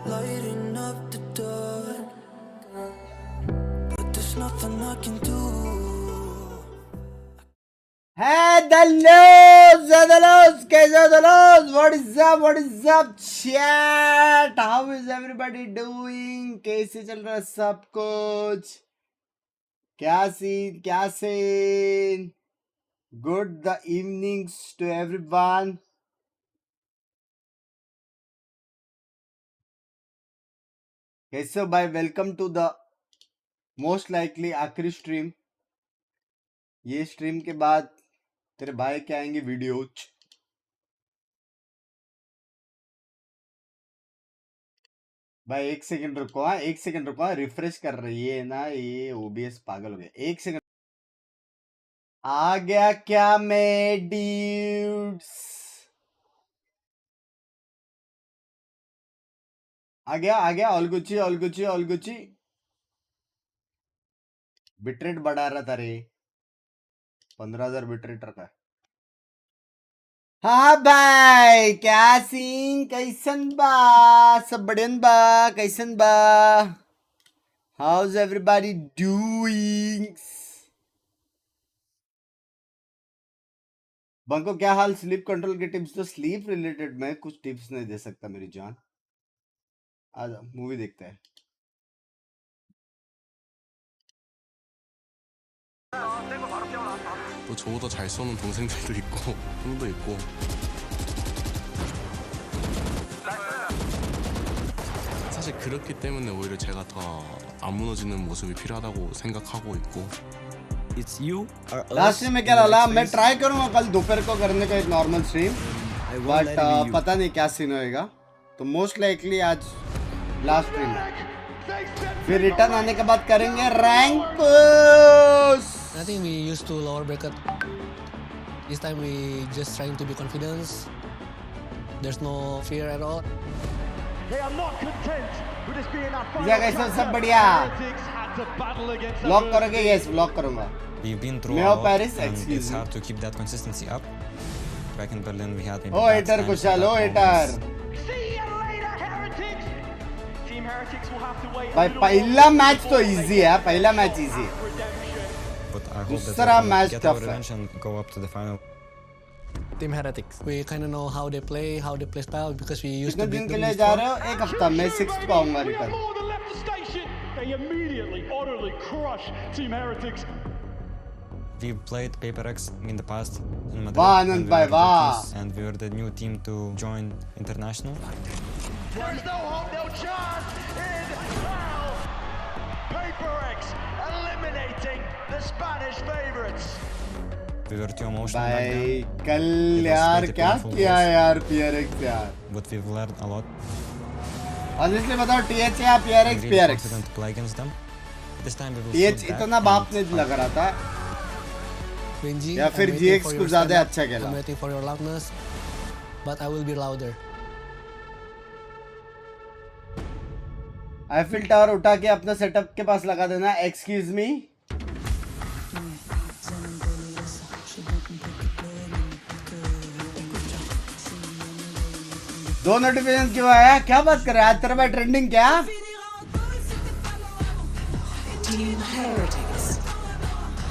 lighting up the dark, but there's nothing I can do. Hey, the what is up, chat? How is everybody doing? कैसे चल रहा है सब कुछ? क्या scene? Good the evenings to everyone. Okay, so bye. Welcome to the most likely आखिरी stream. ये stream के बाद तेरे भाई के आएंगे वीडियोज. भाई एक सेकंड रुको. रिफ्रेश कर रही है ना, ये ओबीएस पागल हो गया. एक सेकंड. आ गया क्या मैं ड्यूड्स? आ गया ऑल गुची. बिटरेट बढ़ा रहा था रे. 15,000 बिटरेट रखा है. हाँ भाई, क्या सीन? कैसन बा? सब बढ़ियन बा? कैसन बा? How's everybody doing? बंको क्या हाल? स्लीप कंट्रोल के टिप्स. तो स्लीप रिलेटेड मैं कुछ टिप्स नहीं दे सकता मेरी जान. आज मूवी देखते हैं. 또 저보다 잘 쏘는 동생들도 있고 형도 있고. 사실 그렇기 때문에 오히려 제가 더 안 무너지는 모습이 필요하다고 생각하고 있고. It's you or us. Last में क्या डाला? मैं ट्राई करूंगा कल दोपहर को करने का एक नॉर्मल स्ट्रीम, बट पता नहीं क्या सीन होएगा. तो मोस्ट लाइकली आज लास्ट स्ट्रीम, फिर रिटर्न आने के बाद करेंगे rank push. I think we used to lower bracket. This time we just trying to be confident. There's no fear at all. They are not content with this being our final जगह chance. सब बढ़िया. Heretics had to battle against block करोगे? Yes, block करूंगा. We've been through मैं a हूँ lot, Paris, and excuse it's me. hard to keep that consistency up. Back in Berlin, we had maybe oh bad hater times, कुशाल, bad oh hater. moments. See you later, Heretics. Team Heretics will have to wait. भाई पहला match तो easy है. पहला match easy है. But I hope that दूसरा we match get tough our है. revenge and go up to the final. Team Heretics. We kind of know how they play style because we used कितने to दिन beat के them लिए before. जा रहे हो? एक हफ्ता. मैं 6th को आऊंगा We have return. more than left the station. They immediately, utterly crush Team Heretics. We've played Prx in the past in Madrid. वाह, when आनंद we भाई, were वाह. rookies, and we were the new team to join international. There's no hope, no chance in hell. Prx eliminating the Spanish favorites. We were too emotional back भाई then, कल It was यार pretty क्या painful किया loss. यार PRX यार. but we've learned a lot. Honestly बताओ, TH या PRX? I'm really PRX. confident to play against them. This time we will TH shoot back इतना बाप and नहीं fight. लग रहा था. Benji, या फिर I'm waiting GX for को your ज्यादा stand-up. अच्छा खेला. I'm waiting for your loudness, but I will be louder. Eiffel tower उठा के अपना सेटअप के पास लगा देना. Excuse me. दो नोटिफिकेशन क्यों आया? क्या बात कर रहा है? आज तेरा भाई ट्रेंडिंग क्या?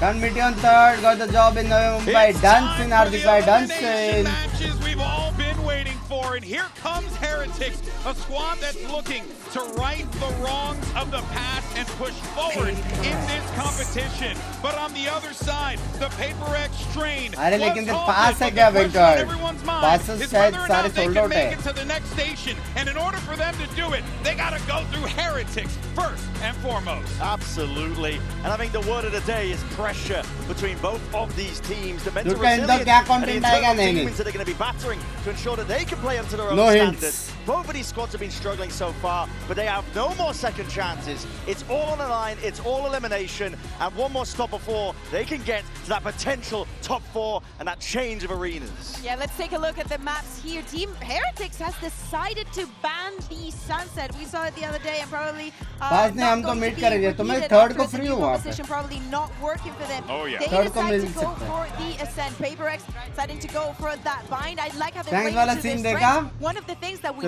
Done meet you on 3rd. Got the job in Mumbai. Dancing, Hardik bhai, dancing. Matches we've all been waiting for, and here comes Heretics, a squad that's looking to right the wrongs of the past and push forward in this competition. But on the other side, the Prx strain. अरे लेकिन was तेरे halted, पास है but क्या the question on Venkat? everyone's mind passes is शायद whether or सारे not they sold can out make है. it to the next station. And in order for them to do it, they got to go through Heretics first and foremost. Absolutely. And I think the word of the day is pressure between both of these teams. The mental Durga इनका resilience क्या and the content आएगा? internal नहीं, demons that they're going to be battering to ensure that they can play up to their own No hints. standards. Both of these squads have been struggling so far, but they have no more second chances. It's all on the line, it's all elimination, and one more stop before they can get to that potential top 4 and that change of arenas. Yeah, let's take a look at the maps here. Team Heretics has decided to ban the Sunset. We saw it the other day and probably पास नहीं, हम तो meet करेंगे. तो मैं 3rd को free हूँ वहाँ पे. Probably not working for them. Oh, yeah. They 3rd को decide मिल to go सकता है. for the Ascent. Prx deciding to go for that bind. I like how they Thanks play वाला into scene their देखा? strengths. One of the things that we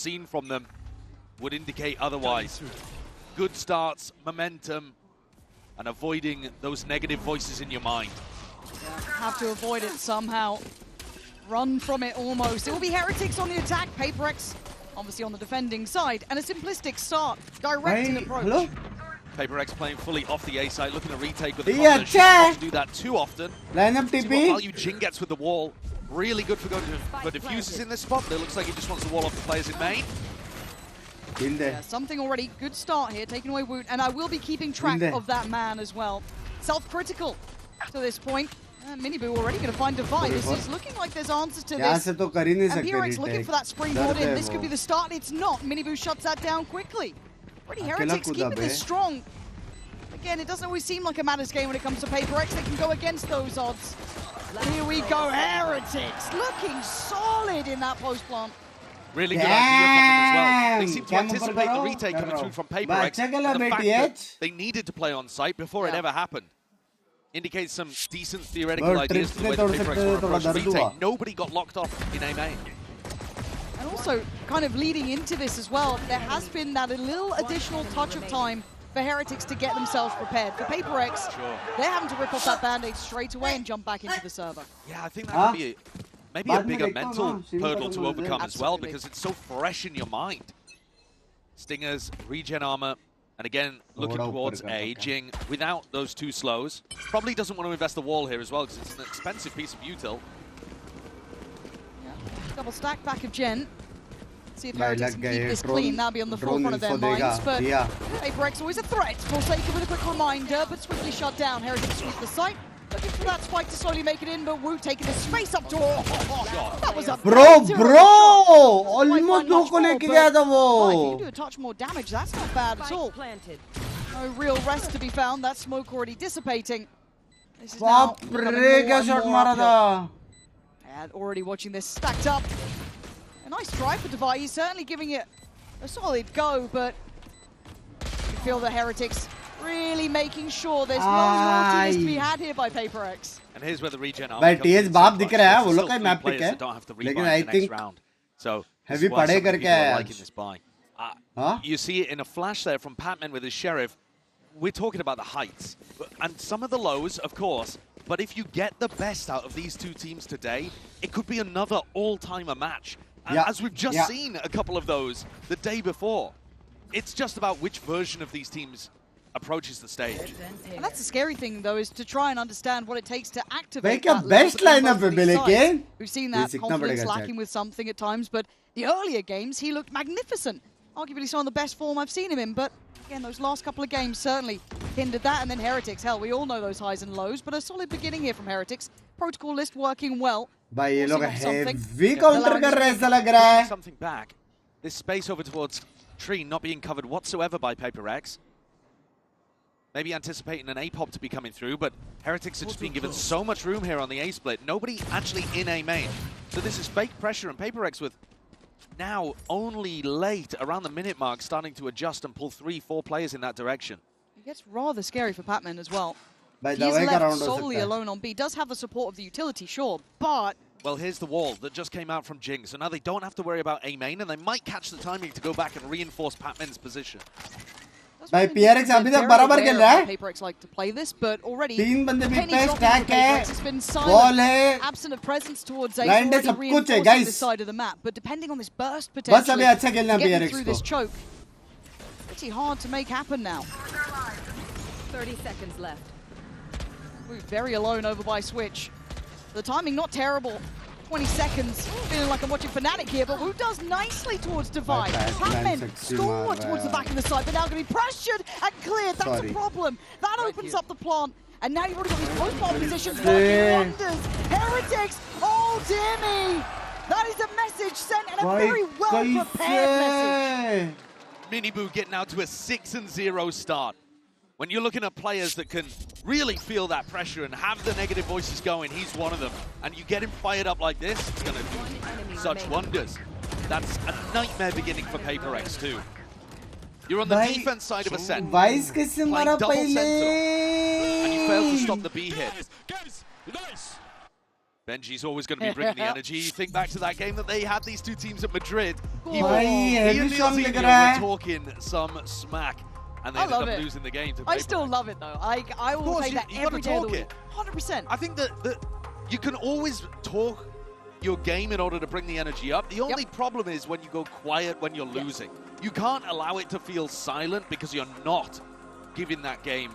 seen from them. would indicate otherwise. Good starts, momentum, and avoiding those negative voices in your mind. Yeah, have to avoid it somehow. Run from it almost. It will be Heretics on the attack. Prx obviously on the defending side. And a simplistic start. Directed approach. Hello? Prx playing fully off the A side, looking to retake with the Yeah, front. Not to do that too often. Line up See what TP. value Jing gets with the wall. Really good for going for diffusers in this spot, but it looks like he just wants to wall off the players in main. Yeah, something already. Good start here, taking away Woot. And I will be keeping track of that man as well. Self-critical to this point. Minibu already going to find Divide. This is looking like there's answers to this. And Prx looking for that springboard in. This could be the start. It's not. Minibu shuts that down quickly. Already Heretics keeping this strong. Again, it doesn't always seem like a matters game when it comes to Prx. They can go against those odds. Here we go, Heretics looking solid in that post plant. Really good idea from them as well. They seem to anticipate the retake coming through from Prx. And the fact that they needed to play on site before it ever happened indicates some decent theoretical ideas to the way the Prx were approaching retake. Nobody got locked off in A main. And also, kind of leading into this as well, there has been that a little additional touch of time for Heretics to get themselves prepared. For Prx, they're having to rip off that band-aid straight away and jump back into the server. Yeah, I think that could be maybe a bigger mental hurdle to overcome as well, because it's so fresh in your mind. Stingers, regen armor, and again, looking towards A. Jing, without those two slows, probably doesn't want to invest the wall here as well, because it's an expensive piece of util. Yeah. Double stack back of Gen. See if Heretics can keep this clean. That'll be on the forefront of their minds. But Prx always a threat. Forsaken with a quick reminder, but swiftly shut down. Heretics sweep the site. Looking for that spike to slowly make it in, but Wu taking the space up door. That was a Bro! Almost doko leke gaya tha wo. If you can do a touch more damage, that's not bad at all. No real rest to be found. That smoke already dissipating. This is now shot mara tha. And already watching this stacked up. A nice try for Devi. He's certainly giving it a solid go, but you feel the Heretics really making sure there's no naughtiness to be had here by Prx. And here's where the regen armor भाई TS बाप दिख रहा है वो लोग का still map three pick players है that don't have to लेकिन rebind I the next think round. So heavy पढ़े करके आया liking this buy. You see it in a flash there from Patman with his Sheriff. We're talking about the heights and some of the lows, of course. But if you get the best out of these two teams today, it could be another all-timer match. And as we've just seen a couple of those the day before, it's just about which version of these teams approaches the stage. And that's the scary thing, though, is to try and understand what it takes to activate that best lineup है लेकिन we've seen that confidence lacking with something at times, but the earlier games he looked magnificent. Arguably some of the best form I've seen him in, but again, those last couple of games certainly hindered that. And then Heretics, hell, we all know those highs and lows, but a solid beginning here from Heretics. Protocol list working well. भाई ये लोग heavy counter कर रहे हैं ऐसा लग रहा है. Something back. This space over towards Tree not being covered whatsoever by Prx. Maybe anticipating an A pop to be coming through, but Heretics are just being given so much room here on the A split. Nobody actually in A main. So this is fake pressure, and Prx with now only late around the minute mark starting to adjust and pull 3-4 players in that direction. It gets rather scary for Patman as well. By He's left solely alone on B. Does have the support of the utility, sure, but... Well, here's the wall that just came out from Jing, so now they don't have to worry about A main, and they might catch the timing to go back and reinforce Patman's position. भाई PRX अभी तक बराबर खेल रहा है. Prx like to play this, but already तीन बंदे भी Penny पे dropping stack for है. Prx has been Ball silent, है. absent of presence towards A, Blind है, already सब कुछ है, reinforcing guys. this side of the map. But depending on this burst बस potentially, अभी अच्छा खेलना getting PRX through को. this choke, pretty hard to make happen now. 30 seconds left. We're very alone over by Switch. The timing not terrible. 20 seconds. Feeling like I'm watching Fnatic here, but Wu does nicely towards Divide. Patman score towards the back of the side, but now going to be pressured and cleared. That's a problem. That opens up the plant. And now you've already got these post-plant positions working wonders. Heretics, oh dear me. That is a message sent, and a very well-prepared message. Minibu getting out to a 6-0 start. When you're looking at players that can really feel that pressure and have the negative voices going, he's one of them. And you get him fired up like this, it's going to do such wonders. That's a nightmare beginning for Prx too. You're on the defense side of a set, playing double center, and you fail to stop the B hit. Benji's always going to be bringing the energy. You think back to that game that they had these two teams at Madrid. Oh. He and Neilzinho were talking some smack, and they ended up losing the game to I still love it though. I will say that every day of the week. 100%. I think that you can always talk your game in order to bring the energy up. The only problem is when you go quiet when you're losing. You can't allow it to feel silent because you're not giving that game.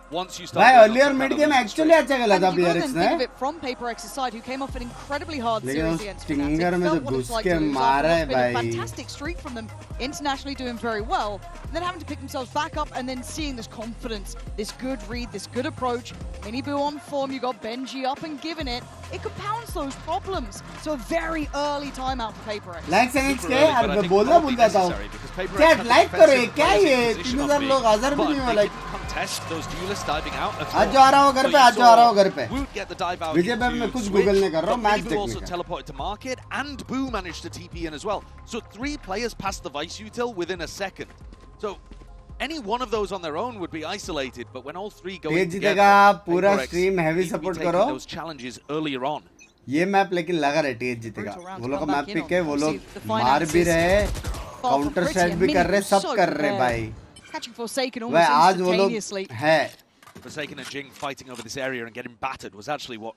Once you start earlier mid game actually अच्छा खेला था Prx ने. Think of it from Prx's side, who came off an incredibly hard series against Fnatic. Stinger में जो घुस के मारा है भाई. Fantastic streak from them, internationally doing very well. And then having to pick themselves back up and then seeing this confidence, this good read, this good approach. Minibu on form, you got Benji up and giving it. It compounds those problems. So a very early timeout for Prx. Like seconds के यार मैं बोलना भूल जाता हूँ. Chat like करो क्या ये 3000 लोग हाजिर भी नहीं हो like. Those duelists diving out. आज जा रहा हूँ घर पे, आज जा रहा हूँ घर पे. विजय पे मैं कुछ गूगल नहीं कर रहा हूँ, मैच देखने का. also teleported to market, and Boo managed to TP in as well. So 3 players passed the Vice util within a second. So any one of those on their own would be isolated, but when all 3 go in together, पूरा stream heavy support करो. Those challenges earlier on. ये map लेकिन लगा रहा है TH जीतेगा. वो लोग मैप पिक है, वो लोग मार भी रहे, काउंटर स्ट्राइक भी कर रहे, सब कर रहे भाई. Catching Forsaken almost instantaneously. Forsaken and Jing fighting over this area and getting battered was actually what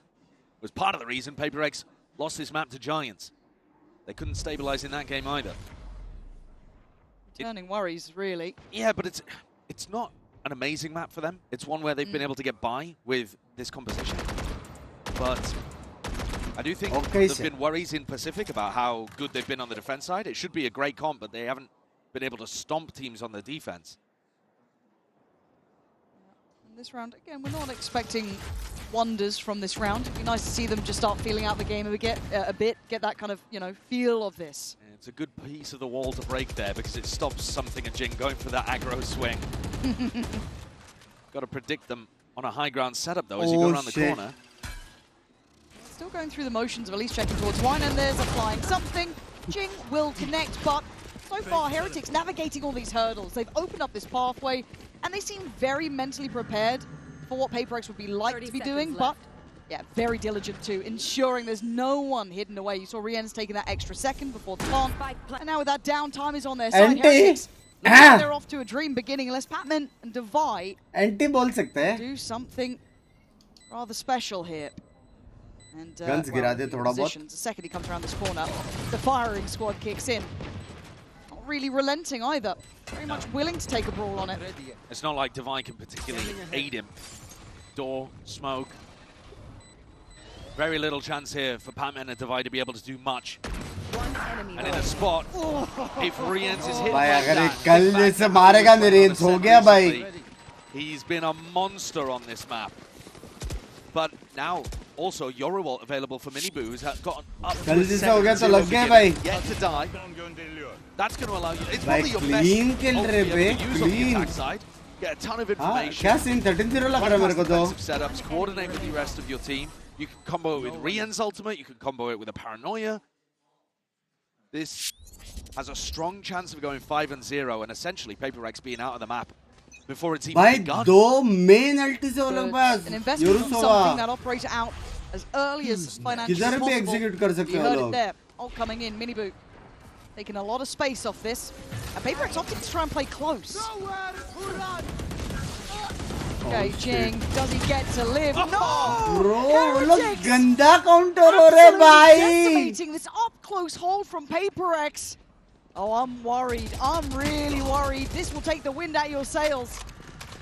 was part of the reason Prx lost this map to Giants. They couldn't stabilize in that game either. Turning worries, really. Yeah, but it's not an amazing map for them. It's one where they've been able to get by with this composition. But I do think there's been worries in Pacific about how good they've been on the defense side. It should be a great comp, but they haven't been able to stomp teams on the defense. This round, again, we're not expecting wonders from this round. It'd be nice to see them just start feeling out the game a bit, get that kind of, feel of this. Yeah, it's a good piece of the wall to break there because it stops something and Jing going for that aggro swing. Got to predict them on a high ground setup though as you go around the corner. Still going through the motions of at least checking towards one, and there's applying something. Jing will connect, but so far Heretics navigating all these hurdles. They've opened up this pathway, and they seem very mentally prepared for what Prx would be like to be doing, but yeah, very diligent too, ensuring there's no one hidden away. You saw Rien's taking that extra second before the plant, and now with that downtime is on their side. Heretics, they're off to a dream beginning unless Patman and Divide do something rather special here. And positions. The second he comes around this corner, the firing squad kicks in. Not really relenting either. Very much willing to take a brawl on it. It's not like Divine can particularly aid him. Door, smoke. Very little chance here for Patman and Divide to be able to do much. And in a spot, if Riens is hit like that, he's been a monster on this map. But now, also, Yoruwalt available for Minibu, who's got up to a 7-0 yet to die. That's going to allow you... It's probably your best ultimate use on the attack side. Get a ton of information. Defensive setups, coordinate with the rest of your team. You can combo it with Rien's ultimate, you can combo it with a Paranoia. This has a strong chance of going 5-0 and essentially Prx being out of the map before it's even begun. An investment on something that operates out as early as financially possible. You heard it there. All coming in, Minibu taking a lot of space off this. And Prx opting to try and play close. Okay, Jing, does he get to live? No! Bro, look, ganda counter ho rahe bhai. Decimating this up-close hold from Prx. Oh, I'm worried. I'm really worried. This will take the wind out of your sails.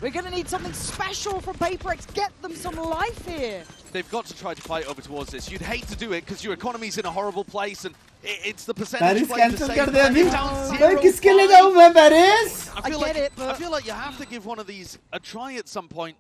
We're going to need something special from Prx. Get them some life here. They've got to try to fight over towards this. You'd hate to do it because your economy's in a horrible place and it's the percentage play to save. I feel like you have to give one of these a try at some point.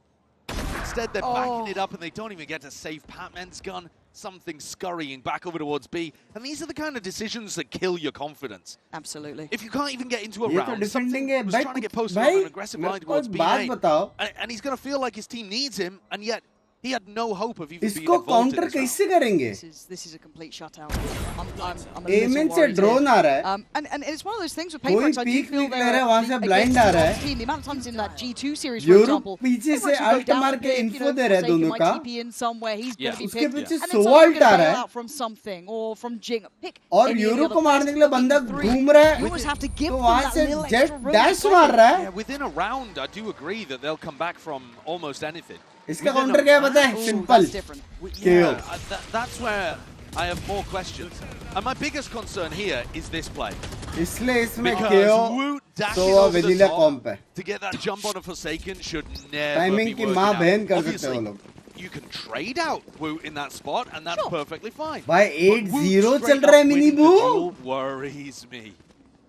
Instead, they're backing it up and they don't even get to save Patman's gun. Something scurrying back over towards B. And these are the kind of decisions that kill your confidence. Absolutely. If you can't even get into a round, something was trying to get posted on an aggressive line towards B. And he's going to feel like his team needs him, and yet He had no hope of even being इसको involved in counter this round. कैसे करेंगे? This is a complete shutout. I'm a Amen little से worried drone here. आ रहा है. And it's one of those things with कोई Prx. I do peek feel नहीं ले रहा है, वहाँ से they're blind against आ the रहा top है. team. The amount of times in that G2 series, for Europe example, पीछे से Prx will go alt down मार a के bit, इन्फो दे रहा है दोनों का. TP in somewhere, he's going to be उसके picked. पीछे And then सो someone's अल्ट आ gonna रहा bail है. out from something or from Jing. Pick और any of the euro other को मारने के लिए players. बंदा Three. घूम रहा है. You almost have to give तो them वहाँ that से little jet extra room to dash play. मार रहा है. Yeah, within a round, I do agree that they'll come back from almost anything. इसका काउंटर क्या है पता है? Simple. Yeah, that's where I have more questions. And my biggest concern here is this play. इसलिए इसमें Because KO Woot dashing तो over the vanilla top कॉम्प है. to get that jump on a Forsaken should never timing be की working माँ out. बहन कर सकते हैं Obviously, वो लोग. you can trade out Woot in that spot, and that's perfectly fine. भाई But Woot 8-0 straight चल रहा है up मिनी winning the बू. duel worries me.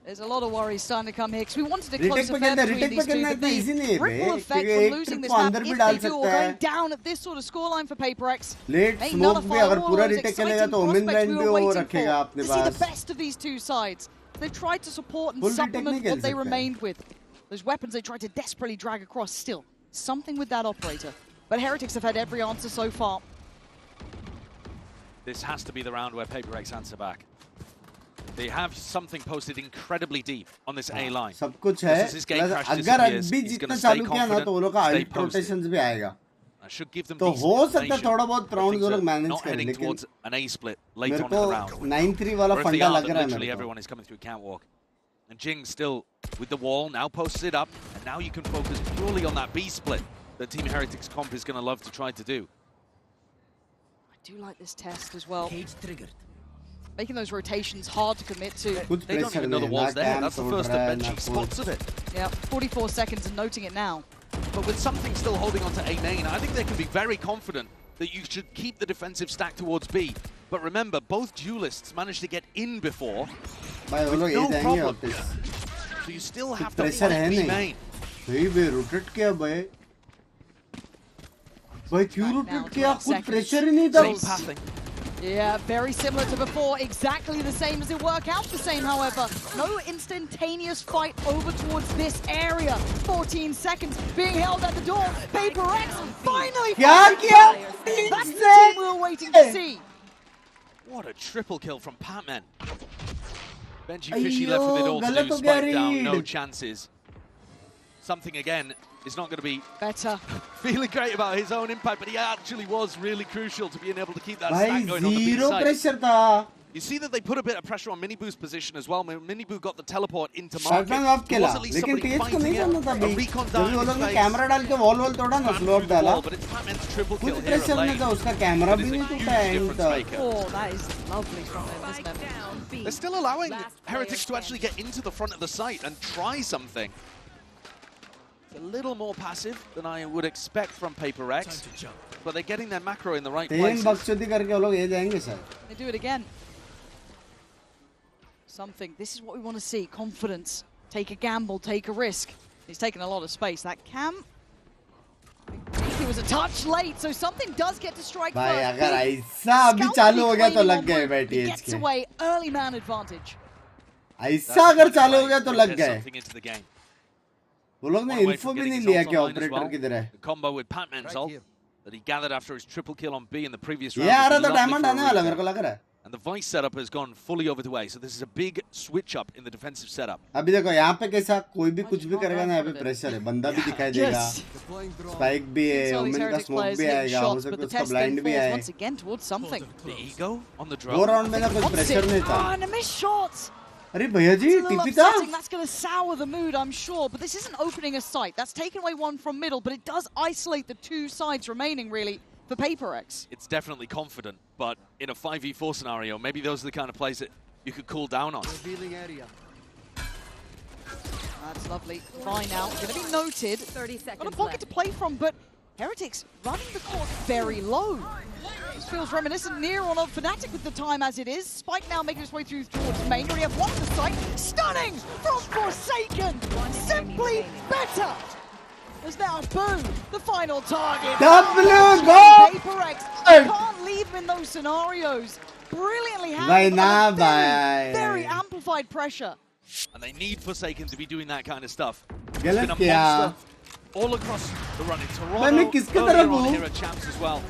There's a lot of worries starting to come here because we wanted a Retake close पे affair खेलना, between retake these पे two, खेलना but इतना easy नहीं है the बे, ripple effect क्योंकि from एक losing ट्रिप this को map, अंदर भी if डाल they do, or सकता going है. down at this sort of scoreline for Prx. Late May smoke nullify भी अगर all पूरा those रिटेक खेलेगा exciting तो ओमेन prospects ब्रांड we भी were वो waiting रखेगा for. अपने To see the pass. best of these two sides. They've tried to support and Full retake supplement नहीं खेल what they सकता है. remained with. Those weapons they tried to desperately drag across still. Something with that operator. But Heretics have had every answer so far. This has to be the round where Prx answer back. They have something posted incredibly deep on this A line. सब कुछ है. अगर अभी जितना चालू किया ना तो वो लोग का अल्ट रोटेशंस भी आएगा. तो हो सकता है थोड़ा बहुत राउंड वो लोग मैनेज करें, लेकिन मेरे को 9-3 वाला फंडा लग रहा है मेरे को. Everyone is coming through catwalk. And Jing still with the wall, now posts it up, and now you can focus purely on that B split that Team Heretics comp is going to love to try to do. I do like this test as well. Making those rotations hard to commit to. They don't even know the wall's there. That's the first adventure spots of it. Yeah, 44 seconds and noting it now. But with something still holding on to A main, I think they can be very confident that you should keep the defensive stack towards B. But remember, both duelists managed to get in before with no problem. So you still have to pressure है B नहीं. main. भाई बे rotate किया भाई. भाई क्यों rotate किया? कुछ pressure ही नहीं था. Same pathing. Yeah, very similar to before. Exactly the same. Does it work out the same, however? No instantaneous fight over towards this area. 14 seconds being held at the door. Prx finally finds it. That's the team we were waiting to see. What a triple kill from Patman. Benji Fishy left with it all to do. Spike down, no chances. Something again is not going to be better. Feeling great about his own impact, but he actually was really crucial to being able to keep that stack going on the B zero side. pressure था. You see that they put a bit of pressure on Miniboo's position as well. Miniboo got the teleport into market. There was at least somebody fighting it. A recon down in his face. Camera डाल के wall wall तोड़ा ना, slow up डाला. But it's Patman's triple kill कुछ here at pressure नहीं lane. था, उसका camera भी नहीं टूटा एंड तक. Oh, that is lovely from him, isn't it? They're still allowing Heretics to actually get into the front of the site and try something. It's a little more passive than I would expect from Prx, but they're getting their macro in the right place. 3 बकचोदी करके वो लोग ये जाएंगे sir. They do it again. Something. This is what we want to see. Confidence. Take a gamble. Take a risk. He's taken a lot of space. That cam. It was a touch late, so something does get to strike भाई first. अगर ऐसा अभी चालू हो गया तो लग गए भाई He TH gets के. away. Early man advantage. ऐसा अगर चालू हो गया तो लग गए. Something into the game. वो लोग ने इन्फो भी नहीं लिया क्या ऑपरेटर किधर है. The combo with Patman's ult that he gathered after his triple kill on B in the previous ये round. आ रहा was था lovely डायमंड for a आने वाला reset. मेरे को लग रहा है. And the Vice setup has gone fully over the way, so this is a big switch up in the defensive setup. अभी देखो यहाँ पे कैसा कोई भी कुछ भी करेगा ना, यहाँ पे प्रेशर है, बंदा भी दिखाई देगा, स्पाइक भी है, ओमेन का स्मोक भी आएगा, हो सकता है उसका ब्लाइंड भी आए. Once again towards something. The ego on the drone. वो राउंड में ना कुछ प्रेशर नहीं था. And a missed shot. अरे भैया जी It's a little टीपी था. upsetting. That's going to sour the mood, I'm sure. But this isn't opening a sight. That's taken away one from middle, but it does isolate the two sides remaining, really, for Prx. It's definitely confident, but in a 5v4 scenario, maybe those are the kind of plays that you could cool down on. That's lovely. Fine now. Going to be noted. 30 seconds Got a pocket left. to play from, but Heretics running the court very low. This feels reminiscent near on of Fnatic with the time as it is. Spike now making its way through towards main. We have one to sight. Stunning from Forsaken. Simply better. As now Boom, the final target. W go! Prx can't leave him in those scenarios. Brilliantly handled. Very amplified pressure. And they need Forsaken to be doing that kind of stuff. गलत किया. all across the run in Toronto. Earlier on here at Champs as well.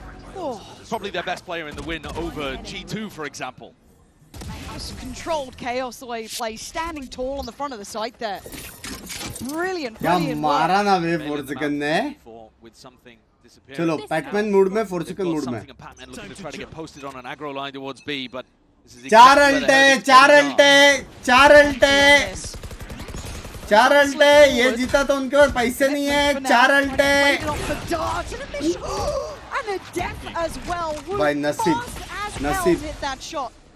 Probably their best player in the win over G2, for example. Just controlled chaos the way he plays, standing tall on the front of the site there. Brilliant, brilliant work. With something चलो PadMan mood में 4 second mood में looking to try to get posted on an aggro line towards B, but this is चार अल्टे ये जीता तो उनके पास पैसे नहीं है 4 अल्टे भाई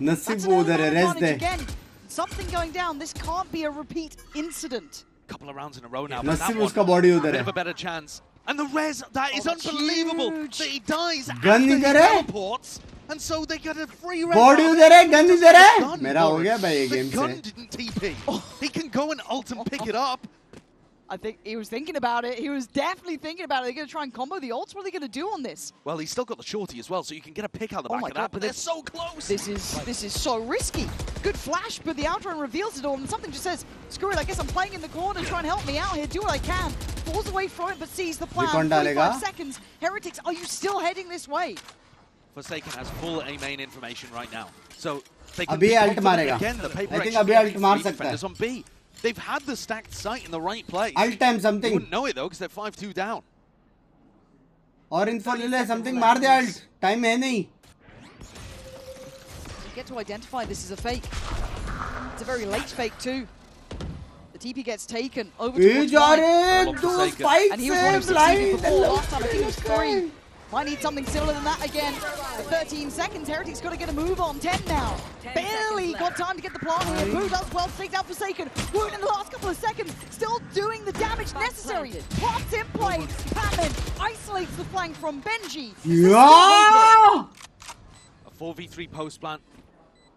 नसीब वो उधर है rest they something going down. This can't be a repeat incident. Couple of rounds in a row now. नसीब उसका बॉडी उधर Bit है of a better chance. And the res, that is unbelievable that he dies gun after he इधर है teleports, and so they get a free res. Body उधर है gun इधर है मेरा हो गया भाई ये गेम से. The gun didn't TP. He can go and ult and pick it up. I think he was thinking about it. He was definitely thinking about it. They're going to try and combo the ults. What are they going to do on this? Well, he's still got the shorty as well, so you can get a pick out the back of that, but they're so close. This is so risky. Good flash, but the outrun reveals it all, and something just says, screw it, I guess I'm playing in the corner, try and help me out here, do what I can. Falls away from it, but sees the plan. 45 seconds. Heretics, are you still heading this way? Forsaken has full A main information right now. So they can अभी ult मारेगा. Again, the I think अभी ult मार सकता है. On B. They've had the stacked site in the right place. Ult time something. You wouldn't know it though, because they're 5-2 down. और info ले ले something मार दे ult. Time है नहीं. You get to identify this as a fake. It's a very late fake too. The TP gets taken over towards Mine. And he was one who succeeded before last time. I think it was 3. Might need something similar than that again. For 13 seconds, Heretic's got to get a move on. 10 now. Barely got time to get the plant here. Boo does well, takes out Forsaken. Wound in the last couple of seconds. Still doing the damage necessary. Plant's in play. Patman isolates the flank from Benji. Yeah! A 4v3 post plant.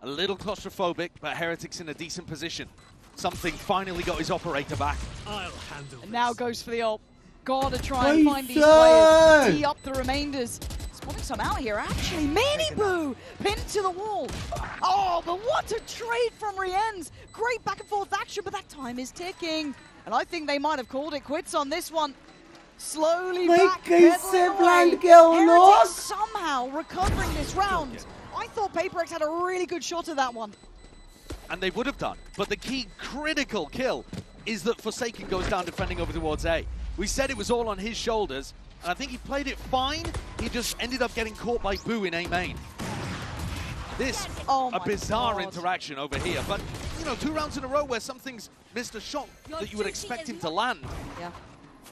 A little claustrophobic, but Heretic's in a decent position. Something finally got his operator back. I'll handle and now goes for the ult. Gotta try and find these players. Tee up the remainders. Spotting some out here, actually. Miniboo pinned to the wall. Oh, but what a trade from Rienz. Great back and forth action, but that time is ticking. And I think they might have called it quits on this one. Slowly backpedaling away. Heretics somehow recovering this round. I thought Prx had a really good shot at that one. And they would have done. But the key critical kill is that Forsaken goes down defending over towards A. We said it was all on his shoulders, and I think he played it fine. He just ended up getting caught by Boo in A main. This, a bizarre interaction over here, but, you know, 2 rounds in a row where something's missed a shot that you would expect him to land. Yeah.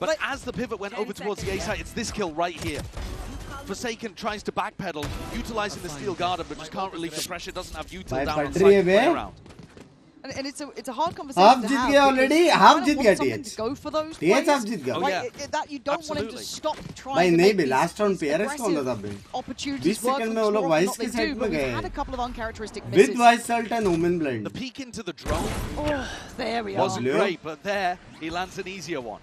But as the pivot went over towards the A side, it's this kill right here. Forsaken tries to backpedal, utilizing the steel garden, but just can't relieve the pressure, doesn't have util down on site to play around. And it's a hard conversation to have. Already, half जीत गया TH. Go for those TH half जीत गया. Like, that you don't want him to stop trying to make these last round Prx को होना था भाई. opportunities 20 second में वो लोग vice के साइड में गए. Had a couple of uncharacteristic misses. With Vice Salt and Omen Blind. The peek into the drone. Oh, there we are. Wasn't great, but there he lands an easier one.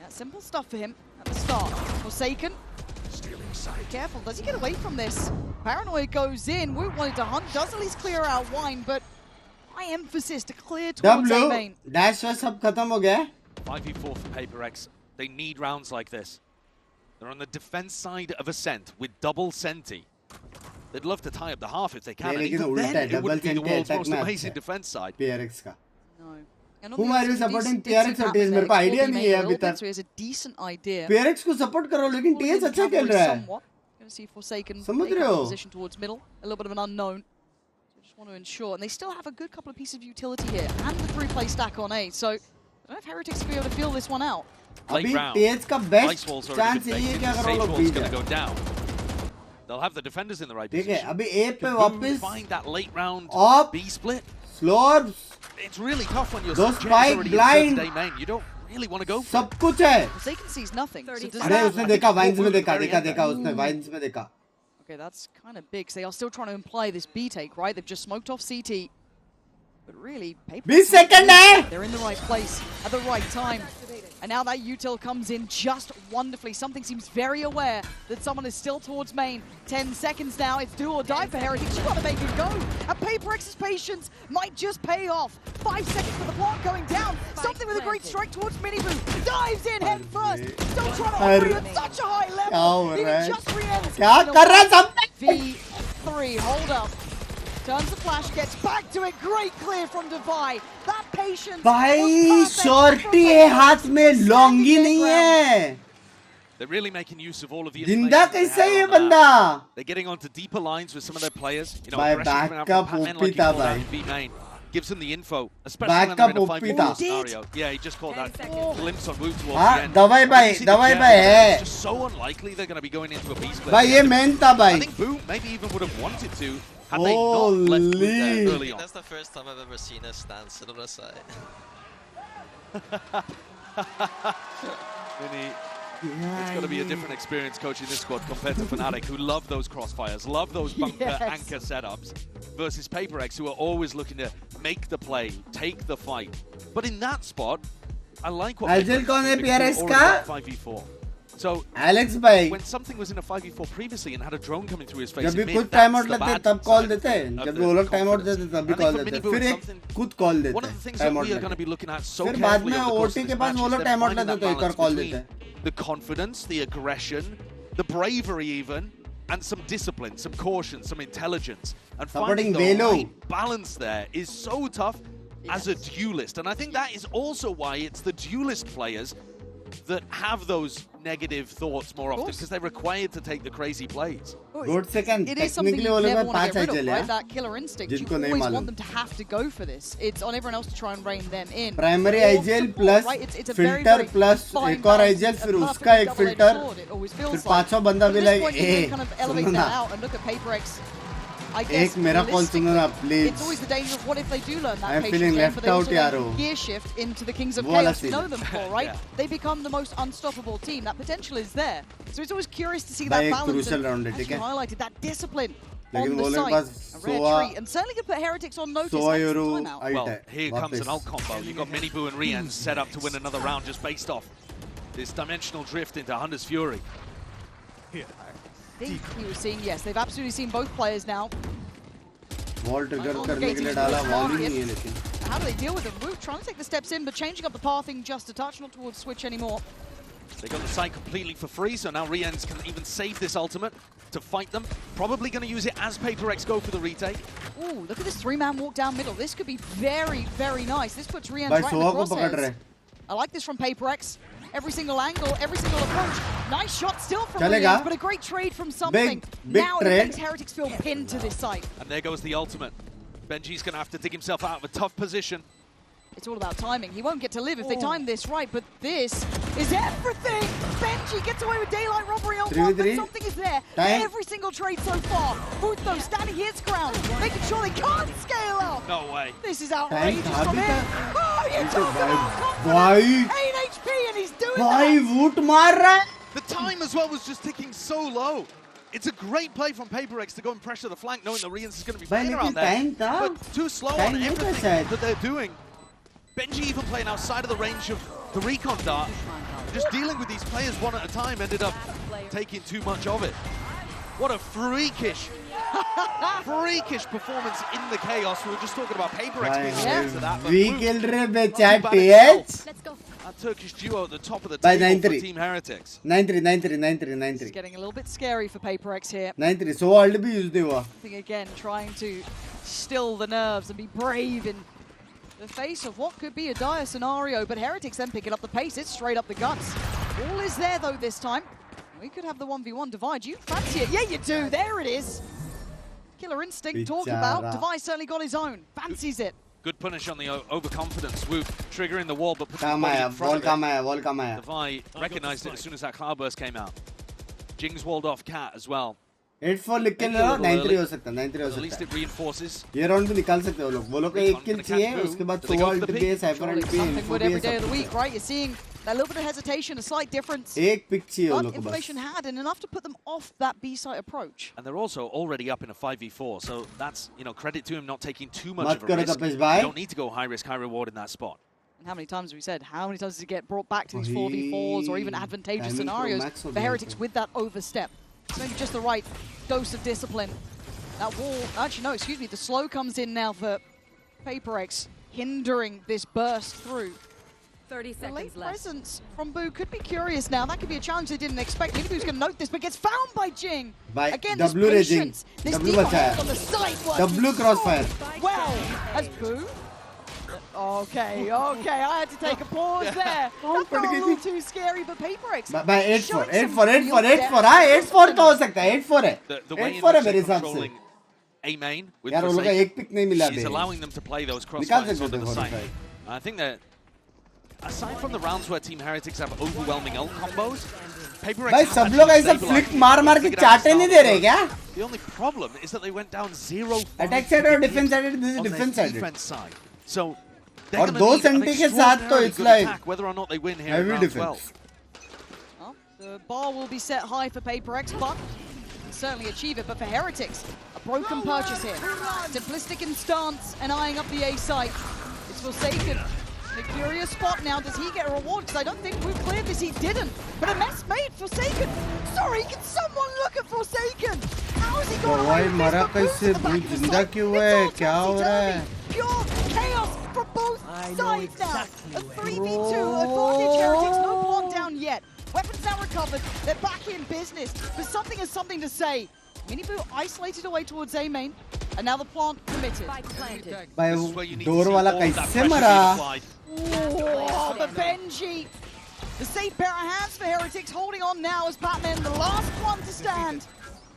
Yeah, simple stuff for him at the start. Forsaken. Be careful. Does he get away from this? Paranoid goes in. Woot wanted to hunt. Does at least clear out Wine, but high emphasis to clear towards A main. Dash was सब खत्म हो गया. 5v4 for Prx. They need rounds like this. They're on the defense side of Ascent with double Senti. They'd love to tie up the half if they can. And even then, it wouldn't be the world's most amazing defense side. Prx का. No. Whom are you supporting? Prx or TH? मेरे को idea नहीं है अभी तक. So he has a decent idea. Prx को support करो, लेकिन TH अच्छा खेल रहा है. Going to see Forsaken समझ रहे हो? position towards middle. A little bit of an unknown. Want to ensure, and they still have a good couple of pieces of utility here, and the 3-play stack on A, so I don't know if Heretics will be able to feel this one out. Late round. TH का best chance ये क्या करो लोग going to go down. They'll have the defenders in the right position. ठीक है, अभी A पे वापस find that late round B split. Slorbs. It's really tough when you're those spike blind. You don't really want to go. सब कुछ है. Forsaken sees nothing. अरे उसने देखा Vines में देखा उसने Vines में देखा. Okay, that's kind of big. So they are still trying to imply this B take, right? They've just smoked off CT. But really, they're in the right place at the right time. And now that util comes in just wonderfully. Something seems very aware that someone is still towards main. 10 seconds now. It's do or die for Heretics. You've got to make it go. And Prx's patience might just pay off. 5 seconds for the block going down. Something with a great strike towards Miniboo. Dives in head first. trying to operate at such a high level. He just re-ends. V3, hold up. Turns the flash, gets back to it. Great clear from Divide. That patience. भाई shorty है हाथ में Longi नहीं है. They're really making use of all of the जिंदा कैसे है ये बंदा? They're getting onto deeper lines with some of their players. You know, भाई backup ओपीता भाई. B main gives them the info, especially when they're in a 5v4 scenario. Yeah, he just caught that glimpse on Wu towards the end. दवाई भाई है. It's just so unlikely they're going to be going into a B split. भाई ये main था भाई. I think Boom maybe even would have wanted to had they not left Boom there early on. That's the first time I've ever seen a stand sit on a side. It's got to be a different experience coaching this squad compared to Fnatic, who love those crossfires, love those bunker anchor setups, versus Prx, who are always looking to make the play, take the fight. But in that spot, I like what Ajil कौन है PRS का? 5v4. So Alex भाई. When something was in a 5v4 previously and had a drone coming through his face, जब भी खुद time out लेते तब call देते हैं. जब भी वो लोग टाइम आउट देते तब भी कॉल देते हैं. फिर एक खुद कॉल देते हैं. टाइम आउट लेते. फिर बाद में ओटी के पास वो लोग टाइम आउट लेते तो एक और कॉल देते हैं. The confidence, the aggression, the bravery even, and some discipline, some caution, some intelligence. And finding the right balance there is so tough as a duelist. And I think that is also why it's the duelist players that have those negative thoughts more often, because they're required to take the crazy plays. Good second. It is something you never want to get rid of, right? That killer instinct. You always want them to have to go for this. It's on everyone else to try and rein them in. Primary IGL plus filter plus एक और IGL फिर उसका एक filter फिर पांचों बंदा भी like elevate that out and look at Prx. एक मेरा कॉल सुनो ना please. It's always the danger of what if they do learn that I'm patience feeling game, left but they out also यारो. gear shift into the Kings of Chaos. We know them for, right? They become the most unstoppable team. That potential is there. So it's always curious to see that balance. And as you highlighted, that discipline on the site. A rare treat. And certainly could put Heretics on notice after some time out. Well, here comes an ult combo. You've got Miniboo and Rian set up to win another round just based off this dimensional drift into Hunter's Fury. I think he was seeing, yes, they've absolutely seen both players now. Wall trigger करने के लिए डाला wall ही नहीं है लेकिन. How do they deal with them? Root trying to take the steps in, but changing up the pathing just a touch, not towards Switch anymore. They got the site completely for free, so now Rians can even save this ultimate to fight them. Probably going to use it as Prx go for the retake. Ooh, look at this three-man walk down middle. This could be very, very nice. This puts Rians right in the crosshairs. I like this from Prx. Every single angle, every single approach. Nice shot still from Rians, but a great trade from something. Big now trade. It makes Heretics feel pinned to this site. And there goes the ultimate. Benji's going to have to dig himself out of a tough position. It's all about timing. He won't get to live if they time this right, but this is everything! Benji gets away with daylight robbery on one, but something is there. Every single trade so far. Booth standing his ground, making sure they can't scale out. No way. This is outrageous from him. Oh, you talk about confidence! 8 HP and he's doing that! The time as well was just ticking so low. It's a great play from Prx to go and pressure the flank, knowing the Rians is going to be playing around there. But too slow on everything that they're doing. Benji even playing outside of the range of the recon dart. Just dealing with these players one at a time, ended up taking too much of it. What a freakish performance in the chaos. We were just talking about Prx being into that. We killed TH. Let's go. A Turkish duo at the top of the table for Team Heretics. 9-3. It's getting a little bit scary for Prx here. 9-3. So old भी use हुआ. I think again, trying to still the nerves and be brave in the face of what could be a dire scenario, but Heretics then picking up the pace. It's straight up the guts. All is there though this time. We could have the 1v1 Divide. You fancy it? Yeah, you do. There it is. Killer instinct talked about. Divide certainly got his own. Fancies it. Good punish on the overconfidence swoop, triggering the wall, but putting the body in front of it. Divide recognized it as soon as that cloudburst came out. Jing's walled off Cat as well. 8-4 लिख के लो 9-3 हो सकता है 9-3 हो सकता है. At least it reinforces. ये round भी निकाल सकते हो लोग. वो लोग को एक किल चाहिए उसके बाद 2 ult भी साइफर ult भी something good every day of the week, right? You're seeing that little bit of hesitation, a slight difference. एक pick चाहिए वो लोग को बस. Information had and enough to put them off that B site approach. And they're also already up in a 5v4, so that's, you know, credit to him not taking too much of a risk. You don't need to go high risk, high reward in that spot. And how many times have we said, how many times does it get brought back to these 4v4s or even advantageous scenarios for Heretics with that overstep? It's maybe just the right dose of discipline. That wall, actually no, excuse me, the slow comes in now for Prx, hindering this burst through. 30 The late seconds left. presence from Boo could be curious now. That could be a challenge they didn't expect. Maybe Boo's going to note this, but gets found by Jing. By Again, W this raging. patience, this W deep bachaya. hold on the side working W crossfire. well as Boo. Okay, I had to take a pause there. That felt a little too scary, but Prx. By 8-4, 8-4, 8-4, 8-4. हाँ 8-4 तो हो सकता है 8-4 है 8-4 है मेरे हिसाब से A main with यार वो लोग का एक पिक नहीं मिला she's bay allowing them to play those निकाल crossfires सकते onto थे the side. 45 I think that aside from the rounds where Team Heretics have overwhelming ult combos, Prx भाई सब लोग ऐसा फ्लिक मार के चाटे नहीं दे रहे क्या? The only problem is that they went down 0-5 Attack side और defense side, this is on their defense side. defense side. So और दो सेंटी के साथ तो it's like whether or not they win here heavy in round 12. defense. Well, the bar will be set high for Prx, but can certainly achieve it. But for Heretics, a broken purchase here. Simplistic in stance and eyeing up the A site. It's Forsaken. In a curious spot now. Does he get a reward? Because I don't think we've cleared this. He didn't. But a mess made. Forsaken. Sorry, can someone look at Forsaken? How has he got away with this? But Boo's at the back of the site. It's all topsy-turvy. Pure chaos for both sides now. A 3v2 advantage. Heretics, no plant down yet. Weapons now recovered. They're back in business. But something has something to say. Miniboo isolated away towards A main. And now the plant committed. भाई door वाला कैसे मरा? Oh, the Benji. The safe pair of hands for Heretics holding on now as Batman, the last one to stand.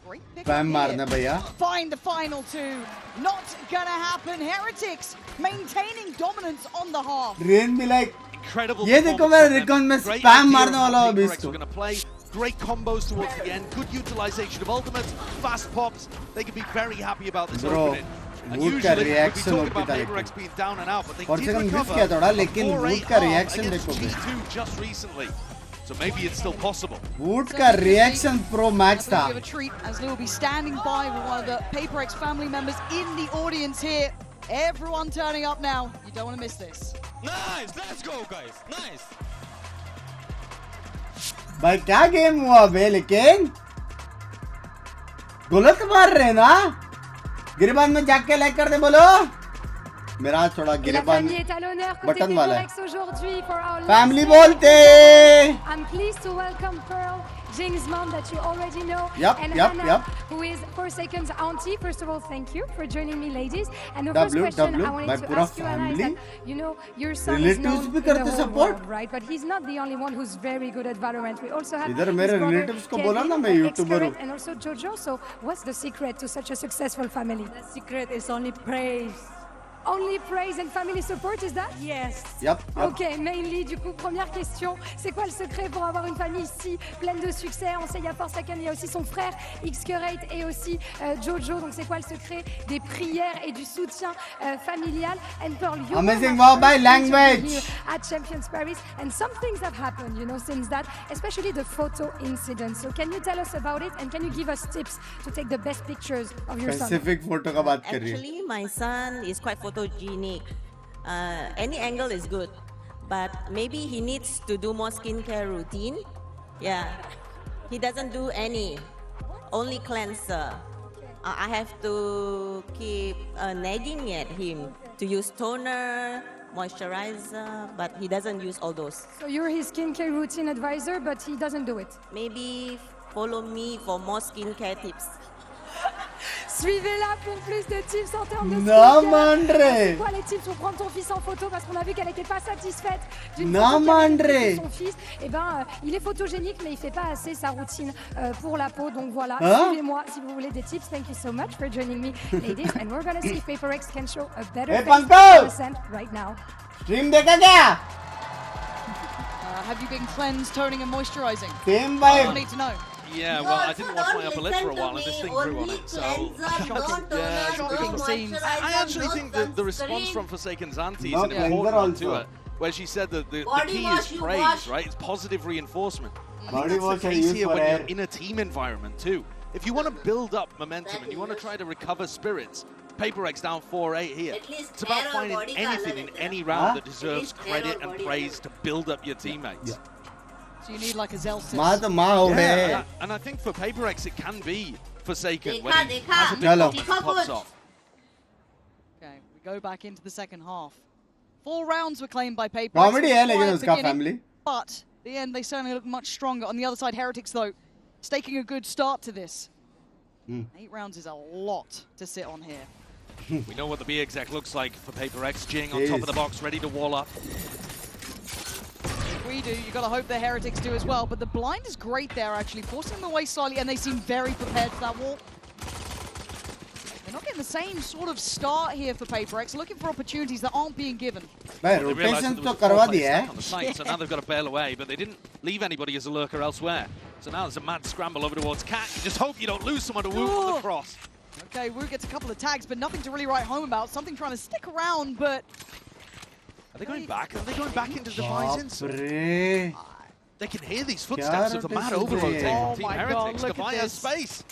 Great pick Spam up मारना here. भैया. Find the final two. Not gonna happen. Heretics maintaining dominance on the half. Rain be like Incredible. ये देखो मैं recon में spam मारने वाला हूँ अभी इसको. Going to play great combos towards the end. Good utilization of ultimates, fast pops. They could be very happy about this opening. And Wood का usually we'd be reaction talking होती about था Prx being down and out, but they और did second miss recover किया थोड़ा लेकिन a 4-8 would का reaction against देखो G2 just recently. So maybe it's still possible. Would का रिएक्शन प्रो मैक्स था. A bit of a treat as Lou will be standing by with one of the Prx family members in the audience here. Everyone turning up now. You don't want to miss this. Nice, let's go guys. Nice. भाई क्या game हुआ बे लेकिन गलत मार रहे ना गिरबान में जाके लाइक कर दे बोलो मेरा थोड़ा गिरबान बटन वाला है फैमिली बोलते I'm pleased to welcome Pearl, Jing's mom that you already know, and yep, Hannah, who is Forsaken's auntie. First of all, thank you for joining me, ladies. And the first question I wanted to ask you, Anna, is that, you know, your son is known in the whole world, right? But he's not the only one who's very good at Valorant. We also have इधर मेरे relatives को बोला ना मैं YouTuber हूँ. And also Jojo. So what's the secret to such a successful family? The secret is only praise. Only praise and family support, is that? Yes. Yep. Ok, mainly, du coup, première question, c'est quoi le secret pour avoir une famille ici pleine de succès? On sait, il y a Forsaken, il y a aussi son frère Xcurate et aussi Jojo. Donc, c'est quoi le secret des prières et du soutien familial? And Pearl, you Amazing wow by language at Champions Paris, and some things have happened, you know, since that, especially the photo incident. So, can you tell us about it, and can you give us tips to take the best pictures of your son? Specific photo का बात कर रही है. Actually, my son is quite photogenic. Any angle is good, but maybe he needs to do more skincare routine. Yeah, he doesn't do any, only cleanser. I have to keep nagging at him to use toner, moisturizer, but he doesn't use all those. So you're his skincare routine advisor, but he doesn't do it. Maybe follow me for more skincare tips. Suivez-la pour plus de tips en termes de Non, skincare. Mandre. C'est quoi les tips pour prendre ton fils en photo? Parce qu'on a vu qu'elle n'était pas satisfaite d'une Non, photo qu'elle avait prise Mandre. de son fils. Eh ben, il est photogénique, mais il fait pas assez sa routine pour la peau. Donc voilà, Hein? suivez-moi si vous voulez des tips. Thank you so much for joining me, ladies. And we're gonna see if Prx can show a better Hey, face Panko! percent right now. Stream देखा क्या? Have you been cleansed, toning, and moisturizing? Same vibe. I need to know. Yeah, well, I didn't wash my upper lip for a while, and this thing grew on it, so... Shocking scenes. I actually think that the response from Forsaken's auntie is No an important cleanser one to also. her, where she said that the Body key wash, is you praise, wash. right? It's positive reinforcement. I Body think wash that's the I case use here for when hair. you're in a team environment, too. If you want to build up momentum and you want to try to recover spirits, Prx down 4-8 here. It's about hair or finding body anything color in any Huh? round that At deserves least hair or credit and body praise to build up your teammates. So you need like a Zelsis. माँ तो माँ हो गए. And I think for Prx it can be Forsaken when Dekha, he dekha. has a big Chalo. bump that pops off. Okay, we go back into the second half. 4 rounds were claimed by Paper. Comedy है लेकिन उसका family. But in the end, they certainly look much stronger. On the other side, Heretics, though, staking a good start to this. 8 rounds is a lot to sit on here. We know what the B exec looks like for Prx. Jing on top of the box, ready to wall up. We do. You gotta hope the Heretics do as well. But the blind is great there, actually, forcing them away slightly, and they seem very prepared for that wall. They're not getting the same sort of start here for Prx, looking for opportunities that aren't being given. Well, rotations to karwa diya hai. So now they've got to bail away, but they didn't leave anybody as a lurker elsewhere. So now there's a mad scramble over towards Cat. You just hope you don't lose someone to Wu on the cross. Okay, Wu gets a couple of tags, but nothing to really write home about. Something trying to stick around, but... Are they going back? Are they going back into Devi's insult? They can hear these footsteps of the mad over-rotating Team Heretics. Devi has space.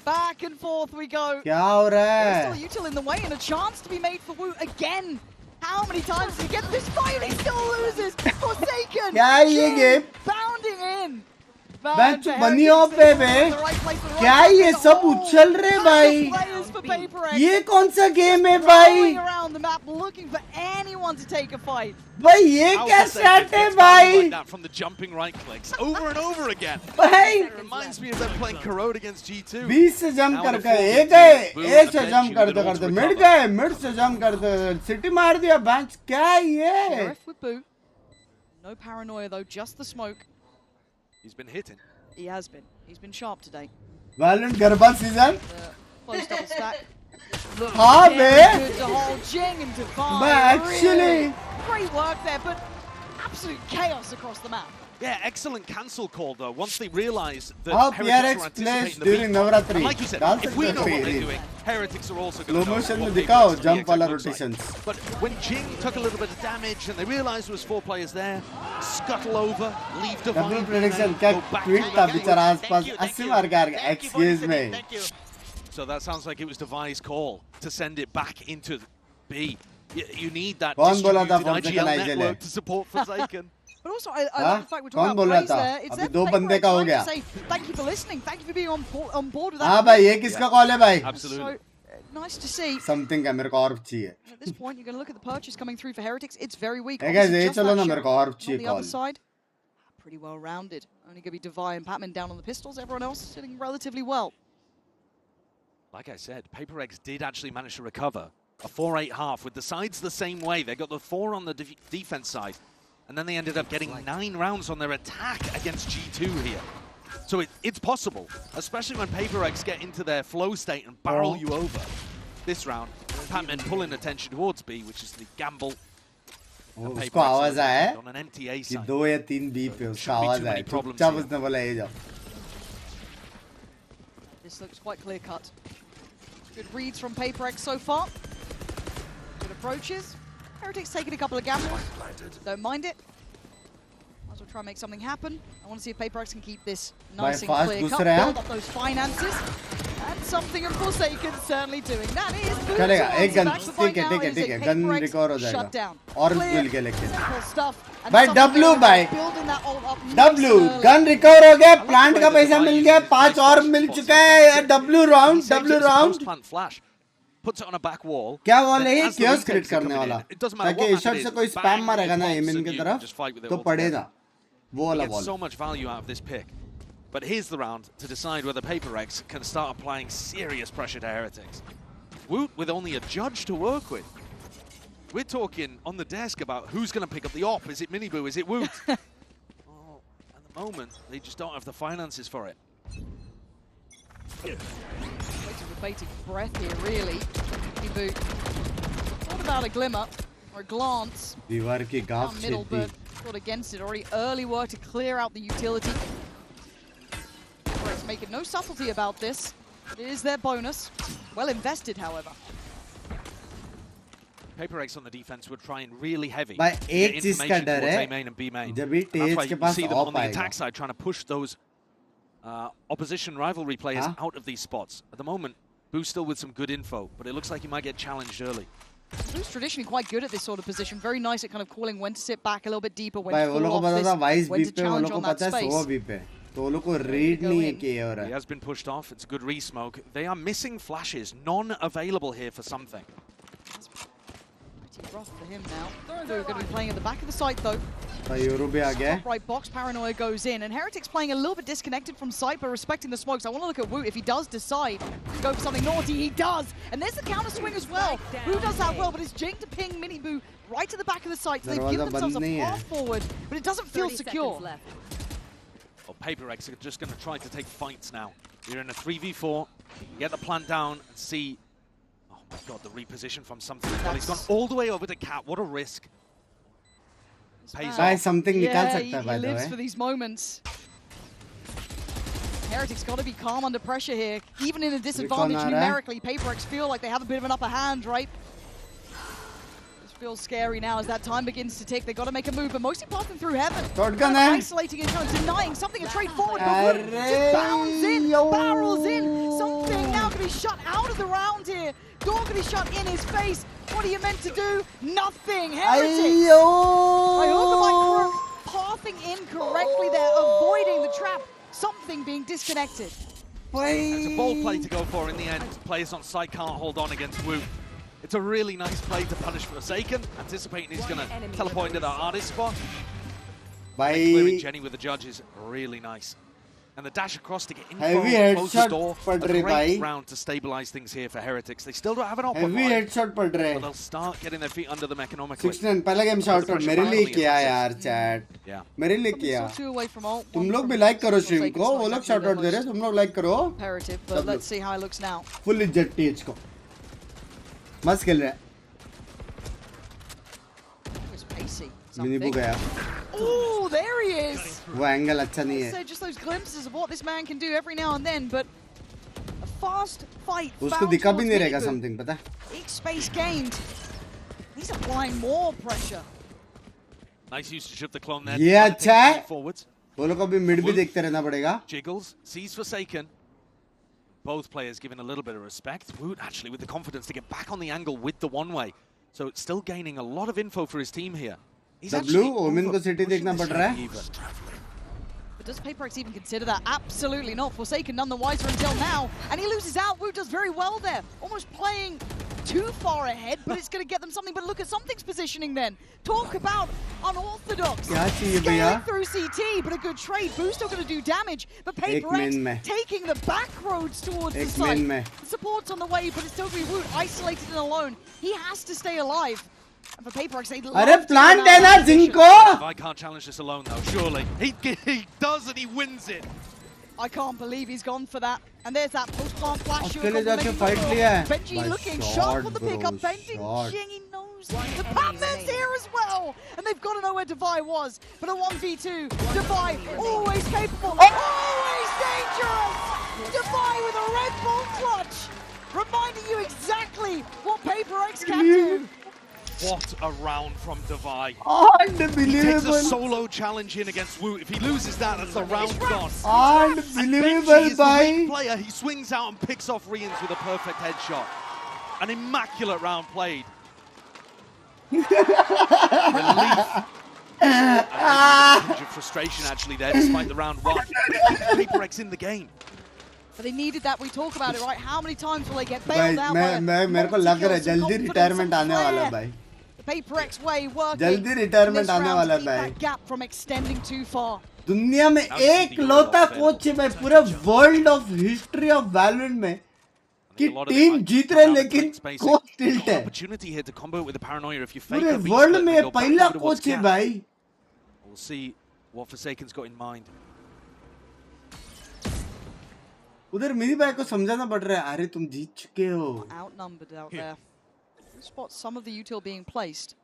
Back and forth we go. क्या हो रहा There's है? still Util in the way and a chance to be made for Wu again. How many times does he get this fight? He still loses. Forsaken. क्या है ये game? Bounding in. Bench बनियों पे बे क्या ये सब उछल रहे भाई? ये कौन सा गेम है भाई? Around the map looking for anyone to take a fight. भाई ये क्या स्टैट है भाई? From the jumping right clicks over and over again. भाई It reminds me of them playing Corrode against G2. 20 से जंप कर गए, ए से जंप करते करते मिड गए, मिड से जंप करते सिटी मार दिया बेंच क्या है ये? Sheriff with Boo. No paranoia though, just the smoke. He's been hitting. He has been. He's been sharp today. Valorant Garba season. Close double stack. हाँ बे. Good to hold Jing and Devi. But actually, great work there, but absolute chaos across the map. Yeah, excellent cancel call though. Once they realize that how Heretics are PRX plays anticipating the during beat. Navratri. And like you said, if we know what they're doing, Heretics are also going to know motion what में दिखाओ PRX jump वाला looks like. rotations. But when Jing took a little bit of damage and they realized there was 4 players there, scuttle over, leave Devi. Double prediction क्या tweet था बेचारा आसपास 80 मार के आ गया excuse me. So that sounds like it was Devi's call to send it back into B. You need that कौन बोला था distributed IGL network to support Forsaken. But also, I love the fact we're talking कौन बोल about रहा praise था? there. It's अभी them दो playing बंदे right का हो time to गया. say, thank you for listening. Thank you for being on board with that. हाँ भाई ये किसका कॉल है भाई? Absolutely. So, nice to see. Something का मेरे को और चाहिए. At this point, you're going to look at the purchase coming through for Heretics. It's very weak. Hey guys, Obviously, ये just चलो that ना मेरे shot. को और On चाहिए the other call. side, pretty well rounded. Only going to be Devi and Patman down on the pistols. Everyone else sitting relatively well. Like I said, Prx did actually manage to recover a 4-8 half with the sides the same way. They got the 4 on the defense side, and then they ended up getting 9 rounds on their attack against G2 here. So it's possible, especially when Prx get into their flow state and barrel you over. This round, Patman pulling attention towards B, which is the gamble. उसको आवाज आया है on an MTA कि side. 2 या 3 B पे उसका आवाज आया है. चुपचाप उसने बोला ये जाओ. This looks quite clear cut. Good reads from Prx so far. Good approaches. Heretics taking a couple of gambles. Don't mind it. Might as well try and make something happen. I want to see if Prx can keep this nice and clear cut. Build up those finances. And something of Forsaken certainly doing. That is good. चलेगा एक gun Back to find ठीक है now ठीक है is ठीक a है gun Prx recover हो shut जाएगा down. और Clear, मिल के लेके simple stuff. And भाई something W that भाई building that all up W early. Gun recover हो गया प्लांट का पैसा मिल गया 5 और मिल चुका है W round flash. Puts it on a back wall. क्या वॉल है ये chaos create करने वाला ताकि इशर से कोई स्पैम मारेगा ना एमिन की तरफ तो पड़ेगा वो वाला Gets ball so much value out of this pick. But here's the round to decide whether Prx can start applying serious pressure to Heretics. Woot with only a judge to work with. We're talking on the desk about who's going to pick up the op. Is it Miniboo? Is it Woot? Oh, at the moment, they just don't have the finances for it. Waiting with bated breath here, really. Miniboo. Thought about a glimmer or a glance. दीवार की गाफ Down middle, but got against it. Already early work to clear out the utility. Prx making no subtlety about this. It is their bonus. Well invested, however. Prx on the defense would try and really heavy. भाई एक चीज का डर है A main and B main. जब भी तेज के पास see them op on the आएगा attack side trying to push those opposition rivalry players out of these spots. At the moment, Boo's still with some good info, but it looks like he might get challenged early. Boo's traditionally quite good at this sort of position. Very nice at kind of calling when to sit back a little bit deeper, when भाई to वो लोग fall को off पता था this, Vyse when B to पे वो challenge लोग को on that पता है 100 space. बी पे तो वो लोग को रीड नहीं है कि ये हो रहा He है has been pushed off. It's a good re-smoke. They are missing flashes, non-available here for something. Pretty rough for him now. They're going to be playing at the back of the site though. Top right box, Paranoia goes in, and Heretic's playing a little bit disconnected from sight, but respecting the smokes. I want to look at Woot. If he does decide to go for something naughty, he does. And there's the counter swing as well. Woo does that well, but it's Jing to ping Miniboo right to the back of the site. So they've given themselves a path forward, but it doesn't feel secure. Well, Prx are just going to try to take fights now. You're in a 3v4. Get the plant down and see. Oh my god, the reposition from something. Well, he's gone all the way over to Cat. What a risk. Pays off. Something yeah, he lives for these moments. Heretic's got to be calm under pressure here. Even in a disadvantage numerically, Prx feel like they have a bit of an upper hand, right? This feels scary now as that time begins to tick. They got to make a move, but mostly passing through heaven. Isolating each other, denying something, a trade forward. But just bounds in, barrels in. Something now can be shut out of the round here. Door can be shut in his face. What are you meant to do? Nothing. Heretics. I hope my crew pathing incorrectly there, avoiding the trap. Something being disconnected. It's a bold play to go for in the end. Players on site can't hold on against Wu. It's a really nice play to punish Forsaken, anticipating he's going to teleport into the artist spot. Clearing Jenny with the judge is really nice. And the dash across to get info, close the door. A great round to stabilize things here for Heretics. They still don't have an op on line, but they'll start getting their feet under them economically. 6-9 पहला game shot out मेरे लिए किया यार chat मेरे लिए किया तुम लोग भी लाइक करो स्ट्रीम को वो लोग शॉट आउट दे रहे तुम लोग लाइक करो but let's see how it looks now. Full इज्जत टीच को मस्त खेल रहा है मिनीबू गया Oh, there he is. वो एंगल अच्छा नहीं है Just those glimpses of what this man can do every now and then, but a fast fight. उसको दिखा भी नहीं रहेगा something पता Each space gained. He's applying more pressure. Nice usage of the clone there. ये अच्छा है वो लोग को भी मिड भी देखते रहना पड़ेगा Jiggles sees Forsaken. Both players giving a little bit of respect. Woot actually with the confidence to get back on the angle with the one-way. So it's still gaining a lot of info for his team here. W, Omen को city देखना पड़ रहा है. But does Prx even consider that? Absolutely not. Forsaken none the wiser until now. And he loses out. Woot does very well there. Almost playing too far ahead, but it's going to get them something. But look at something's positioning then. Talk about unorthodox. Scaling through CT, but a good trade. Boo's still going to do damage. But Prx taking the back roads towards the site. Support's on the way, but it's still going to be Woot isolated and alone. He has to stay alive. And for Prx, they love अरे plant है ना जिनको I can't challenge this alone though, surely. He does and he wins it. I can't believe he's gone for that. And there's that post-plant flash. Benji looking sharp on the pickup, bending Jing, he knows. The Batman's here as well. And they've got to know where Devi was. But a 1v2, Devi always capable, always dangerous. Devi with a Red Bull clutch, reminding you exactly what Prx can do. What a round from Devi. Unbelievable. He takes a solo challenge in against Woot. If he loses that, that's the round gone. Unbelievable, Benji is the player. He swings out and picks off Rians with a perfect headshot. An immaculate round played. Relief. A frustration actually there, despite the round one. Prx in the game. But they needed that. We talk about it, right? How many times will they get bailed out by मेरे को लग रहा है जल्दी retirement आने वाला है भाई. Prx way working. जल्दी रिटायरमेंट आने वाला है भाई. Gap from extending too far. दुनिया में एक लौता कोच है भाई पूरे world of history of Valorant में कि टीम जीत रहे लेकिन कोच टिल्ट है. पूरे वर्ल्ड में पहला कोच है भाई. We'll see what Forsaken's got in mind. उधर मेरी भाई को समझाना पड़ रहा है अरे तुम जीत चुके हो. Outnumbered out there. Spot some of the util being placed.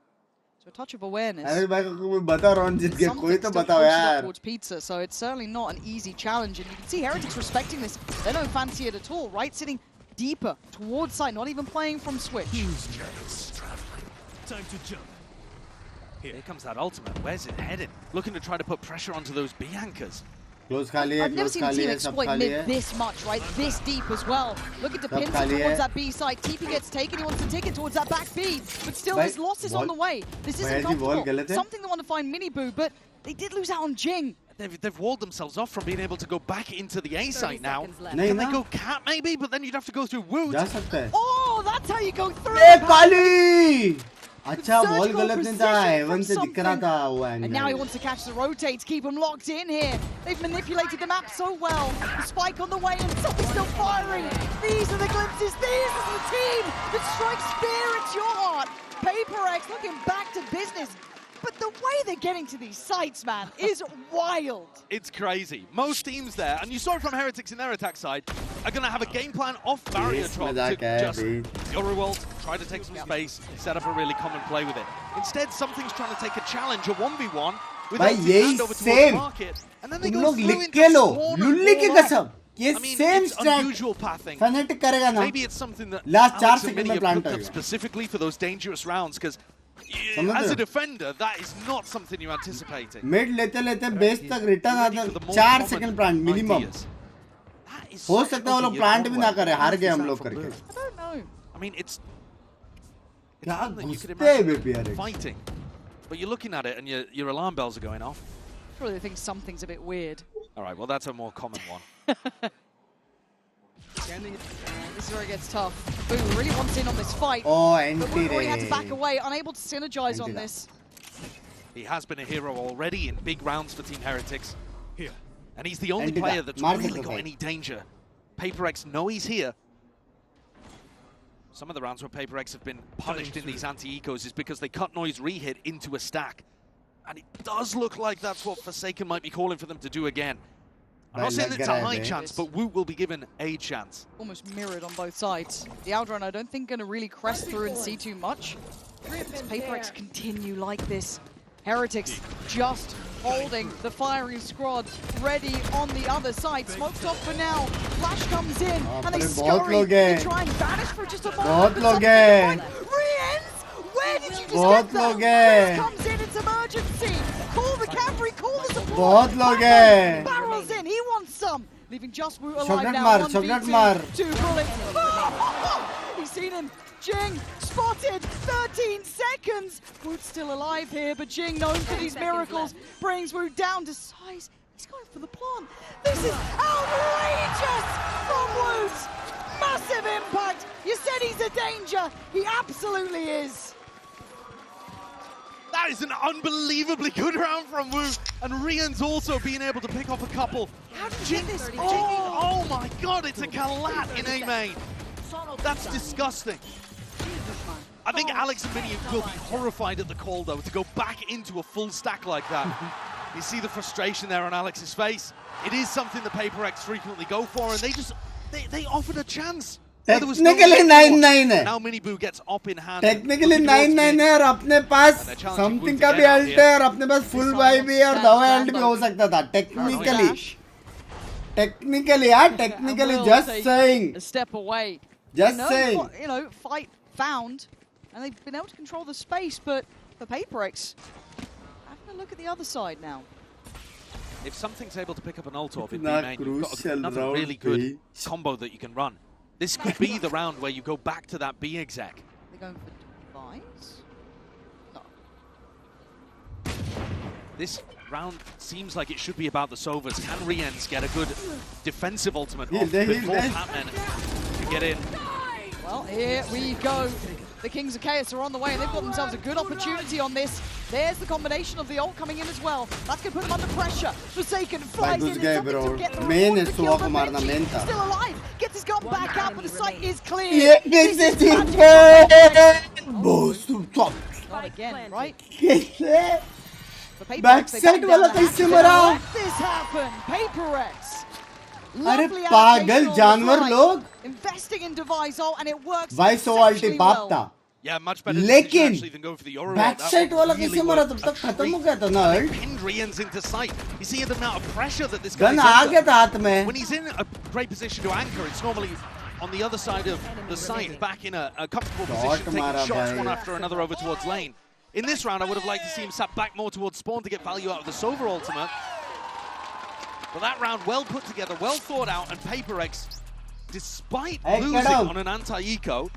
So a touch of awareness. अरे भाई को मैं बता रहा हूँ जीत गया कोई तो बताओ यार. Towards pizza, so it's certainly not an easy challenge, and you can see Heretics respecting this. They don't fancy it at all, right? Sitting deeper towards side, not even playing from switch. Time to jump. Here comes that ultimate. Where's it headed? Looking to try to put pressure onto those B anchors. I've never seen a team exploit mid this much, right? This deep as well. Looking to pin towards that B side. TP gets taken, he wants to take it towards that back B. But still, there's losses on the way. This isn't comfortable. Something they want to find Miniboo, but they did lose out on Jing. They've walled themselves off from being able to go back into the A site now. Can they go Cat maybe? But then you'd have to go through Woot. Oh, that's how you go through. Hey, Kali! अच्छा ball गलत नहीं था Avon से दिख रहा था वो And now he wants to catch the rotate to keep him locked in here. They've manipulated the map so well. The spike on the way and something's still firing. These are the glimpses. This is the team that strikes fear into your heart. Prx looking back to business. But the way they're getting to these sites, man, is wild. It's crazy. Most teams there, and you saw it from Heretics in their attack side, are going to have a game plan off barrier drop to just Yoruworld, try to take some space, set up a really common play with it. Instead, something's trying to take a challenge, a 1v1, with hand over towards market, and then they go through into spawn and wall. I mean, it's unusual pathing. Maybe it's something that Alex and Mini have cooked up specifically for those dangerous rounds, because as a defender, that is not something you're anticipating. Mid लेते base तक return आता 4 second plant minimum. हो सकता है वो लोग plant भी ना करें, हार गए हम लोग करके. I don't know. I mean, it's क्या घुसते हैं baby fighting, but you're looking at it and your alarm bells are going off. Surely they think something's a bit weird. All right, well that's a more common one. This is where it gets tough. Boo really wants in on this fight. Oh, but Boo already had to back away, unable to synergize on this. He has been a hero already in big rounds for Team Heretics. Here. And he's the only player that's really got any danger. Prx know he's here. Some of the rounds where Prx have been punished in these anti-ecos is because they cut noise re-hit into a stack. And it does look like that's what Forsaken might be calling for them to do again. I'm not saying it's a high chance, but Woot will be given a chance. Almost mirrored on both sides. The Outrun, I don't think, going to really crest through and see too much. As Prx continue like this. Heretics just holding the firing squad ready on the other side. Smoked off for now. Flash comes in and they scurry. They try and vanish for just a moment. Re-ends! Where did you just get that? Chris comes in, it's emergency. Call the cavalry, call the support. Barrels in, he wants some. Leaving just Woot alive now. 1v2, 2 bullets. He's seen him. Jing spotted, 13 seconds. Woot's still alive here, but Jing, known for these miracles, brings Woot down to size. He's going for the plant. This is outrageous from Woot. Massive impact. You said he's a danger. He absolutely is. That is an unbelievably good round from Woot. And Rian's also being able to pick off a couple. How did you get this? Oh my god, it's a Kalat in A main. That's disgusting. I think Alex and Mini will be horrified at the call, though, to go back into a full stack like that. You see the frustration there on Alex's face. It is something the Prx frequently go for, and they offered a chance. Technically 9-9 है. Now Mini Boo gets up in hand. Technically 9-9 है और अपने पास something का भी ult है और अपने पास full buy भी है और दवा ult भी हो सकता था. Technically, yeah, technically, just saying. A step away. Just saying. You know, fight found, and they've been able to control the space, but for Prx, having a look at the other side now. If something's able to pick up an ult off in B-main, you've got another really good combo that you can run. This could be the round where you go back to that B exec. They're going for Device? No. This round seems like it should be about the Sovas. Can Riens get a good defensive ultimate off before Patman can get in? Well, here we go. The Kings of Chaos are on the way, and they've got themselves a good opportunity on this. There's the combination of the ult coming in as well. That's going to put them under pressure. Forsaken flies in, and something to get the reward of the kill. But still alive, gets his gun back out, but the site is clear. This is not again, right? Backside वाला कैसे मरा? Let this happen, Prx. अरे पागल जानवर लोग. Investing in Device ult and it works. Device ulti बाप था. Yeah, much better लेकिन than go for the Yoruworld. backside वाला कैसे मरा? तब तक खत्म हो गया था ना ult. Pinned Riens into sight. You see the amount of pressure that this guy is आ गया था हाथ में. When he's in a great position to anchor, it's normally on the other side of the site, back in a comfortable position, taking shots one after another over towards lane. In this round, I would have liked to see him sat back more towards spawn to get value out of the Sova ultimate. But that round, well put together, well thought out, and Prx, despite losing on an anti-eco,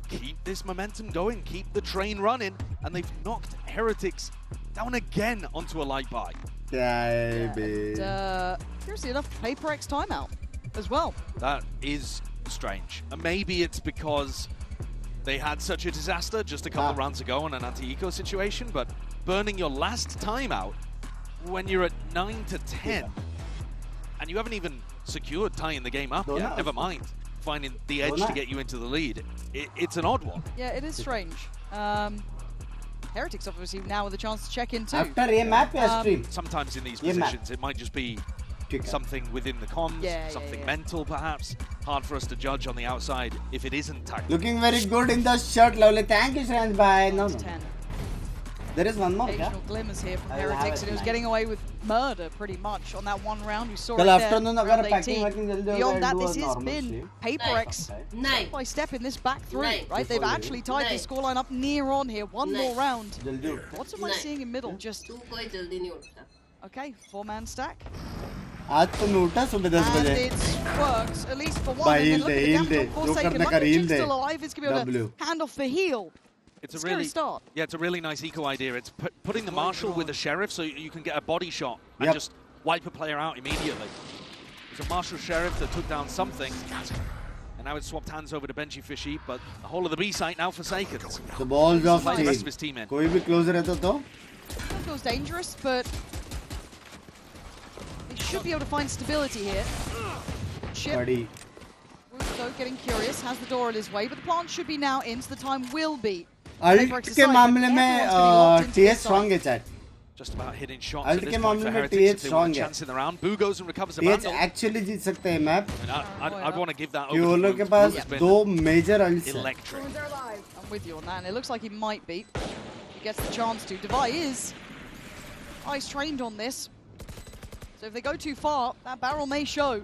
keep this momentum going, keep the train running, and they've knocked Heretics down again onto a light buy. Curiously enough, Prx timeout as well. That is strange. And maybe it's because They had such a disaster just a couple rounds ago on an anti-eco situation, but burning your last timeout when you're at 9-10 and you haven't even secured tying the game up yet, never mind finding the edge to get you into the lead. It's an odd one. Yeah, it is strange. Heretics obviously now with a chance to check in too. After a map stream. Sometimes in these positions it might just be something within the comms, something mental perhaps. Hard for us to judge on the outside if it isn't tactical. Looking very good in the shirt, lovely. Thank you, Shrans. Bye. No. There is one more. Occasional glimmers here from Heretics, and it was getting away with murder pretty much on that one round. You saw it there. Round 18. Beyond that, this has been Prx step by step in this back three, right? They've actually tied the scoreline up near on here. One more round. What am I seeing in middle? Just okay, 4-man stack. आज तो मैं उठा सुबह 10 बजे. And it works at least for one. And then look at the damage on Forsaken. Like still alive, is going to be able to hand off the heal. It's a really start. Yeah, it's a really nice eco idea. It's putting the Marshal with the Sheriff so you can get a body shot and just wipe a player out immediately. It's a Marshal Sheriff that took down something, and now it's swapped hands over to Benji Fishy, but the whole of the B site now forsaken. The ball's off the rest of his team in. कोई भी closer रहता तो? That feels dangerous, but they should be able to find stability here. Chip. Though getting curious, has the door on his way, but the plant should be now in, so the time will be. Ult के मामले में TH strong है chat. Just about hitting shots. Ult के मामले में TH strong है. Chance in the round. Boo goes and recovers the TH actually जीत सकते हैं map. I'd want to give that over. कि वो लोग के पास दो major ults हैं. Electric. I'm with you on that, and it looks like he might be. He gets the chance to. Devi is ice trained on this, so if they go too far, that barrel may show.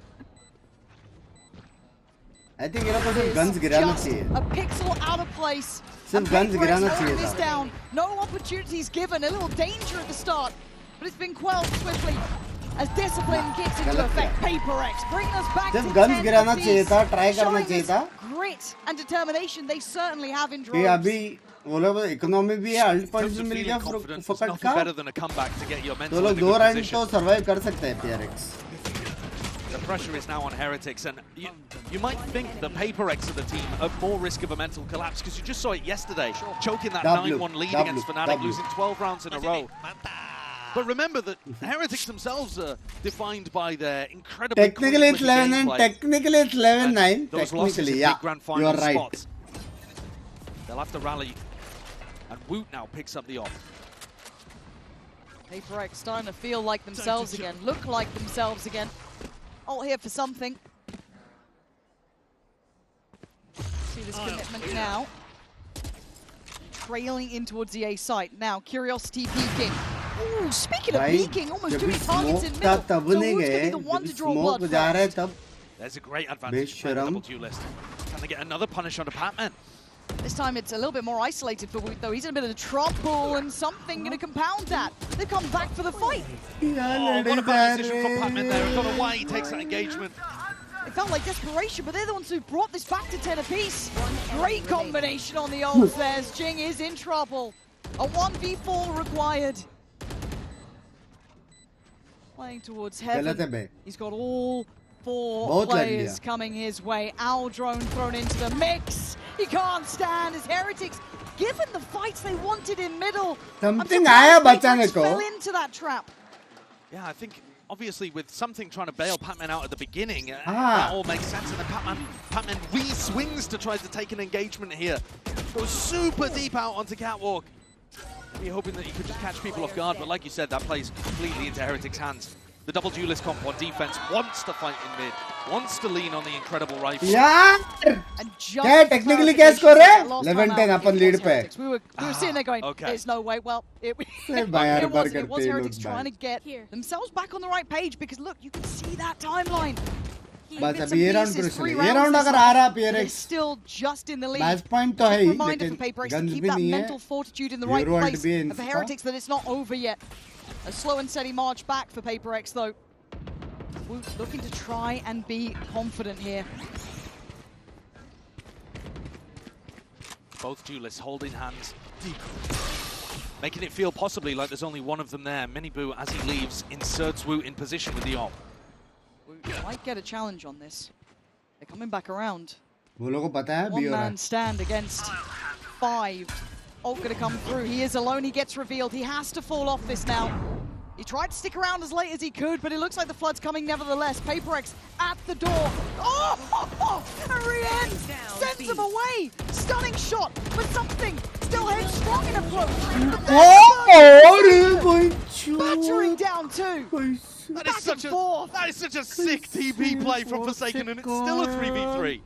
I think इनको सिर्फ guns गिराना चाहिए. A pixel out of place. सिर्फ guns गिराना चाहिए था. Down. No opportunities given. A little danger at the start, but it's been quelled swiftly as discipline kicks into effect. Prx bring us back to 10 सिर्फ guns गिराना चाहिए था. Try करना चाहिए था. Grit and determination they certainly have in droves. कि अभी वो लोग economy भी है, ult points भी मिल गया फुकट का. तो लोग 2 round तो survive कर सकते हैं Prx. The pressure is now on Heretics, and you might think the Prx of the team are more risk of a mental collapse, because you just saw it yesterday, choking that 9-1 lead against Fnatic, losing 12 rounds in a row. But remember that Heretics themselves are defined by their incredible technically it's 11 and technically it's 11-9. Technically, yeah, you are right. Spots. They'll have to rally, and Woot now picks up the off. Prx starting to feel like themselves again, look like themselves again. All here for something. See this commitment now. Trailing in towards the A site. Now, Curiosity peeking. Ooh, speaking of peeking, almost 2 targets in middle. So who's going to be the one to draw blood first? There's a great advantage for the double duelist. Can they get another punish onto Patman? This time it's a little bit more isolated for Woot, though. He's in a bit of trouble, and something going to compound that. They've come back for the fight. Oh, what a bad decision from Patman there. I don't know why he takes that engagement. It felt like desperation, but they're the ones who brought this back to 10 apiece. Great combination on the ults there. Jing is in trouble. A 1v4 required. Playing towards heaven. He's got all 4 players coming his way. Owl drone thrown into the mix. He can't stand his Heretics. Given the fights they wanted in middle, something fell into that trap. Yeah, I think obviously with something trying to bail Patman out at the beginning, that all makes sense. And then Patman re-swings to try to take an engagement here. Goes super deep out onto Catwalk. Maybe hoping that he could just catch people off guard, but like you said, that plays completely into Heretics' hands. The double duelist comp on defense wants to fight in mid, wants to lean on the incredible rifle. Yeah. क्या technically क्या score है? 11-10 अपन lead पे. We were sitting there going, there's no way. Well, it was Heretics trying to get themselves back on the right page, because look, you can see that timeline. बस अभी ये round crucial है. ये round अगर आ रहा Prx, still just in the lead. Match point तो है ही, Reminder for Prx to keep that mental fortitude in the right place. And for Heretics that it's not over yet. A slow and steady march back for Prx though. Woot looking to try and be confident here. Both duelists holding hands, making it feel possibly like there's only one of them there. Miniboo, as he leaves, inserts Woot in position with the op. Woot might get a challenge on this. They're coming back around. वो लोगों को पता है One man stand against 5. Ult gonna come through. He is alone. He gets revealed. He has to fall off this now. He tried to stick around as late as he could, but it looks like the flood's coming nevertheless. Prx at the door. Oh! Rien sends him away. Stunning shot, but something still headstrong in approach. Battering down two. That is such a sick TP play from Forsaken, and it's still a 3v3.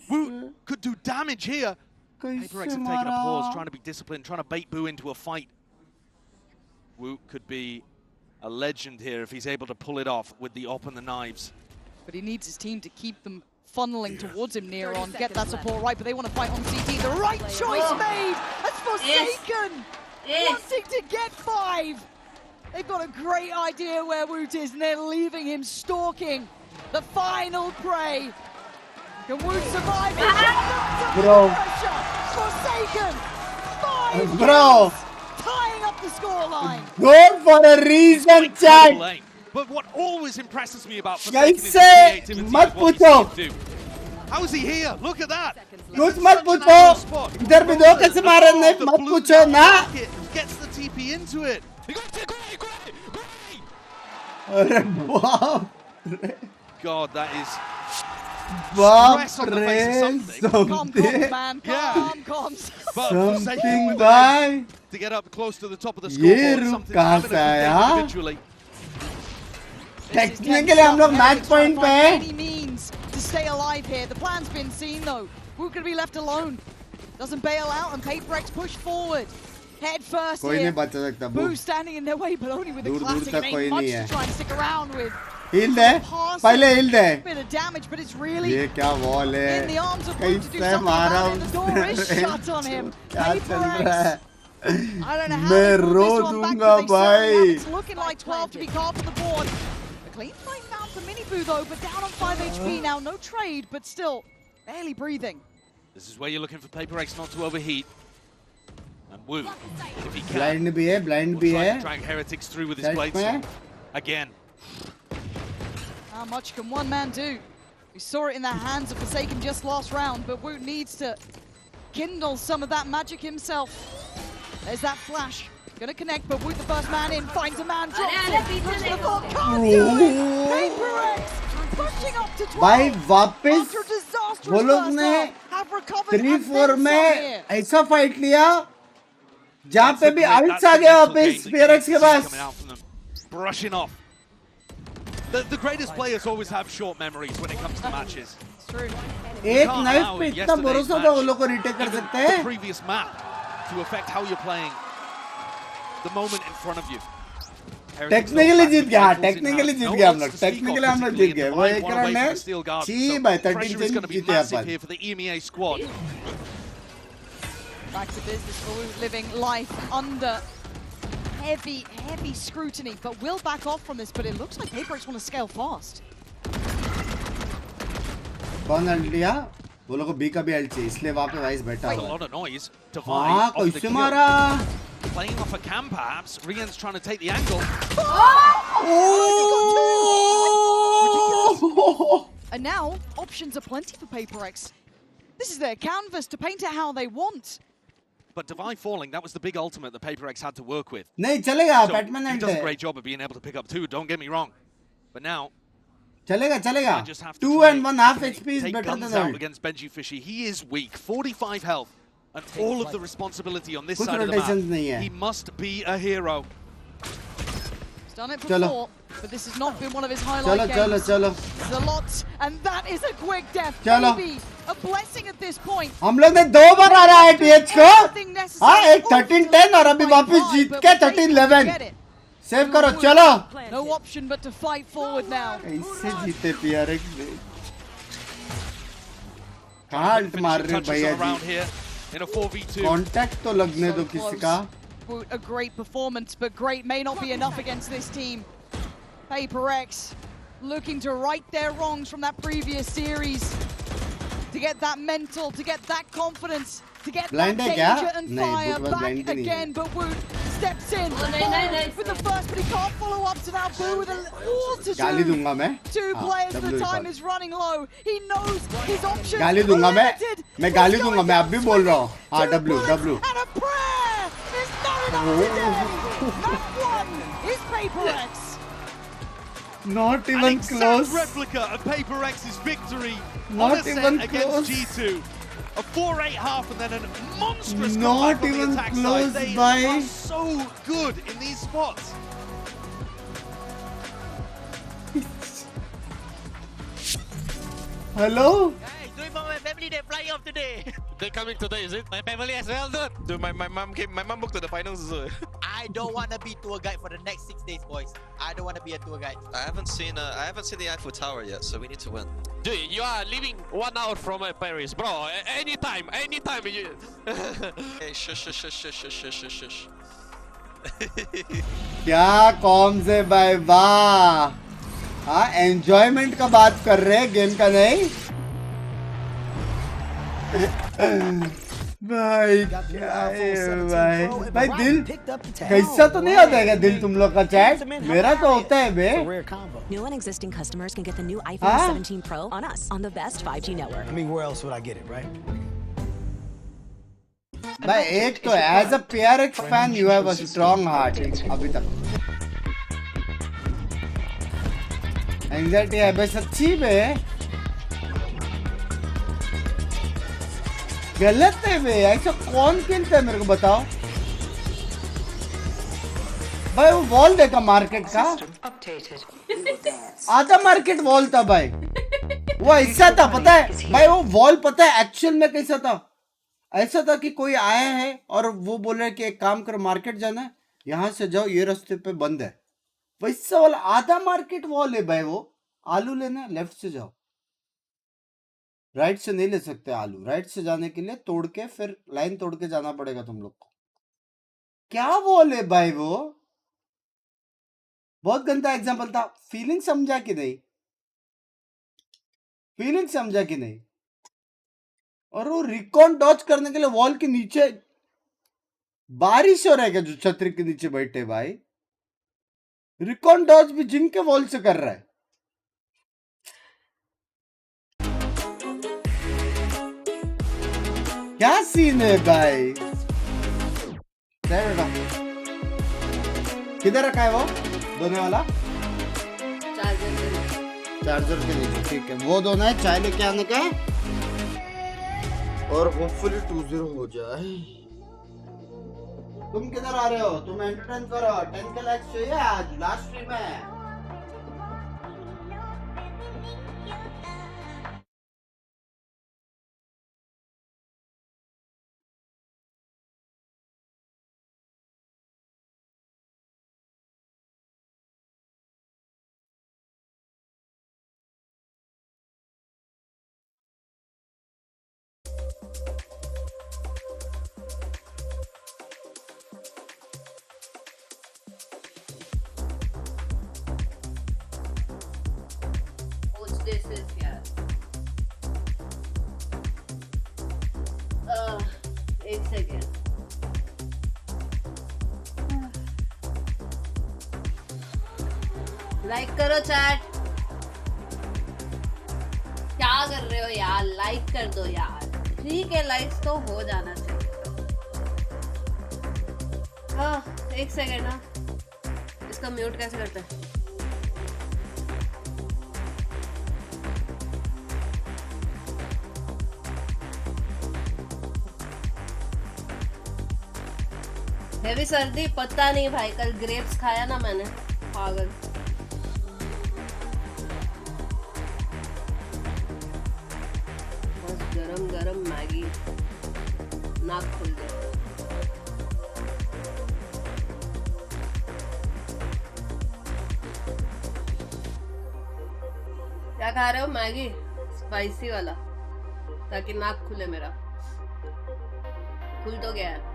Woot could do damage here. Prx have taken a pause, trying to be disciplined, trying to bait Boo into a fight. Woot could be a legend here if he's able to pull it off with the op and the knives. But he needs his team to keep them funneling towards him near on, get that support right, but they want to fight on CT. The right choice made! That's Forsaken! Wanting to get 5! They've got a great idea where Woot is, and they're leaving him stalking the final prey. Can Woot survive it? Bro. Forsaken! 5 Bro. tying up the scoreline. Goal for a reason, chat. But what always impresses me about Forsaken is कैसे creativity. मत पूछो. How is he here? Look at that. कुछ मत पूछो. इधर भी दो कैसे मारे नहीं मत पूछो ना. Gets the TP into it. अरे बाप. God, that is बाप on the face रे of something. something. Man, comms. But Something by. to get up close to the top of the ये scoreboard, रुक something कहाँ that से आया? individually. Technically हम लोग मैच पॉइंट पे हैं. Any means to stay alive here. The plan's been seen though. Woot gonna be left alone. Doesn't bail out, and Prx push forward. Head first कोई here. नहीं बचा सकता. Boo standing in their way, but only with a दूर classic. तक It कोई ain't much नहीं to है. try and stick around with. Heal दे. पहले heal they. Bit of damage, but it's really ये क्या wall है? in the arms of Woot to do कैसे something मारा about it. The door is shut on him. क्या चल रहा है? I don't know how मैं they pulled row this one back, दूंगा but they certainly have. भाई. It's looking like 12 to be caught on the board. A clean fight found for Miniboo though, but down on 5 HP now. No trade, but still barely breathing. This is where you're looking for Prx not to overheat. And Woot, if he can, Blind भी है, blind भी will try है. to drag Heretics through with his Side blades. में. Again. How much can one man do? We saw it in the hands of Forsaken just last round, but Woot needs to kindle some of that magic himself. There's that flash. Gonna connect, but Woot the first man in, finds a man, drops it. Looks for the ball, can't do it! Prx pushing up to 12. भाई वापस After a disastrous वो लोग first ने half, have recovered 3-4 and then में some here. ऐसा fight लिया जहाँ पे भी आउट्स आ गया वापस Prx के पास. Brushing off. The greatest players always have short memories when it comes to matches. It's true. एक नाइफ पे इतना भरोसा था वो लोग को रिटेक कर सकते हैं. The previous map to affect how you're playing the moment in front of you. Technically जीत गया. हाँ टेक्निकली जीत गया हम लोग. टेक्निकली हम लोग जीत गए. वो एक रन है. छी भाई 13 जीते अपन. Here for the EMEA squad. Back to business for Woot, living life under heavy scrutiny, but will back off from this, but it looks like Prx want to scale fast. कौन alt लिया? वो लोग को B का भी alt चाहिए, इसलिए वहाँ पे वाइस बैठा A हुआ lot of noise. हाँ, Divide कैसे मारा? Playing off a cam perhaps. Rian's trying to take the angle. And now, options are plenty for Prx. This is their canvas to paint it how they want. But Divide falling, that was the big ultimate that Prx had to work with. नहीं चलेगा. So Batman he alt does a है. great job of being able to pick up 2, don't get me wrong. But now, चलेगा. just have to 2 try and 1 half HP is take better guns than out ult. against Benji Fishy. He is weak, 45 health, and all of the responsibility on this कुछ side of the rotations नहीं map. है. He must be a hero. He's done it चलो. before, but this has not been one of his highlight games. चलो. It's a lot, and that is a quick death. चलो. Maybe a blessing at this point. हम लोग ने 2 बार आ रहा है TH को. हाँ एक 13-10 और अभी वापस जीत के 13-11. सेव करो चलो. No option but to fight forward now. कैसे जीते Prx ने? कहाँ अल्ट मार रहे भैया जी? In a 4v2. Contact तो लगने दो किसी का. A great performance, but great may not be enough against this team. Prx looking to right their wrongs from that previous series. To get that mental, to get that confidence, to get Blind that है क्या? danger and नहीं, fire Woot was back blind भी नहीं है. again. But Woot steps in with the first, but he can't follow up to now. Boo with all to गाली do. दूंगा मैं. Two players, the time is running low. He knows his options. गाली दूंगा मैं गाली दूंगा मैं अब भी बोल रहा हूँ. हाँ W. And a prayer is not enough today. That one is Prx. Not even An exact close. replica of Prx's victory Not on a set even against close. G2. A 4-8 half and then a monstrous Not comeback from the even attack close, side. They bhai. are so good in these spots. Hello? Doing for my family, they're flying off today. They coming today, is it? My family as well, dude. Dude, my mom came. My mom booked to the finals as well. I don't want to be tour guide for the next 6 days, boys. I don't want to be a tour guide. I haven't seen the Eiffel Tower yet, so we need to win. Dude, you are living 1 hour from Paris, bro. Anytime. You... Hey, shush. क्या com से भाई वाह. हाँ enjoyment का बात कर रहे हैं गेम का नहीं. भाई क्या है भाई दिल कैसा तो नहीं होता है दिल तुम लोग का चैट. मेरा तो होता है बे. New and existing customers can get the new iPhone 17 Pro on us on the best 5G network. I mean, where else would I get it, right? भाई एक तो as a Prx fan you have a strong heart. अभी तक anxiety है बे सच्ची बे. गलत है बे. ऐसा कौन खेलता है मेरे को बताओ भाई. वो वॉल देखा मार्केट का. आधा मार्केट वॉल था भाई. वो ऐसा था पता है भाई. वो वॉल पता है एक्चुअल में कैसा था. ऐसा था कि कोई आया है और वो बोल रहे कि एक काम करो मार्केट जाना है यहाँ से जाओ ये रास्ते पे बंद है. वैसा वाला आधा मार्केट वॉल है भाई. वो आलू लेना लेफ्ट से जाओ. राइट से नहीं ले सकते आलू. राइट से जाने के लिए तोड़ के फिर लाइन तोड़ के जाना पड़ेगा तुम लोग को. क्या वॉल है भाई. वो बहुत गंदा एग्जांपल था. फीलिंग समझा कि नहीं. फीलिंग समझा कि नहीं. और वो रिकॉन डॉज करने के लिए वॉल के नीचे बारिश हो रहा है क्या जो छतरी के नीचे बैठे भाई. रिकॉन डॉज भी जिनके वॉल से कर रहा है. क्या सीन है भाई. किधर रखा है वो धोने वाला. चार्जर के नीचे ठीक है. वो धोना है. चाय लेके आने का है और होपफुली 2-0 हो जाए. तुम किधर आ रहे हो. तुम एंटरटेन करो. 10 के लाइक्स चाहिए आज लास्ट स्ट्रीम है. This is एक सेकेंड. लाइक करो चैट. क्या कर रहे हो यार. लाइक कर दो यार. ठीक है लाइक्स तो हो जाना चाहिए. एक सेकेंड ना. इसका म्यूट कैसे करते हैं. हैवी सर्दी पता नहीं भाई. कल ग्रेप्स खाया ना मैंने. पागल. बस गरम गरम मैगी. नाक खुल गया. क्या खा रहे हो. मैगी स्पाइसी वाला ताकि नाक खुले मेरा. खुल तो गया है.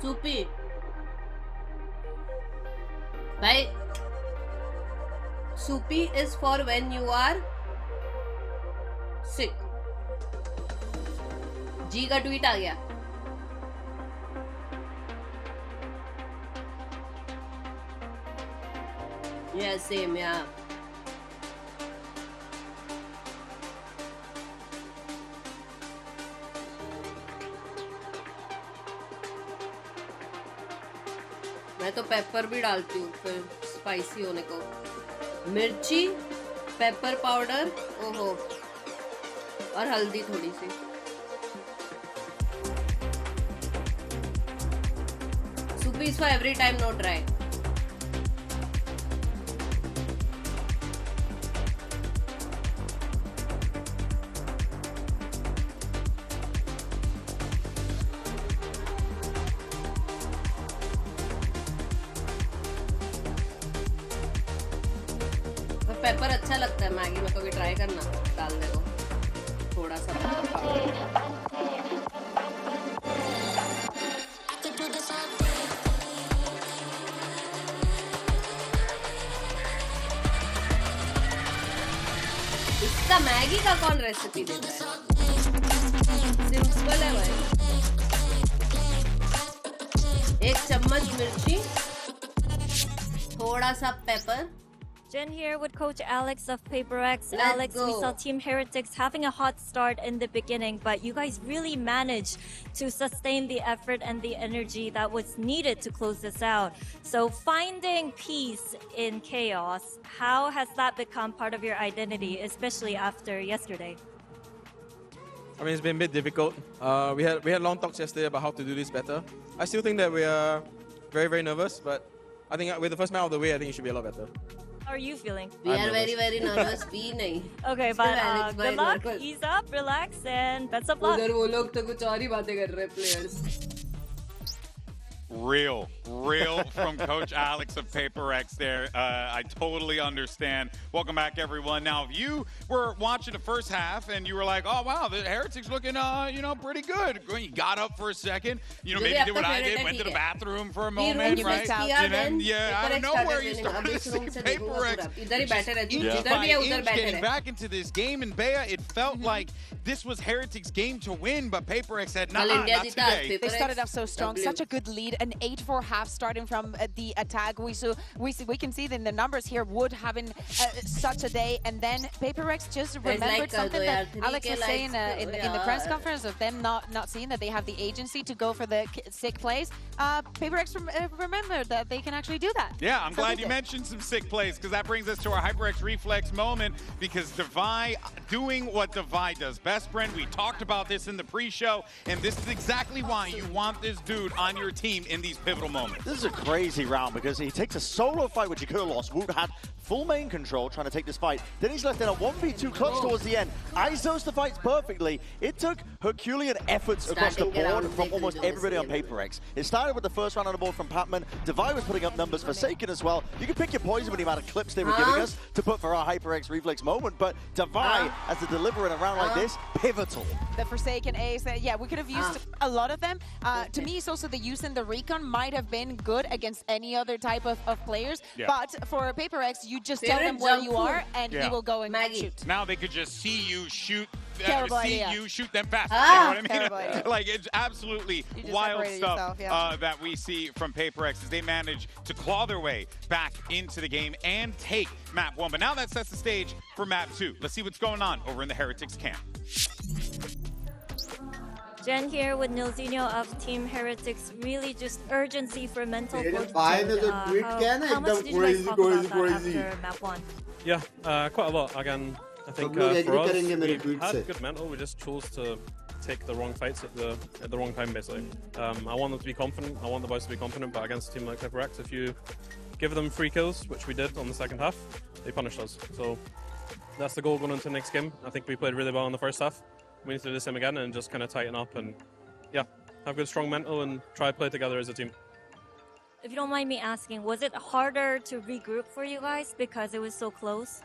चुपी भाई. Soupy is for when you are sick. G का tweet आ गया. Yeah, same, yeah. मैं तो पेपर भी डालती हूँ फिर स्पाइसी होने को. मिर्ची, पेपर पाउडर, ओहो, और हल्दी थोड़ी सी. Soup is for every time, no try. Paper अच्छा लगता है मैगी में, कभी ट्राई करना, डाल दे वो थोड़ा सा इसका मैगी का कौन रेसिपी देता है? सिंपल है भाई. 1 चम्मच मिर्ची, थोड़ा सा paper. Jen here with Coach Alex of Prx. Alex, we saw Team Heretics having a hot start in the beginning, but you guys really managed to sustain the effort and the energy that was needed to close this out. So finding peace in chaos, how has that become part of your identity, especially after yesterday? I mean, it's been a bit difficult. We had long talks yesterday about how to do this better. I still think that we are very, very nervous, but I think with the first match of the way, I think it should be a lot better. How are you feeling? We are very, very nervous. We nahi. Okay, but good luck, ease up, relax, and best of luck. उधर वो लोग तो कुछ और ही बातें कर रहे हैं players. Real from Coach Alex of Prx there. I totally understand. Welcome back, everyone. Now, if you were watching the first half and you were like, oh, wow, the Heretics looking, pretty good. You got up for a second, maybe did what I did, went to the bathroom for a moment, right? Yeah, out of nowhere, you started to see Prx getting back into this game. And Bea, it felt like this was Heretics' game to win, but Prx said, nah, not today. They started off so strong, such a good lead. An 8-4 half starting from the attack. We can see that in the numbers here, Wood having such a day, and then Prx just remembered something that Alex was saying in the press conference of them not seeing that they have the agency to go for the sick plays. Prx remembered that they can actually do that. Yeah, I'm glad you mentioned some sick plays, because that brings us to our HyperX Reflex moment, because Devi doing what Devi does best, Brent. We talked about this in the pre-show, and this is exactly why you want this dude on your team in these pivotal moments. This is a crazy round because he takes a solo fight, which he could have lost. Woot had full main control trying to take this fight. Then he's left in a 1v2 clutch towards the end. ISOs the fights perfectly. It took Herculean efforts across the board from almost everybody on Prx. It started with the first round on the board from Patman. Devi was putting up numbers, Forsaken as well. You can pick your poison with the amount of clips they were giving us to put for our HyperX Reflex moment, but Devi, as the deliverer in a round like this, pivotal. The Forsaken Ace, yeah, we could have used a lot of them. To me, it's also the use in the recon might have been good against any other type of players, but for Prx, you just tell them where you are and he will go and shoot. Now they could just see you shoot, shoot them fast. You know what I mean? Like, it's absolutely wild stuff that we see from Prx as they manage to claw their way back into the game and take map 1. But now that sets the stage for map 2. Let's see what's going on over in the Heretics camp. Jen here with Nilzinho of Team Heretics. Really just urgency for mental fortitude. How much did you guys talk about that after map 1? Yeah, quite a lot. Again, I think for us, we had good mental. We just chose to take the wrong fights at the wrong time, basically. I want them to be confident. I want the boys to be confident, but against a team like Prx, if you give them 3 kills, which we did on the second half, they punished us. So that's the goal going into the next game. I think we played really well in the first half. We need to do the same again and just kind of tighten up and, yeah, have good, strong mental and try to play together as a team. If you don't mind me asking, was it harder to regroup for you guys because it was so close?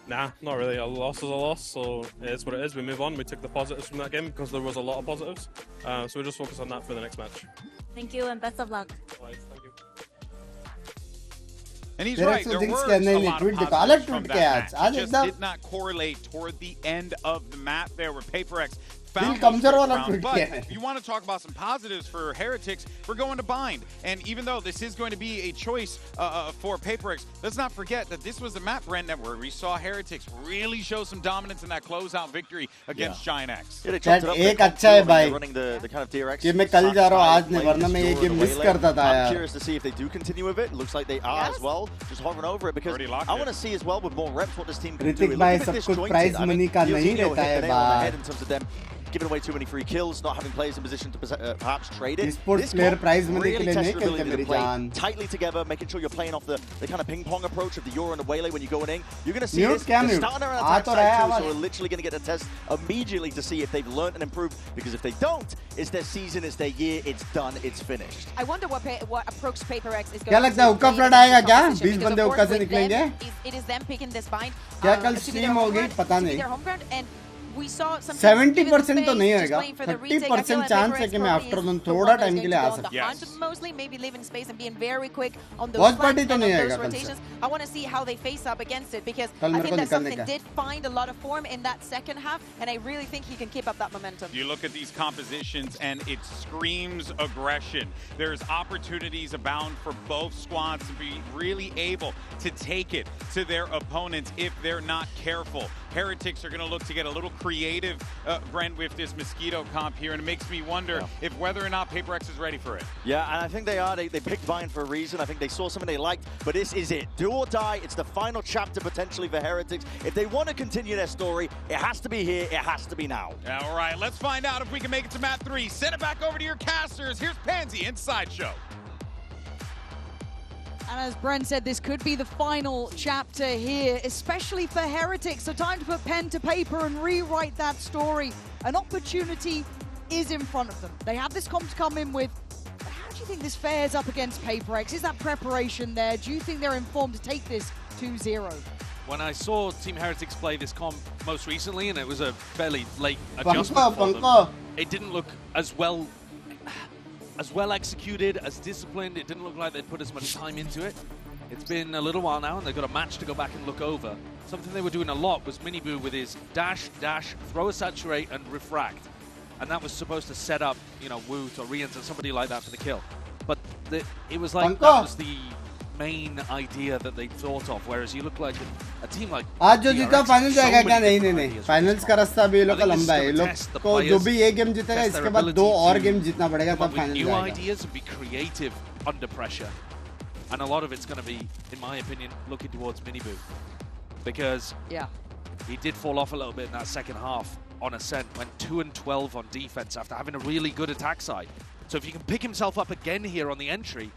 Nah, not really. A loss is a loss, so it's what it is. We move on. We took the positives from that game because there was a lot of positives. So we just focus on that for the next match. Thank you and best of luck. All right, thank you. And he's right, there were a lot of positives from that match. It just did not correlate toward the end of the map there where Prx found those rounds. But if you want to talk about some positives for Heretics, we're going to Bind. And even though this is going to be a choice for Prx, let's not forget that this was a map, Brendan, where we saw Heretics really show some dominance in that closeout victory against Giant X. That एक अच्छा है भाई running the kind of Drx कि मैं कल जा रहा हूँ आज नहीं वरना मैं ये गेम मिस करता था यार. I'm curious to see if they do continue with it. Looks like they are as well. Just hovering over it because I want to see as well with more reps what this team can do. Hrithik भाई सब कुछ price money का नहीं रहता है बात. In terms of them giving away too many free kills, not having players in position to perhaps trade it. Esports player prize money के लिए नहीं खेलते मेरी जान. Tightly together, making sure you're playing off the kind of ping pong approach of the Euro and the Waylay when you're going in. You're going to see this. They're starting around attack side too, so we're literally going to get a test immediately to see if they've learned and improved. Because if they don't, it's their season, it's their year, it's done, it's finished. I wonder what approach Prx is going to do. क्या लगता है हुक्का flood आएगा क्या? 20 बंदे हुक्का से निकलेंगे? It is them picking this bind. क्या कल स्ट्रीम होगी पता नहीं. We saw some 70% तो नहीं होगा. 30% chance है कि मैं afternoon थोड़ा time के लिए आ सकता हूँ. Mostly maybe leaving space and being very quick on those बहुत party तो नहीं आएगा कल rotations. I want to see how they face up against it because I think that something did find a lot of form in that second half, and I really think he can keep up that momentum. You look at these compositions and it screams aggression. There's opportunities abound for both squads to be really able to take it to their opponents if they're not careful. Heretics are going to look to get a little creative, Brent, with this Mosquito comp here, and it makes me wonder if whether or not Prx is ready for it. Yeah, and I think they are. They picked Bind for a reason. I think they saw something they liked, but this is it. Do or die. It's the final chapter potentially for Heretics. If they want to continue their story, it has to be here. It has to be now. All right, let's find out if we can make it to map 3. Send it back over to your casters. Here's Pansy inside show. And as Bren said, this could be the final chapter here, especially for Heretics. So time to put pen to paper and rewrite that story. An opportunity is in front of them. They have this comp to come in with. But how do you think this fares up against Prx? Is that preparation there? Do you think they're informed to take this 2-0? When I saw Team Heretics play this comp most recently, and it was a fairly late adjustment for them, it didn't look as well executed, as disciplined. It didn't look like they'd put as much time into it. It's been a little while now, and they've got a match to go back and look over. Something they were doing a lot was Miniboo with his dash, throw a saturate, and refract. And that was supposed to set up, you know, Woot or Rians or somebody like that for the kill. But it was like that was the main idea that they thought of, whereas you look like a team like आज जो जीता final जाएगा क्या? नहीं finals का रास्ता भी लोग का लंबा है. लोग को जो भी ये गेम जीतेगा इसके बाद 2 और गेम जीतना पड़ेगा तब फाइनल new जाएगा. ideas and be creative under pressure, and a lot of it's going to be, in my opinion, looking towards Miniboo, because he did fall off a little bit in that second half on Ascent, went 2 and 12 on defense after having a really good attack side. So if you can pick himself up again here on the entry,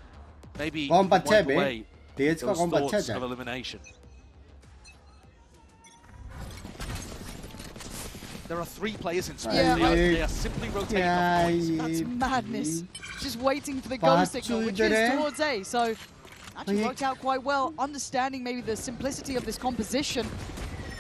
maybe wipe away those thoughts of elimination. There are 3 players in space. They are simply rotating off points. That's madness. Just waiting for the go signal, which is towards A. So actually worked out quite well, understanding maybe the simplicity of this composition.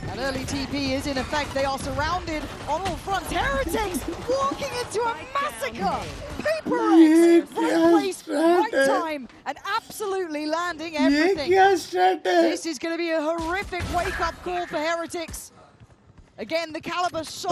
That early TP is in effect. They are surrounded on all fronts. Heretics walking into a massacre. Prx, right place, right time, and absolutely landing everything. This is going to be a horrific wake-up call for Heretics. Again, the caliber so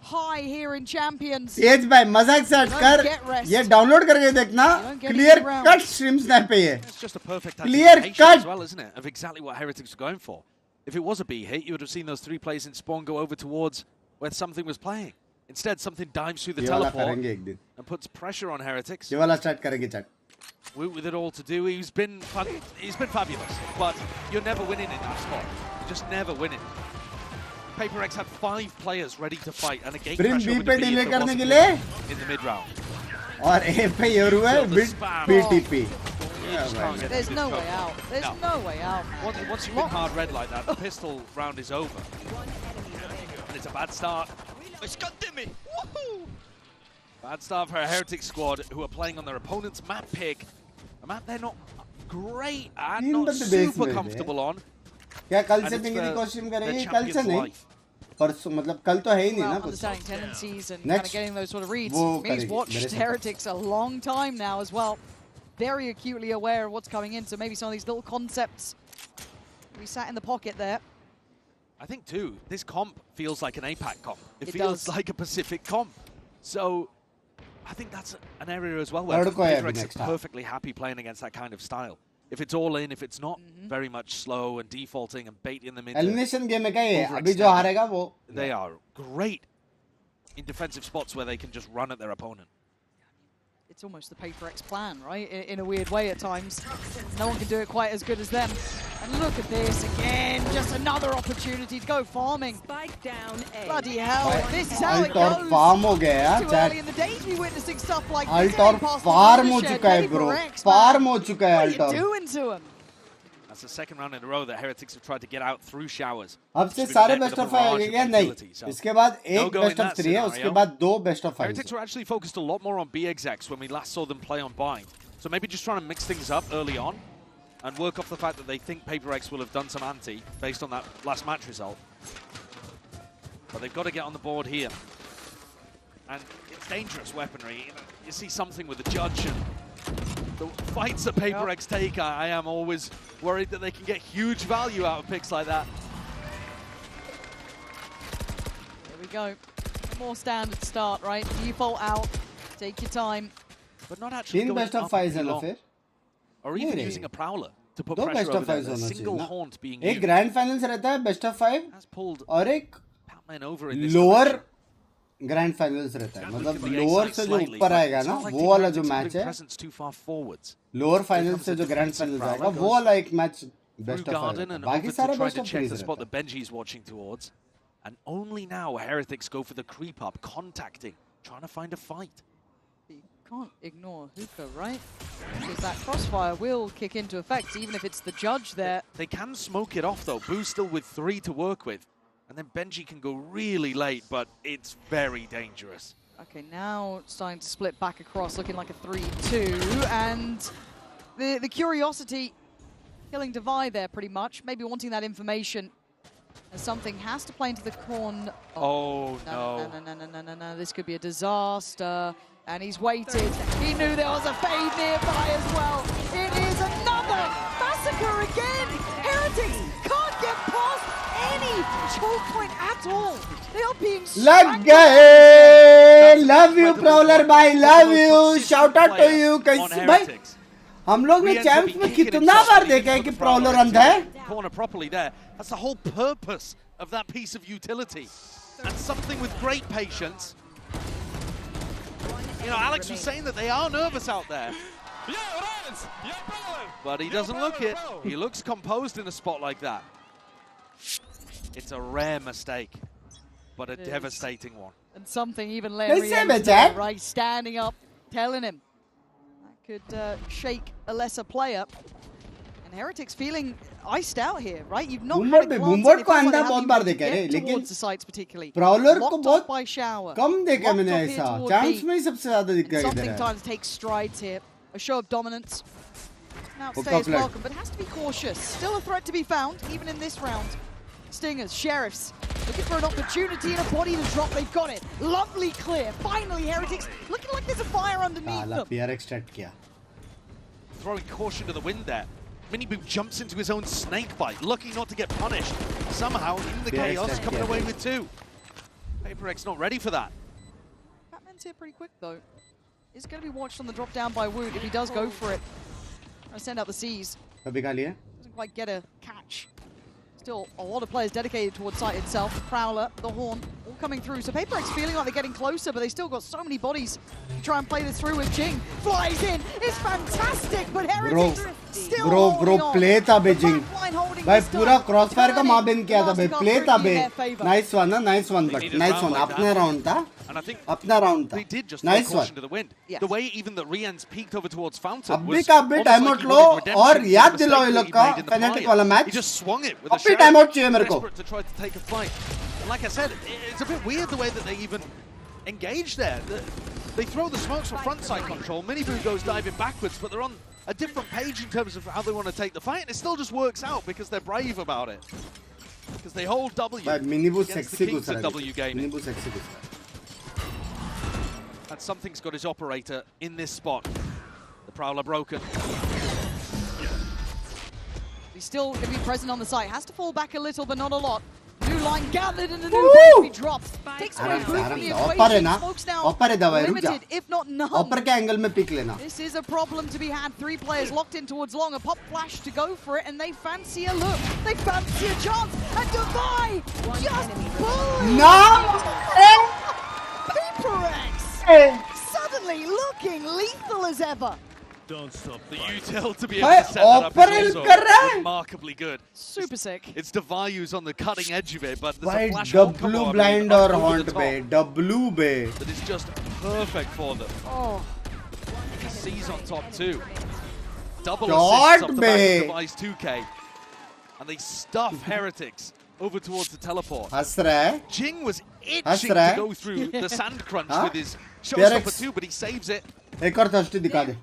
high here in Champions. Yes, bhai, मजाक से हटकर ये download करके देखना. Clear cut stream snipe पे ये. It's just a perfect clear cut as well, isn't it? Of exactly what Heretics were going for. If it was a B hit, you would have seen those 3 players in spawn go over towards where something was playing. Instead, something dives through the teleport and puts pressure on Heretics. ये वाला start करेंगे chat. With it all to do, he's been fabulous, but you're never winning in that spot. You're just never winning. Prx had 5 players ready to fight, and a game pressure would be in the mid round. और A पे ये हुआ है BTP. There's no way out. There's no way out. Once you've been hard red like that, the pistol round is over. And it's a bad start. Bad start for a Heretic squad who are playing on their opponent's map pick. A map they're not great at, not super comfortable on. क्या कल से पिंगरी कोशिश करेंगे? कल से नहीं. परसों मतलब कल तो है ही नहीं ना कुछ. Understanding tendencies and kind of getting those sort of reads. He's watched Heretics a long time now as well. very acutely aware of what's coming in, so maybe some of these little concepts we sat in the pocket there. I think too, this comp feels like an APAC comp. It does. feels like a Pacific comp. So I think that's an area as well where Drx is perfectly happy playing against that kind of style. If it's all in, if it's not very much slow and defaulting and baiting them into elimination game में क्या है? अभी जो हारेगा वो they are great in defensive spots where they can just run at their opponent. It's almost the Prx plan, right? In a weird way at times. No one can do it quite as good as them. And look at this again, just another opportunity to go farming. Spike down A. Bloody hell, this is how it Alt goes. और farm हो गया यार. Too early in the day to be witnessing stuff like this. Alt और farm हो चुका है bro. Farm हो चुका है alt What are और. you doing to him? That's the second round in a row that Heretics have tried to get out through showers. अब से सारे best of 5 हो गए नहीं. इसके बाद एक best of 3 है, उसके बाद 2 best of 5. Heretics were actually focused a lot more on B execs when we last saw them play on bind. So maybe just trying to mix things up early on and work off the fact that they think Prx will have done some anti based on that last match result. But they've got to get on the board here. And it's dangerous weaponry. You see something with the judge and the fights that Prx take, I am always worried that they can get huge value out of picks like that. Here we go. More standard start, right? Default out. Take your time. But not actually तीन going best of up 5 too है ना long. फिर? Or even using a prowler to put दो pressure best over of there. 5 A होना single चाहिए ना. haunt being एक used. grand finals रहता है best of 5 और एक Patman over in this lower direction. grand finals रहता है. मतलब The lower A से side जो slightly, ऊपर but आएगा it's ना, not like वो Team वाला जो Heretics match putting है, presence too far forwards. lower Here finals comes से the जो grand defensive finals prowler, आएगा, goes वो वाला एक match through best of 5 garden रहता है. and बाकी over सारे to try best to of check 3 the spot रहता that Benji's watching towards. And only now Heretics go for the creep up, contacting, trying to find a fight. You can't ignore Hookah, right? Because that crossfire will kick into effect, even if it's the judge there. They can smoke it off though. Boo's still with 3 to work with. And then Benji can go really late, but it's very dangerous. Okay, now it's starting to split back across, looking like a 3-2. And the curiosity killing Divide there pretty much, maybe wanting that information. And something has to play into the corner. Oh, no. No. This could be a disaster. And he's waited. He knew there was a fade nearby as well. It is another massacre again. Heretics can't get past any choke point at all. They are being लग गए. Love you Prowler bhai, love you. Shout out to you. कैसे भाई? हम लोग ने champs में कितना बार देखा है कि Prowler अंधा है? Corner properly there. That's the whole purpose of that piece of utility. And something with great patience. You know, Alex was saying that they are nervous out there. But he doesn't look it. He looks composed in a spot like that. It's a rare mistake, but a devastating one. And something even Larry right standing up, telling him that could shake a lesser player. And Heretics feeling iced out here, right? You've not had a Boombot को अंधा बहुत बार देखा है, लेकिन Prowler को बहुत by shower. कम देखा मैंने ऐसा. Chance में ही सबसे ज़्यादा दिखा इधर Something है. time to take strides here. A show of dominance. Now it stays welcome, but has to be cautious. Still a threat to be found, even in this round. Stingers, Sheriffs, looking for an opportunity and a body to drop. They've got it. Lovely clear. Finally, Heretics looking like there's a fire underneath them. Prx start किया. Throwing caution to the wind there. Miniboo jumps into his own snake bite, lucky not to get punished. Somehow, in the chaos, coming away with 2. Prx not ready for that. Batman's here pretty quick, though. He's going to be watched on the drop down by Wood if he does go for it. I'll send out the C's. Doesn't quite get a catch. Still a lot of players dedicated towards site itself. The Prowler, the Horn, all coming through. So Prx feeling like they're getting closer, but they still got so many bodies to try and play this through with Jing. Flies in. It's fantastic, but Heretics still holding on. Play था बे Jing. भाई पूरा crossfire का माँ बन किया था बे. Play था बे. Nice one ना, nice one, but nice one. अपना round था. And I think अपना round था. They did just nice throw one. caution to the wind. The way even that Rian's peeked over towards Fountain अभी was का अभी time out लो और याद दिलाओ ये लोग का Fnatic वाला match. He just swung it with a अभी time out चाहिए मेरे को. desperate to try to take a fight. And like I said, it's a bit weird the way that they even engage there. They throw the smokes for frontside control. Miniboo goes diving backwards, but they're on a different page in terms of how they want to take the fight. And it still just works out because they're brave about it. Because they hold W against the kings of W gaming. And something's got his operator in this spot. The Prowler broken. He's still going to be present on the site. Has to fall back a little, but not a lot. New line gathered and a new base be dropped. Takes away both from the equation. Smokes now limited, if not none. This is a problem to be had. 3 players locked in towards long. A pop flash to go for it, and they fancy a look. They fancy a chance. And Defy just pulling. No! Prx suddenly looking lethal as ever. Don't stop. The util to be able to set that up is also remarkably good. Super sick. It's Defy who's on the cutting edge of it, but there's Why a flash hold combo blue blind or haunt bay? Blue bay. That is just perfect for them. Oh. C's on top too. Double assists off the back of Defy's 2K. And they stuff Heretics over towards the teleport. Jing was itching to go through the sand crunch with his showstopper 2, but he saves it. एक और thirsty दिखा दे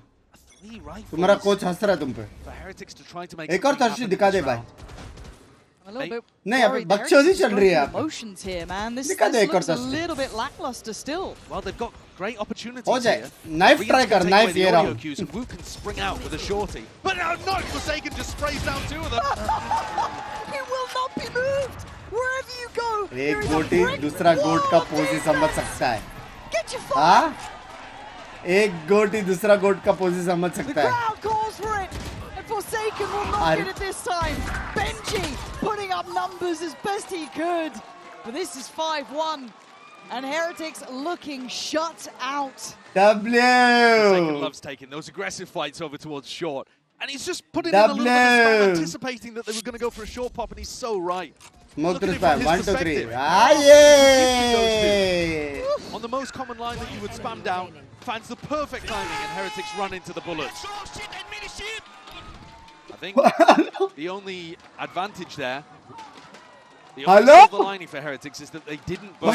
तुम्हारा coach हंस रहा है तुम पे एक और थर्स्टी दिखा दे भाई नहीं अभी बकचोदी चल रही है emotions here, man. This looks a little bit lackluster still. Well, they've got great opportunities हो जाए here. knife try कर knife ये round and Wu can spring out with a shorty, but now not Forsaken just sprays down 2 of them. He will not be moved wherever you go. एक गोटी दूसरा गोट का पोजी समझ सकता है Get your fire. एक गोटी दूसरा गोट का पोजी समझ सकता है. The crowd calls for it, and Forsaken will not get it this time. Benji putting up numbers as best he could, but this is 5-1, and Heretics looking shut out. W. Loves taking those aggressive fights over towards short, and he's just putting in a little bit of spam, anticipating that they were going to go for a short pop, and he's so right. Smoke to spam. 1, 2, 3. Yay! On the most common line that you would spam down, finds the perfect timing, and Heretics run into the bullets. I think the only advantage there, the only silver lining for Heretics is that they didn't burn.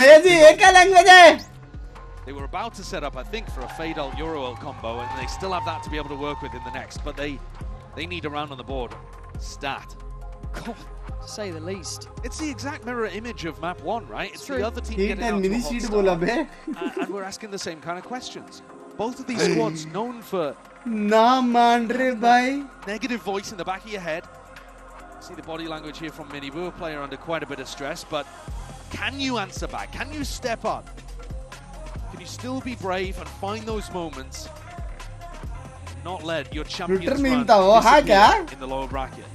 They were about to set up, I think, for a Fade Ult Euro Ult combo, and they still have that to be able to work with in the next, but they need a round on the board. Stat. God, to say the least. It's the exact mirror image of map 1, right? It's true. the other team getting out to a hot start, and we're asking the same kind of questions. Both of these squads known for negative voice in the back of your head. See the body language here from Mibr, a player under quite a bit of stress, but can you answer back? Can you step up? Can you still be brave and find those moments? Not let your champions run disappear in the lower bracket.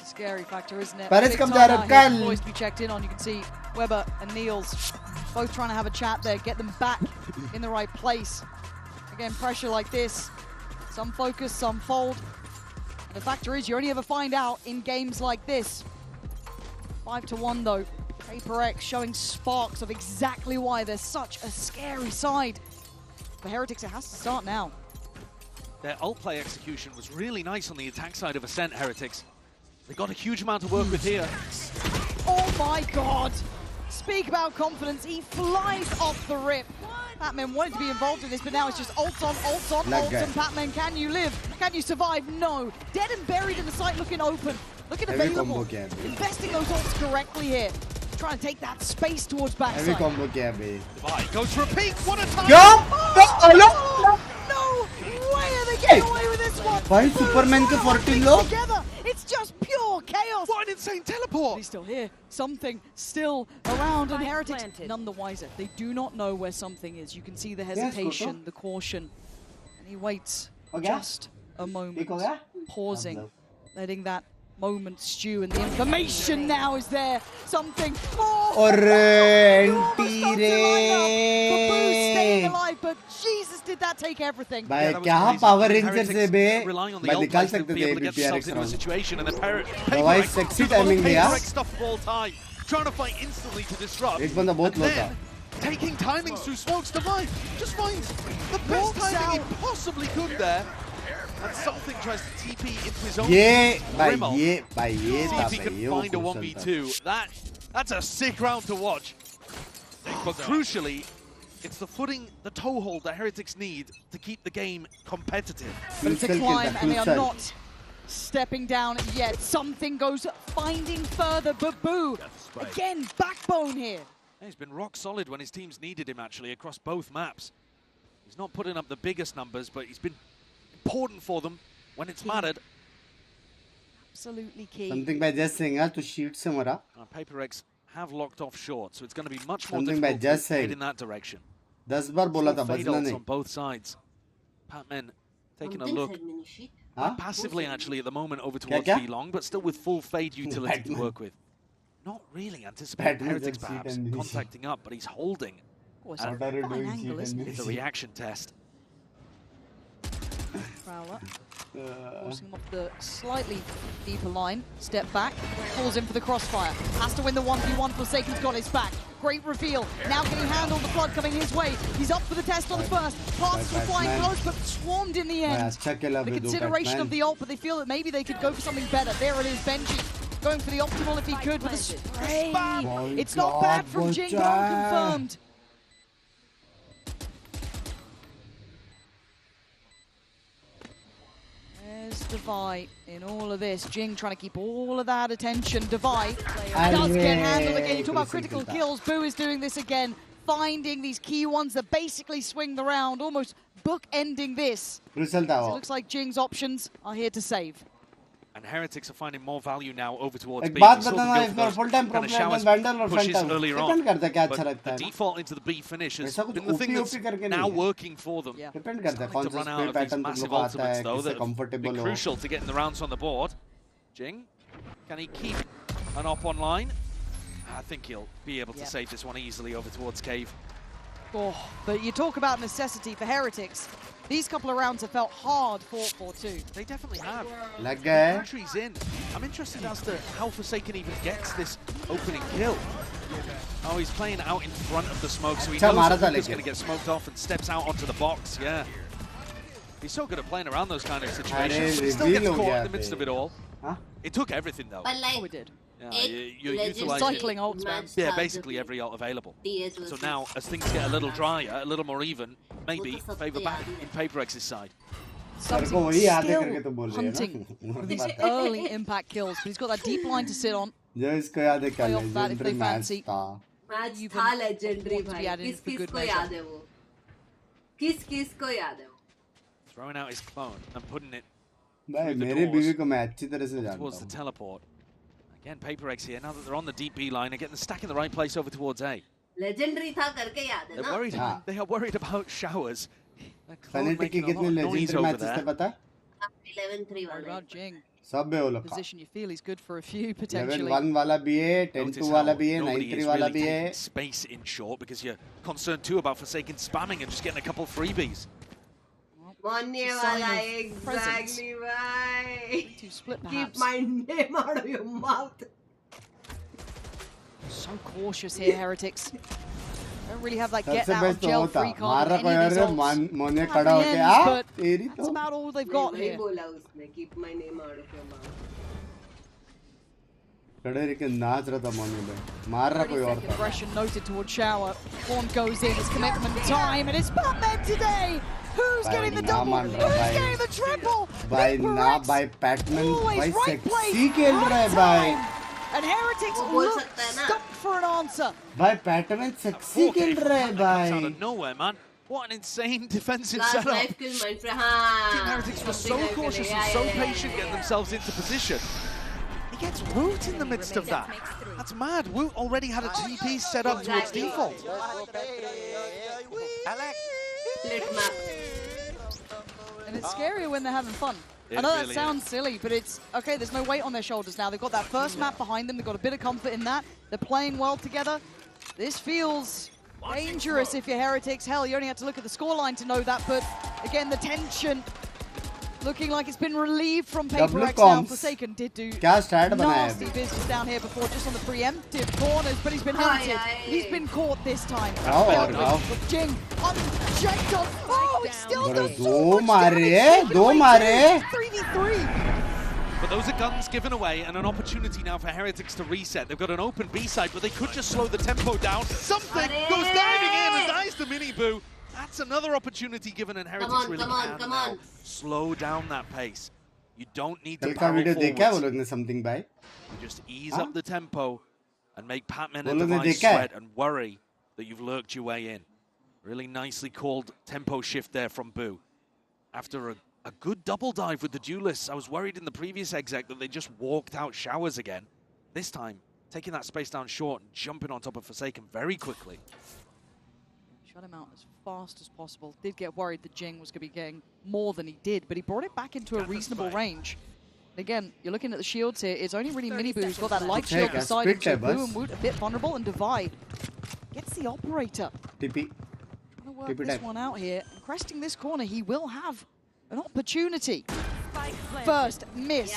Scary factor, isn't it? Paris comes out of Kyle. Boys to be checked in on. You can see Weber and Niels both trying to have a chat there, get them back in the right place. Again, pressure like this. Some focus, some fold. The factor is you only ever find out in games like this. 5-1 though. Prx showing sparks of exactly why they're such a scary side. For Heretics, it has to start now. Their ult play execution was really nice on the attack side of Ascent, Heretics. They got a huge amount to work with here. Oh my god! Speak about confidence, he flies off the rip. Patman wanted to be involved in this, but now it's just ult on, ult on, ult on. Patman, can you live? Can you survive? No. Dead and buried in the site, looking open. Looking available. Investing those ults correctly here. Trying to take that space towards backside. Heavy combo kiya bhai. Goes for a peek. What a time! No way are they getting away with this one. Why Superman ke 14 low? It's just pure chaos. What an insane teleport! He's still here. Something still around, and Heretics none the wiser. They do not know where something is. You can see the hesitation, the caution, and he waits just a moment, pausing, letting that moment stew, and the information now is there. Something more. Staying alive, but Jesus, did that take everything? भाई क्या power ranger से बे मैं निकाल सकते थे Prx round. भाई sexy timing दिया. Trying to fight instantly to disrupt. एक बंदा बहुत low था. Taking timings through smokes to fight. Just finds the best timing he possibly could there. And something tries to TP into his own Rimmel. See if he can find a 1v2. That's a sick round to watch. But crucially, it's the footing, the toehold that Heretics need to keep the game competitive. But it's a climb, and they are not stepping down yet. Something goes finding further. Babu, again, backbone here. He's been rock solid when his teams needed him, actually, across both maps. He's not putting up the biggest numbers, but he's been important for them when it's mattered. Absolutely key. Something by just saying, to shoot somewhere. Prx have locked off short, so it's going to be much more Something by difficult just to head saying. in that direction. 10 बार बोला था Fade बजना ults नहीं. on both sides. Patman taking a look passively actually at the moment over towards kya? B-Long, but still with full fade utility to work with. Not really anticipating Heretics perhaps contacting up, but he's holding. And it's a reaction test. Prowler. Forcing him off the slightly deeper line. Step back. Falls in for the crossfire. Has to win the 1v1. Forsaken's got his back. Great reveal. Now can he handle the flood coming his way? He's up for the test on the first. Passes were flying close, but swarmed in the end. The consideration of the ult, but they feel that maybe they could go for something better. There it is, Benji. Going for the optimal if he could with a spray. It's not bad from Jing, but unconfirmed. There's Devi in all of this. Jing trying to keep all of that attention. Devi does get handled again. You talk about critical kills. Boo is doing this again. Finding these key ones that basically swing the round, almost bookending this. So it looks like Jing's options are here to save. And Heretics are finding more value now over towards B. बात बताना इसमें full time problem Vandal or Phantom depend करता है क्या अच्छा लगता है. The default into the B finish has been the thing that's now working for them. Depend करता है कौन सा spray pattern तुम लोग को आता है किससे comfortable हो. Crucial to getting the rounds on the board. Jing, can he keep an op online? I think he'll be able to save this one easily over towards Cave. Oh, but you talk about necessity for Heretics. These couple of rounds have felt hard fought for too. They definitely have. Lag gaya. Entry's in. I'm interested as to how Forsaken even gets this opening kill. Oh, he's playing out in front of the smoke, so he knows he's going to get smoked off and steps out onto the box. Yeah. He's so good at playing around those kind of situations. He still gets caught in the midst of it all. It took everything though. But like, we did. You're utilizing cycling ults, man. Yeah, basically every ult available. So now, as things get a little drier, a little more even, maybe favour back in Prx's side. Something still hunting for these early impact kills, but he's got that deep line to sit on. Play off that if they fancy. Match था legendary भाई. किस-किस को याद है वो? किस-किस को याद है वो? Throwing out his clone and putting it भाई मेरे बीवी को मैं अच्छी तरह से जानता towards the हूँ. teleport. Again, Prx here, now that they're on the deep B line, are getting the stack in the right place over towards A. Legendary था करके याद है ना? They are worried about showers. Fnatic के कितने legendary matches थे पता? 11-3 वाले. About Jing. सब है वो लोग. Position you feel he's good for a few potentially. 11-1 वाला भी है, 10-2 वाला भी है, 9-3 वाला भी है. Space in short because you're concerned too about Forsaken spamming and just getting a couple freebies. Money wala, exactly right. Keep my name out of your mouth. So cautious here, Heretics. Don't really have that get out of jail free card in any of these ults. But that's about all they've got here. Keep my name out of your mouth. खड़े रह के नाच रहा था मोनी में मार रहा कोई और था. Aggression noted towards Shower. Horn goes in. It's commitment time, and it's Batman today. Who's getting the double? Who's getting the triple? By ना by Patman by sexy खेल रहा है भाई. And Heretics look stuck for an answer. By Patman sexy खेल रहा है भाई. Out of nowhere, man. What an insane defensive Last setup. life kill my friend. हाँ. Team Heretics were so cautious and so patient getting themselves into position. He gets Woot in the midst of that. That's mad. Woot already had a TP set up towards default. And it's scarier when they're having fun. I know that sounds silly, but it's okay. There's no weight on their shoulders now. They've got that first map behind them. They've got a bit of comfort in that. They're playing well together. This feels dangerous if you're Heretics. Hell, you only have to look at the scoreline to know that. But again, the tension looking like it's been relieved from Prx now. Forsaken did do nasty business down here before, just on the preemptive corners, but he's been hunted. He's been caught this time. Jing unchecked on. Oh, he still does so much damage. 3v3. But those are guns given away and an opportunity now for Heretics to reset. They've got an open B side, but they could just slow the tempo down. Something goes diving in and dies the mini boo. That's another opportunity given, and Heretics really can slow down that pace. You don't need to barrel forwards. Something by. You just ease up the tempo and make Patman and Devi sweat and worry that you've lurked your way in. Really nicely called tempo shift there from Boo. After a good double dive with the duelists, I was worried in the previous exec that they just walked out showers again. This time, taking that space down short and jumping on top of Forsaken very quickly. Shut him out as fast as possible. Did get worried that Jing was going to be getting more than he did, but he brought it back into a reasonable range. And again, you're looking at the shields here. It's only really Miniboo who's got that light shield beside him. So Boo and Woot a bit vulnerable, and Divide gets the operator. TP. Gonna work this one out here. And cresting this corner, he will have an opportunity. First, missed.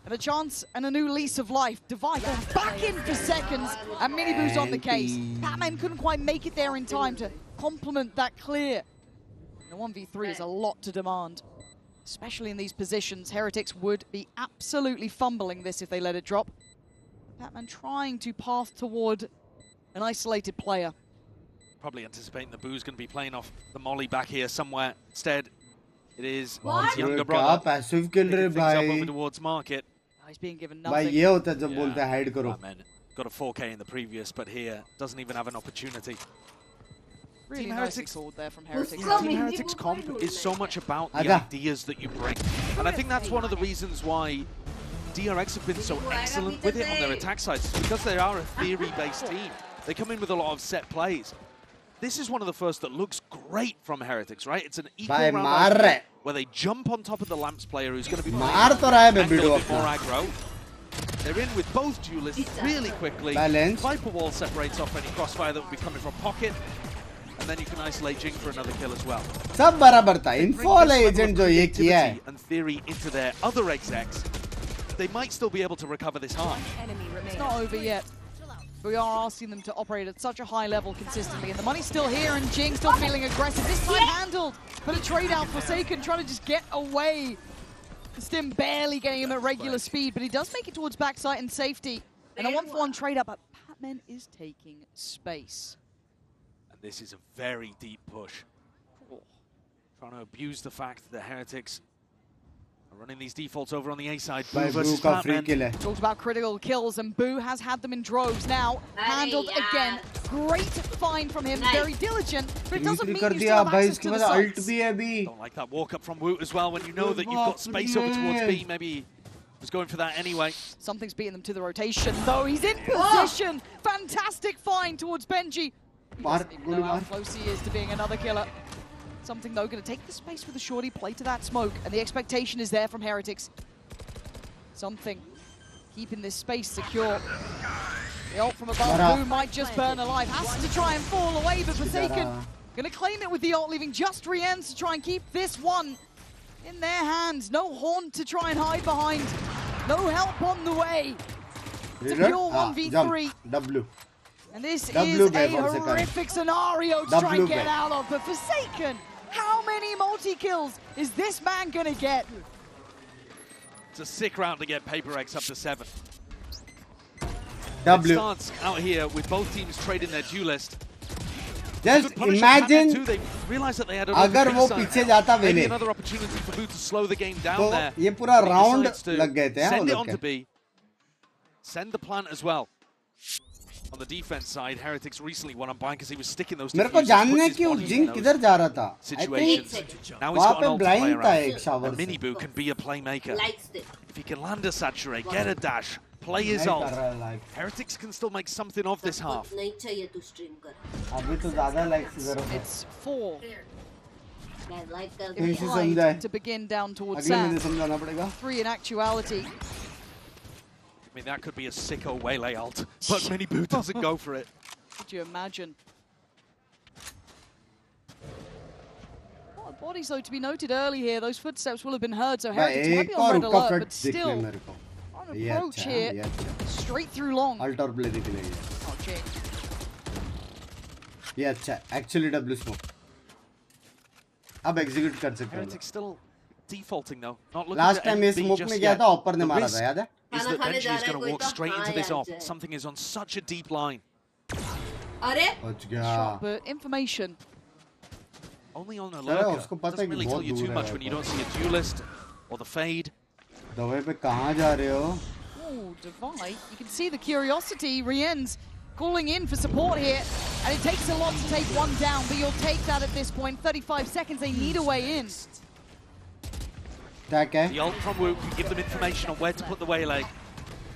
And a chance and a new lease of life. Divide going back in for seconds, and Miniboo's on the case. Batman couldn't quite make it there in time to complement that clear. And a 1v3 is a lot to demand, especially in these positions. Heretics would be absolutely fumbling this if they let it drop. Batman trying to path toward an isolated player. Probably anticipating the Boo's going to be playing off the molly back here somewhere. Instead, it is What? his younger brother. Passive kill रहे भाई. Over towards market. He's being given भाई nothing. ये होता है जब बोलते हैं hide करो. Got a 4K in the previous, but here doesn't even have an opportunity. Really Team nicely Heretics called there from Heretics. Team Heretics comp is so much about the ideas that you bring. And I think that's one of the reasons why DRX have been so excellent with it on their attack sides. It's because they are a theory-based team. They come in with a lot of set plays. This is one of the first that looks great from Heretics, right? It's an equal round where they jump on top of the Lamps player who's going to be playing a bit more aggro. They're in with both duelists really quickly. Balance. Viper Wall separates off any crossfire that would be coming from pocket. And then you can isolate Jing for another kill as well. सब बराबर था. Infall agent जो ये किया है. And theory into their other execs, they might still be able to recover this high. It's not over yet. We are asking them to operate at such a high level consistently, and the money's still here, and Jing still feeling aggressive. This time handled, but a trade out. Forsaken trying to just get away. Stim barely getting him at regular speed, but he does make it towards backside and safety. And a 1-for-1 trade up, but Batman is taking space. And this is a very deep push. Trying to abuse the fact that Heretics are running these defaults over on the A side. Boo versus Batman. Talked about critical kills, and Boo has had them in droves now. Handled again. Great find from him. Very diligent, but it doesn't mean you still have access to the sites. Don't like that walk up from Woot as well when you know that you've got space over towards B. Maybe he was going for that anyway. Something's beating them to the rotation, though. He's in position. Fantastic find towards Benji. He doesn't even know how close he is to being another killer. Something, though, going to take the space with the shorty, play to that smoke, and the expectation is there from Heretics. Something keeping this space secure. The ult from above, Boo might just burn alive. Has to try and fall away, but Forsaken going to claim it with the ult, leaving just Rienz to try and keep this one in their hands. No Horn to try and hide behind. No help on the way. It's a pure 1v3. W. And this is a horrific scenario to try and get out of, but Forsaken, how many multi-kills is this man gonna get? It's a sick round to get Prx up to 7. W. It starts out here with both teams trading their duelist. Just imagine they realized that they had अगर वो पीछे जाता maybe वेले another opportunity for Boo to slow the game down तो there. ये पूरा He round decides to लग गए थे हैं send वो it लोग on to के. B. Send the plant as well. On the defense side, Heretics recently won on Bind because he was sticking those मेरे को जानना है कि वो जिंग किधर जा रहा था. situations. Now he's वहाँ got पे an ult to blind play था around. एक shower And से. Miniboo can be a playmaker. If he can land a saturate, get a dash, play his ult, Heretics can still make something of this half. अभी तो ज़्यादा likes करो. It's 4. इसे समझाए. To begin down towards अगले महीने Sam. समझाना पड़ेगा. 3 in actuality. I mean, that could be a sicko waylay ult, but Miniboo doesn't go for it. Could you imagine? Bodies, though, to be noted early here. Those footsteps will have been heard, so Heretics might be on red alert, but still on approach here. Straight through long. Alt और play दिख लेगी. Oh, Jing. ये अच्छा है. Actually W smoke. अब execute कर सकते हैं. Heretics still defaulting though. Not looking Last to time ये end B smoke just में गया yet. था, ऊपर ने The मारा risk था, याद है? is that Benji is going to walk straight into this op. Something is on such a deep line. बच गया. Shot, but information. Only on a उसको lurker. पता है Doesn't कि really बहुत tell you too दूर much है when you don't see a duelist or the fade. दवाई पे कहाँ जा रहे हो? Oh, Divide. You can see the curiosity. Rienz calling in for support here. And it takes a lot to take one down, but you'll take that at this point. 35 seconds, they need a way in. Okay. The ult from Wu can give them information on where to put the waylay.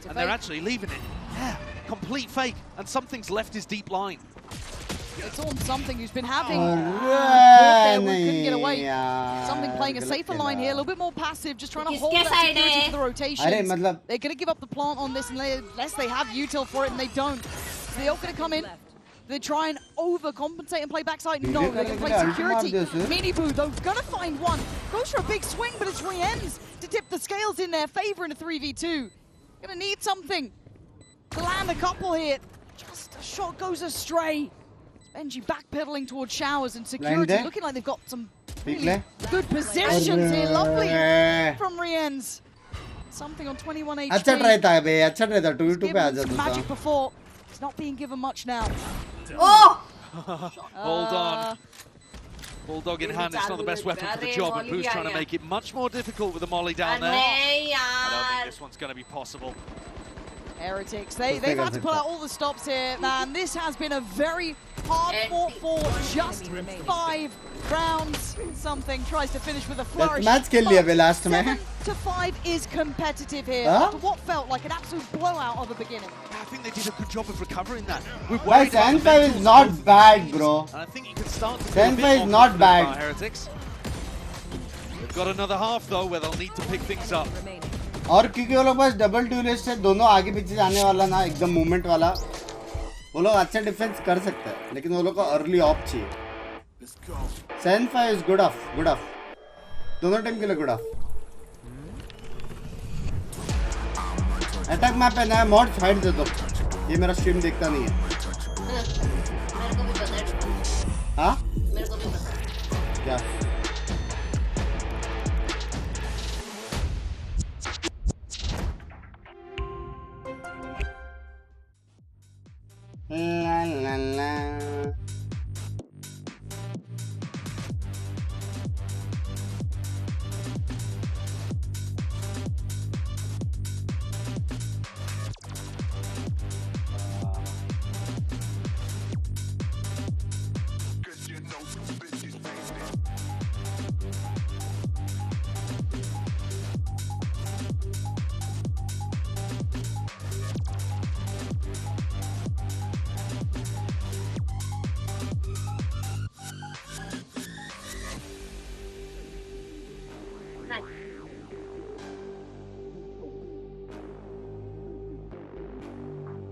And they're actually leaving it. Yeah, complete fake. And something's left his deep line. It's on something who's been having there, couldn't get away. Something playing a safer line here, a little bit more passive, just trying to hold that security for the rotations. They're going to give up the plant on this unless they have util for it, and they don't. So the ult going to come in. They try and overcompensate and play backside. No, they're going to play security. Miniboo, though, going to find one. Goes for a big swing, but it's Rien's to tip the scales in their favor in a 3v2. Going to need something to land a couple here. Just a shot goes astray. Benji backpedaling towards showers and security, looking like they've got some really good positions here. Lovely from Rien's. Something on 21 HP. अच्छा try था बे, अच्छा try था 2v2 पे आ जाता था. Magic before. It's not being given much now. Oh! Hold on. Bulldog in hand, it's not the best weapon for the job, and Boo's trying to make it much more difficult with the molly down there. I don't think this one's going to be possible. Heretics, they've had to pull out all the stops here, man. This has been a very hard fought for just 5 rounds. Something tries to finish with a flourish. Match kill liya last में. 7 to 5 is competitive here after what felt like an absolute blowout of a beginning. I think they did a good job of recovering that. Guys, Senpai is not bad, bro. And I think you can start to Senpai is not bad. Heretics. They've got another half though where they'll need to pick things up. और क्योंकि वो लोग बस double dualist है, दोनों आगे पीछे जाने वाला ना, एकदम मूवमेंट वाला, वो लोग अच्छा डिफेंस कर सकते हैं, लेकिन वो लोग को अर्ली ऑफ चाहिए. Senpai is good off. दोनों टीम के लिए good off. अटैक मैप है नया मॉड साइड दे दो, ये मेरा स्ट्रीम देखता नहीं है. मेरे को भी पता है. हाँ? मेरे को भी पता है. क्या? La la la.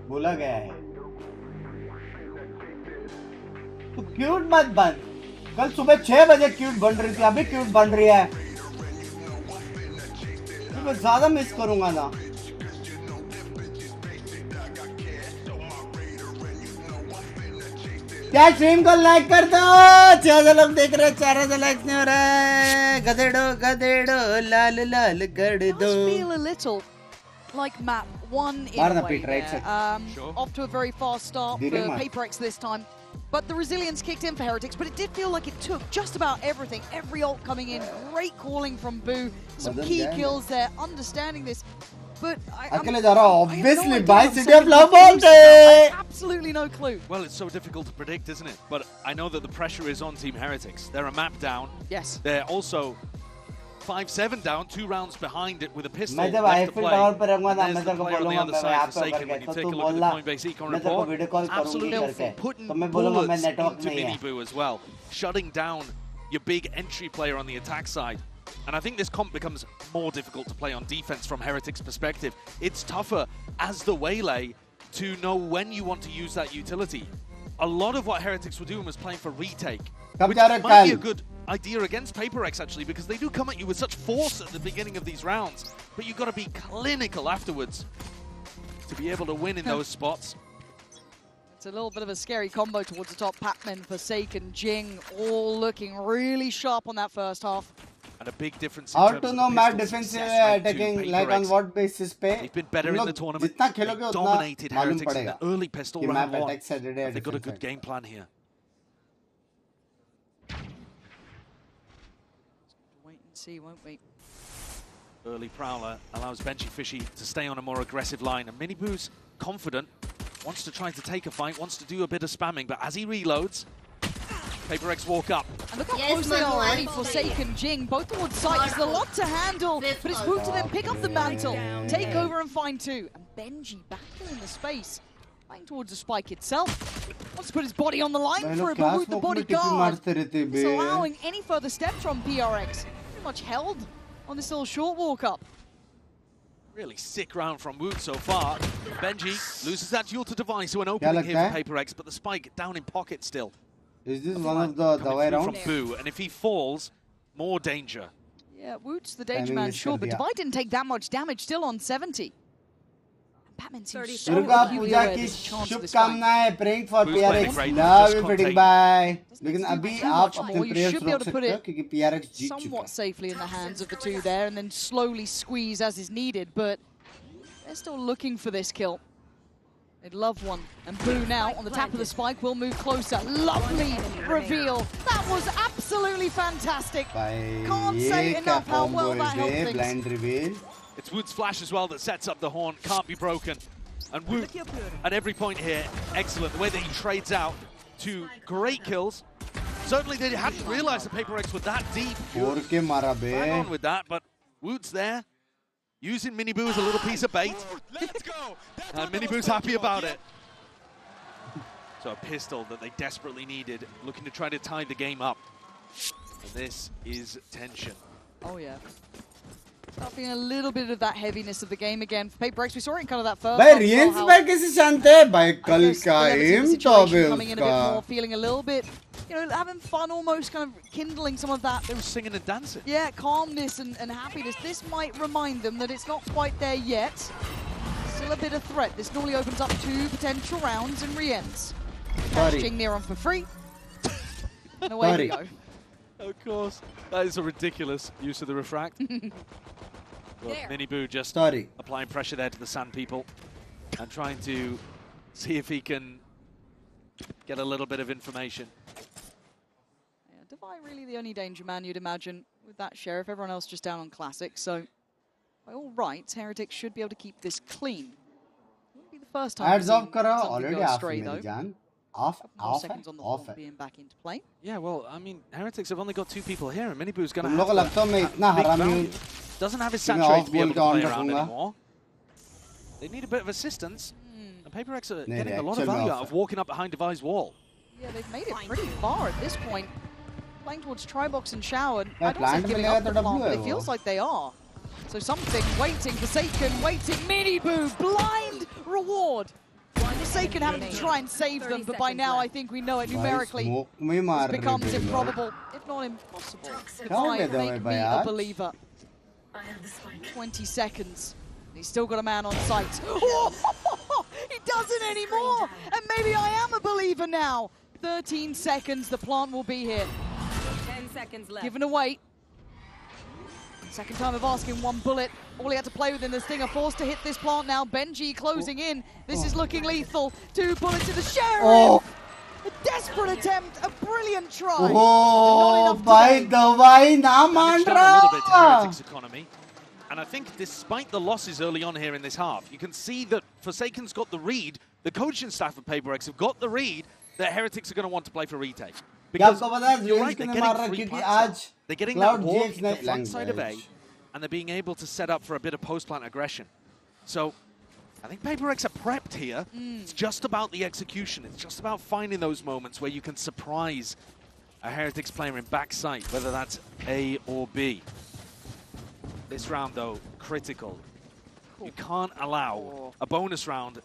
बोला गया है तो क्यूट मत बन. कल सुबह 6 बजे क्यूट बन रही थी, अभी क्यूट बन रही है. तो मैं ज्यादा मिस करूंगा ना. क्या स्ट्रीम को लाइक कर दो. 6000 लोग देख रहे हैं, 4000 लाइक्स नहीं हो रहे. गधेड़ो लाल लाल कर दो. Feel a little like map 1 in a way there. Off to a very fast start for Prx this time. But the resilience kicked in for Heretics, but it did feel like it took just about everything. Every ult coming in, great calling from Boo. Some key kills there, understanding this. But obviously by City of Love absolutely no clue. Well, it's so difficult to predict, isn't it? But I know that the pressure is on Team Heretics. They're a map down. Yes. They're also 5-7 down, 2 rounds behind it with a pistol मैं जब left to play. Tower पर रहूंगा ना, मैं There's तेरे the को player on the बोलूंगा other मैं side, ऐप पे Forsaken, when करके, you तो take तू a look at the बोलना Coinbase Econ मैं तेरे को report, वीडियो कॉल करूंगी absolutely करके, putting तो मैं बोलूंगा मैं bullets नेटवर्क into नहीं है. Miniboo as well, shutting down your big entry player on the attack side. And I think this comp becomes more difficult to play on defense from Heretics' perspective. It's tougher as the waylay to know when you want to use that utility. A lot of what Heretics were doing was playing for retake, which might be a good idea against Prx actually, because they do come at you with such force at the beginning of these rounds, but you've got to be clinical afterwards to be able to win in those spots. It's a little bit of a scary combo towards the top. Patman, Forsaken, Jing, all looking really sharp on that first half. And a big difference. How to know map defensive attacking, like on what basis पे? They've been better in the tournament. They dominated Heretics in the early pistol round 1. They've got a good game plan here. Wait and see, won't we? Early Prowler allows Benji Fishy to stay on a more aggressive line, and Miniboo's confident, wants to try to take a fight, wants to do a bit of spamming, but as he reloads, Prx walk up. And look how close they are already. Forsaken, Jing, both towards sight. There's a lot to handle, but it's Woot to then pick up the mantle, take over and find two. And Benji back in the space, playing towards the spike itself. Wants to put his body on the line for it, but Woot the bodyguard. It's allowing any further steps from Prx. Pretty much held on this little short walk up. Really sick round from Woot so far. Benji loses that duel to Device, who an opening here for Prx, but the spike down in pocket still. Is this one of the way around? From Boo, and if he falls, more danger. Yeah, Woot's the danger man, sure, but Devi didn't take that much damage, still on 70. Batman seems so पूजा की शुभकामनाएं praying for PRX. Love you, Fitting bye. लेकिन अभी आप अपने prayers रोक सकते हो क्योंकि PRX जीत चुका है. Somewhat safely in the hands of the two there, and then slowly squeeze as is needed, but they're still looking for this kill. They'd love one. And Boo now on the tap of the spike will move closer. Lovely reveal. That was absolutely fantastic. Can't say enough how well that helped things. Blind reveal. It's Woot's flash as well that sets up the horn. Can't be broken. And Woot at every point here, excellent. The way that he trades out to great kills. Certainly they hadn't realized the Prx were that deep. Bang on with that, but Woot's there. Using Miniboo as a little piece of bait. Let's go. And Miniboo's happy about it. So a pistol that they desperately needed, looking to try to tie the game up. And this is tension. Oh yeah. Start feeling a little bit of that heaviness of the game again. For Prx, we saw it in kind of that first. भाई रियंस भाई कैसे शांत है भाई कल का M तो coming in a bit more, feeling a little bit, you know, having fun almost, kind of kindling some of that. They were singing and dancing. Yeah, calmness and happiness. This might remind them that it's not quite there yet. Still a bit of threat. This normally opens up 2 potential rounds and re-ends. Catching near on for free. And away we go. Of course. That is a ridiculous use of the refract. Well, Miniboo just applying pressure there to the Sand people and trying to see if he can get a little bit of information. Yeah, Devi really the only danger man you'd imagine with that Sheriff. Everyone else just down on Classic. So, by all rights, Heretics should be able to keep this clean. Wouldn't be the first time Ads off kara already off astray, though. Off seconds on the whole being back into play. Yeah, well, I mean, Heretics have only got 2 people here, and Miniboo's going to have doesn't have his saturate to be able to play around anymore. They need a bit of assistance. And Prx are getting a lot of value out of walking up behind Devi's wall. Yeah, they've made it pretty far at this point. Playing towards Tribox and Shower. I don't say giving up the plant, but it feels like they are. So something waiting, Forsaken waiting, Miniboo, blind reward. Forsaken having to try and save them, but by now I think we know it numerically. This becomes improbable, if not impossible. Devi, make me a believer. 20 seconds. He's still got a man on sight. Oh, he doesn't anymore! And maybe I am a believer now. 13 seconds, the plant will be here. 10 seconds left. Given away. Second time of asking, 1 bullet. All he had to play with in the Stinger, forced to hit this plant now. Benji closing in. This is looking lethal. 2 bullets to the Sheriff. A desperate attempt, a brilliant try. Oh, by the way, na maan a little bit to Heretics' economy. And I think despite the losses early on here in this half, you can see that Forsaken's got the read, the coaching staff of Prx have got the read that Heretics are going to want to play for retake. Because you're right, they're getting 3 plants. They're getting that wall in the front side of A, and they're being able to set up for a bit of post-plant aggression. So I think Prx are prepped here. It's just about the execution. It's just about finding those moments where you can surprise a Heretics player in backside, whether that's A or B. This round, though, critical. You can't allow a bonus round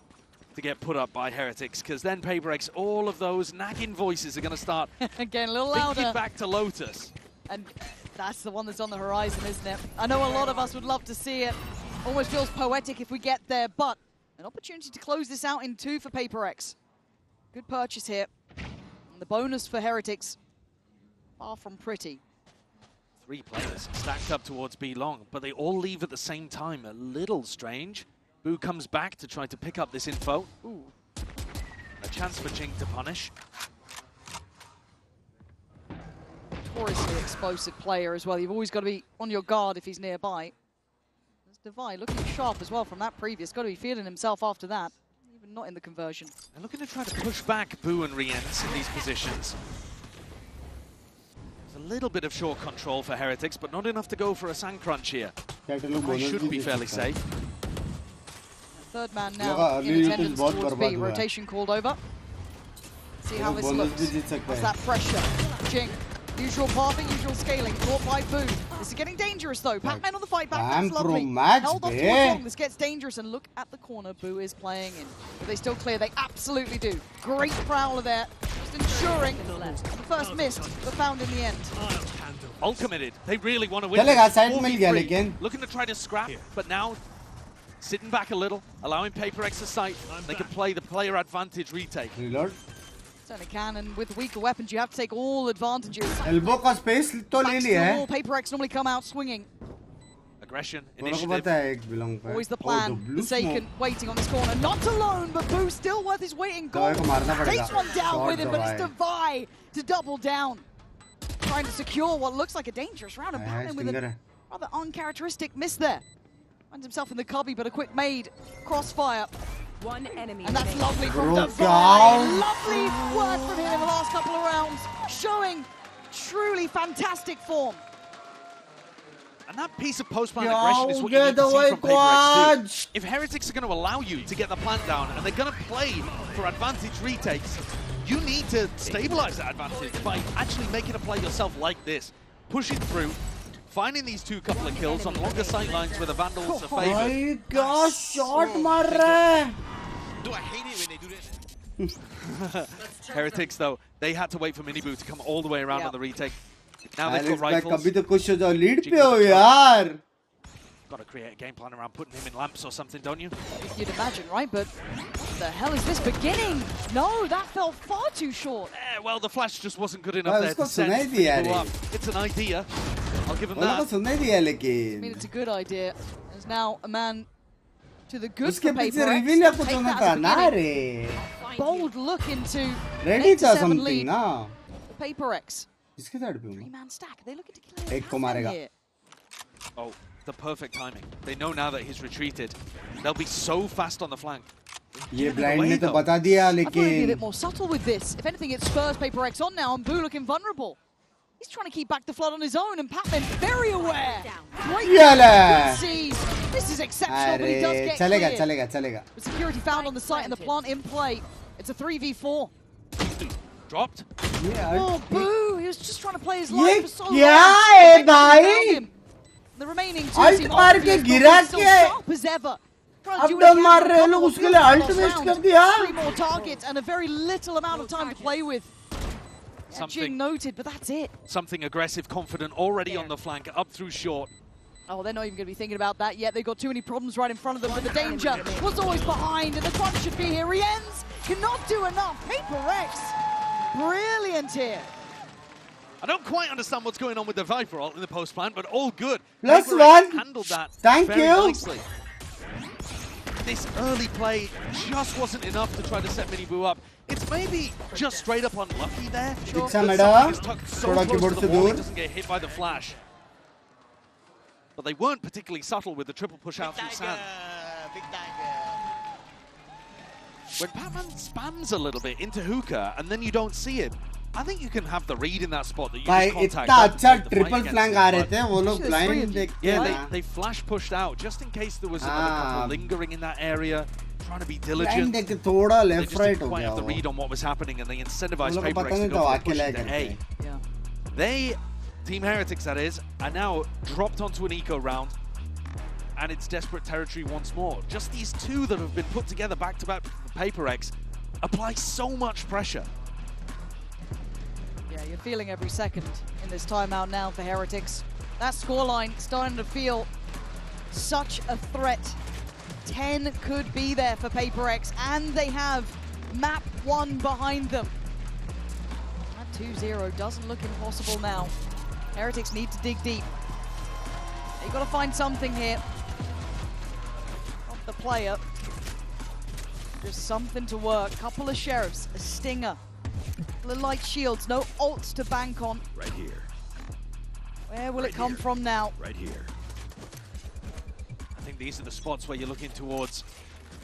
to get put up by Heretics, because then Prx, all of those nagging voices are going to start again, a little louder. Back to Lotus. And that's the one that's on the horizon, isn't it? I know a lot of us would love to see it. Almost feels poetic if we get there, but an opportunity to close this out in 2 for Prx. Good purchase here. And the bonus for Heretics, far from pretty. 3 players stacked up towards B long, but they all leave at the same time. A little strange. Boo comes back to try to pick up this info. Ooh. A chance for Jing to punish. Notoriously explosive player as well. You've always got to be on your guard if he's nearby. There's Devi looking sharp as well from that previous. Got to be feeling himself after that. Even not in the conversion. They're looking to try to push back Boo and Riens in these positions. There's a little bit of short control for Heretics, but not enough to go for a sand crunch here. They should be fairly safe. Third man now in attendance towards B. Rotation called over. See how this looks. What's that pressure? Jing. Usual pathing, usual scaling. Caught by Boo. This is getting dangerous though. Pac-Man on the fight back. That's lovely. Held off towards long. This gets dangerous. And look at the corner Boo is playing in. But they still clear. They absolutely do. Great prowler there. Just ensuring the first missed, but found in the end. All committed. They really want to win. 4v3. Looking to try to scrap, but now sitting back a little, allowing Paper X to sight. They can play the player advantage retake. Reload. Certainly can, and with weaker weapons, you have to take all advantages. Elbow का space तो ले लिया है. Paper X normally come out swinging. Aggression, initiative. Always the plan. Forsaken waiting on this corner. Not alone, but Boo still worth his weight in gold. Takes one down with him, but it's Devi to double down. Trying to secure what looks like a dangerous round, and Batman with a rather uncharacteristic miss there. Finds himself in the cubby, but a quick made crossfire. One enemy. And that's lovely from Devi. Lovely work from him in the last couple of rounds, showing truly fantastic form. And that piece of post-plant aggression is what you need to see from Paper X too. If Heretics are going to allow you to get the plant down and they're going to play for advantage retakes, you need to stabilize that advantage by actually making a play yourself like this. Pushing through, finding these couple of kills on longer sight lines where the Vandals are favored. Oh my gosh, shot mar raha hai. Do I hate it when they do this? Heretics though, they had to wait for Miniboo to come all the way around on the retake. Now they've got rifles. कभी तो खुश हो जाओ lead पे हो यार. Got to create a game plan around putting him in lamps or something, don't you? You'd imagine, right? But what the hell is this beginning? No, that fell far too short. Well, the flash just wasn't good enough there to send people up. It's an idea. I'll give him that. I mean, it's a good idea. There's now a man to the good for Paper X. Bold look into ready to something now. Paper X. इसके side पे हूँ. 3-man stack. Are they looking to kill एक को मारेगा. Oh, the perfect timing. They know now that he's retreated. They'll be so fast on the flank. ये blind ने तो बता दिया लेकिन. I thought he'd be a bit more subtle with this. If anything, it spurs Paper X on now, and Boo looking vulnerable. He's trying to keep back the flood on his own, and Patman very aware. Great sees. This is exceptional, but he does get चलेगा. With security found on the site and the plant in play. It's a 3v4. Dropped. Yeah. Oh, Boo! He was just trying to play his life for so long. क्या है भाई? The remaining two Alt मार के गिरा के. Sharp as ever. अब done मार रहे हैं लोग उसके लिए alt waste कर दिया. 3 more targets and a very little amount of time to play with. Something noted, but that's it. Something aggressive, confident, already on the flank, up through short. Oh, they're not even going to be thinking about that yet. They've got too many problems right in front of them, but the danger was always behind, and the crunch should be here. Riens cannot do enough. Paper X, brilliant here. I don't quite understand what's going on with the Viper ult in the post plant, but all good. Plus Paper one. X handled that Thank very you. nicely. This early play just wasn't enough to try to set Miniboo up. It's maybe just straight up unlucky there. Sure. So close to the wall, he doesn't get hit by the flash. But they weren't particularly subtle with the triple push out through sand. When Batman spams a little bit into hookah and then you don't see it, I think you can have the read in that spot that you just contact. इतना अच्छा triple flank आ रहे थे वो लोग blind देखते हैं. Yeah, they flash pushed out just in case there was another couple lingering in that area, trying to be diligent. Blind देख के थोड़ा left right हो गया. They just didn't quite have the read on what was happening, and they incentivized Paper X to go for the push into A. They, Team Heretics that is, are now dropped onto an eco round, and it's desperate territory once more. Just these two that have been put together back to back with Paper X apply so much pressure. Yeah, you're feeling every second in this timeout now for Heretics. That scoreline starting to feel such a threat. 10 could be there for Paper X, and they have map 1 behind them. That 2-0 doesn't look impossible now. Heretics need to dig deep. They've got to find something here. Not the player. Just something to work. Couple of sheriffs, a stinger. The light shields, no ults to bank on. Right here. Where will it come from now? Right here. I think these are the spots where you're looking towards.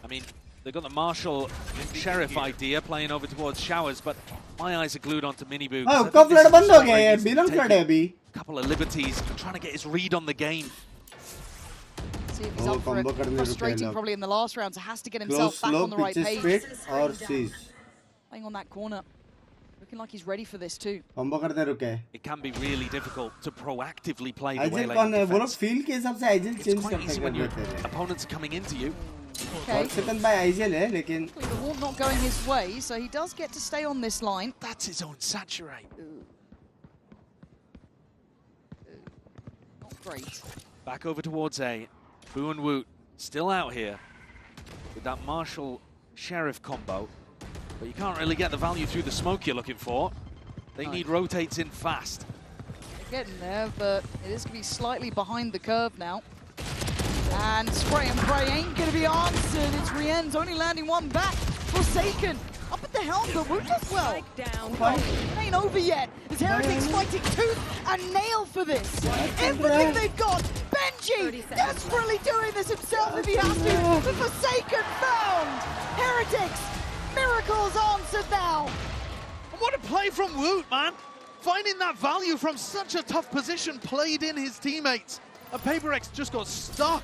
I mean, They've got the Marshall Sheriff idea playing over towards Showers, but my eyes are glued onto Miniboo. हाँ उसका flood बंद हो गया है बिना flood है अभी Couple of liberties, trying to get his read on the game. See if he's up for it. Frustrating probably in the last round, so has to get himself back on the right page. और seize Playing on that corner. Looking like he's ready for this too. Combo करने रुके It can be really difficult to proactively play the way Aizawl कौन है वो लोग field के हिसाब से आइजल चेंज करते हैं opponents are coming into you. Okay. Second by Aizawl है लेकिन The wall not going his way, so he does get to stay on this line. That's his own saturate. Not great. Back over towards A. Boo and Woot still out here with that Marshall Sheriff combo. But you can't really get the value through the smoke you're looking for. They need rotates in fast. They're getting there, but it is going to be slightly behind the curve now. And spray and pray ain't going to be answered. It's Rien's only landing one back. Forsaken up at the helm, but Woot does well. It ain't over yet. As Heretics fighting tooth and nail for this. Everything they've got. Benji desperately doing this himself if he has to. The Forsaken found. Heretics. Miracles answered now. And what a play from Woot, man. Finding that value from such a tough position, played in his teammates. And PaperX just got stuck.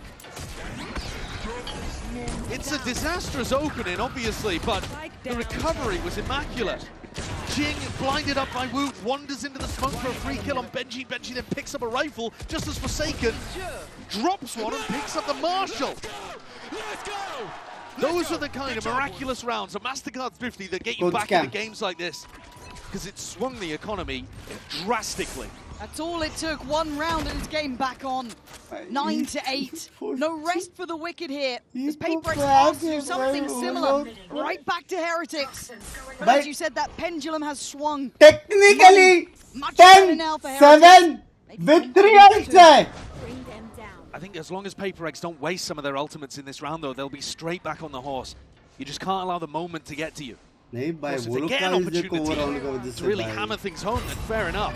It's a disastrous opening, obviously, but the recovery was immaculate. Jing, blinded up by Woot, wanders into the smoke for a free kill on Benji. Benji then picks up a rifle, just as Forsaken drops one and picks up the Marshall. Let's go! Those are the kind of miraculous rounds, a MasterCard 50 that get you back into games like this, because it swung the economy drastically. That's all it took. One round and it's game back on. 9-8. No rest for the Wicked here. As PaperX asks to do something similar. Right back to Heretics. But as you said, that pendulum has swung. Technically, 10-7 with 3 outside. I think as long as PaperX don't waste some of their ultimates in this round, though, they'll be straight back on the horse. You just can't allow the moment to get to you. If they get an opportunity to really hammer things home, then fair enough.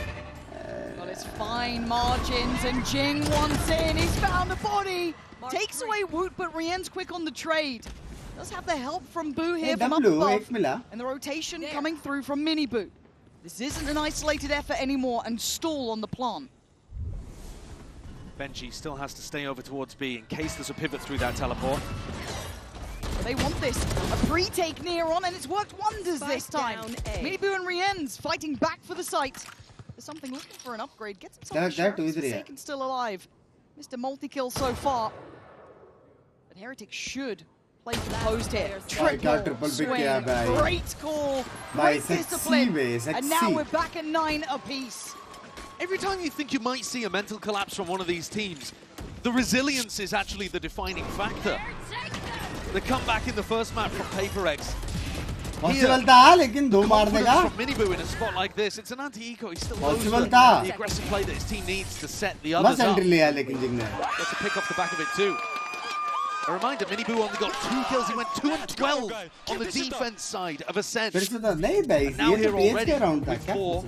Well, it's fine margins, and Jing wants in. He's found the body. Takes away Woot, but Rien's quick on the trade. Does have the help from Boo here from up above. And the rotation coming through from Miniboo. This isn't an isolated effort anymore, and stall on the plan. Benji still has to stay over towards B in case there's a pivot through that teleport. But they want this. A pre-take near on, and it's worked wonders this time. Miniboo and Rien's fighting back for the site. There's something looking for an upgrade. Gets himself Forsaken still alive. Mr. Multi-kill so far. But Heretics should play for the post here. Triple swing. Great call. Great discipline. And now we're back at 9 apiece. Every time you think you might see a mental collapse from one of these teams, the resilience is actually the defining factor. The comeback in the first map from PaperX. Possible था लेकिन दो मार देगा. From Miniboo in a spot like this, it's an anti-eco. He still knows the aggressive play that his team needs to set the others up. लिया लेकिन जिंग ने. Gets a pick off the back of it too. A reminder, Miniboo only got 2 kills. He went 2 and 12 on the defense side of Ascent. Now here already with 4.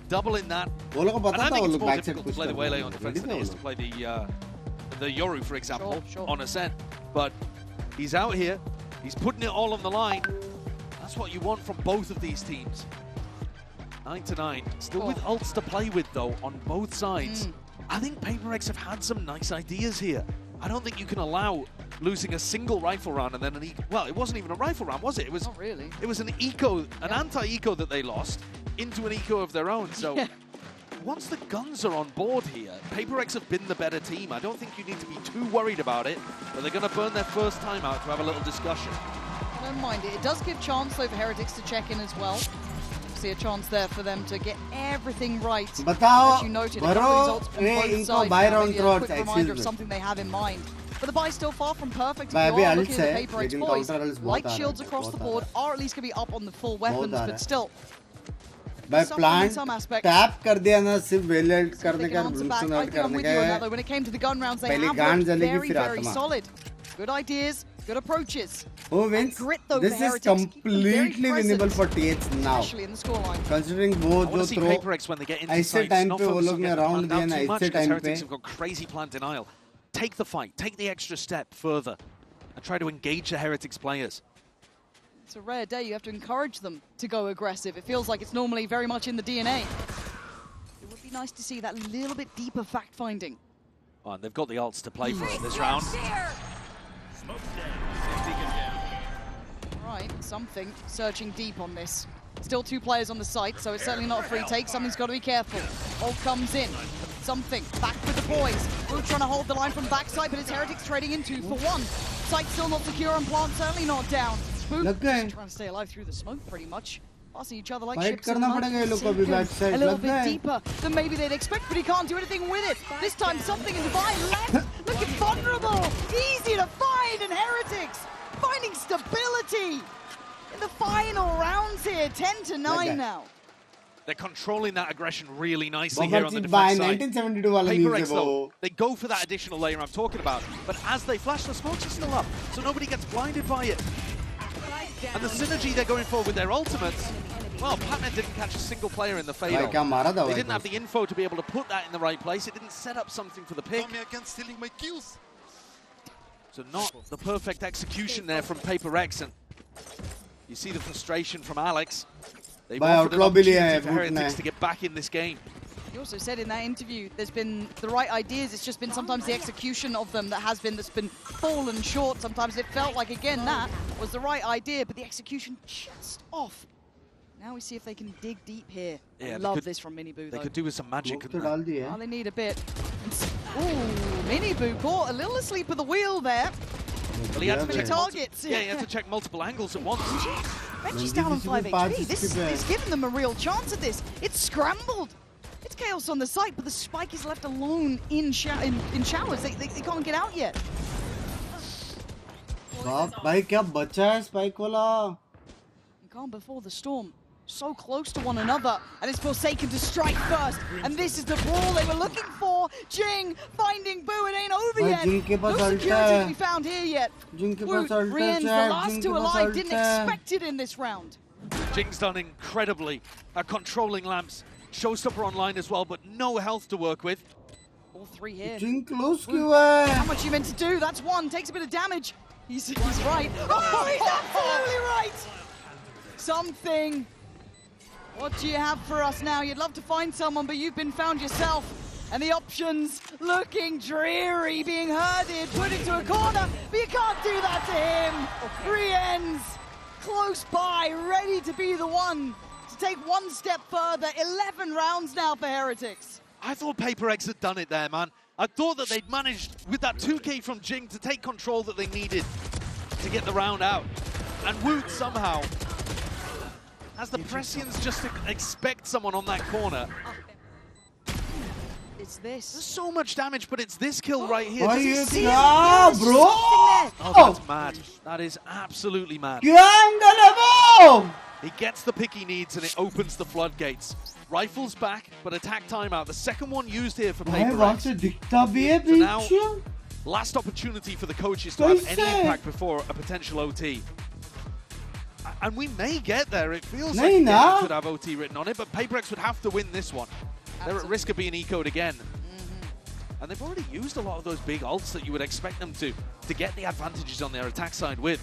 Doubling that. And I think it's more difficult to play the Waylay on defense than it is to play the Yoru, for example, on Ascent. But he's out here. He's putting it all on the line. That's what you want from both of these teams. 9-9. Still with ults to play with, though, on both sides. I think PaperX have had some nice ideas here. I don't think you can allow losing a single rifle round and then an eco. Well, it wasn't even a rifle round, was it? It was. Not really. It was an eco, an anti-eco that they lost into an eco of their own. So once the guns are on board here, PaperX have been the better team. I don't think you need to be too worried about it, but they're going to burn their first time out to have a little discussion. I don't mind it. It does give chance though for Heretics to check in as well. See a chance there for them to get everything right. As you noted, a couple of these ults from both sides. Maybe a quick reminder of something they have in mind. But the buy's still far from perfect. If you are looking at the PaperX boys, light shields across the board are at least going to be up on the full weapons, but still. By plant tap कर दिया ना सिर्फ wallet करने का Brimstone करने का when it came to the gun rounds, they have looked very, very solid. Good ideas, good approaches. Oh, Vince, this is completely winnable for TH now. Especially in the scoreline. Considering वो जो throw ऐसे time पे वो लोग ने round दिया ना ऐसे time पे. Have got crazy plan denial. Take the fight, take the extra step further, and try to engage the Heretics players. It's a rare day. You have to encourage them to go aggressive. It feels like it's normally very much in the DNA. It would be nice to see that little bit deeper fact-finding. Oh, and they've got the ults to play for it this round. Right, something. Searching deep on this. Still 2 players on the site, so it's certainly not a free take. Something's got to be careful. Ult comes in. Something. Back with the boys. We're trying to hold the line from backside, but it's Heretics trading in 2 for 1. Site still not secure and Plant certainly not down. Boop, trying to stay alive through the smoke pretty much. Passing each other like ships in the night. A little bit deeper than maybe they'd expect, but he can't do anything with it. This time something in Divine left, looking vulnerable. Easy to find, and Heretics finding stability in the final rounds here. 10-9 now. They're controlling that aggression really nicely here on the defense side. Paper though, they go for that additional layer I'm talking about, but as they flash, the smokes are still up, so nobody gets blinded by it. And the synergy they're going for with their ultimates, well, Patman didn't catch a single player in the fatal. They didn't have the info to be able to put that in the right place. It didn't set up something for the pick. Stealing my kills. So not the perfect execution there from Paper and you see the frustration from Alex. They've offered an opportunity for Heretics to get back in this game. He also said in that interview, there's been the right ideas, it's just been sometimes the execution of them that's been fallen short. Sometimes it felt like, again, that was the right idea, but the execution just off. Now we see if they can dig deep here. Yeah, I love this from Miniboo, though. They could do with some magic, couldn't they? Well, they need a bit. Ooh, Miniboo caught a little asleep at the wheel there. Well, he had to check targets. Yeah, he had to check multiple angles at once. Reggie's down on 5 HP. This is giving them a real chance at this. It's scrambled. It's chaos on the site, but the spike is left alone in showers. They can't get out yet. भाई क्या बचा है spike वाला? Calm before the storm. So close to one another, and it's Forsaken to strike first. And this is the brawl they were looking for. Jing finding Boo. It ain't over yet. No security to be found here yet. Woot, Rien's the last 2 alive. Didn't expect it in this round. Jing's done incredibly at controlling lamps. Showstopper online as well, but no health to work with. All 3 here. Jing close क्यों है? How much are you meant to do? That's 1. Takes a bit of damage. He's right. Oh, he's absolutely right. Something. What do you have for us now? You'd love to find someone, but you've been found yourself. And the options looking dreary, being herded, put into a corner, but you can't do that to him. Rien's close by, ready to be the one to take 1 step further. 11 rounds now for Heretics. I thought Paper had done it there, man. I thought that they'd managed, with that 2K from Jing, to take control that they needed to get the round out. And Woot somehow, as the Pressians just expect someone on that corner. It's this. There's so much damage, but it's this kill right here. Bro! Oh, that's mad. That is absolutely mad. He gets the pick he needs and it opens the floodgates. Rifles back, but attack timeout. The second one used here for Paper. So now, last opportunity for the coaches to have any impact before a potential OT. And we may get there. It feels like we could have OT written on it, but Paper would have to win this one. They're at risk of being ecoed again. And they've already used a lot of those big ults that you would expect them to get the advantages on their attack side with.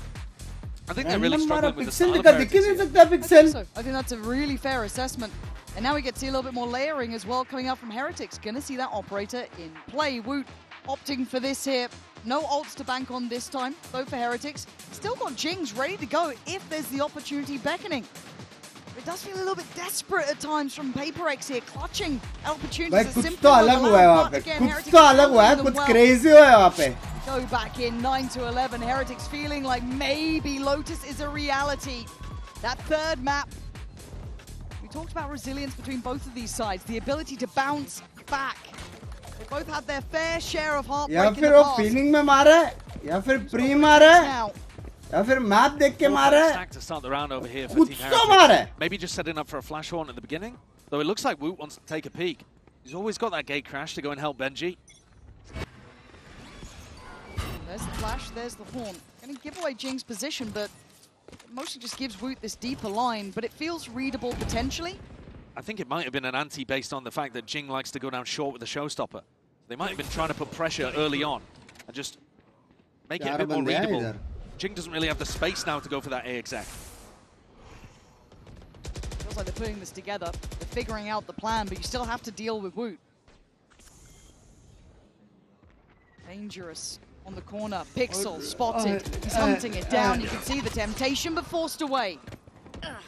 I think they're really struggling with the style of Heretics. I think that's a really fair assessment. And now we get to see a little bit more layering as well coming out from Heretics. Gonna see that operator in play. Woot opting for this here. No ults to bank on this time, though, for Heretics. Still got Jings ready to go if there's the opportunity beckoning. It does feel a little bit desperate at times from Paper here, clutching opportunities. कुछ तो अलग हुआ है वहाँ पे, कुछ तो अलग हुआ है, कुछ crazy हुआ है वहाँ पे. Go back in 9-11. Heretics feeling like maybe Lotus is a reality. That third map. We talked about resilience between both of these sides, the ability to bounce back. They both had their fair share of heartbreak in the past. या फिर वो feeling में मारा है, या फिर pre मारा है, या फिर map देख के मारा है. To start the round over here for Team Heretics. Maybe just setting up for a flash horn at the beginning. Though it looks like Woot wants to take a peek. He's always got that gate crash to go and help Benji. There's the flash, there's the horn. Going to give away Jing's position, but it mostly just gives Woot this deeper line, but it feels readable potentially. I think it might have been an anti based on the fact that Jing likes to go down short with the showstopper. They might have been trying to put pressure early on and just make it a bit more readable Jing doesn't really have the space now to go for that A exec. Feels like they're putting this together. They're figuring out the plan, but you still have to deal with Woot. Dangerous on the corner. Pixel spotted. He's hunting it down. You can see the temptation, but forced away. Now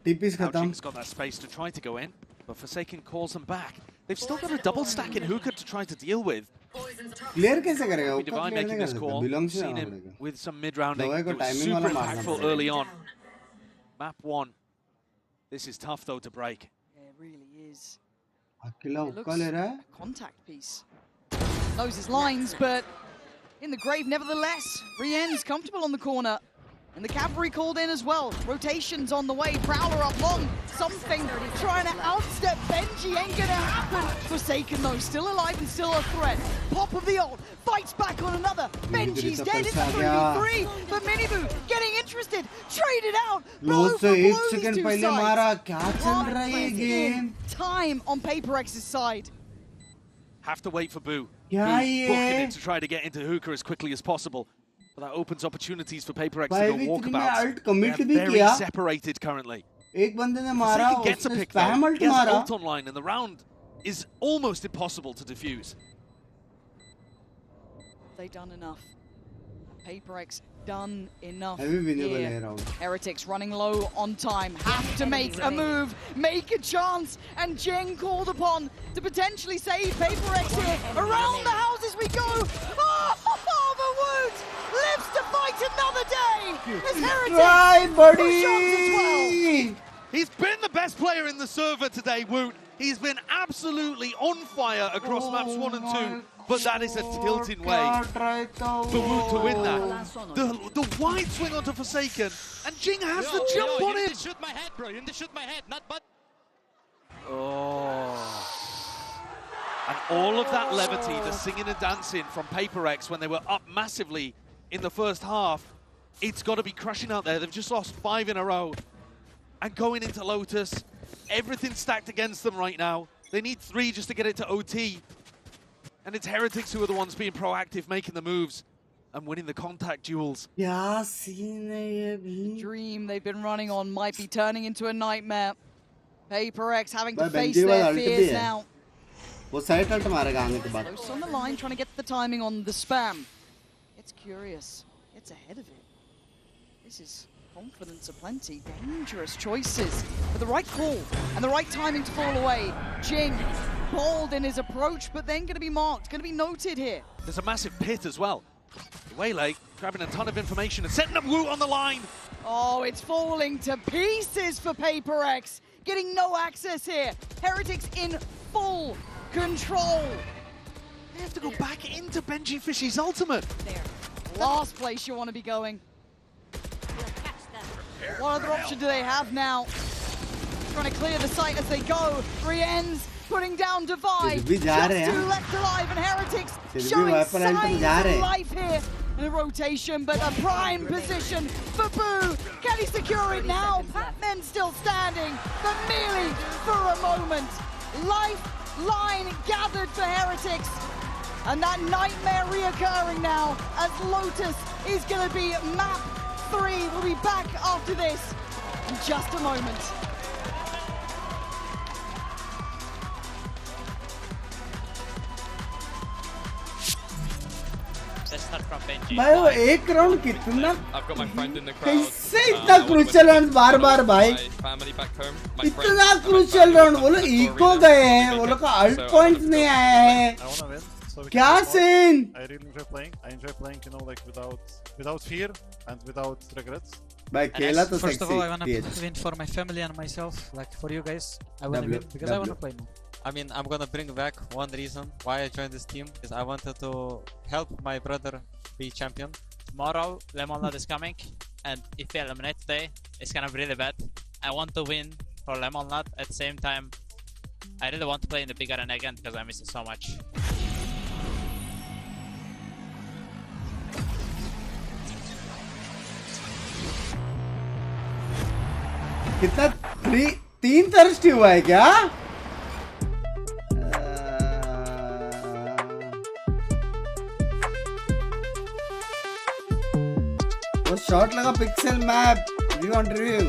Jing's got that space to try to go in, but Forsaken calls them back. They've still got a double stack in Hookah to try to deal with. Clear कैसे करेगा? Divine making this call. Seen him with some mid-rounding. It was super impactful early on. Map 1. This is tough though to break. Yeah, it really is. अकेला हुक्का ले रहा है? Contact piece. Knows his lines, but in the grave nevertheless. Rien's comfortable on the corner. And the cavalry called in as well. Rotations on the way. Prowler up long. Something trying to outstep Benji. Ain't gonna happen. Forsaken though, still alive and still a threat. Pop of the ult. Fights back on another. Benji's dead. It's a 3v3. But Miniboo getting interested. Traded out. Blow for blow these two sides. Time on Paper X's side. Have to wait for Boo. Yeah, Booking it to try to get into Hookah as quickly as possible. But that opens opportunities for Paper X to go walkabouts. They're very separated currently. एक बंदे ने मारा, मारा, gets a pick though. He has ult online and the round is almost impossible to defuse. They done enough. Paper X done enough here. Heretics running low on time. Have to make a move, make a chance, and Jing called upon to potentially save Paper X here. Around the houses we go. Oh, the Woot lives to fight another day. As Heretics try, buddy. push on to 12. He's been the best player in the server today, Woot. He's been absolutely on fire across maps 1 and 2. But that is a tilting way for Woot to win that. The wide swing onto Forsaken, and Jing has the jump on him. You need to shoot my head, bro. You need to shoot my head, not butt. Oh. And all of that levity, the singing and dancing from Paper X when they were up massively in the first half, it's got to be crushing out there. They've just lost 5 in a row. And going into Lotus, everything's stacked against them right now. They need 3 just to get it to OT. And it's Heretics who are the ones being proactive, making the moves and winning the contact duels. The dream they've been running on might be turning into a nightmare. Paper X having to face their fears now. Close on the line, trying to get the timing on the spam. It's curious. It's ahead of it. This is confidence aplenty. Dangerous choices. But the right call and the right timing to fall away. Jing, bold in his approach, but then going to be marked, going to be noted here. There's a massive pit as well. Waylay grabbing a ton of information and setting up Woot on the line. Oh, it's falling to pieces for Paper X. Getting no access here. Heretics in full control. They have to go back into Benji Fishy's ultimate. There. Last place you want to be going. What other option do they have now? Trying to clear the site as they go. Rien's putting down Divide. Just 2 left alive, and Heretics showing signs of life here in a rotation, but a prime position for Boo. Can he secure it now? Patman still standing, but merely for a moment. Lifeline gathered for Heretics. And that nightmare reoccurring now as Lotus is going to be map 3. We'll be back after this in just a moment. भाई वो एक round कितना कैसे इतना crucial round बार-बार भाई इतना crucial round वो लोग इको गए हैं वो लोग का अल्ट पॉइंट्स नहीं आया है क्या scene I really enjoy playing. I enjoy playing, you know, like without fear and without regrets. भाई खेला तो First of all, I wanna win for my family and myself, like for you guys. I wanna win because I wanna play more. I mean, I'm gonna bring back one reason why I joined this team is I wanted to help my brother be champion. Tomorrow, Lemonade is coming, and if we eliminate today, it's gonna be really bad. I want to win for Lemonade. At the same time, I really want to play in the big arena again because I miss it so much. कितना 3 thirsty हुआ है क्या वो वो shot लगा pixel map view on review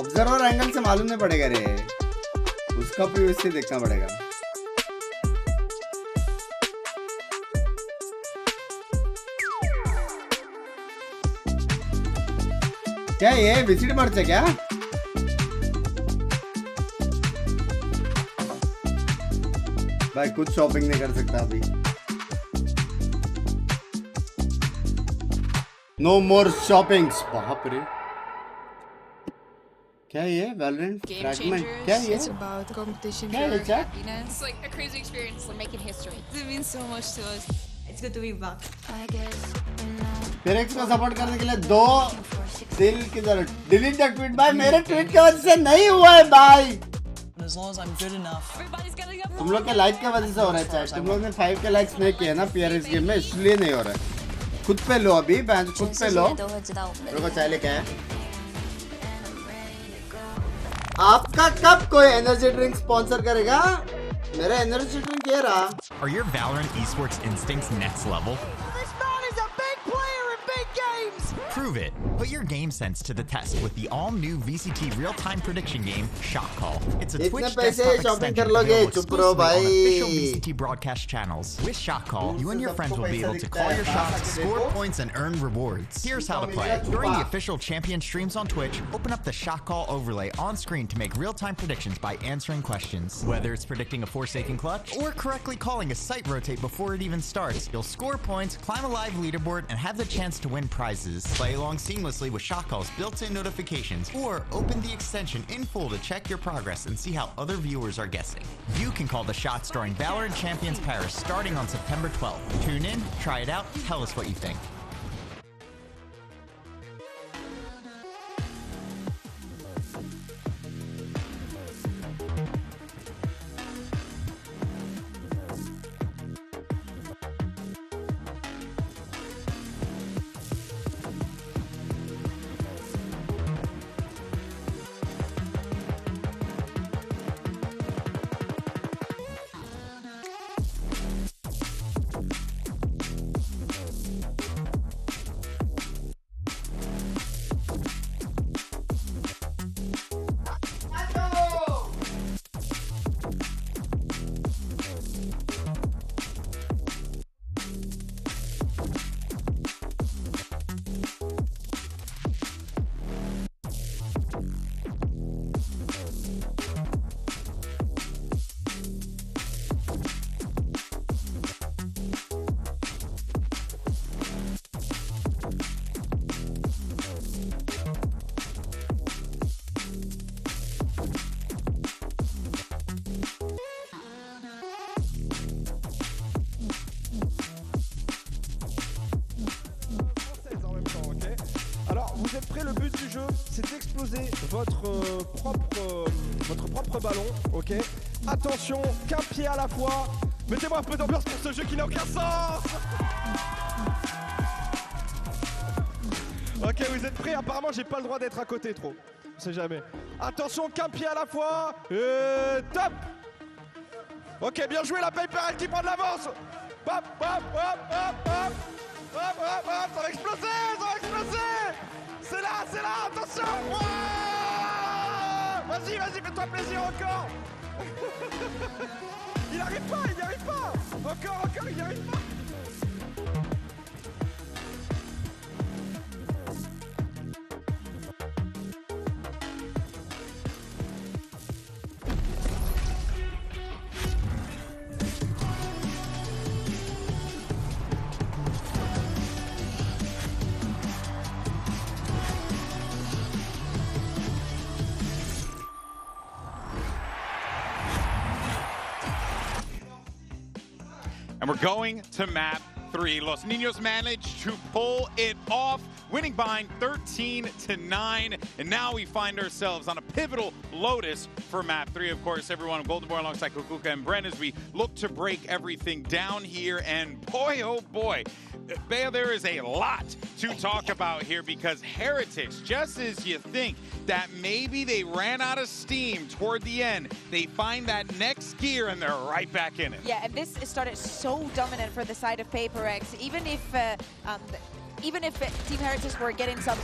observer angle से मालूम नहीं पड़ेगा रे उसका पीवीसी देखना पड़ेगा क्या ये विजिट मर्च है क्या भाई कुछ शॉपिंग नहीं कर सकता अभी नो मोर शॉपिंग्स बाप रे क्या ये Valorant fragment क्या ये It's about competition क्या ये for chat happiness. It's like a crazy experience. We're making history. It means so much to us. It's good to be back. Prx को सपोर्ट करने के लिए 2 दिल किधर डिलीट द ट्वीट भाई मेरे ट्वीट की वजह से नहीं हुआ है भाई As long as I'm good enough. Everybody's getting up. तुम लोग के लाइक की वजह से हो रहा है चैट तुम लोग ने 5 के लाइक्स नहीं किए ना PRX गेम में इसलिए नहीं हो रहा है खुद पे लो अभी बैंड खुद पे लो रुको चाय लेके आया आपका कब कोई एनर्जी ड्रिंक स्पॉन्सर करेगा मेरा एनर्जी ड्रिंक ये रहा Are your Valorant esports instincts next level? This man is a big player in big games! Prove it. Put your game sense to the test with the all-new VCT real-time prediction game, Shot Call. It's a Twitch desktop extension available exclusively on official VCT broadcast channels. With Shot Call, you and your friends will be able to call your shots, score points, and earn rewards. Here's how to play. During the official champion streams on Twitch, open up the Shot Call overlay on screen to make real-time predictions by answering questions. Whether it's predicting a Forsaken clutch or correctly calling a site rotate before it even starts, you'll score points, climb a live leaderboard, and have the chance to win prizes. Play along seamlessly with Shot Call's built-in notifications, or open the extension in full to check your progress and see how other viewers are guessing. You can call the shots during Valorant Champions Paris starting on September 12th. Tune in, try it out, tell us what you think. Vous êtes prêts, le but du jeu, c'est d'exploser votre propre ballon, ok? Attention, qu'un pied à la fois. Mettez-moi un peu d'ambiance pour ce jeu qui n'a aucun sens. Ok, vous êtes prêts? Apparemment, j'ai pas le droit d'être à côté trop. On sait jamais. Attention, qu'un pied à la fois. Et top! Ok, bien joué la Paper qui prend de l'avance. Hop, hop, hop, hop, hop. Hop, hop, hop, ça va exploser, ça va exploser. C'est là, attention. Vas-y, fais-toi plaisir encore. Il n'y arrive pas. Encore, il n'y arrive pas. And we're going to map 3. Los Niños managed to pull it off, winning by 13-9. And now we find ourselves on a pivotal Lotus for map 3. Of course, everyone, Golden Boy alongside Kukuka and Bren as we look to break everything down here. And boy, oh boy, there is a lot to talk about here because Heretics, just as you think that maybe they ran out of steam toward the end, they find that next gear and they're right back in it. Yeah, and this started so dominant for the side of Prx. Even if even if Team Heretics were getting some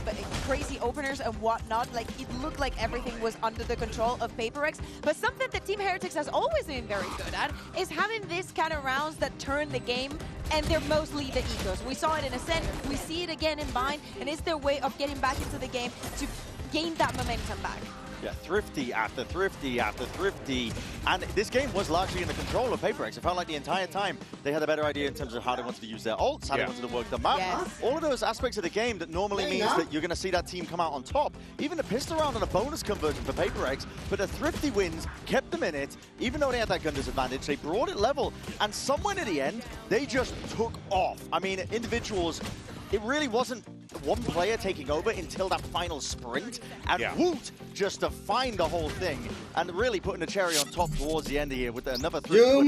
crazy openers and whatnot, like it looked like everything was under the control of Prx. But something that Team Heretics has always been very good at is having this kind of rounds that turn the game, and they're mostly the ecos. We saw it in Ascent, we see it again in Bind, and it's their way of getting back into the game to gain that momentum back. Yeah, thrifty after thrifty after thrifty. And this game was largely in the control of Prx. It felt like the entire time they had a better idea in terms of how they wanted to use their ults, how they wanted to work the map. Yes. All of those aspects of the game that normally means that you're going to see that team come out on top. Even the pistol round and a bonus conversion for Prx, but the thrifty wins kept them in it. Even though they had that gun disadvantage, they brought it level. And somewhere at the end, they just took off. I mean, individuals, it really wasn't one player taking over until that final sprint, and Woot just defined the whole thing and really putting the cherry on top towards the end of here with another three. Keep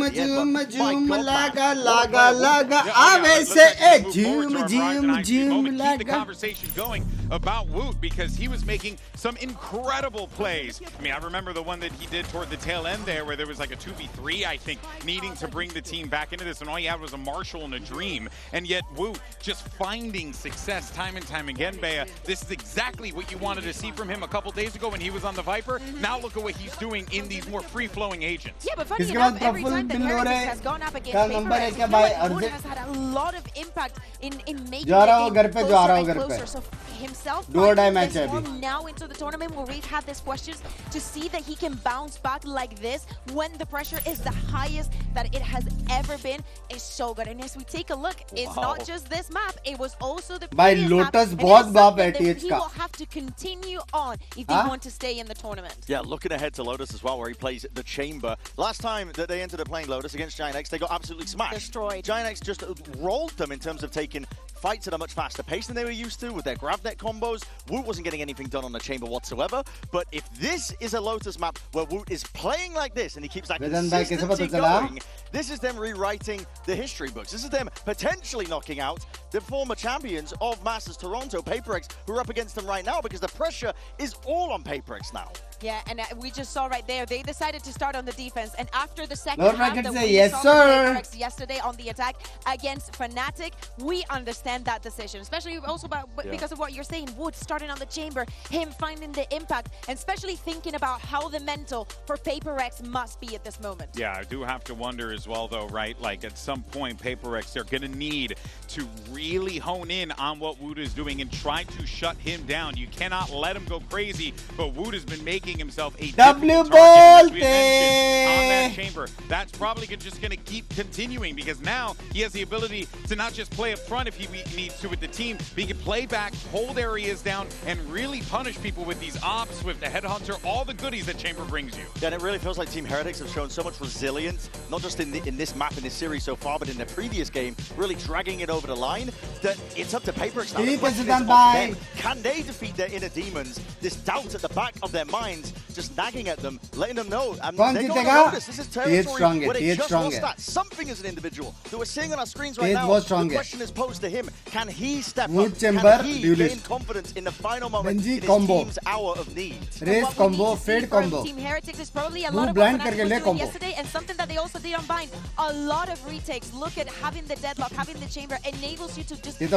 the conversation going about Woot because he was making some incredible plays. I mean, I remember the one that he did toward the tail end there where there was like a 2v3, I think, needing to bring the team back into this, and all he had was a Marshall and a Dream, and yet Woot just finding success time and time again. Bea, this is exactly what you wanted to see from him a couple days ago when he was on the Viper. Now look at what he's doing in these more free-flowing agents. Yeah, but funny enough, every time that Heretics has gone up against Prx, Woot has had a lot of impact in making the game closer and closer. So himself this form now into the tournament where we've had these questions, to see that he can bounce back like this when the pressure is the highest that it has ever been is so good. And as we take a look, it's not just this map, it was also the previous Lotus map, बहुत बाप है and TH he का. will have to continue on if they want to stay in the tournament. Yeah, looking ahead to Lotus as well, where he plays the Chamber. Last time that they entered playing Lotus against GX, they got absolutely smashed. Destroyed. GX just rolled them in terms of taking fights at a much faster pace than they were used to with their grab net combos. Woot wasn't getting anything done on the Chamber whatsoever. But if this is a Lotus map where Woot is playing like this and he keeps that consistency going, this is them rewriting the history books. This is them potentially knocking out the former champions of Masters Toronto, Prx, who are up against them right now because the pressure is all on Prx now. Yeah, and we just saw right there, they decided to start on the defense. And after the second half that we yes, saw sir. Prx yesterday on the attack against Fnatic, we understand that decision, especially also because of what you're saying. Wood starting on the Chamber, him finding the impact, and especially thinking about how the mental for Prx must be at this moment. Yeah, I do have to wonder as well, though, right? Like, at some point, Prx, they're going to need to really hone in on what Woot is doing and try to shut him down. You cannot let him go crazy, but Woot has been making himself a W target, as we mentioned, on that Chamber. That's probably just going to keep continuing because now he has the ability to not just play up front if he needs to with the team, but he can play back, hold areas down, and really punish people with these ops, with the Headhunter, all the goodies that Chamber brings you. Yeah, and it really feels like Team Heretics have shown so much resilience, not just in this map, in this series so far, but in their previous game, really dragging it over the line, that it's up to Prx now. The question is on them. Can they defeat their inner demons? This doubt at the back of their minds, just nagging at them, letting them know. They're going to notice this is territory where they just lost that. Something as an individual that we're seeing on our screens right now. The question is posed to him. Can he step up? Can he gain confidence in the final moment in his team's hour of need? Race combo, fade combo. Team Heretics is probably a lot of what Fnatic was doing yesterday, and something that they also did on Bind. A lot of retakes. Look at having the deadlock, having the Chamber enables you to just fight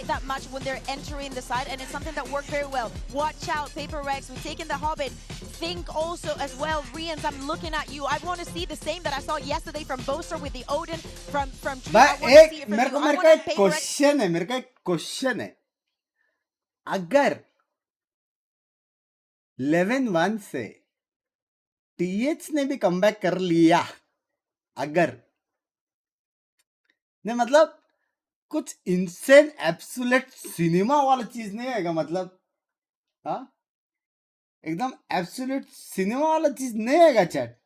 that much when they're entering the side, and it's something that worked very well. Watch out, Prx, we've taken the Hobbit. Think also as well, Rians, I'm looking at you. I want to see the same that I saw yesterday from Boaster with the Odin, from Tree. I want to see it from you. मेरे को एक question है अगर 11-1 से TH ने भी comeback कर लिया, अगर ने मतलब कुछ इंसेन एब्सोल्यूट सिनेमा वाला चीज नहीं आएगा, मतलब हाँ एकदम एब्सोल्यूट सिनेमा वाला चीज नहीं आएगा चैट,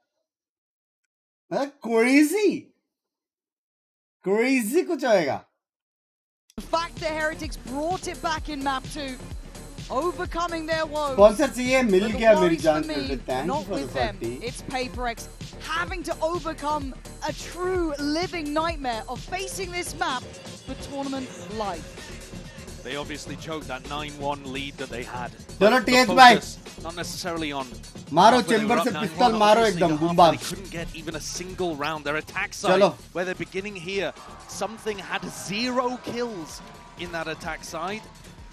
क्रेजी कुछ आएगा. The fact that Heretics brought it back in map 2, overcoming their woes. Sponsor चाहिए, मिल गया मेरी जान. Not with them. It's Prx having to overcome a true living nightmare of facing this map for tournament life. They obviously choked that 9-1 lead that they had. चलो TH भाई, not necessarily on मारो chamber से पिस्तौल मारो एकदम boom bam. They couldn't didn't get even a single round. Their attack side, where they're beginning here, something had 0 kills in that attack side.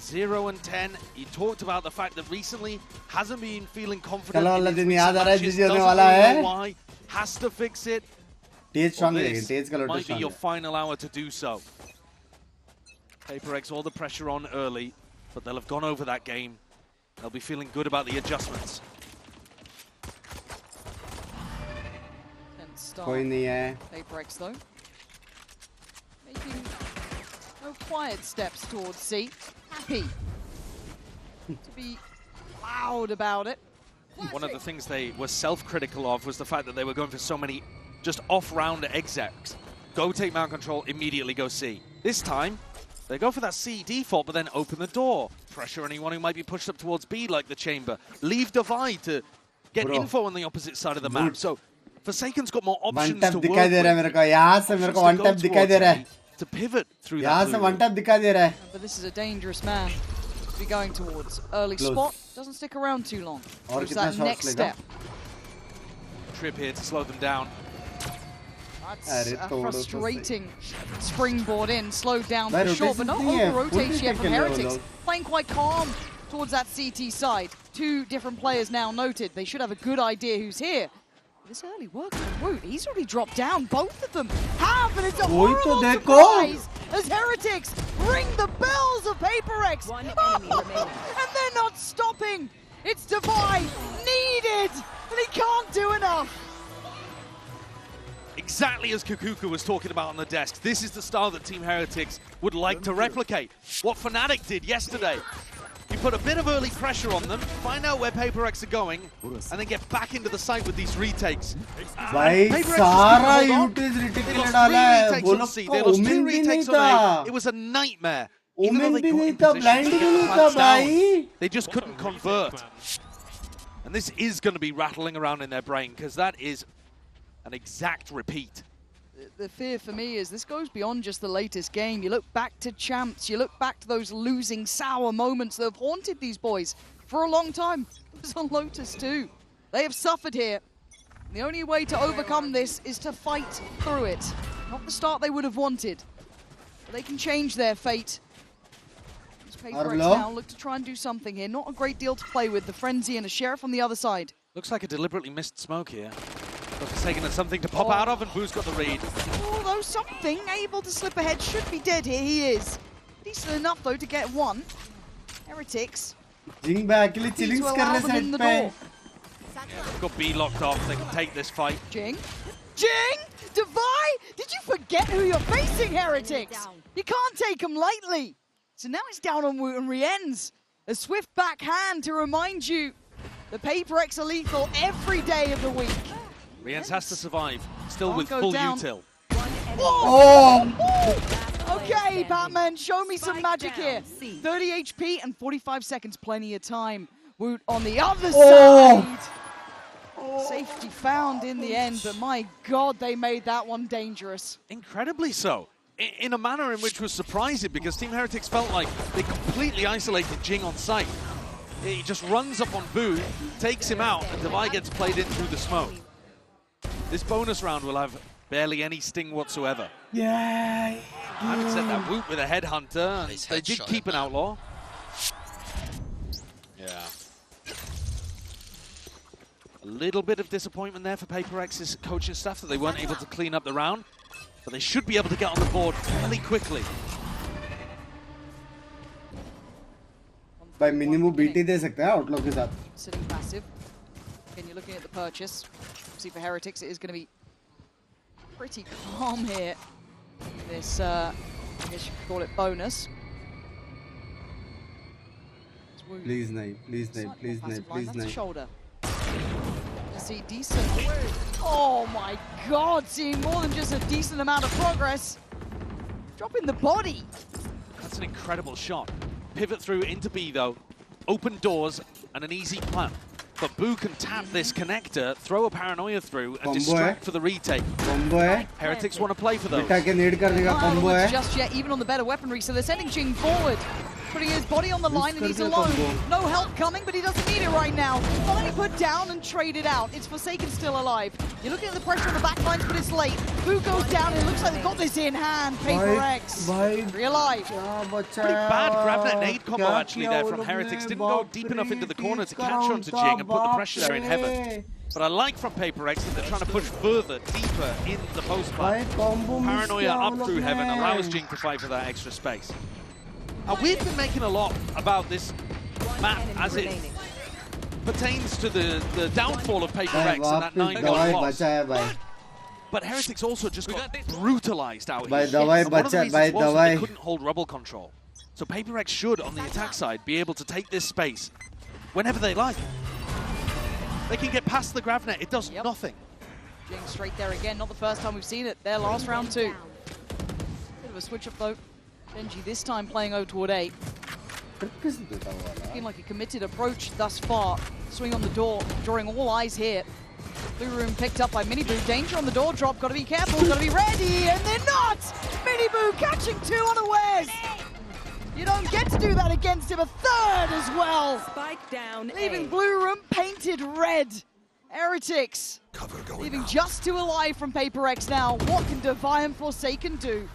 0 and 10. He talked about the fact that recently hasn't been feeling confident in his matches, doesn't really know why, has to fix it. This might be your final hour to do so. Prx all the pressure on early, but they'll have gone over that game. They'll be feeling good about the adjustments. Prx though, making no quiet steps towards C. Happy to be loud about it. One of the things they were self-critical of was the fact that they were going for so many just off-round execs. Go take mount control, immediately go C. This time, they go for that C default, but then open the door. Pressure anyone who might be pushed up towards B, like the chamber. Leave Divide to get info on the opposite side of the map. So, Forsaken's got more options to work with. To pivot through that. But this is a dangerous man to be going towards. Early spot, doesn't stick around too long. There's that next step. Trip here to slow them down. That's a frustrating springboard in, slowed down for sure, but not over-rotate yet from Heretics. Playing quite calm towards that CT side. 2 different players now noted. They should have a good idea who's here. This early work from Woot, he's already dropped down. Both of them have, and it's a horrible surprise as Heretics ring the bells of Prx. And they're not stopping. It's Divide needed, and he can't do enough. Exactly as Kukuka was talking about on the desk. This is the style that Team Heretics would like to replicate. What Fnatic did yesterday. You put a bit of early pressure on them, find out where Prx are going, and then get back into the site with these retakes. They lost 2 retakes on A. It was a nightmare. Even though they got in position, they just couldn't convert. And this is going to be rattling around in their brain, because that is an exact repeat. The fear for me is this goes beyond just the latest game. You look back to champs, you look back to those losing sour moments that have haunted these boys for a long time. It was on Lotus too. They have suffered here. The only way to overcome this is to fight through it. Not the start they would have wanted, but they can change their fate. Prx now look to try and do something here. Not a great deal to play with. The Frenzy and a Sheriff on the other side. Looks like a deliberately missed smoke here. But Forsaken has something to pop out of, and Boo's got the read. Although something able to slip ahead, should be dead here. He is. Decent enough though to get one. Heretics. Jing back, chilling in the door. They've got B locked off. They can take this fight. Jing. Divide! Did you forget who you're facing, Heretics? You can't take them lightly. So now it's down on Woot and Rien's. A swift backhand to remind you the Prx are lethal every day of the week. Rien's has to survive, still with full util. Okay, Batman, show me some magic here. 30 HP and 45 seconds, plenty of time. Woot on the other side. Safety found in the end, but my God, they made that one dangerous. Incredibly so. In a manner in which was surprising, because Team Heretics felt like they completely isolated Jing on site. He just runs up on Boo, takes him out, and Divide gets played in through the smoke. This bonus round will have barely any sting whatsoever. Yeah. I haven't said that. Woot with a headhunter. They did keep an outlaw. Yeah. A little bit of disappointment there for Prx's coaching staff that they weren't able to clean up the round. But they should be able to get on the board fairly quickly. By minimum BT दे सकते हैं outlaw के साथ. Sitting passive. Again, you're looking at the purchase. See, for Heretics, it is going to be pretty calm here. This, I guess you could call it bonus. Please, nahi, please, nahi, please, nahi, please, That's a nahi. shoulder. See, decent. Oh my God, seeing more than just a decent amount of progress. Dropping the body. That's an incredible shot. Pivot through into B though. Open doors and an easy plan. But Boo can tap this connector, throw a paranoia through, and distract for the retake. Heretics want to play for those. Not just yet, even on the better weaponry, so they're sending Jing forward. putting his body on the line, and he's alone. No help coming, but he doesn't need it right now. Finally put down and traded out. It's Forsaken still alive. You're looking at the pressure on the back lines, but it's late. Boo goes down, and it looks like they've got this in hand. Paper X. Realive. Pretty bad grab nade combo actually there from Heretics. Didn't go deep enough into the corner to catch onto Jing and put the pressure there in heaven. But I like from Paper X that they're trying to push further, deeper in the post plant. Paranoia up through heaven allows Jing to fight for that extra space. Now, we've been making a lot about this map as it pertains to the downfall of Paper X and that 9-goal loss. But Heretics also just got brutalized out here. And one of the reasons was that they couldn't hold rebel control. So Paper X should, on the attack side, be able to take this space whenever they like. They can get past the grav net, it does nothing. Jing straight there again, not the first time we've seen it. Their last round too. Bit of a switch up though. Benji this time playing over toward A. Looking like a committed approach thus far. Swing on the door, drawing all eyes here. Blue room picked up by Miniboo. Danger on the door drop, gotta be careful, gotta be ready, and they're not! Miniboo catching two unawares! You don't get to do that against him, a third as well! Spike down, leaving Blue room painted red. Heretics leaving just two alive from Paper X now. What can Defy and Forsaken do?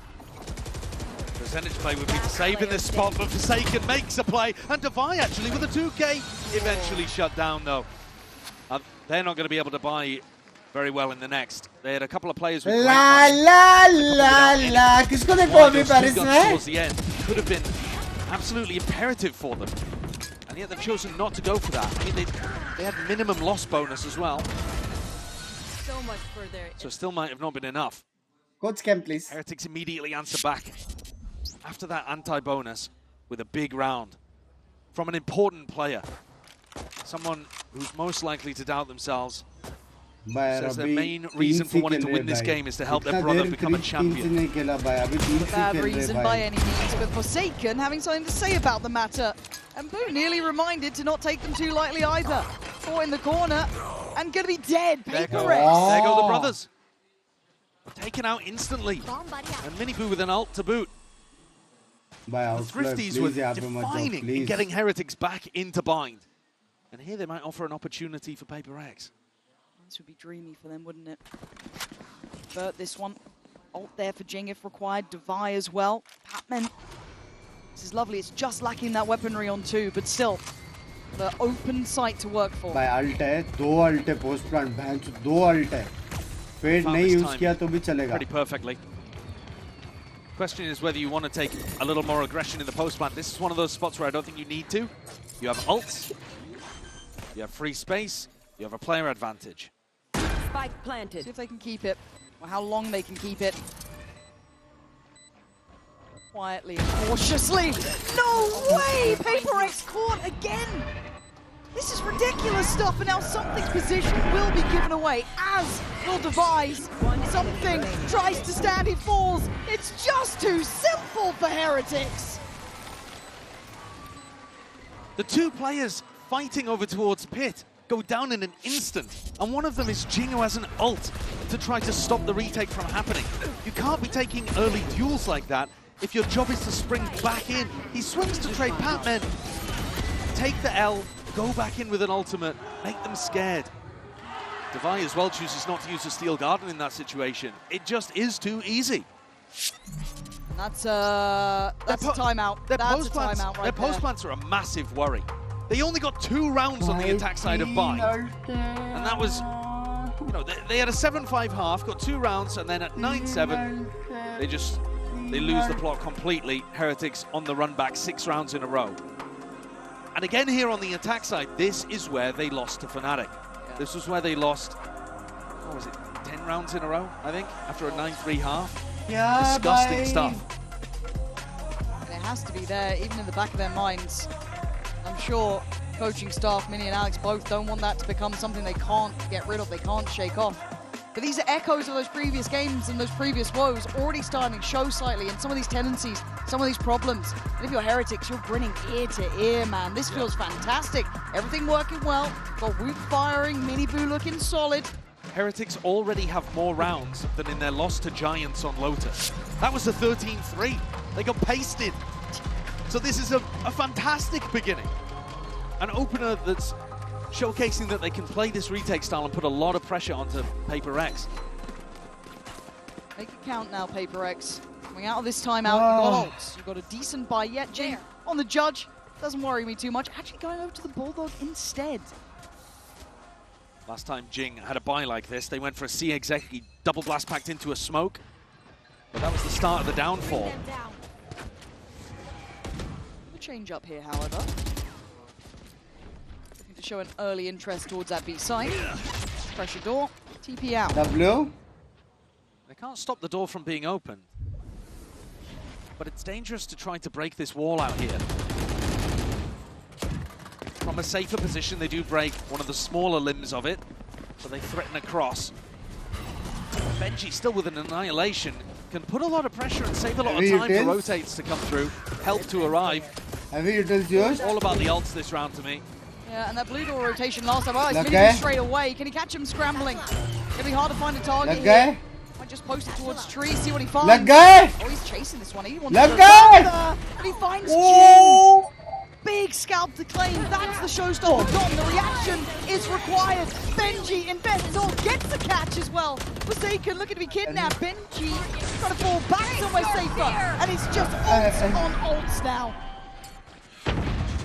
Percentage play would be the save in this spot, but Forsaken makes a play, and Defy actually with a 2K eventually shut down though. They're not going to be able to buy very well in the next. They had a couple of players with किसको देखो अभी Paris में? Towards the end could have been absolutely imperative for them, and yet they've chosen not to go for that. I mean, they had minimum loss bonus as well, so much further. So still might have not been enough. Coach Cam, please. Heretics immediately answer back after that anti-bonus with a big round from an important player. Someone who's most likely to doubt themselves. Says their main reason for wanting to win this game is to help their brother become a champion. Not a bad reason by any means, but Forsaken having something to say about the matter. And Boo nearly reminded to not take them too lightly either. Four in the corner and gonna be dead. There go the brothers. Taken out instantly. And Miniboo with an ult to boot. The Thrifties were defining in getting Heretics back into bind. And here they might offer an opportunity for Paper X. This would be dreamy for them, wouldn't it? But this one, ult there for Jing if required, Defy as well. Patman, this is lovely. It's just lacking that weaponry on two, but still, the open sight to work for. By ult hai, do ult hai post plant, bhanch, do ult hai. Fade nahi use kiya to bhi chalega. Pretty perfectly. Question is whether you want to take a little more aggression in the post plant. This is one of those spots where I don't think you need to. You have ults. You have free space, you have a player advantage. Spike planted. See if they can keep it, or how long they can keep it. Quietly and cautiously. No way! Paper X caught again! This is ridiculous stuff, and now something's position will be given away, as will Devise. Something tries to stand, he falls. It's just too simple for Heretics. The two players fighting over towards pit go down in an instant, and one of them is Jing, who has an ult to try to stop the retake from happening. You can't be taking early duels like that if your job is to spring back in. He swings to trade Patman, take the L, go back in with an ultimate, make them scared. Defy as well chooses not to use a Steel Garden in that situation. It just is too easy. That's a timeout. That's a timeout right there. Their post plants are a massive worry. They only got 2 rounds on the attack side of Bind. And that was, you know, they had a 7-5 half, got 2 rounds, and then at 9-7, they lose the plot completely. Heretics on the run back 6 rounds in a row. And again here on the attack side, this is where they lost to Fnatic. Yeah. This was where they lost, what was it, 10 rounds in a row, I think, after a 9-3 half. Yeah, disgusting stuff. And it has to be there, even in the back of their minds. I'm sure coaching staff, Minnie and Alex, both don't want that to become something they can't get rid of, they can't shake off. But these are echoes of those previous games and those previous woes already starting to show slightly, and some of these tendencies, some of these problems. And if you're Heretics, you're grinning ear to ear, man. This feels fantastic. Everything working well, got Woot firing, Miniboo looking solid. Heretics already have more rounds than in their loss to Giants on Lotus. That was the 13-3. They got pasted. So this is a fantastic beginning. An opener that's showcasing that they can play this retake style and put a lot of pressure onto Prx. Make it count now, Prx. Coming out of this timeout, you got ults. You got a decent buy yet, Jing. On the judge, doesn't worry me too much. Actually going over to the Bulldog instead. Last time Jing had a buy like this, they went for a C exec, he double blast packed into a smoke. But that was the start of the downfall. A change up here, however. Looking to show an early interest towards that B side. Pressure door, TP out. W. They can't stop the door from being open. But it's dangerous to try to break this wall out here. From a safer position, they do break one of the smaller limbs of it, but they threaten across. Benji, still with an annihilation, can put a lot of pressure and save a lot of time for rotates to come through, help to arrive. All about the ults this round to me. Yeah, and that blue door rotation last time, it's hitting straight away. Can he catch him scrambling? Gonna be hard to find a target here. Might just post it towards tree, see what he finds. Oh, he's chasing this one. He wants to go further, but he finds Jing. Big scalp to claim. That's the showstopper gone. The reaction is required. Benji invests or gets the catch as well. Forsaken looking to be kidnapped. Benji trying to fall back somewhere safer. And it's just ults on ults now.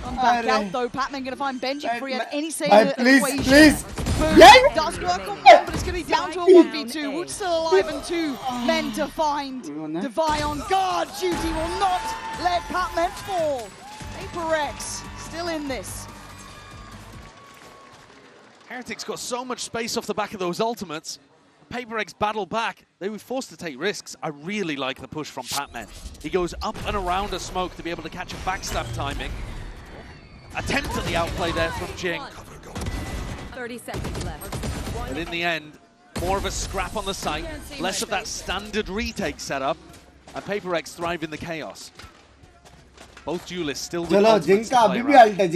Come back out though. Patman going to find Benji before he had any say in the equation. Please. It does work on one, but it's going to be down to a 1v2. Wood's still alive and 2 men to find. Devi on guard. Duty will not let Patman fall. Prx still in this. Heretics got so much space off the back of those ultimates. Prx battle back. They were forced to take risks. I really like the push from Patman. He goes up and around a smoke to be able to catch a backstab timing. Attempt at the outplay there from Jing. 30 seconds left. But in the end, more of a scrap on the site, less of that standard retake setup, and Prx thrive in the chaos. Both duelists still with ultimates to play around. They've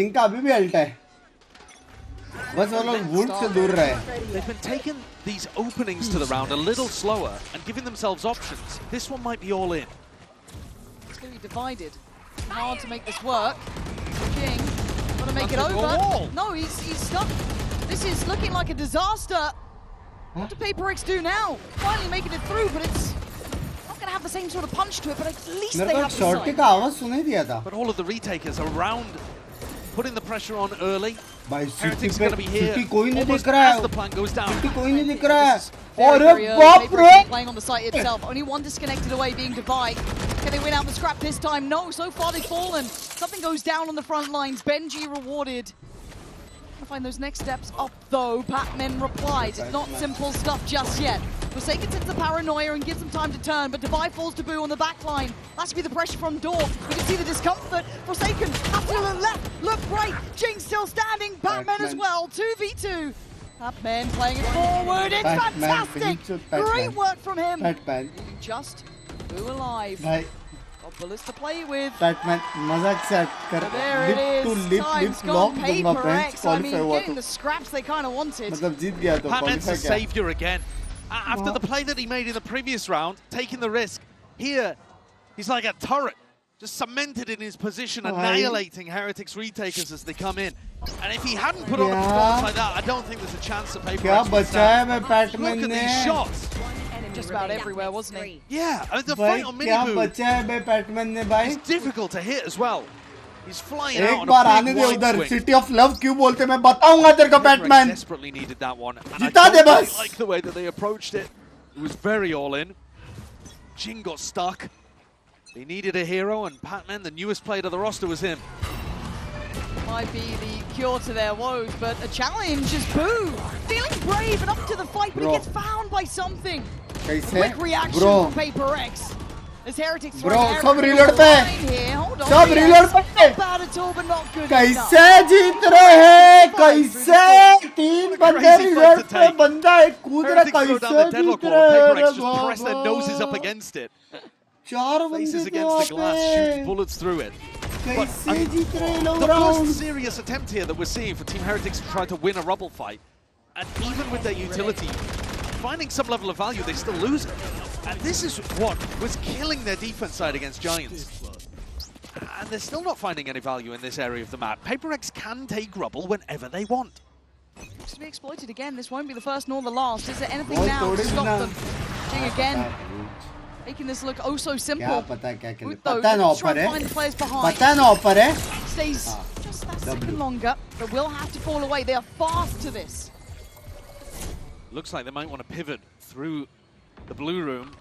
been taking these openings to the round a little slower and giving themselves options. This one might be all in. It's going to be divided. Hard to make this work. Jing, got to make it over. No, he's stuck. This is looking like a disaster. What do Prx do now? Finally making it through, but it's not going to have the same sort of punch to it, but at least they have the side. But all of the retakers around, putting the pressure on early. Heretics going to be here almost as the plan goes down. Playing on the site itself. Only one disconnected away, being Dubai. Can they win out the scrap this time? No, so far they've fallen. Something goes down on the front lines. Benji rewarded. Find those next steps up though. Patman replies. It's not simple stuff just yet. Forsaken sends the paranoia and gives them time to turn, but Dubai falls to Boo on the back line. That's to be the pressure from Door. You can see the discomfort. Forsaken has to look left, look right. Jing still standing. Patman as well. 2v2. Patman playing it forward. It's fantastic. Great work from him. Just Boo alive. Got bullets to play with. Patman, मजाक से कर. There it is. Time's gone. Prx. I mean, getting the scraps they kind of wanted. मतलब जीत गया तो Patman's a savior again. After the play that he made in the previous round, taking the risk, here he's like a turret, just cemented in his position, annihilating Heretics retakers as they come in. And if he hadn't put on a performance like that, I don't think there's a chance that Prx would stand. Look at these shots. Just about everywhere, wasn't he? Yeah, I mean, the fight on Miniboo is difficult to hit as well. He's flying out on a big wide swing. City of Love क्यों बोलते मैं बताऊंगा तेरे को Patman. Desperately needed that one. And I don't really like the way that they approached it. It was very all in. Jing got stuck. They needed a hero, and Patman, the newest player to the roster, was him. Might be the cure to their woes, but a challenge is Boo. Feeling brave and up to the fight, but he gets found by something. Quick reaction from Prx. As Heretics सब reload पे. सब reload पे. Bad at all, but not good कैसे जीत रहे हैं? कैसे 3 बंदे reload पे बंदा एक कूद रहा कैसे जीत रहे हैं? Just press their noses up against it. Faces against the glass, shoots bullets through it. But the first serious attempt here that we're seeing for Team Heretics to try to win a rubble fight, and even with their utility finding some level of value, they still lose it. And this is what was killing their defense side against Giants. And they're still not finding any value in this area of the map. Prx can take rubble whenever they want. To be exploited again, this won't be the first nor the last. Is there anything now to stop them? Ching again, making this look oh so simple. Stays just that second longer, but will have to fall away. They are fast to this. Looks like they might want to pivot through the blue room.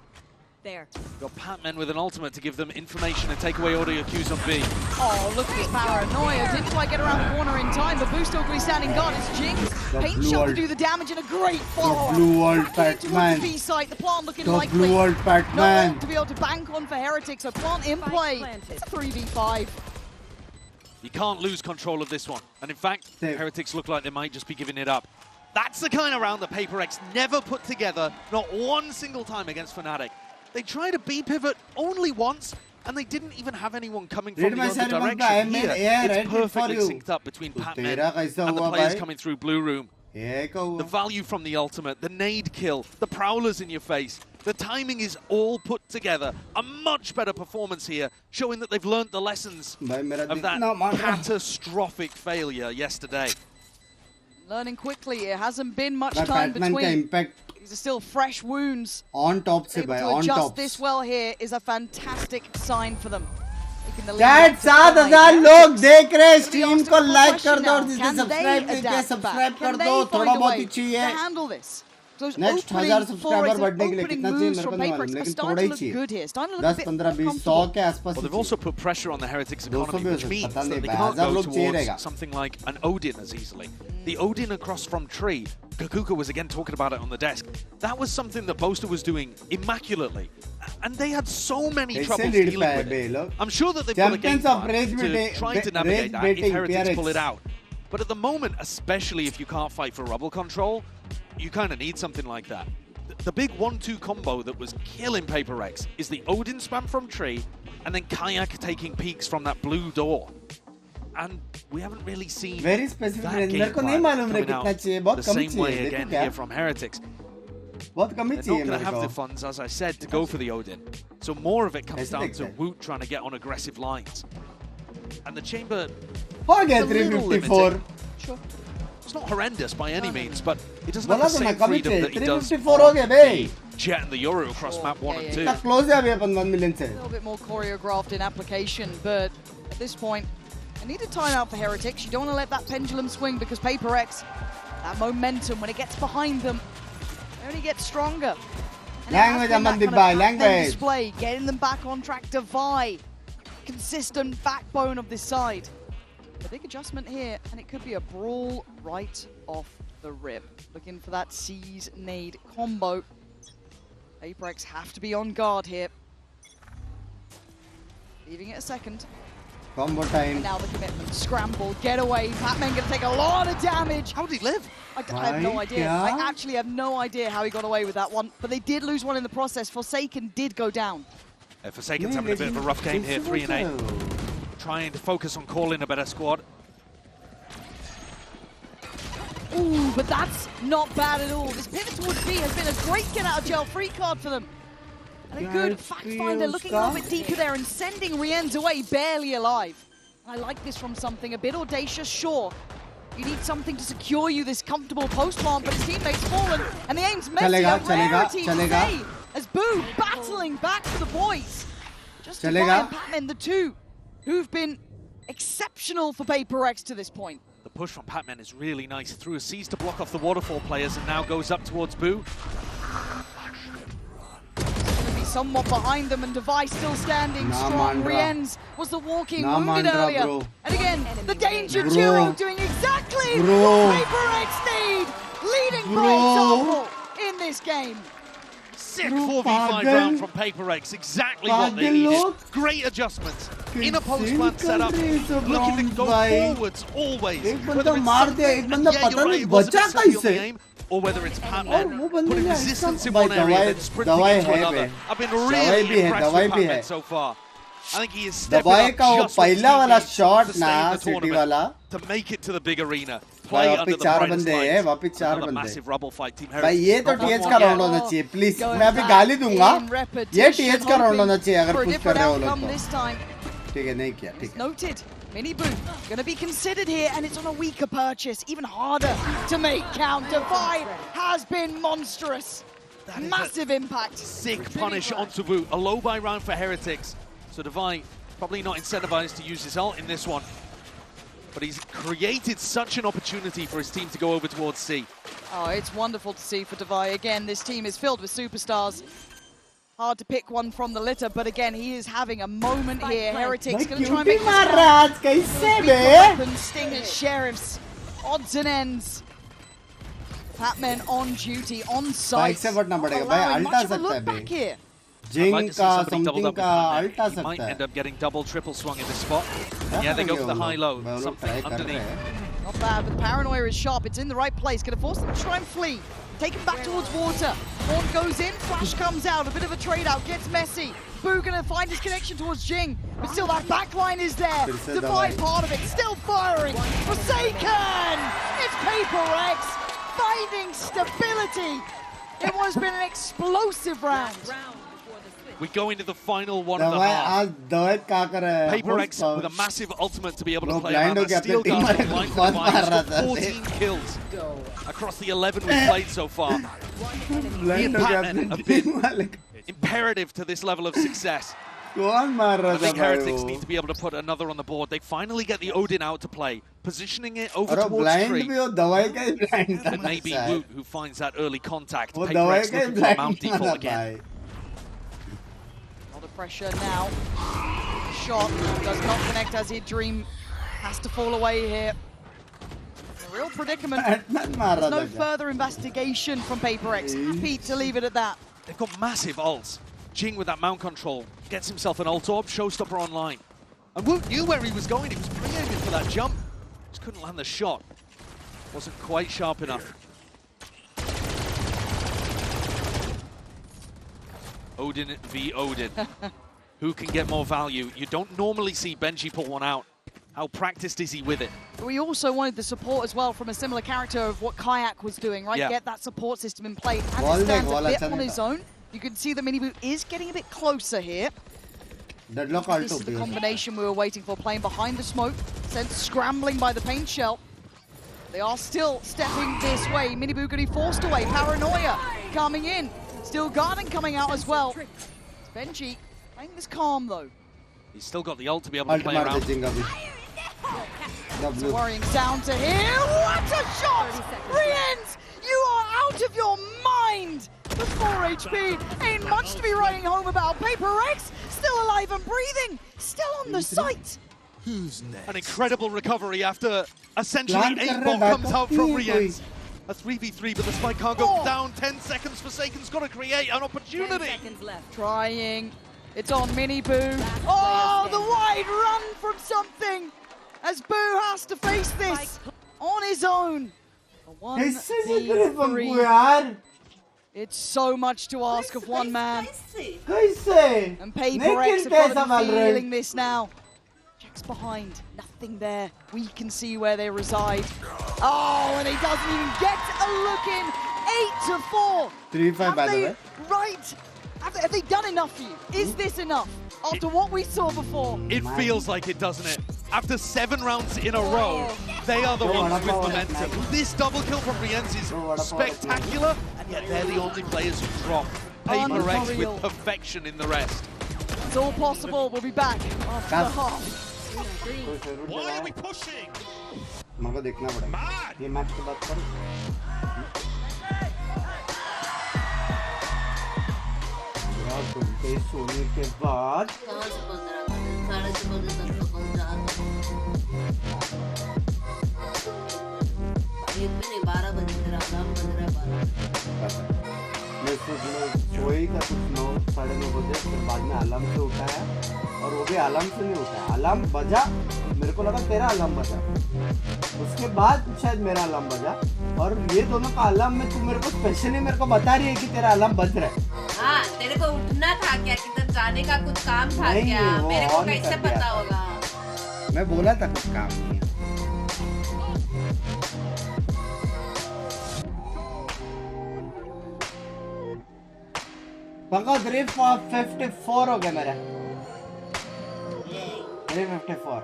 There. Got Patman with an ultimate to give them information and take away all your cues on B. Oh, look at this paranoia. Didn't quite get around the corner in time, but Boo still be standing guard. It's Jinx. Paint shot to do the damage and a great follow-up. Blue World Pac-Man. The B-site, the plant looking likely. Blue World Pac-Man. To be able to bank on for Heretics, so plant in play. It's a 3v5. You can't lose control of this one. And in fact, Heretics look like they might just be giving it up. That's the kind of round that Prx never put together, not one single time against Fnatic. They tried a B pivot only once, and they didn't even have anyone coming from the other direction. Here, it's perfectly synced up between Patman and the players coming through blue room. The value from the ultimate, the nade kill, the prowlers in your face, the timing is all put together. A much better performance here, showing that they've learned the lessons of that catastrophic failure yesterday. Learning quickly, it hasn't been much time between. These are still fresh wounds. On top se bhai, on top. To adjust this well here is a fantastic sign for them. Chat 7000 लोग देख रहे हैं stream को like कर दो और जिसने subscribe नहीं किया सब्सक्राइब कर दो थोड़ा बहुत ही चाहिए नेक्स्ट 1000 सब्सक्राइबर बढ़ने के लिए कितना चाहिए मेरे को नहीं मालूम लेकिन थोड़ा ही चाहिए 10 15 20 100 के आसपास Well, they've also put pressure on the Heretics economy, which means that they can't go towards something like an Odin as easily. The Odin across from Tree, Kakuka was again talking about it on the desk. That was something that Boaster was doing immaculately. And they had so many troubles dealing with it. I'm sure that they've got a game plan to try to navigate that if Heretics pull it out. But at the moment, especially if you can't fight for rubble control, you kind of need something like that. The big 1-2 combo that was killing Prx is the Odin spam from Tree and then Kayak taking peeks from that blue door. And we haven't really seen very specific that game coming out the same way again here from Heretics. They're not going to have the funds, as I said, to go for the Odin. So more of it comes down to Woot trying to get on aggressive lines. And the chamber is a little limited. Sure. It's not horrendous by any means, but it doesn't have the same freedom that he does on Jet and the Yoru across map 1 and 2. A little bit more choreographed in application, but at this point, I need a timeout for Heretics. You don't want to let that pendulum swing because Prx, that momentum, when it gets behind them, it only gets stronger. Language, display, getting them back on track. Divide, consistent backbone of this side. A big adjustment here, and it could be a brawl right off the rip. Looking for that Seize nade combo. Prx have to be on guard here. Leaving it a second. Combo time. And now the commitment. Scramble, get away. Patman gonna take a lot of damage. How did he live? I have no idea. I actually have no idea how he got away with that one. But they did lose one in the process. Forsaken did go down. Forsaken's having a bit of a rough game here, 3 and 8. Trying to focus on calling a better squad. Ooh, but that's not bad at all. This pivot towards B has been a great get out of jail free card for them. And a good fact finder looking a little bit deeper there and sending Rienz away barely alive. I like this from something a bit audacious, sure. You need something to secure you this comfortable post plant, but his teammates fallen and the aim's messy. A rarity today as Boo battling back for the boys. Just to find Patman, the two who've been exceptional for Prx to this point. The push from Patman is really nice. Threw a Seize to block off the waterfall players and now goes up towards Boo. Going to be somewhat behind them and Device still standing strong. Rienz was the walking wounded earlier. Bro. And again, the danger duo doing exactly what Prx need. Leading by example in this game. Sick 4v5 round from Prx, exactly what they needed. Great adjustments in a post-plant setup, looking to go forwards always. Whether it's something, and yeah, you're right, it wasn't necessarily on the aim, or whether it's Patman putting resistance in one area then sprinting into another. I've been really impressed with Patman so far. I think he is stepping up just what he needs to stay in the tournament, to make it to the big arena. Play under the brightest lights. Another massive rubble fight. Team भाई ये तो TH का round होना चाहिए please मैं अभी गाली दूंगा ये TH का राउंड होना चाहिए अगर पुश कर रहे हो लोग ठीक है नहीं किया ठीक है. Noted. Minibu gonna be considered here, and it's on a weaker purchase, even harder to make count. Divide has been monstrous. Massive impact. Sick punish onto Wu. A low buy round for Heretics. So Divide probably not incentivized to use his ult in this one. But he's created such an opportunity for his team to go over towards C. Oh, it's wonderful to see for Divide. Again, this team is filled with superstars. Hard to pick one from the litter, but again, he is having a moment here. Heretics going to try and make this weapon stingers, sheriffs, odds and ends. Patman on duty, on site. Allowing much of a look back here. Jing ka, something ka, alta he might end up getting double, triple swung in this spot. Yeah, they go for the high-low, something underneath. Not bad, but the paranoia is sharp. It's in the right place. Going to force them to try and flee. Take him back towards water. Horn goes in, Flash comes out. A bit of a trade-out, gets messy. Boo going to find his connection towards Jing, but still that backline is there. Divide part of it, still firing. Forsaken! It's Prx finding stability. It has been an explosive round. We go into the final one of the half. Prx with a massive ultimate to be able to play around that steel guard blind for the 14 kills across the 11 we've played so far. He and Patman have been imperative to this level of success. I think Heretics need to be able to put another on the board. They finally get the Odin out to play, positioning it over towards Tree. And maybe Woot who finds that early contact. Prx looking for a mount default again. Pressure now. Shot does not connect as he'd dream. Has to fall away here. A real predicament. There's no further investigation from Prx. Happy to leave it at that. They've got massive ults. Jing with that mount control gets himself an ult orb, showstopper online. And Woot knew where he was going. He was pre-aiming for that jump. Just couldn't land the shot. Wasn't quite sharp enough. Odin v Odin. Who can get more value? You don't normally see Benji pull one out. How practiced is he with it? We also wanted the support as well from a similar character of what Kayak was doing, right? Yeah. Get that support system in place. As it stands a bit on his own, you can see that Minibu is getting a bit closer here. This is the combination we were waiting for, playing behind the smoke, sent scrambling by the paint shell. They are still stepping this way. Minibu getting forced away. Paranoia coming in. Still Garden coming out as well. It's Benji playing this calm though. He's still got the ult to be able to play around. It's a worrying sound to hear. What a shot! Riens, you are out of your mind! The 4 HP ain't much to be writing home about. Prx still alive and breathing, still on the site. Who's next? An incredible recovery after essentially 8 ball comes out from Riens. A 3v3, but the spike can't go down. 10 seconds. Forsaken's got to create an opportunity. 10 seconds left. Trying. It's on Minibu. Oh, the wide run from something. As Boo has to face this on his own. A 1v3. It's so much to ask of one man. And Prx have got to be feeling this now. Checks behind, nothing there. We can see where they reside. Oh, and he doesn't even get a look in. 8-4. 3-5 by the way. Right. Have they done enough for you? Is this enough? After what we saw before. It feels like it, doesn't it? After 7 rounds in a row, they are the ones with momentum. This double kill from Riens is spectacular, and yet they're the only players who drop. Prx with perfection in the rest. It's all possible. We'll be back after the half. Why are we pushing? मगर देखना पड़ेगा ये match के बाद करो यार तुमके सोने के बाद नहीं 12 बजे तेरा काम बज रहा है 12 मैं सोई का कुछ 9 9:30 बजे फिर बाद में अलार्म से उठा है और वो भी अलार्म से नहीं उठा अलार्म बजा मेरे को लगा तेरा अलार्म बजा उसके बाद शायद मेरा अलार्म बजा और ये दोनों का अलार्म में तू मेरे को स्पेशली मेरे को बता रही है कि तेरा अलार्म बज रहा है हाँ तेरे को उठना था क्या किधर जाने का कुछ काम था क्या मेरे को कैसे पता होगा मैं बोला था कुछ काम नहीं है पंखा 354 हो गया मेरा 354.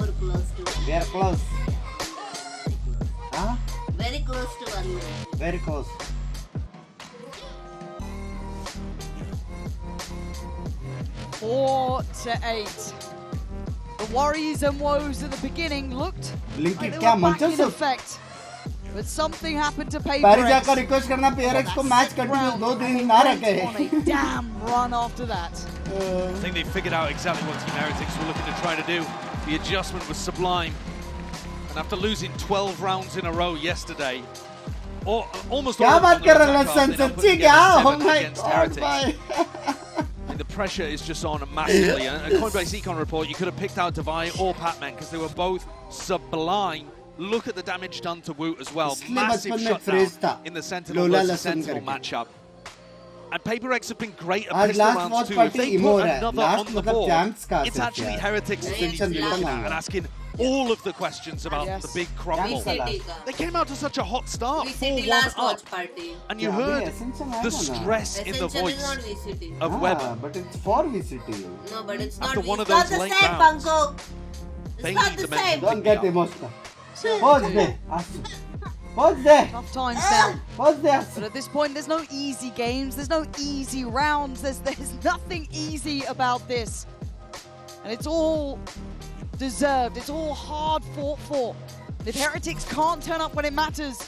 We're close to We are close. Huh? very close to 1 minute. Very close. Four to 8. The worries and woes at the beginning looked Blink like it, they क्या were back मंचन in से effect. But something happened to Paris Prx. जाकर request करना PRX को match continue 2 दिन ना रखे. On a damn run after that. I think they figured out exactly what Team Heretics were looking to try to do. The adjustment was sublime. And after losing 12 rounds in a row yesterday, or almost all क्या of बात them कर were रहे हैं attack cards, they now put सच्ची together क्या? 7 Oh my against god, Heretics. भाई. And the pressure is just on massively. And a Coinbase Econ report, you could have picked out Divine or Patman because they were both sublime. Look at the damage done to Woot as well. Massive shutdown in the Sentinel versus Sentinel matchup. And Prx have been great at pistol rounds too. If they put another on the board, it's actually Heretics that need to be looking at and asking all of the questions about the big crumble. They came out to such a hot start, 4-1 up. And you heard the stress in the voice of Weber. But it's for VCT. No, but it's After not. one of It's not those the late same, rounds, Panko. they It's not need the to mention same. Don't get emotional. Pause there. Pause there. Tough times now. Pause there. But at this point, there's no easy games. There's no easy rounds. There's nothing easy about this. And it's all deserved. It's all hard fought for. If Heretics can't turn up when it matters,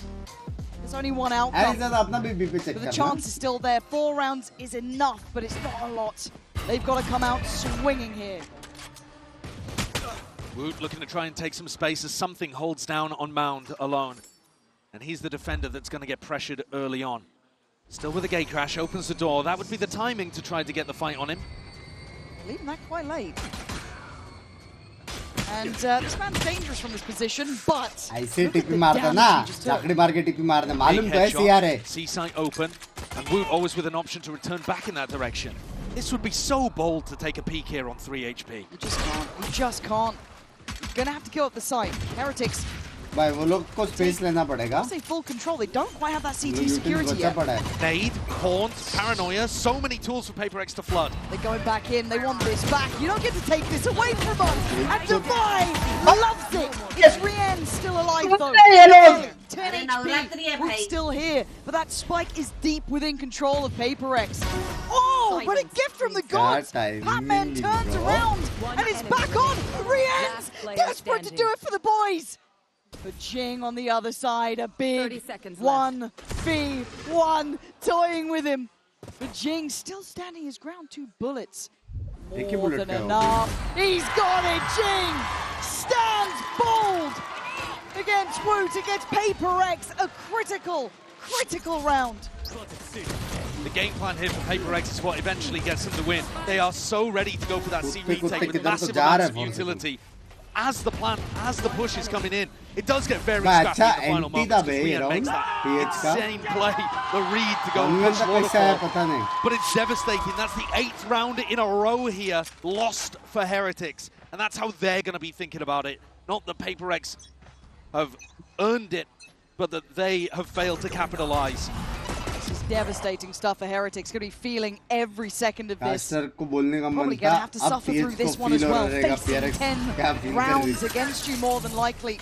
there's only one outcome. But the chance is still there. 4 rounds is enough, but it's not a lot. They've got to come out swinging here. Woot looking to try and take some space as something holds down on Mound alone. And he's the defender that's going to get pressured early on. Still with a gate crash, opens the door. That would be the timing to try to get the fight on him. Leaving that quite late. And this man's dangerous from this position, but ऐसे टिपी मारता ना, चाकड़ी मार के टिपी मारता, मालूम तो है CR है. C-site open, and Woot always with an option to return back in that direction. This would be so bold to take a peek here on 3 HP. You just can't. You just can't. You're gonna have to give up the site. Heretics. भाई वो लोग को space लेना पड़ेगा. Say full control. They don't quite have that CT security yet. Nade, Haunt, Paranoia, so many tools for Prx to flood. They're going back in. They want this back. You don't get to take this away from us. And Divine loves it. It's Rien still alive though. 10 HP. Still here, but that spike is deep within control of Prx. Oh, but a gift from the gods. Patman turns around and is back on. Rien's desperate to do it for the boys. But Jing on the other side, a big 1v1 toying with him. But Jing still standing his ground, 2 bullets. More than enough. He's got it, Jing! Stands bold against Woot, against Prx, a critical round. The game plan here for Prx is what eventually gets them the win. They are so ready to go for that C retake with massive amounts of utility. As the plan, as the push is coming in, it does get very scrappy in the final moments. Rien makes that insane play, the read to go push waterfall. But it's devastating. That's the 8th round in a row here, lost for Heretics. And that's how they're going to be thinking about it. Not that Prx have earned it, but that they have failed to capitalize. This is devastating stuff for Heretics. Going to be feeling every second of this. Probably going to have to suffer through this one as well. Facing 10 rounds against you more than likely.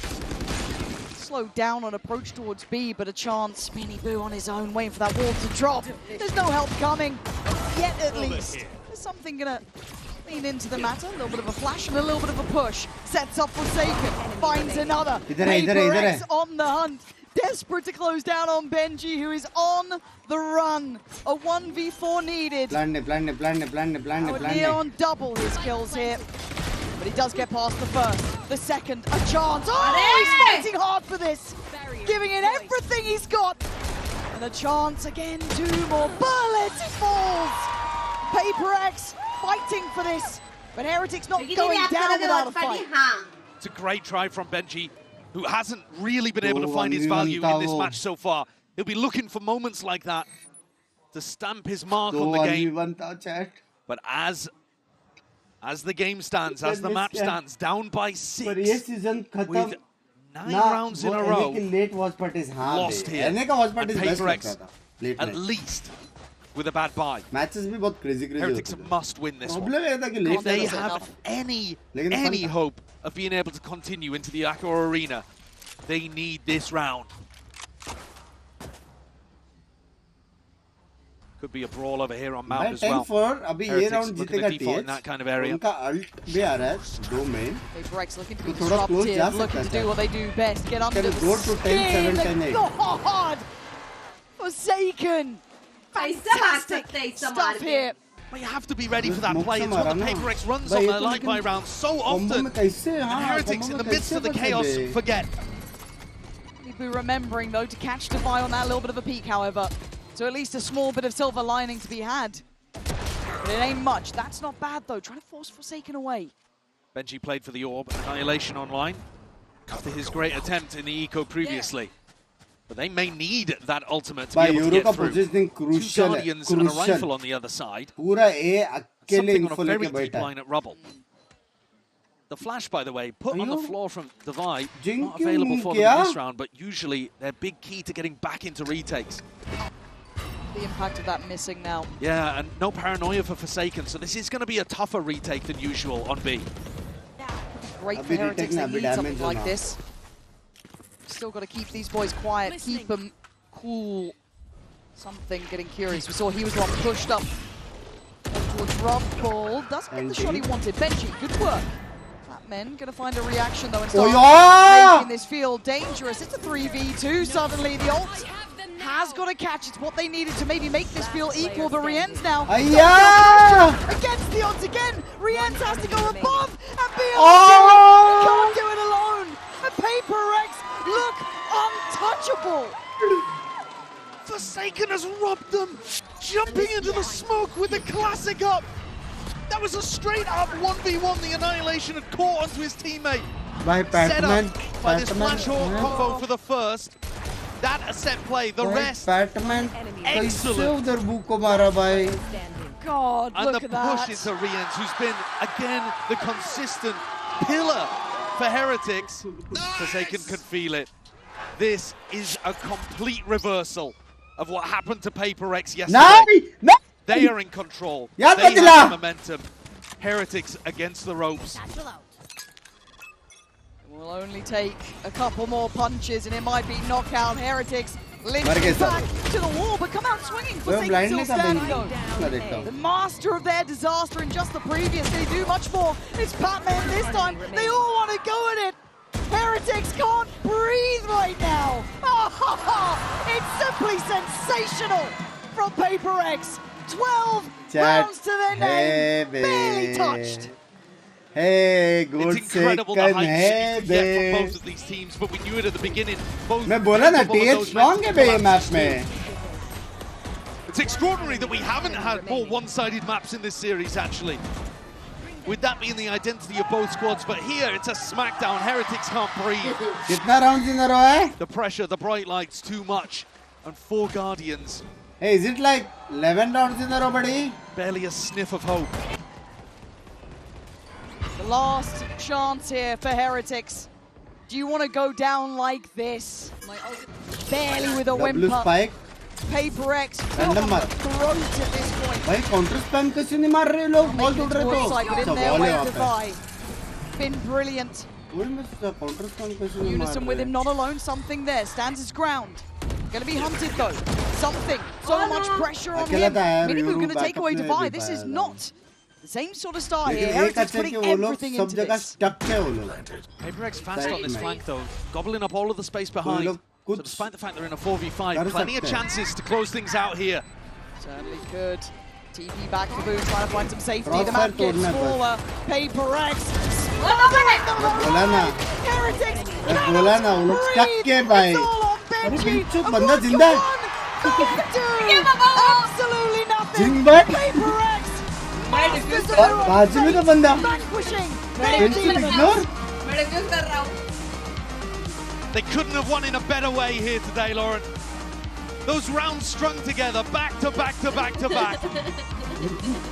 Slow down on approach towards B, but a chance. Miniboo on his own, waiting for that wall to drop. There's no help coming, yet at least. There's something going to lean into the matter. A little bit of a flash and a little bit of a push. Sets up Forsaken, finds another. Prx on the hunt. Desperate to close down on Benji, who is on the run. A 1v4 needed. Neon double his kills here. But he does get past the first. The second, a chance. Oh, he's fighting hard for this. Giving it everything he's got. And a chance again, 2 more bullets. He falls. Prx fighting for this. But Heretics not going down without a fight. It's a great try from Benji, who hasn't really been able to find his value in this match so far. He'll be looking for moments like that to stamp his mark on the game. But as the game stands, as the map stands, down by 6, with 9 rounds in a row, lost here. And Prx, at least, with a bad buy. Matches भी बहुत crazy Heretics must win this one. If they have any hope of being able to continue into the Accor Arena, they need this round. Could be a brawl over here on Mount as well. 10-4 अभी ये round जीतेगा TH. In that kind of area. उनका ult भी आ रहा है दो main. Prx looking to be थोड़ा close जा disruptive, looking to do what they do best, get under Can the go to 10-7, skin. 10-8. God! Forsaken! Fantastic stuff here. Well, you have to be ready for that play. It's what the Prx runs on their live buy round so often. And Heretics in the midst of the chaos forget. We'll be remembering though to catch Defy on that little bit of a peak, however. So at least a small bit of silver lining to be had. But it ain't much. That's not bad though. Trying to force Forsaken away. Benji played for the Orb, Annihilation online, after his great attempt in the Eco previously. But they may need that ultimate to be able to get through. Two Guardians and a rifle on the other side. Something on a very deep line at Rubble. The flash, by the way, put on the floor from Devi, not available for them in this round, but usually they're big key to getting back into retakes. The impact of that missing now. Yeah, and no paranoia for Forsaken, so this is going to be a tougher retake than usual on B. Great for Heretics, they need something like this. Still got to keep these boys quiet, keep them cool. Something getting curious. We saw he was one pushed up towards Rubble. Doesn't get the shot he wanted. Benji, good work. Men gonna find a reaction though and start making this feel dangerous. It's a 3v2 suddenly. The ult has got to catch. It's what they needed to maybe make this feel equal, but Rien's now against the odds again. Rien's has to go above and beyond. Can't do it alone. And Prx look untouchable. Forsaken has robbed them, jumping into the smoke with the classic up. That was a straight up 1v1. The Annihilation had caught onto his teammate. Set up by this flash combo for the first. That a set play. The rest, excellent. God, and look the at that. push into Riens, who's been, again, the consistent pillar for Heretics. Forsaken could feel it. This is a complete reversal of what happened to Prx yesterday. They are in control. They have the momentum. Heretics against the ropes. Will only take a couple more punches and it might be knockout. Heretics lynching back to the wall, but come out swinging. Forsaken still standing though. The master of their disaster in just the previous. They do much more. It's Batman this time. They all want to go at it. Heretics can't breathe right now. It's simply sensational from Prx. 12 rounds to their name, barely touched. Hey, good it's incredible the heights you can get from both of these teams, but we knew it at the beginning. It's extraordinary that we haven't had more one-sided maps in this series, actually. With that being the identity of both squads, but here it's a smackdown. Heretics can't breathe. The pressure, the bright lights, too much. And 4 Guardians. Hey, is it like 11 rounds in a row, buddy? Barely a sniff of hope. The last chance here for Heretics. Do you want to go down like this? Barely with a whimper. Spike. Prx throat at this point. Why counter spam कैसे नहीं मार रहे लोग? Ball उड़ रहे तो. Been brilliant. Unison with him, not alone. Something there. Stands his ground. Gonna be hunted though. Something. So much pressure on him. Minibu gonna take away Devi. This is not the same sort of start here. Heretics putting everything into this. Prx fast on this flank though, gobbling up all of the space behind. So despite the fact they're in a 4v5, plenty of chances to close things out here. Certainly could. TP back to Boone, trying to find some safety. The map gets smaller. Prx. Heretics. It's all on Benji. Absolutely nothing. Prx. They couldn't have won in a better way here today, Lauren. Those rounds strung together, back to back to back to back.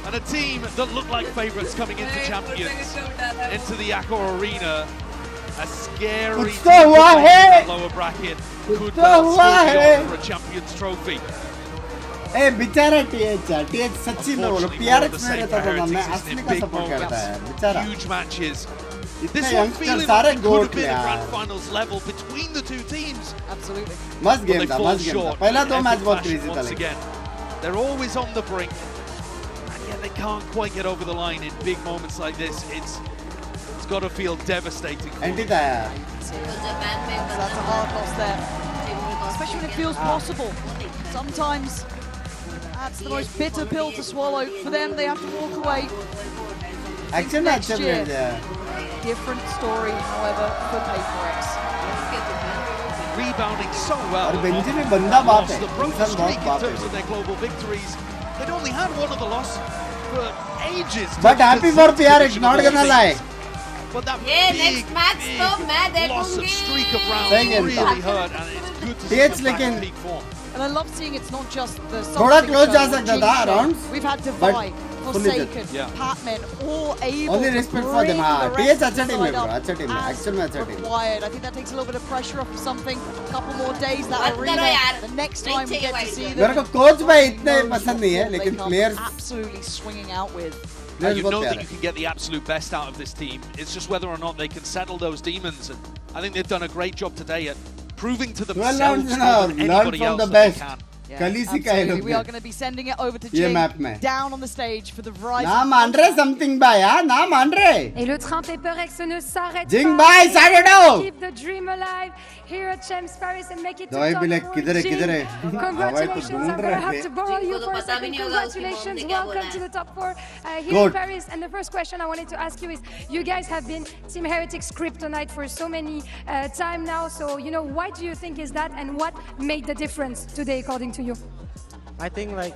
And a team that looked like favourites coming into champions, into the Accor Arena. A scary team in the lower bracket could well still be on for a champions trophy. ए बेचारा TH सच्ची में बोलो PRX में रहता था ना मैं असली का सपोर्ट करता है बेचारा Huge matches. इतने This one youngster feeling सारे like it could have goat been a यार grand finals level between the two teams. Absolutely. मस्त But गेम they था fall मस्त गेम था short पहला in दो मैच epic बहुत fashion क्रेजी था once लेकिन again. They're always on the brink, and yet they can't quite get over the line in big moments like this. It's got to feel devastating. Anti था यार That's a hard loss there, especially when it feels possible. Sometimes that's the most bitter pill to swallow. For them, they have to walk away. Action में अच्छा player है Different story, however, for Prx. Rebounding so well. और Benji में बंदा बाप है The broken इंसान बहुत streak in बाप terms of है their global victories. They'd only had one other loss for ages. But happy for PRX, not gonna lie. But that next match तो मैं loss of streak of rounds सही game था really hurt, and it's good to see TH them back in लेकिन peak form. And I love seeing it's not just the थोड़ा something close जा show or सकता Jing था show. rounds, We've had but Divide, fully Forsaken, Yeah. Patman, all able Only to respect for bring them, the हाँ rest TH of अच्छा the team है side bro up अच्छा team है as action में अच्छा team है required. I think that takes a little bit of pressure off something. A couple more days that मत करो arena. यार, The next time we get to see them. मेरे को कोच भाई इतने knows पसंद what नहीं है form they लेकिन come players absolutely swinging out with. And you बहुत know प्यारे that you can get the absolute best out of this team. It's just whether or not they can settle those demons. And I think they've done a great job today at proving to 12 themselves rounds more now, than learn anybody from else the that they best. can. Yeah, कल ही सिखाए absolutely. लोग We are ने going to be sending it over to ये Jing map में down on the stage for the Verizon. ना मान रहे something भाई यार ना मान रहे Et le train Prx ne s'arrête Jing pas. भाई साढ़े दो Keep the dream alive here at Champs Paris and make it to दवाई top भी ले 4. किधर है Jing, किधर है हवाई तो congratulations. ढूंढ I'm gonna रहे have थे to borrow you Jing को for a तो पता भी second. नहीं होगा उसकी मॉम Congratulations. ने क्या Welcome बोला to है। the top 4 here Good. in Paris. And the first question I wanted to ask you is, you guys have been Team Heretics kryptonite for so many time now. So, you know, why do you think is that, and what made the difference today, according to you? I think like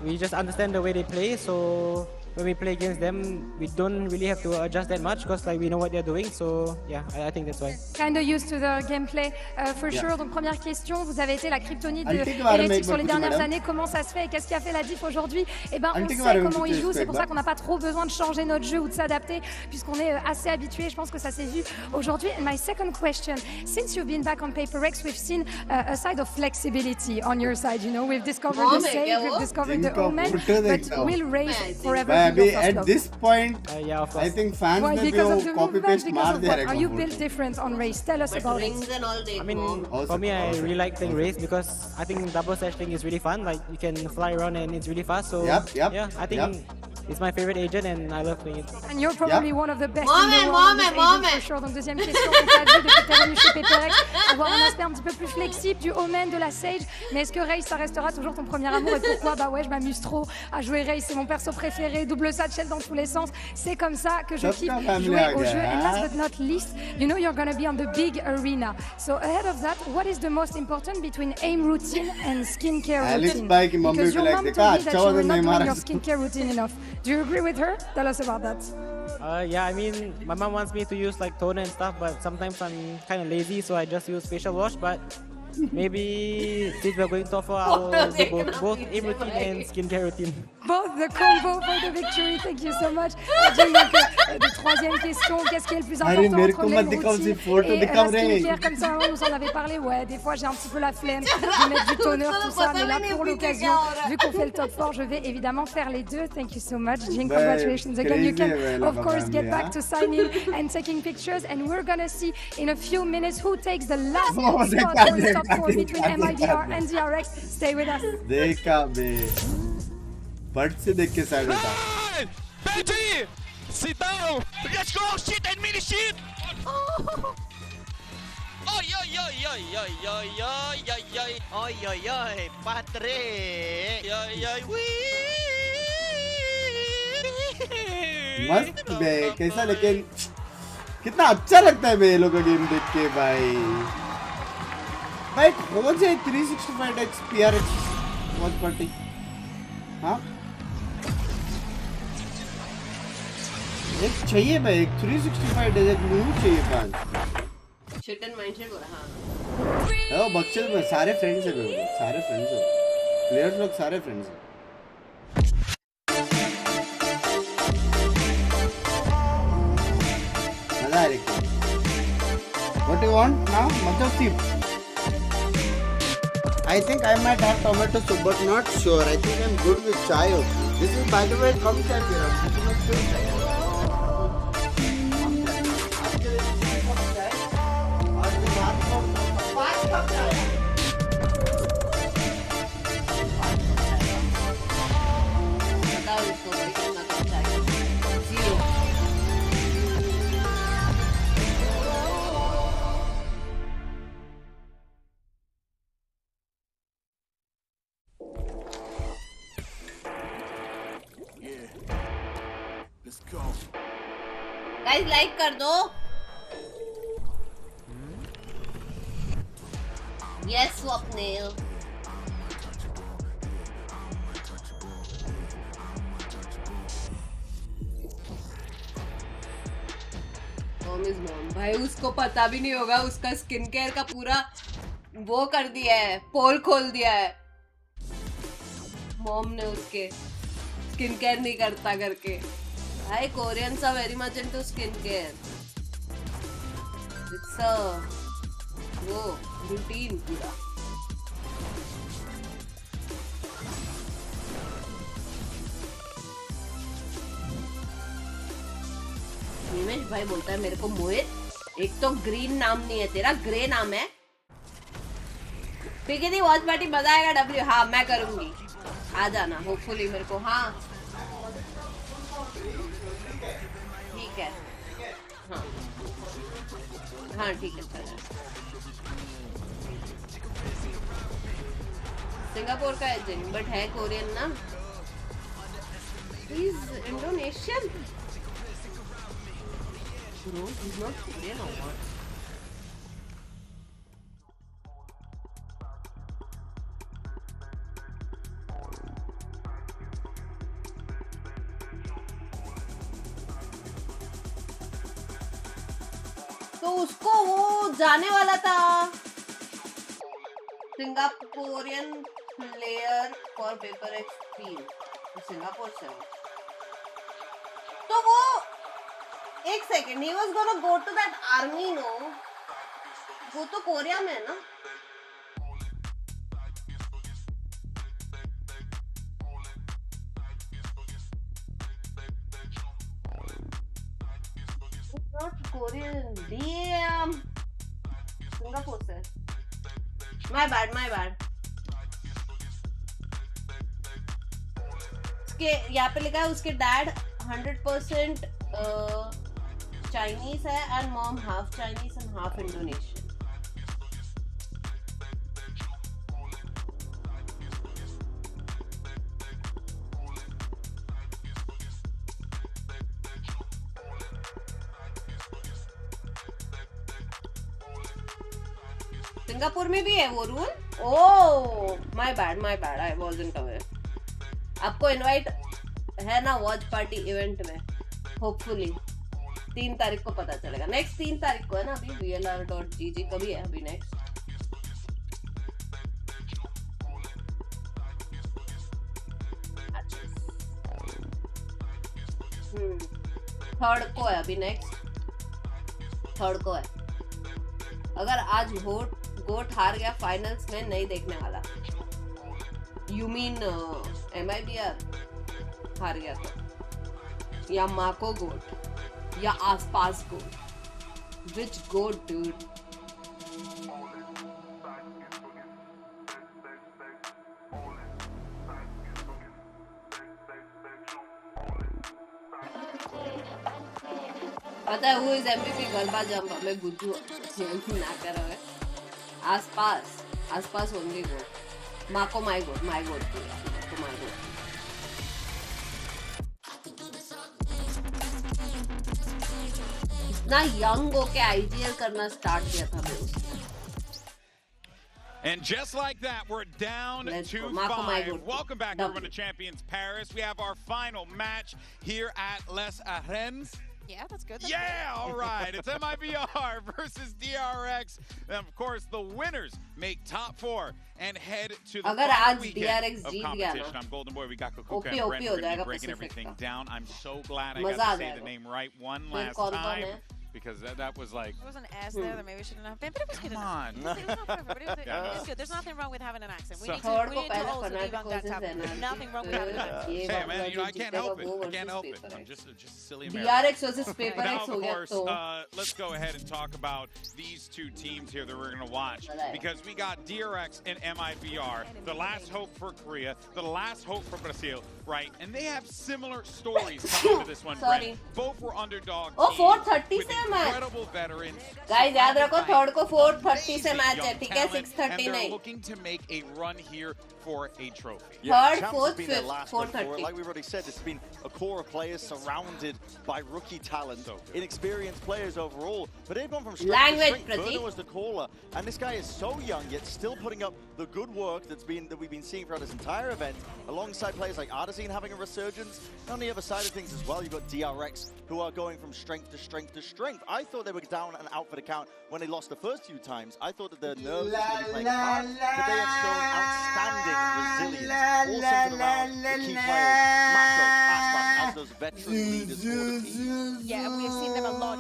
we just understand the way they play, so when we play against them, we don't really have to adjust that much because like we know what they're doing. So yeah, I think that's why. Kind of used to the gameplay for Yeah. sure. Donc première question, vous avez été la kryptonite de Alti के बारे में Heretics एक sur बार les पूछो, dernières madame। années. Comment ça se fait et qu'est-ce qui a fait la diff aujourd'hui? Eh ben, on Alti के sait बारे में comment ils पूछो jouent. इसको C'est एक pour ça bar. qu'on n'a pas trop besoin de changer notre jeu ou de s'adapter puisqu'on est assez habitué. Je pense que ça s'est vu aujourd'hui. And my second question, since you've been back on Prx, we've seen a side of flexibility on your side. You know, we've discovered the save, we've discovered the जिनका omen, photo but देखता हूँ will raise forever मैं be अभी your first at love. this point Yeah, of I course. think fans Why? में भी Because वो of the copy movement, paste because मार of they what? रहे Are you हैं built different on race? Tell us about it. Rings and all I mean, for me, I really like playing race because I think double sashing is really fun. Like you can fly around and it's really fast. So Yep, yeah, I think it's my favorite agent and I love playing it. And you're probably one of the best Moment, in the world moment, on this agent moment. for sure. Donc deuxième question qu'on t'a vu depuis que t'es venu chez Prx, avoir un aspect un petit peu plus flexible du Omen, de la Sage. Mais est-ce que Raze, ça restera toujours ton premier amour et pourquoi? Bah ouais, je m'amuse trop à jouer Raze, c'est mon perso préféré, double satchel dans tous les sens. C'est comme ça que je kiffe jouer au jeu. And last but not least, you know you're gonna be on the big arena. So ahead of that, what is the most important between aim routine and skincare Alex routine? भाई की mummy Because को your like mom देखा told me that अच्छा you हुआ were तो not नहीं doing मारा your skincare routine enough. Do you agree with her? Tell us about that. Yeah, I mean, my mom wants me to use like toner and stuff, but sometimes I'm kind of lazy, so I just use facial wash. But maybe since we're going to offer, I'll do both aim routine and skincare routine. Both the combo for the victory. Thank you so much. Jing, donc, de troisième question, qu'est-ce qui est le plus important मेरे entre को les मत दिखाओ routines सिर्फ photo et दिखाओ la रे। skincare? Comme ça, on nous en avait parlé. Ouais, des fois, j'ai un petit peu la flemme de mettre du toner, tout ça. Mais là, pour l'occasion, vu qu'on fait le top 4, je vais évidemment faire les deux. Thank you so much, Jing. Congratulations again. You can, of course, get back to signing and taking pictures. And we're going to see in a few minutes who takes the last spot for the top 4 between MIBR and Drx. Stay with us. देखा बे but से देख के side उठा Benji! Sit down! Let's go! Shit and mini shit! Oi, oi, oi, oi, oi, oi, oi, oi, oi. Oi, oi, oi, Patrick! Oi, oi, wee! मस्त बे कैसा लेकिन कितना अच्छा लगता है बे ये लोग का गेम देख के भाई भाई खोज है 365x PRX वॉच पार्टी हाँ एक चाहिए भाई एक 365 डेज एक न्यू चाहिए पांच शिट एंड माइंडसेट बोला हां ओ बक्सर में सारे फ्रेंड्स हैं मेरे सारे फ्रेंड्स हैं प्लेयर्स लोग सारे फ्रेंड्स हैं मजा आ रहा है What do you want now? मतलब सिर्फ I think I might have tomato soup, but not sure. I think I'm good with chai. This is, by the way, come chai Guys, like कर दो. Yes, Swapnil. Mom is mom. भाई उसको पता भी नहीं होगा, उसका स्किन केयर का पूरा वो कर दिया है, पोल खोल दिया है. मॉम ने उसके स्किन केयर नहीं करता करके. Hi, Koreans are very much into skincare. It's a routine पूरा. निमेश भाई बोलता है मेरे को मोहित, एक तो ग्रीन नाम नहीं है तेरा, ग्रे नाम है. पिगनी वॉच पार्टी मजा आएगा डब्ल्यू. हाँ मैं करूंगी, आ जाना होपफुली मेरे को. हाँ ठीक है. हाँ हाँ ठीक है चल. सिंगापुर का एजेंट बट है कोरियन ना. He's Indonesian. No, he's not Korean or what? तो उसको वो जाने वाला था Singaporean player for paper X team. Singapore से तो वो एक सेकेंड ही was gonna go to that army. No वो तो कोरिया में है ना. Not Korean. Damn. Singapore से. My bad. उसके यहाँ पे लिखा है उसके डैड 100% Chinese है and mom half Chinese and half Indonesian. Singapore में भी है वो rule. Oh my bad I wasn't aware. आपको इनवाइट है ना वॉच पार्टी इवेंट में. होपफुली 3 तारीख को पता चलेगा. नेक्स्ट 3 तारीख को है ना. अभी vlr.gg कभी है अभी नेक्स्ट. थर्ड को है अभी नेक्स्ट. थर्ड को है. अगर आज गोट हार गया फाइनल्स में नहीं देखने वाला. यू मीन MIBR हार गया तो, या माको गोट या आसपास गोट. विच गोट डूड. पता है who is MVP गलबा जंप में गुज्जू ना करो है. Aspas only goat. Mako my goat Mako my goat. इतना यंग होके IGL करना स्टार्ट किया था मैं उसने. And just like that, we're down to 5. Welcome back, everyone, to Champions Paris. We have our final match here at Les Arènes. Yeah, that's good. All right. It's MIBR versus DRX. And of course, the winners make top 4 and head to the final weekend of competition. I'm Golden Boy. We got Kukuka and Brent. We're going to be breaking everything down. I'm so glad I got to say the name right one last time. because that was like. There was an S there that maybe shouldn't have been, but it was good enough. Come It was not perfect, but it was good. There's nothing wrong with having an accent. We need to also debunk that topic. Nothing wrong with having an accent. Hey man, I can't help it. I can't help it. I'm just a silly American. DRX versus Paper Now, X of हो गया course, तो. let's go ahead and talk about these two teams here that we're going to watch, because we got DRX and MIBR, the last hope for Korea, the last hope for Brazil, right? And they have similar stories coming to this one. Sorry. Both were underdog Oh, teams 4:30 with से match. incredible veterans. Guys, याद रखो third को 4:30 से match है, ठीक है? And 6:30 they're नहीं. looking to make a run here for a trophy. Third, Champs fourth, has been their fifth, last 4:30. Like we've already said, this has been a core of players surrounded by rookie talent, inexperienced players overall. But they've gone from strength Language, to strength. Berner was the caller, and this guy is so young yet still putting up the good work that we've been seeing throughout this entire event, alongside players like Artazine having a resurgence. And on the other side of things as well, you've got DRX who are going from strength to strength to strength. I thought they were down and out for the count when they lost the first few times. I thought that their nerves were going to be playing a part, but they have shown outstanding resilience all centered around the key players, Mako, Aspas, as those veteran leaders for the team. Yeah, and we've seen them a lot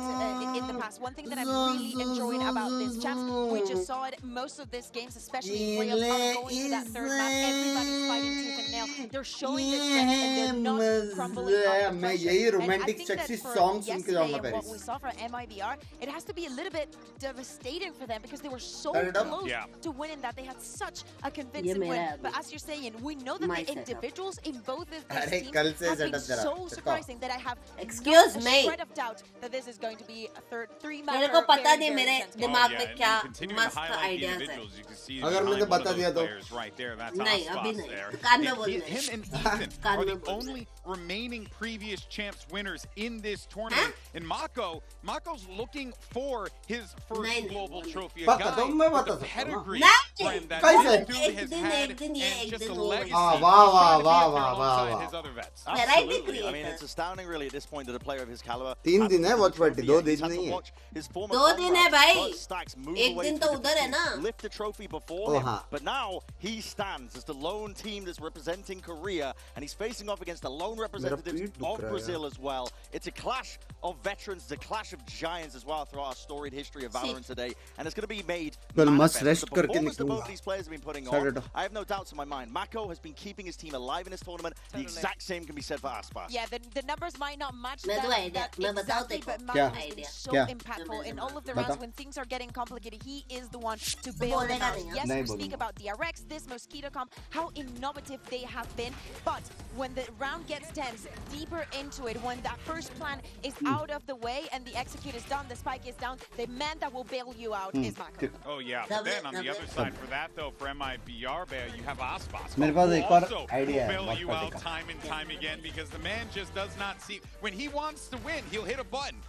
in the past. One thing that I'm really enjoying about this champs, we just saw it most of these games, especially in Real going to that third map. Everybody's fighting tooth and nail. They're showing the strength and they're not crumbling under pressure. romantic sexy songs सुन के जाऊंगा What Paris. we saw from MIBR, it has to be a little bit devastating for them because they were so Turn it up. close Yeah. to winning that they had such a convincing win. But as you're saying, we know that My the setup. individuals in both of these अरे teams कल से have been setup तेरा. so देखो. surprising that I have Excuse not me. a shred of doubt that this is going to be a three match. मेरे को पता नहीं मेरे दिमाग में क्या Continuing to मस्त highlight the ideas है. individuals, you can see अगर behind मैंने one of बता those दिया तो. players right there. That's नहीं, अभी Aspas नहीं. there. कान में बोल Him and Ethan are the only remaining previous champs winners in this tournament. And Mako's looking for his first global trophy. A पता तो मैं guy बता with a सकता हूँ pedigree ना. friend that कैसे? this dude has had and just a legacy. वाह वाह वाह वाह alongside वाह his other vets. Absolutely. I mean, it's astounding really at this point that a player of his caliber. 3 दिन है watch party 2 दिन नहीं है. His former 2 दिन है भाई. Stacks move एक away दिन to तो the उधर है ना. defeat, lift the trophy before Oh, him. हाँ. But now he stands as the lone team that's representing Korea, and he's facing off against the lone representatives पीठ दुख of रहा है Brazil as well. It's a clash of veterans, it's a clash of giants as well throughout our storied history of Valorant today, and it's going to be made कल must manifest. rest The करके performance that both निकलूंगा. of these players have been putting Sorry, on, to. I have no doubts in my mind. Mako has been keeping his team alive in this tournament. The exact same can be said for Aspas. Yeah, the numbers might not match मैं तो that idea मैं बताऊँ exactly, तेरे but को. Mako क्या? has been so क्या? impactful in all of the बता. rounds when things are getting complicated. He is the one to bail them बोलेगा out. नहीं, Yes, नहीं we speak बोलूंगा. about DRX, this Mosquito comp, how innovative they have been, but when the round gets tense, deeper into it, when that first plan is out of the way and the execute is done, the spike is down, the man that will bail you out is Mako. Oh yeah, but then on the other side for that though, for MIBR, you have Aspas, मेरे who पास एक और also idea है will bail watch you party out का. time and time again because the man just does not see. When he wants to win, he'll hit a button,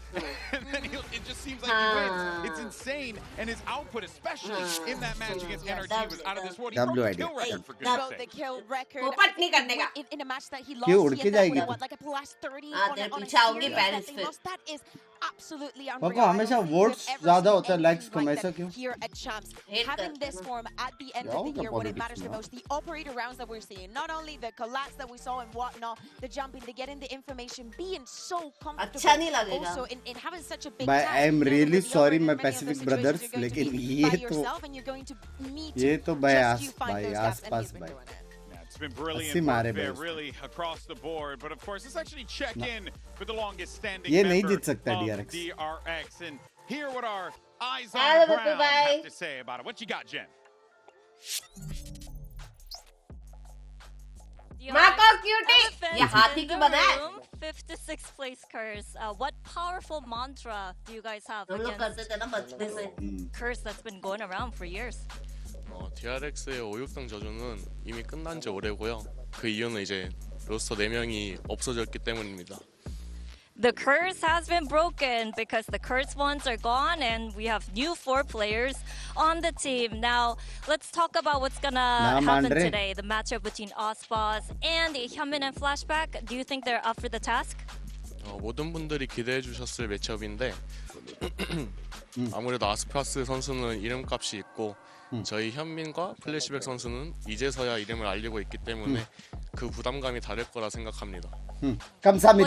and then it just seems like he wins. It's insane, and his output, especially in that match against NRG, was out of this world. He broke the kill record for goodness Broke the sake. kill record. पोपट नहीं करने का. In a match that he क्यों lost, उड़ he के ended up जाएगी with तू? what, like a plus 30 हाँ, on तेरे a पीछे आऊंगी series that पेरिस they फिर. lost. That is absolutely पापा unreal. I don't हमेशा think votes we've ever ज़्यादा seen होता है anything likes कम like ऐसा that क्यों? here at Champs. Hate Having करते this हैं. form at the end Yeah, of the year when it politics matters the now. most, the operator rounds that we're seeing, not only the collapse that we saw and whatnot, the jumping, the getting the information, being so comfortable. अच्छा नहीं लगेगा. Also in having such a big But task, I am knowing that really with the sorry, overhead, my many of those Pacific situations brothers, you're going to लेकिन be ये by तो yourself and you're going to need ये to तो भाई just you us find भाई those gaps, and आसपास he's been भाई. doing it. It's been brilliant अस्सी work मारे there, भाई. really across the board. But of course, let's actually check in with the longest standing ये नहीं member जीत सकता of DRX. DRX and hear what our eyes on Hello, the ground bye. have to say about it. What you got, Jen? Mako cutie. ये हाथी की बनाए. 5th to 6th place curse. What powerful mantra do you guys have हम लोग करते against थे ना बचपन में. curse that's been going around for years? DRX의 5, 6등 저주는 이미 끝난 지 오래고요. 그 이유는 이제 로스터 4명이 없어졌기 때문입니다. The curse has been broken because the cursed ones are gone and we have new 4 players on the team. Now, let's talk about what's gonna happen today. The matchup between Aspas and Hyunmin and Flashback. Do you think they're up for the task? 모든 분들이 기대해 주셨을 매치업인데 아무래도 아스파스 선수는 이름값이 있고 저희 현민과 플래시백 선수는 이제서야 이름을 알리고 있기 때문에 그 부담감이 다를 거라 생각합니다. Well,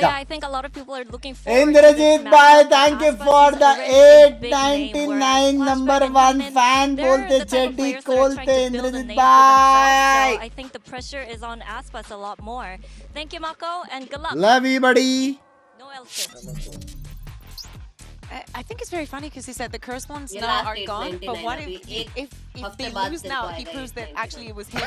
yeah, I think a lot of people are looking forward to Indrajit this bhai, matchup. thank you Aspas for is the already a big name, 899 whereas number Flashback and one Human, fan. they're Bolte the type of Chetty players that are Kolte trying to build a Indrajit name for bhai. themselves, so I think the pressure is on Aspas a lot more. Thank you, Mako, and good luck. Love you, buddy. No else. I think it's very funny because he said the cursed ones ये now last are day gone, but 29 what अभी if हफ्ते they बाद lose सिर्फ now? आएगा He proves that 29 actually it was him.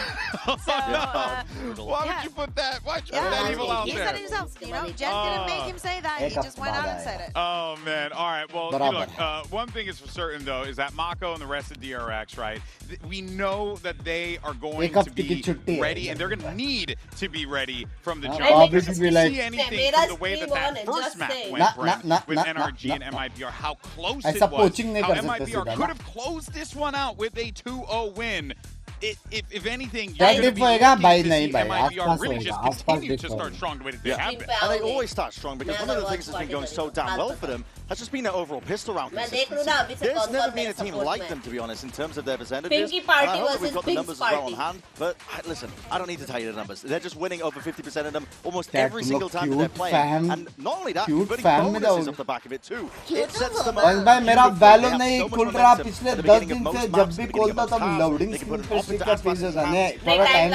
So, Why would you put that? Why'd you put that evil out he there? said it himself. You know, Jen didn't make him say that. He just went out and said it. Oh man! All right. Well, Barabar. look. One thing is for certain though is that Mako and the rest of DRX, right? We know that they are going to be ready, and they're going to need to be ready from the jump. We didn't see anything from the way that first map went, Brent, with NRG and MIBR. How close it was. How MIBR could have closed this one out with a 2-0 win. If anything, you're going to be looking to see MIBR really just continue to start strong the way that they have been. And they always start strong because one of the things that's been going so damn well for them has just been their overall pistol round consistency. There's never been a team like them, to be honest, in terms of their percentages. And I hope that we've got the numbers as well on hand. But listen, I don't need to tell you the numbers. They're just winning over 50% of them almost every single time that they're playing. And not only that, converting bonuses off the back of it too. It sets them up. भाई मेरा वैलो नहीं खुल रहा पिछले 10 दिन से जब भी खोलता तब लोडिंग स्क्रीन पे स्टिकर पीसेस आने थोड़ा टाइम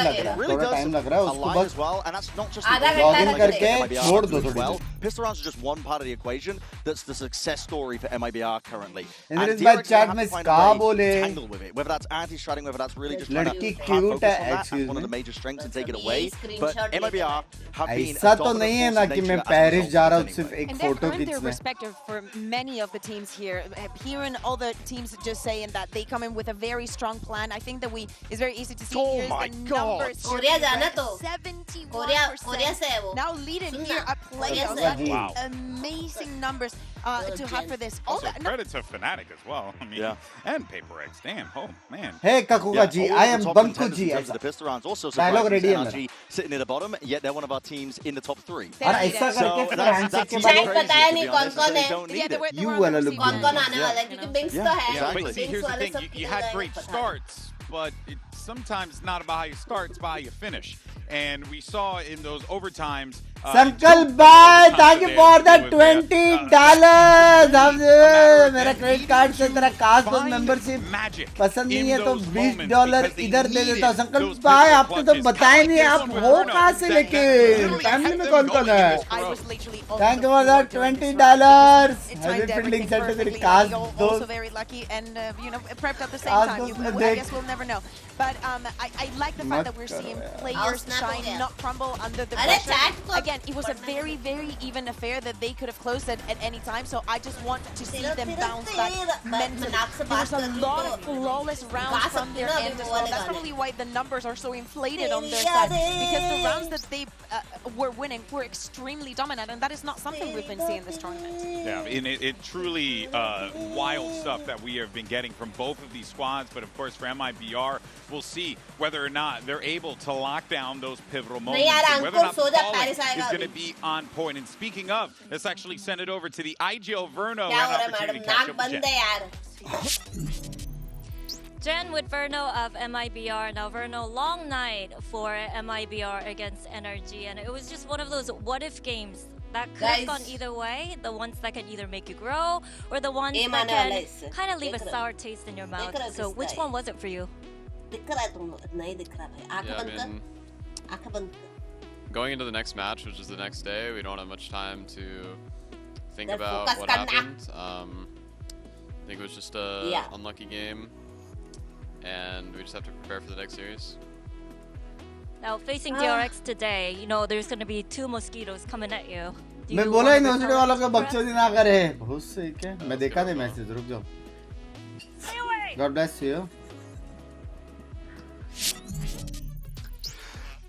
लग रहा है उसको बस लॉगिन करके छोड़ दो थोड़ी Pistol rounds are just one part of the equation that's the success story for MIBR currently. And DRX chat में ska बोले tangle with it, whether that's anti-stratting, whether that's really just trying to focus on that. That's one of the major strengths and take it away. But MIBR have been ऐसा तो नहीं है ना कि मैं Paris जा रहा हूँ सिर्फ एक And फोटो they've earned खींचने their respect for many of the teams here. Hearing all the teams just saying that they come in with a very strong plan, I think that it's very easy to see. Oh my God! Korea जाना तो 71%. Korea से है वो Now leading here at playoffs. Wow. Amazing numbers to have for this. Also, credit to Fnatic as well. I mean, and Prx. Damn, oh man. Hey Kakuga ji, I am Banku ji. The pistol rounds also Dialogue ready है NRG sitting near the bottom, yet they're one of our teams in the top 3. और ऐसा करके फिर handshake के शायद बाद बताया नहीं कौन-कौन है you वाला लोग कौन-कौन आने वाला है क्योंकि बिंक्स तो है But see, here's the thing. You had great starts, but it's sometimes not about how you start, it's about how you finish. And we saw in those overtimes. Sankalp bhai, thank you for the $20. मेरा credit card से तेरा cast membership पसंद नहीं है तो $20 इधर दे देता हूँ। संकल्प भाई आपने तो बताया नहीं आप हो कहाँ से लेकिन फैमिली में कौन-कौन है? Thank you for the $20. Heavy fielding center तेरी कास्ट दो। Also very lucky and prepped at the same time. I guess we'll never know. But I like the fact that we're seeing players shine, not crumble under the pressure. Again, it was a very, very even affair that they could have closed at any time. So I just want to see them bounce back mentally. There was a lot of flawless rounds from their end as well. That's probably why the numbers are so inflated on their side. Because the rounds that they were winning were extremely dominant. And that is not something we've been seeing this tournament. Yeah, and it truly wild stuff that we have been getting from both of these squads. But of course, for MIBR, we'll see whether or not they're able to lock down those pivotal moments. And whether or not Fallen is going to be on point. And speaking of, let's actually send it over to the IGL Verno. Opportunity to catch up with Jen. Jen with Verno of MIBR. Now, Verno, long night for MIBR against NRG. And it was just one of those what-if games that could have gone either way. The ones that can either make you grow or the ones that can kind of leave a sour taste in your mouth. So which one was it for you? Going into the next match, which is the next day, we don't have much time to think about what happened. I think it was just a unlucky game, and we just have to prepare for the next series. Now, facing DRX today, there's going to be 2 mosquitoes coming at you. मैं बोला ही नौसरे वालों का बकचोदी ना करे बहुत सही क्या मैं देखा नहीं मैसेज रुक जाओ God bless you.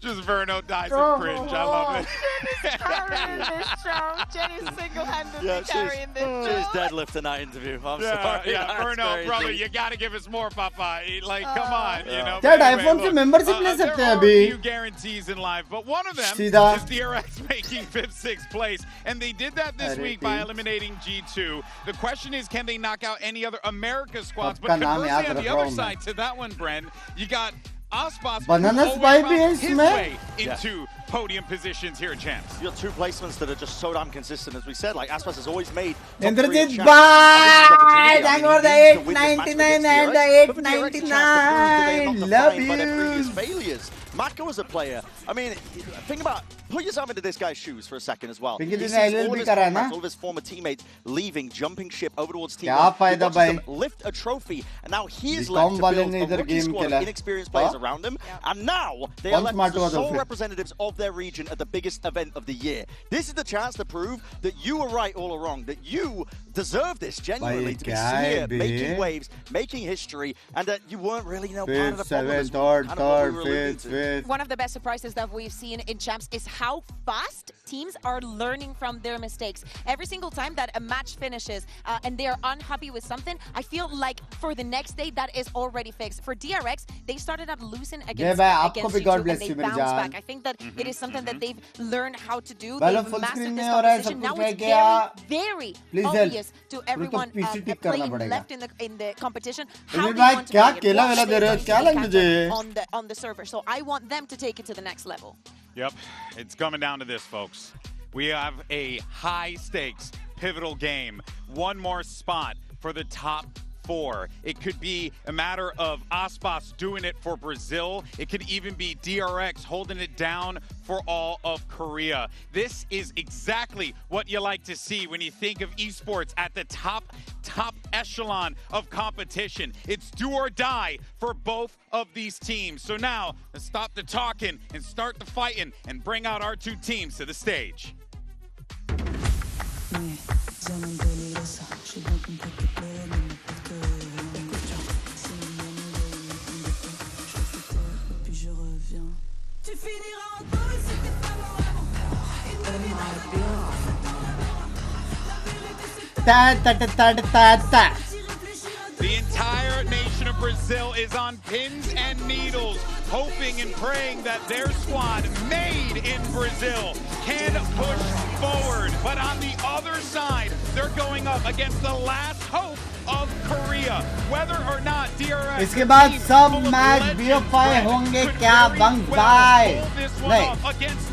Just Verno dies of cringe. I love it. Jenny's carrying this show. Jenny's single-handedly carrying this show. She's deadlifting that interview. I'm sorry. Yeah, Verno, brother, you gotta give us more, Papa. Like, come on, क्या iPhone से membership ले सकते हैं अभी? There are a few guarantees in life, but one of them is DRX making 5th, 6th place, and they did that this week by eliminating G2. The question is, can they knock out any other America squads? But conversely, on the other side to that one, Bren, you got Aspas Banana always spy found bhi hai his isme? way into podium positions here at Champs. You got two placements that are just so damn consistent, as we said. Like Aspas has always made. Indrajit, bye! Thank you for the 899 and the 899. Love you. Failures. Mako as a player, I mean, think about, put yourself into this guy's shoes for a second as well. He sees all of his former teammates leaving, jumping ship over towards Team One. He watches them lift a trophy, and now he is left to build a rookie squad of inexperienced players around him, and now they are left as the sole representatives of their region at the biggest event of the year. This is the chance to prove that you were right all along, that you deserve this genuinely, to be here, making waves, making history, and that you weren't really part of the problem. One of the best surprises that we've seen in Champs is how fast teams are learning from their mistakes. Every single time that a match finishes and they're unhappy with something, I feel like for the next day that is already fixed. For DRX, they started up losing against G2 and they bounced back. I think that it is something that they've learned how to do. They've mastered this competition. Now it's very, very obvious to everyone playing left in the competition how they want to play it, on the server. So I want them to take it to the next level. Yep, it's coming down to this, folks. We have a high-stakes, pivotal game. One more spot for the top 4. It could be a matter of Aspas doing it for Brazil. It could even be DRX holding it down for all of Korea. This is exactly what you like to see when you think of esports at the top echelon of competition. It's do or die for both of these teams. So now, let's stop the talking and start the fighting and bring out our two teams to the stage. Tu finiras en taule si t'es pas The entire nation of Brazil is on pins and needles, hoping and praying that their squad, made in Brazil, can push forward. But on the other side, they're going up against the last hope of Korea. Whether or not DRX इसके बाद सब match BO5 होंगे क्या बंग bye नहीं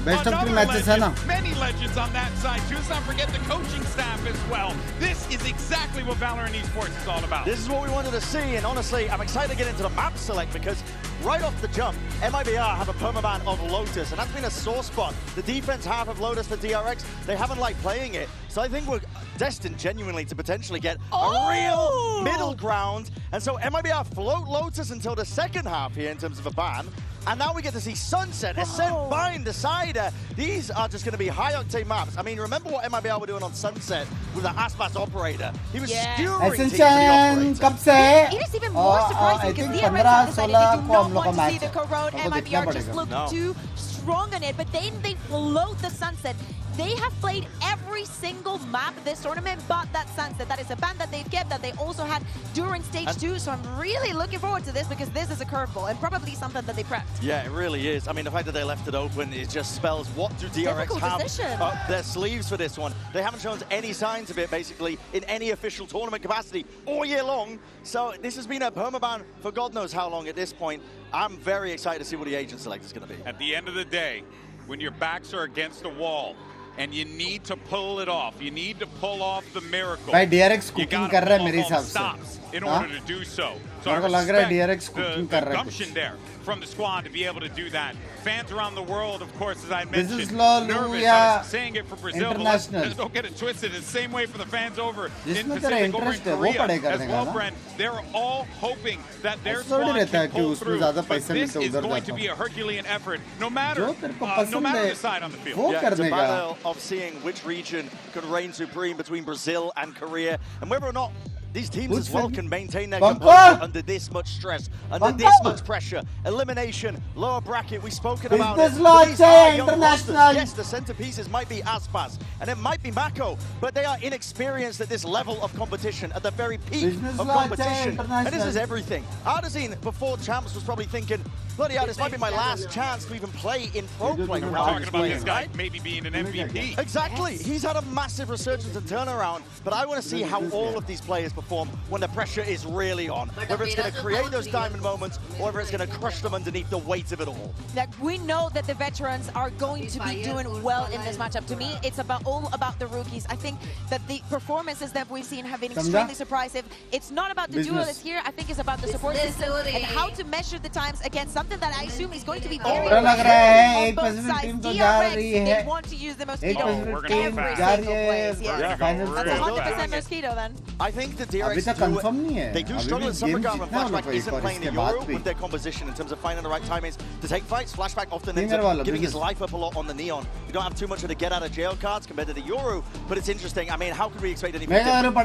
best of 3 matches है ना many legends on that side too. Let's not forget the coaching staff as well. This is exactly what Valorant Esports is all about. This is what we wanted to see, and honestly, I'm excited to get into the map select because right off the jump, MIBR have a permaban of Lotus, and that's been a sore spot. The defense half of Lotus for DRX, they haven't liked playing it. So I think we're destined genuinely to potentially get a real middle ground. And so MIBR float Lotus until the second half here in terms of a ban. And now we get to see Sunset, Ascent, Bind, Decider. These are just going to be high-octane maps. I mean, remember what MIBR were doing on Sunset with the Aspas operator? He was skewering teams to the operator. It is even more surprising because DRX have decided they do not want to see the corrode. MIBR just looked too strong on it, but then they float the Sunset. They have played every single map this tournament but that Sunset. That is a ban that they've kept that they also had during stage 2. So I'm really looking forward to this because this is a curveball and probably something that they prepped. Yeah, it really is. I mean, the fact that they left it open, it just spells what do DRX have up their sleeves for this one. They haven't shown any signs of it, basically, in any official tournament capacity all year long. So this has been a permaban for God knows how long at this point. I'm very excited to see what the agent select is going to be. At the end of the day, when your backs are against the wall, and you need to pull it off. You need to pull off the miracle. भाई DRX cooking कर रहा है मेरे हिसाब से. In order to do so. So मेरे को लग रहा है DRX cooking कर रहा है. Gumption there from the squad to be able to do that. Fans around the world, of course, as I mentioned, this is nervous. I was saying it for Brazil, but don't get it twisted. It's the same way for the fans over in Pacific, over in Korea as well, Brent. They're all hoping that their squad can pull through, but this is going to be a Herculean effort, no matter the side on the field. Yeah, it's a battle of seeing which region could reign supreme between Brazil and Korea, and whether or not these teams as well can maintain their composure under this much stress, under this much pressure. Elimination, lower bracket, we've spoken about it. These are young monsters. Yes, the centerpieces might be Aspas, and it might be Mako, but they are inexperienced at this level of competition, at the very peak of competition. And this is everything. Artazine, before Champs, was probably thinking, bloody hell, this might be my last chance to even play in pro play. We're talking about this guy maybe being an MVP. Exactly. He's had a massive resurgence and turnaround, but I want to see how all of these players perform when the pressure is really on. Whether it's going to create those diamond moments or whether it's going to crush them underneath the weight of it all. Like, we know that the veterans are going to be doing well in this matchup. To me, it's all about the rookies. I think that the performances that we've seen have been extremely surprising. It's not about the duelists here. I think it's about the support system and how to measure the times against something that I assume is going to be very on both sides. DRX, they want to use the mosquito every single place. That's 100% mosquito then. I think the DRX they do struggle in some regard when Flashback isn't playing the Euro with their composition in terms of finding the right timings to take fights. Flashback often ends up giving his life up a lot on the Neon. You don't have too much of the get out of jail cards compared to the Euro, but it's interesting. I mean, how could we expect anything different?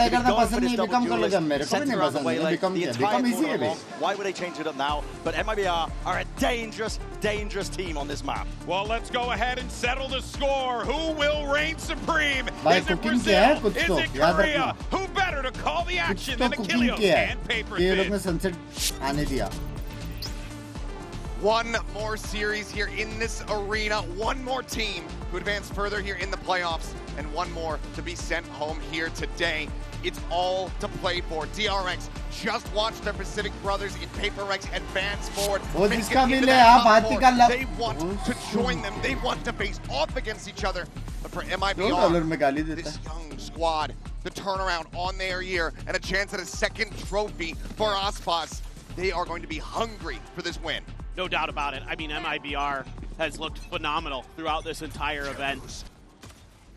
Why would they change it up now? But MIBR are a dangerous, dangerous team on this map. Well, let's go ahead and settle the score. Who will reign supreme? Is it Brazil? Is it Korea? Who better to call the action than Achilles and Paper Thin? One more series here in this arena, one more team to advance further here in the playoffs, and one more to be sent home here today. It's all to play for. DRX just watched their Pacific brothers in Paper X advance forward. They want to join them. They want to face off against each other. But for MIBR, this young squad, the turnaround on their year, and a chance at a second trophy for Aspas, they are going to be hungry for this win. No doubt about it. I mean, MIBR has looked phenomenal throughout this entire event.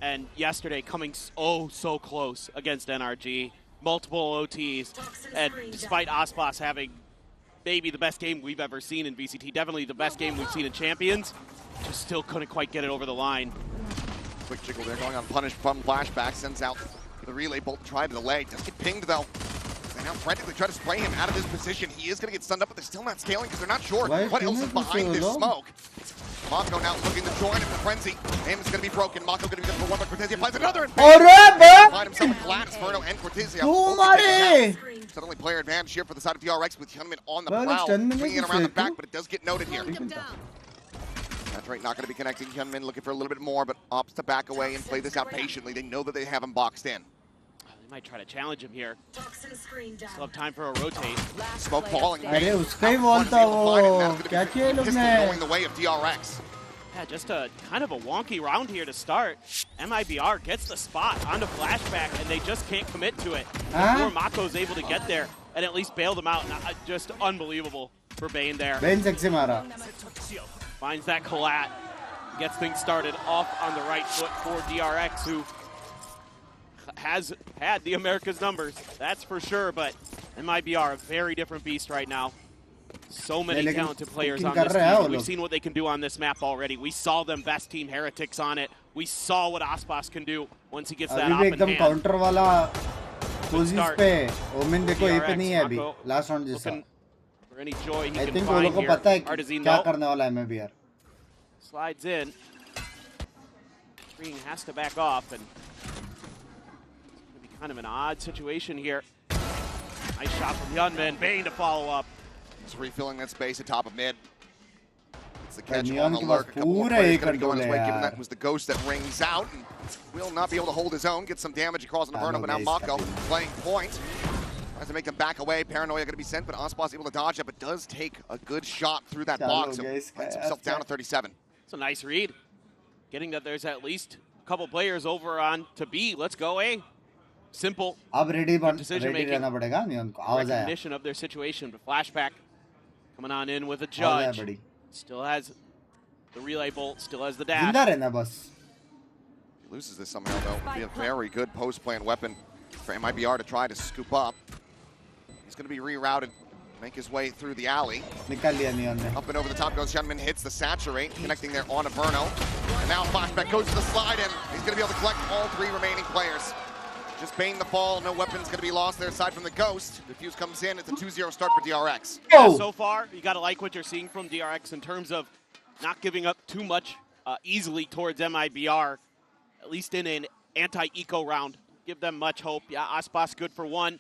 And yesterday coming so close against NRG. Multiple OTs. And despite Aspas having maybe the best game we've ever seen in VCT, definitely the best game we've seen in Champions, just still couldn't quite get it over the line. Quick jiggle there, going on punish from Flashback, sends out the relay bolt to try to delay. Does get pinged though. They now frantically try to spray him out of his position. He is going to get stunned up, but they're still not scaling because they're not sure what else is behind this smoke. Mako now looking to join him for Frenzy. Aim is going to be broken. Mako going to be good for one, but Cortezia applies another. And find himself a collapse. Inferno and Cortezia. Suddenly player advantage here for the side of DRX with Hyunmin on the prowl. Swinging around the back, but it does get noted here. That's right, not going to be connecting. Hyunmin looking for a little bit more, but opts to back away and play this out patiently. They know that they have him boxed in. They might try to challenge him here. Still have time for a rotate. Smoke falling. अरे उसका ही ball था वो क्या किया लोग ने going the way of DRX. Yeah, just a kind of a wonky round here to start. MIBR gets the spot onto Flashback, and they just can't commit to it. Before Mako's able to get there and at least bail them out. Just unbelievable for Bane there. Bane sexy मारा. Finds that collat. Gets things started off on the right foot for DRX, who has had the America's numbers, that's for sure, but MIBR a very different beast right now. So many talented players on this team. We've seen what they can do on this map already. We saw them best team Heretics on it. We saw what Aspas can do once he gets that up in hand. counter वाला position पे Omen देखो ये पे नहीं है अभी last round जैसा. For any joy he I can think find वो लोगों को here. पता है Artazine क्या करने वाला है MIBR. Slides in. Green has to back off, and kind of an odd situation here. Nice shot from Hyunmin. Bane to follow up. Just refilling that space atop of mid. It's the catch on the lurk. A couple more players going to be going his way, given that was the ghost that rings out. And will not be able to hold his own. Get some damage across Inferno, but now Mako playing point. Tries to make them back away. Paranoia going to be sent, but Aspas able to dodge it, but does take a good shot through that box. So finds himself down to 37. It's a nice read. Getting that there's at least a couple players over on to B. Let's go A. Simple decision making. Recognition of their situation, but Flashback coming on in with a judge. Still has the relay bolt, still has the dash. He loses this somehow though. It'll be a very good post-plan weapon for MIBR to try to scoop up. He's going to be rerouted, make his way through the alley. Up and over the top goes Hyunmin, hits the saturate, connecting there on Inferno. And now Flashback goes to the slide in. He's going to be able to collect all three remaining players. Just Bane the fall, no weapons going to be lost there aside from the Ghost. Defuse comes in, it's a 2-0 start for DRX. Yeah, so far, you got to like what you're seeing from DRX in terms of not giving up too much easily towards MIBR, at least in an anti-eco round. Give them much hope. Yeah, Aspas good for one.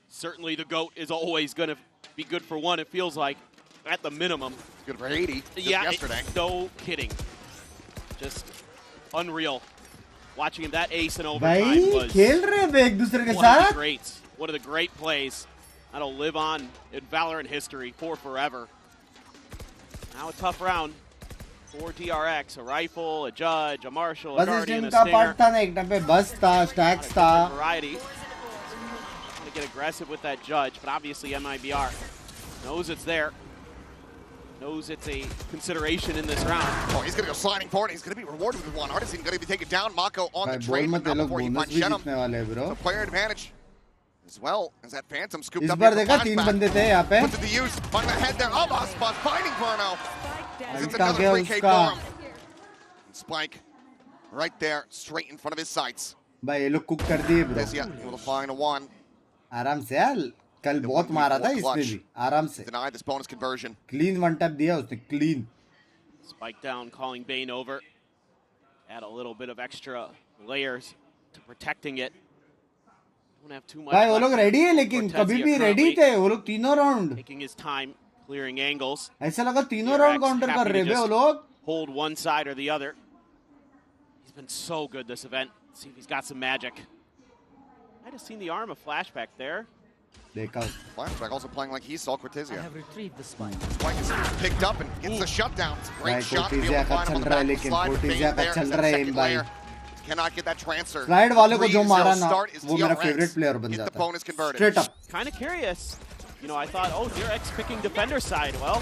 Certainly the GOAT is always going to be good for one, it feels like. at the minimum. Good for 80 yeah, yesterday. No kidding. Just unreal. Watching him, that ace in overtime was one of the great plays. That'll live on in Valorant history for forever. Now a tough round for DRX. A rifle, a judge, a marshal, a guardian, a stinger. Variety. Trying to get aggressive with that judge, but obviously MIBR knows it's there. Knows it's a consideration in this round. Oh, he's going to go sliding forward. He's going to be rewarded with one. Artisan going to be taken down. Mako on the trade, but not before he finds Shenum. So player advantage as well as that Phantom scooped up here for flashback. Puts it to use. On the head there. Oh, Aspas finding Verno. It's another 3K for him. And Spike right there, straight in front of his sights. भाई ये लोग cook कर दिए bro. Able to find a one. आराम से यार. कल बहुत मारा था इसमें भी. आराम से. Denied this bonus conversion. Clean one tap दिया उसने. Clean. Spike down, calling Bane over. Add a little bit of extra layers to protecting it. Don't have too much. भाई वो लोग ready है लेकिन कभी भी ready थे वो लोग तीनों round. Taking his time, clearing angles. ऐसा लगा तीनों round counter कर रहे हैं वो लोग. Hold one side or the other. He's been so good this event. See if he's got some magic. Might have seen the arm of Flashback there. Flashback also playing like he saw Cortezia. I have retrieved the spike. Spike is picked up and gets the shutdown. It's a great shot to be able to find him on the back slide. Second layer. Cannot get that transfer. Slide वाले को जो मारा ना वो मेरा favorite player बन जाता. Get the bonus converted. Straight up. Kind of curious. You know, I thought, oh, Drx picking defender side. Well,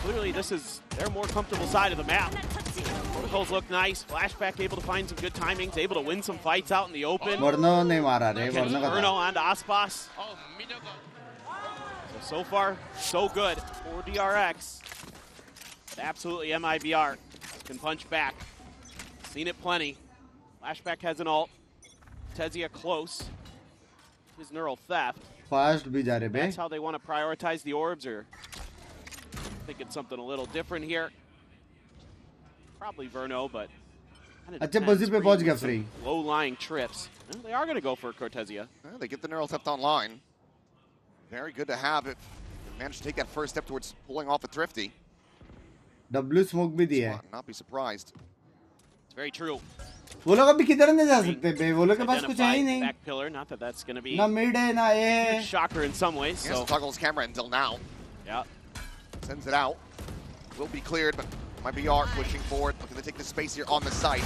clearly this is their more comfortable side of the map. Protocols look nice. Flashback able to find some good timings, able to win some fights out in the open. Verno नहीं मारा रे. Verno onto Aspas. So far, so good for DRX. But absolutely MIBR can punch back. Seen it plenty. Flashback has an ult. Tezia close. His neural theft. Fast भी जा रहे बे. That's how they want to prioritize the orbs, or thinking something a little different here. Probably Verno, but अच्छे position पे पहुंच गया free. Low-lying trips. Well, they are going to go for Cortezia. Well, they get the neural theft online. Very good to have it. They managed to take that first step towards pulling off a Thrifty. W smoke भी दिया है. Not be surprised. It's very true. वो लोग अभी किधर नहीं जा सकते बे. वो लोग के पास कुछ है ही नहीं. Back pillar, not that that's going to be. ना mid है ना A है. Shocker in some ways. He has to toggle his camera until now. Yeah. Sends it out. Will be cleared, but MIBR pushing forward, looking to take the space here on the site.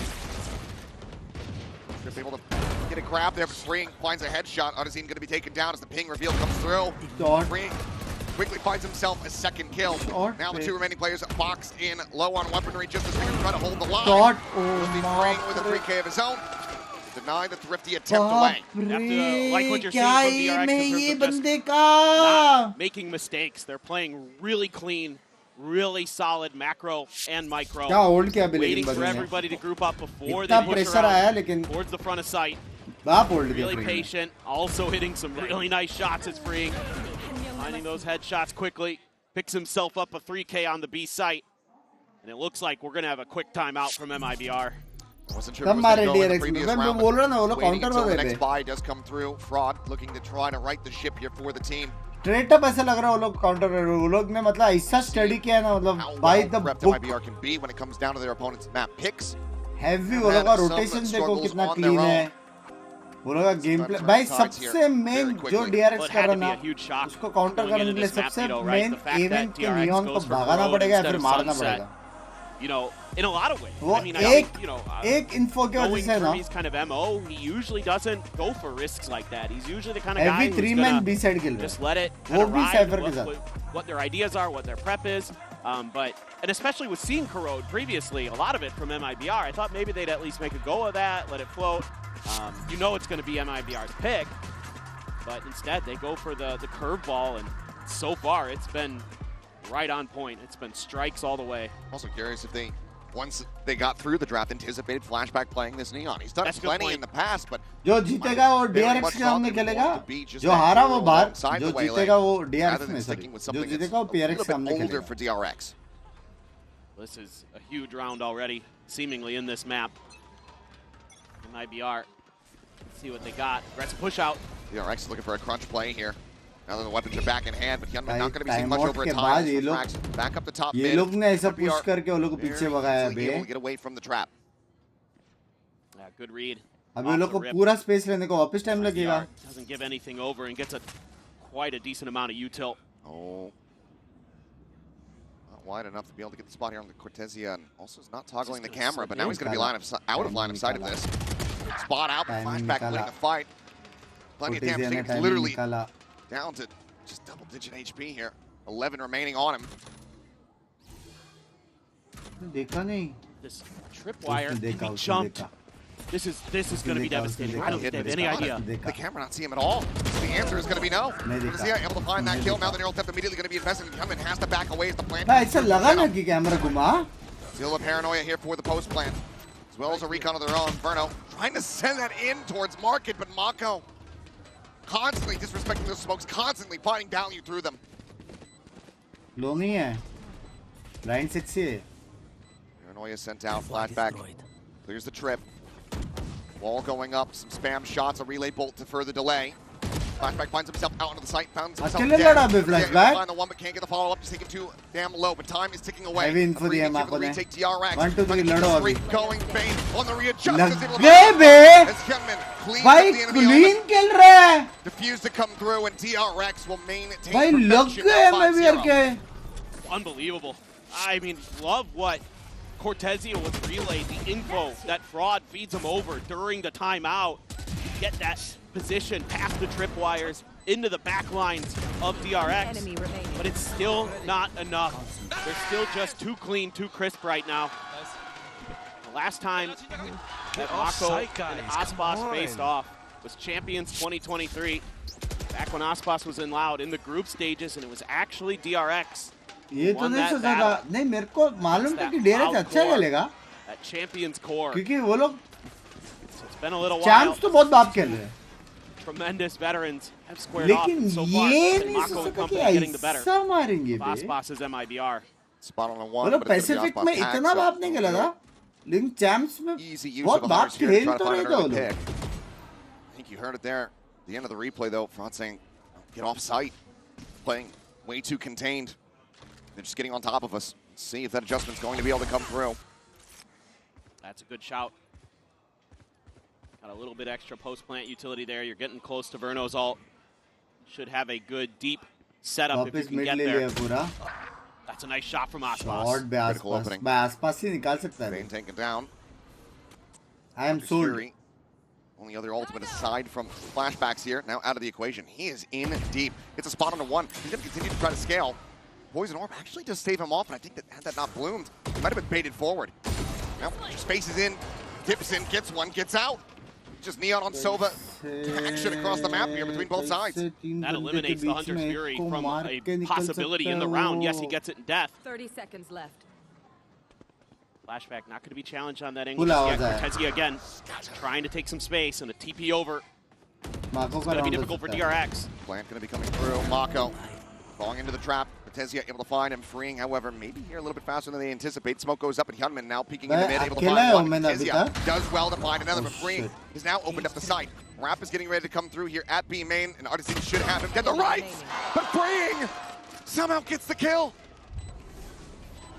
Should be able to get a grab there for Spring. Finds a headshot. Odyssey going to be taken down as the ping reveal comes through. Spring quickly finds himself a second kill. Now the two remaining players boxed in, low on weaponry, just as Spring trying to hold the line. Will be Spring with a 3K of his own. Deny the Thrifty attempt away. You have to like what you're seeing from DRX in terms of just not making mistakes. They're playing really clean, really solid macro and micro. Waiting for everybody to group up before they push around towards the front of sight. Really patient, also hitting some really nice shots as Freeing. Finding those headshots quickly, picks himself up a 3K on the B site. And it looks like we're going to have a quick timeout from MIBR. Wasn't sure if it was going to go in the previous round, but waiting until the next buy does come through. Fraud looking to try to right the ship here for the team. Straight up ऐसा लग रहा है वो लोग counter कर रहे हैं. वो लोग ने मतलब ऐसा स्टडी किया ना मतलब by the book. MIBR can be when it comes down to their opponent's map picks. Heavy वो लोग का rotation देखो कितना clean है. वो लोग का gameplay भाई सबसे main जो DRX कर रहा ना उसको counter करने के लिए सबसे main event के neon को भगाना पड़ेगा या फिर मारना पड़ेगा. You know, in a lot of ways. I mean, एक info के वजह से ना. He's kind of MO. He usually doesn't go for risks like that. He's usually the kind of guy who's gonna just let it kind of ride what their ideas are, what their prep is. And especially with seeing Corrode previously, a lot of it from MIBR, I thought maybe they'd at least make a go of that, let it float. You know it's going to be MIBR's pick, but instead they go for the curveball, and so far it's been right on point. It's been strikes all the way. Also curious if they, once they got through the draft, anticipated Flashback playing this Neon. He's done plenty in the past, but जो जीतेगा वो DRX के सामने खेलेगा. जो हारा वो बाहर. जो जीतेगा वो DRX में सॉरी. जो जीतेगा वो PRX के सामने खेलेगा. For DRX. This is a huge round already, seemingly in this map. MIBR. Let's see what they got. Aggressive push out. DRX is looking for a crunch play here. Now that the weapons are back in hand, but Hyunmin not going to be seeing much over a time. Back up the top mid. ये लोग ने ऐसा push करके वो लोग को पीछे भगाया able to get away from the trap. Yeah, good read. अभी वो लोग को पूरा space लेने को वापस time लगेगा. Doesn't give anything over and gets quite a decent amount of util. Oh. Not wide enough to be able to get the spot here on the Cortezia, and also is not toggling the camera, but now he's going to be out of line of sight of this. Spot out, flashback winning the fight. Plenty of damage taken. It's literally down to just double-digit HP here. 11 remaining on him. This tripwire can be jumped. This is going to be devastating. I don't think they have any idea. The camera not see him at all. So the answer is going to be no. Cortezia able to find that kill. Now the neural depth immediately going to be invested. Hyunmin has to back away as the plant. Still a paranoia here for the post plant. As well as a recon of their own. Verno trying to send that in towards Market, but Mako constantly disrespecting those smokes, constantly finding value through them. Long ही है. Line 6 है. Paranoia sent out, flashback. Clears the trip. Wall going up, some spam shots, a relay bolt to further delay. Flashback finds himself out onto the site, finds himself dead. Flashback. Find the one, but can't get the follow-up, just taking too damn low, but time is ticking away. Heavy info दिया माको ने. Retake DRX. 1, 2, 3 लड़ो अभी. Going bait on the readjust. लग गए बे. भाई clean खेल रहा है. Defuse to come through, and DRX will maintain. भाई लग गए MIBR के. Unbelievable. I mean, love what Cortezia was relayed, the info that Fraud feeds him over during the timeout. Get that position past the tripwires into the back lines of DRX. But it's still not enough. They're still just too clean, too crisp right now. The last time that Mako and Aspas faced off was Champions 2023. Back when Aspas was in Loud in the group stages, and it was actually DRX. ये तो नहीं सोचा था. नहीं मेरे को मालूम था कि DRX अच्छा खेलेगा. That Champions core. क्योंकि वो लोग It's been a little while. Champs तो बहुत बाप खेल रहे हैं. Tremendous veterans have squared off so far. And Mako and company getting the better. Aspas is MIBR. Spot on a वो one. लोग Pacific में इतना बाप नहीं खेला था. लेकिन Champs में बहुत बाप खेल तो रहे थे वो लोग. I think you heard it there. The end of the replay though, Fraud saying, get off site. Playing way too contained. They're just getting on top of us. See if that adjustment's going to be able to come through. That's a good shout. Got a little bit extra post-plant utility there. You're getting close to Verno's ult. Should have a good deep setup if you can get there. That's a nice shot from Aspas. Critical opening. Aspas ही निकाल सकता है. Bane taken down. I am sold. Only other ultimate aside from flashbacks here. Now out of the equation. He is in deep. It's a spot on the one. He's going to continue to try to scale. Poison Orb actually does save him off, and I think that had that not bloomed, he might have been baited forward. Now, spaces in, dips in, gets one, gets out. Just Neon on Sova. Action across the map here between both sides. That eliminates the Hunter's Fury from a possibility in the round. Yes, he gets it in death. 30 seconds left. Flashback not going to be challenged on that angle. Cortezia again, trying to take some space and a TP over. It's going to be difficult for DRX. Plant going to be coming through. Mako falling into the trap. Cortezia able to find him, freeing, however, maybe here a little bit faster than they anticipate. Smoke goes up, and Hyunmin now peeking in the mid, able to find one. Cortezia does well to find another, but freeing has now opened up the site. Rap is getting ready to come through here at B main, and Artisan should have him get the rights, but freeing somehow gets the kill.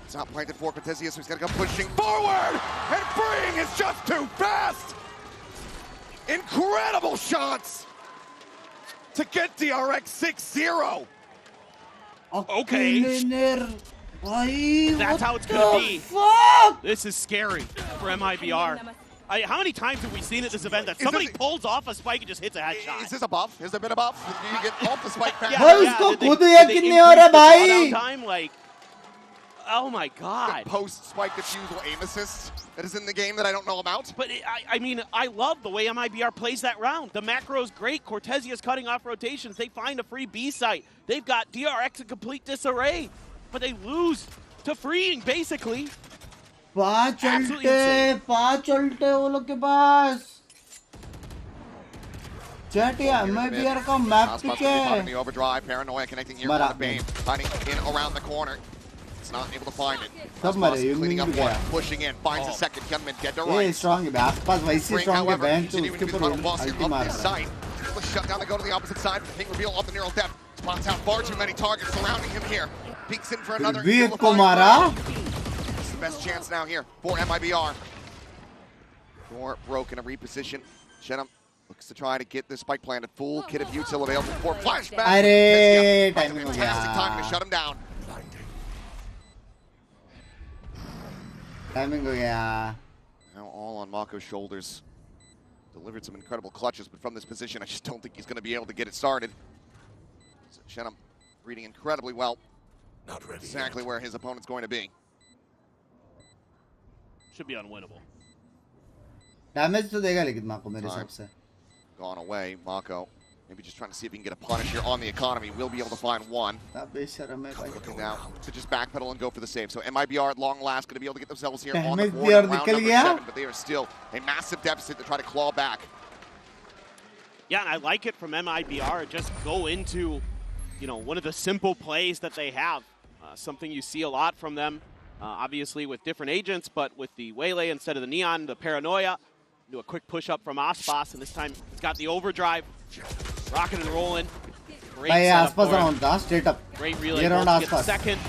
It's not planted for Cortezia, so he's got to come pushing forward, and freeing is just too fast. Incredible shots to get DRX 6-0. Okay. That's how it's going to be. This is scary for MIBR. How many times have we seen at this event that somebody pulls off a spike and just hits a headshot? Is this a buff? Has there been a buff? You get off the spike back? Time, like, oh my god. Post-spike defusal aim assist that is in the game that I don't know about. But I mean, I love the way MIBR plays that round. The macro's great. Cortezia's cutting off rotations. They find a free B site. They've got DRX in complete disarray. But they lose to freeing, basically. 5 ulte वो लोग के पास. Chat या MIBR का map pick है. The overdrive, Paranoia connecting here on the Bane, hiding in around the corner. It's not able to find it. Cleaning up one, pushing in, finds a second, Hyunmin dead to right. Strong है, आसपास वैसे strong है, बहन तो उसके ऊपर ulti मार रहा है. Shut down to go to the opposite side. King reveal off the neural depth. Spots out far too many targets surrounding him here. Peeks in for another. Veer Kumara. This is the best chance now here for MIBR. Door broken, a reposition. Shenum looks to try to get this spike planted. Full kit of util available for flashback. Fantastic timing to shut him down. Timing ho gaya. Now all on Mako's shoulders. Delivered some incredible clutches, but from this position, I just don't think he's going to be able to get it started. So Shenum reading incredibly well. Not ready exactly yet. Where his opponent's going to be. Should be unwinnable. Damage to dega lekin Mako mere hisab se. Gone away, Mako. Maybe just trying to see if he can get a punish here on the economy. We'll be able to find one. Looking now to just backpedal and go for the save. So MIBR at long last going to be able to get themselves here on the board in round number 7, but they are still a massive deficit to try to claw back. Yeah, and I like it from MIBR. Just go into, you know, one of the simple plays that they have. Something you see a lot from them, obviously with different agents, but with the Waylay instead of the Neon, the Paranoia. Do a quick push up from Aspas, and this time he's got the overdrive. Rocking and rolling. Great setup straight up. Great relay to get the second.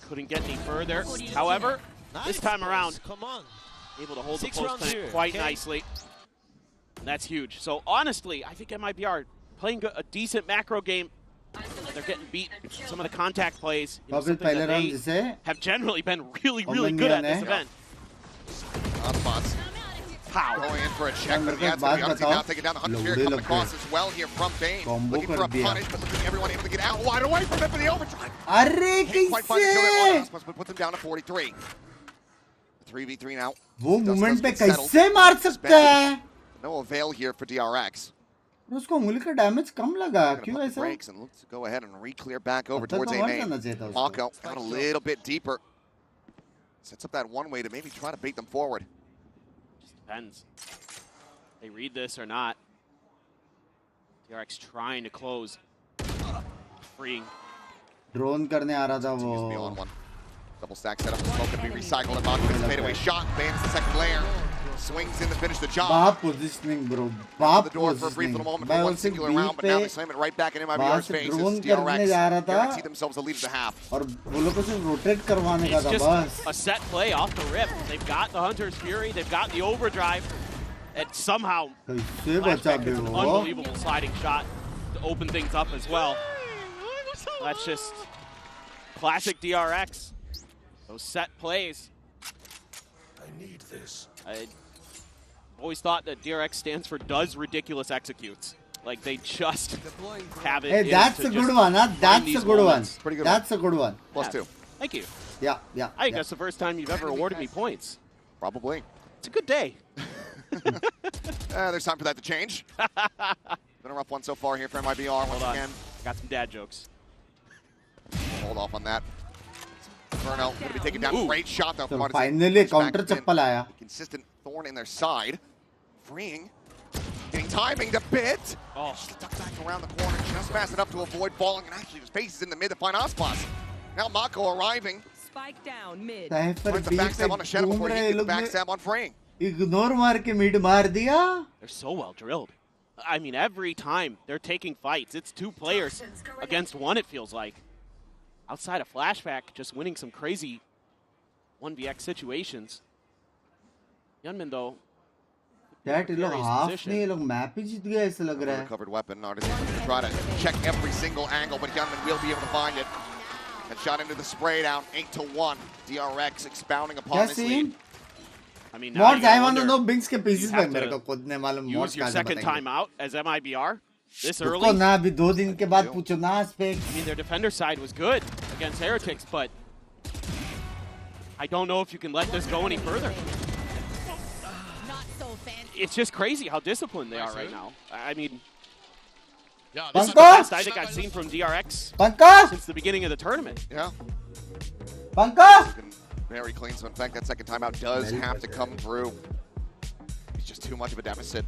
Couldn't get any further. However, this time around, able to hold the post plant quite nicely. And that's huge. So honestly, I think MIBR playing a decent macro game. They're getting beat. Some of the contact plays, you know, something that they have generally been really good at this event. Aspas. Going in for a check, but he has to be honestly now taking down the Hunter Spirit coming across as well here from Bane. Looking for a punish, but looking at everyone able to get out wide away from it for the overdrive. Can't quite find the kill there on Aspas, but puts him down to 43. 3v3 now. वो moment पे कैसे मार सकता है? No avail here for DRX. उसको उंगली का damage कम लगा क्यों ऐसा? Breaks and looks to go ahead and re-clear back over towards A main. Mako out a little bit deeper. Sets up that one way to maybe try to bait them forward. Depends. They read this or not. DRX trying to close. Freeing. Drone करने आ रहा था वो. Double stack setup. The smoke can be recycled. And Mako gets a fadeaway shot. Bans the second layer. Swings in to finish the job. Bad positioning, bro. Bad the door for a brief little moment for one singular round, but now they slam it right back in MIBR's face. DRX see themselves a lead at the half. और वो लोग को सिर्फ rotate करवाने का था बस. बस. A set play off the rip. They've got the Hunter's Fury. They've got the overdrive. And somehow, Flashback gets an unbelievable sliding shot to open things up as well. That's just classic DRX. Those set plays. I need this. I always thought that DRX stands for does ridiculous executes. Like they just have it. Hey, that's a good one, huh? That's a good one. Pretty good. That's a good one. +2. Thank you. Yeah. I think that's the first time you've ever awarded me points. Probably. It's a good day. There's time for that to change. Been a rough one so far here for MIBR once again. Got some dad jokes. Hold off on that. Inferno going to be taken down. Great shot though. So finally counter chappal aaya. Consistent thorn in their side. Freeing. Getting timing to bit. Just ducked back around the corner. Just fast enough to avoid falling. And actually his face is in the mid to find Aspas. Now Mako arriving. Spike down mid. Finds the backstab on a Shenum before he gets the backstab on Freeing. Ignore मार के mid मार दिया. They're so well drilled. I mean, every time they're taking fights, it's two players against one, it feels like. Outside of Flashback, just winning some crazy 1vx situations. Yunmin, though, that लोग half नहीं लोग map ही जीत गए ऐसा लग रहा है. Recovered weapon. Artist going to try to check every single angle, but Yunmin will be able to find it. And shot into the spray down, 8-1. DRX expounding upon this lead. I mean, Mods, I want to know Binks के pieces पे मेरे को खुद ने मालूम mods use your second time out as MIBR this early. उसको ना अभी 2 दिन के बाद पूछो ना Specs. I mean, their defender side was good against Heretics, but I don't know if you can let this go any further. Not so fancy. It's just crazy how disciplined they are right now. I mean, yeah, this is the best I think I've seen from DRX since the beginning of the tournament. Yeah. Banka! Very clean, so in fact that second timeout does have to come through. It's just too much of a deficit.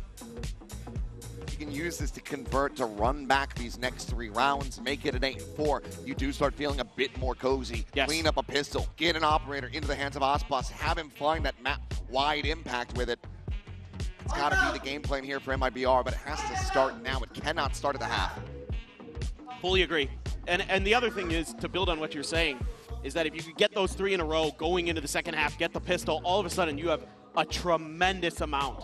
You can use this to convert, to run back these next 3 rounds, make it an 8-4. You do start feeling a bit more cozy. Yes. Clean up a pistol, get an operator into the hands of Aspas, have him find that map-wide impact with it. It's got to be the game plan here for MIBR, but it has to start now. It cannot start at the half. Fully agree. And the other thing is, to build on what you're saying, is that if you could get those 3 in a row going into the second half, get the pistol, all of a sudden you have a tremendous amount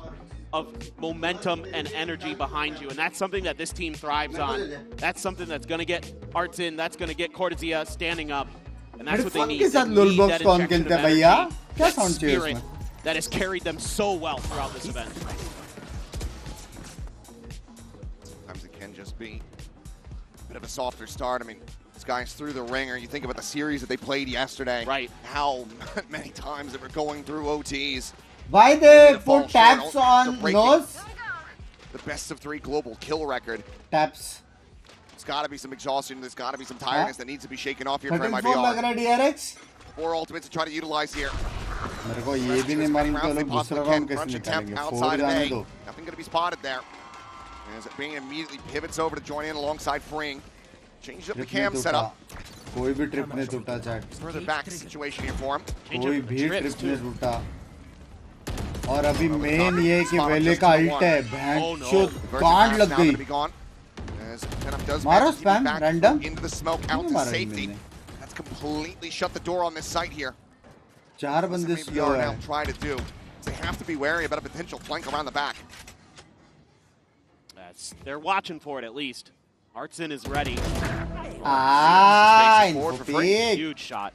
of momentum and energy behind you. And that's something that this team thrives on. That's something that's going to get Arts in, that's going to get Cortezia standing up. And that's what they need. They need that injection of energy, that spirit that has carried them so well throughout this event. Sometimes it can just be a bit of a softer start. I mean, these guys through the ringer. You think about the series that they played yesterday. Right. How many times they were going through OTs. Why they put taps on nose? The best of 3 global kill record. Taps. There's got to be some exhaustion. There's got to be some tiredness that needs to be shaken off here for 34 MIBR. लग रहा है DRX. 4 ultimates to try to utilize here. मेरे को ये भी नहीं मालूम कि लोग दूसरा राउंड कैसे निकालेंगे. 4 जाने दो. Nothing going to be spotted there. As Bing immediately pivots over to join in alongside Freeing. Changed up the cam setup. कोई भी ट्रिप नहीं टूटा chat. Further back situation here for him. कोई भी ट्रिप नहीं टूटा. और अभी मेन ये कि वेले का अल्ट है. भैंचोद कांड लग गई. मारो spam random. Into the smoke out to safety. That's completely shut the door on this site here. 4 बंदे स्लो है. Now try to do. They have to be wary about a potential flank around the back. They're watching for it at least. Artsin is ready. Huge shot.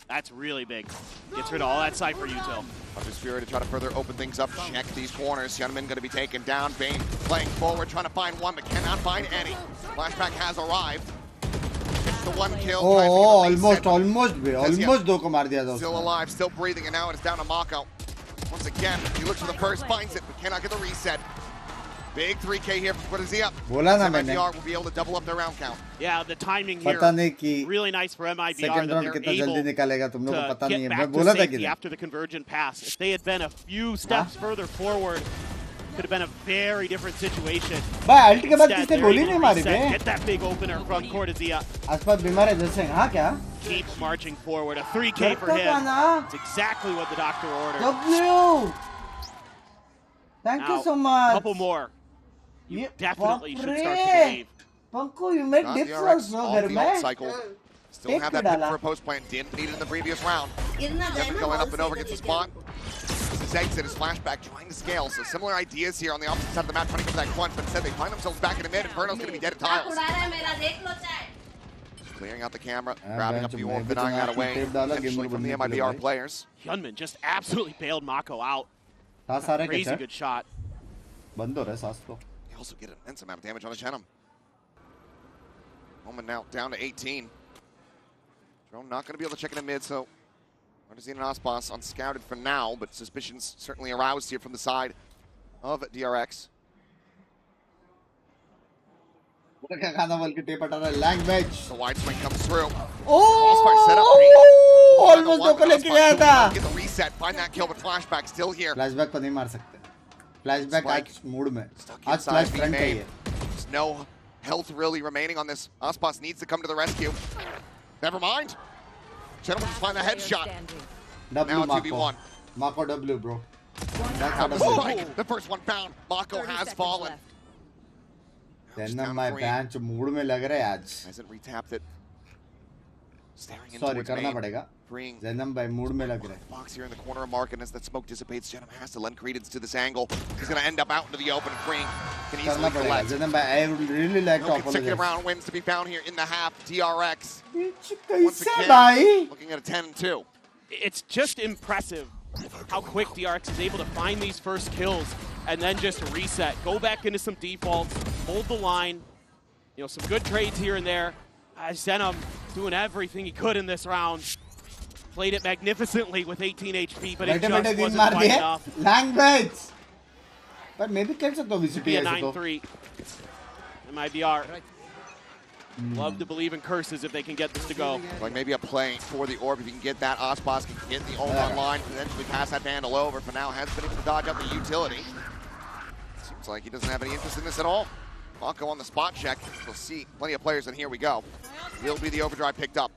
That's really big. Gets rid of all that Cypher util. Just Fury to try to further open things up, check these corners. Hyunmin going to be taken down. Bane playing forward, trying to find one, but cannot find any. Flashback has arrived. Gets the 1 kill. Oh, almost दो को मार दिया था. Still alive, still breathing, and now it's down to Mako. Once again, he looks for the first, finds it, but cannot get the reset. Big 3K here for Cortezia. बोला ना मैंने. MIBR will be able to double up their round count. Yeah, the timing here. पता नहीं कि really nice for MIBR second round कितना जल्दी निकालेगा तुम लोगों को पता नहीं है. मैं back बोला to था safety कि after the convergent pass. If they had been a few steps further forward, could have been a very different situation. भाई अल्ट के बाद किसने गोली नहीं मारी बे? Get that big opener from Cortezia. आसपास बीमार है जैसे. हाँ क्या? Keeps marching forward. A 3K for him. It's exactly what the doctor ordered. W. Thank you so much. Couple more. You definitely should start to believe. Panko, you made dips also, घर में. Still have that pick for a post plant. Didn't need it in the previous round. Kevin going up and over, gets the spot. His exit, his flashback, trying to scale. So similar ideas here on the opposite side of the map, trying to get that crunch, but instead they find themselves back in the mid, and Verno's going to be dead at tiles. Clearing out the camera, grabbing up the orb, denying that away, potentially from the MIBR players. Hyunmin just absolutely bailed Mako out. Crazy good shot. बंद हो रहा है सांस तो. They also get an immense amount of damage on the Chenem. Moment now down to 18. Drone not going to be able to check in the mid, so Artesian and Ospas unscouted for now, but suspicions certainly aroused here from the side of DRX. The wide swing comes through. Oh! Set up. Almost दो को लेके गया था. Get the reset, find that kill, but flashback still here. Flashback को नहीं मार सकते. Flashback आज mood में. आज flash front है ये. There's no health really remaining on this. Ospas needs to come to the rescue. Never mind. Gentlemen, just find the headshot. W now 2v1. Mako W, bro. The first one found. Mako has fallen. Then my bench mood में लग रहा है आज. Hasn't retapped it. Staring into Sorry, करना पड़ेगा. Zenham by mood में लग रहा है. Box here in the corner of Mark, and as that smoke dissipates, Zenham has to lend credence to this angle. He's going to end up out into the open. Freeing can easily collect. Zenham by, I would really like to apologize. Consecutive round wins to be found here in the half. DRX. Once again, looking at a 10-2. It's just impressive how quick DRX is able to find these first kills and then just reset. Go back into some defaults, hold the line. You know, some good trades here and there. Zenham doing everything he could in this round. Played it magnificently with 18 HP, but it just wasn't quite enough. Language! But maybe खेल सकते हो VCT be a 9-3. MIBR. Love to believe in curses if they can get this to go. Like maybe a play for the orb. If you can get that, Ospas can get the ult online, potentially pass that Vandal over. For now, has been able to dodge out the utility. Seems like he doesn't have any interest in this at all. Mako on the spot check. We'll see plenty of players, and here we go. Will be the overdrive picked up.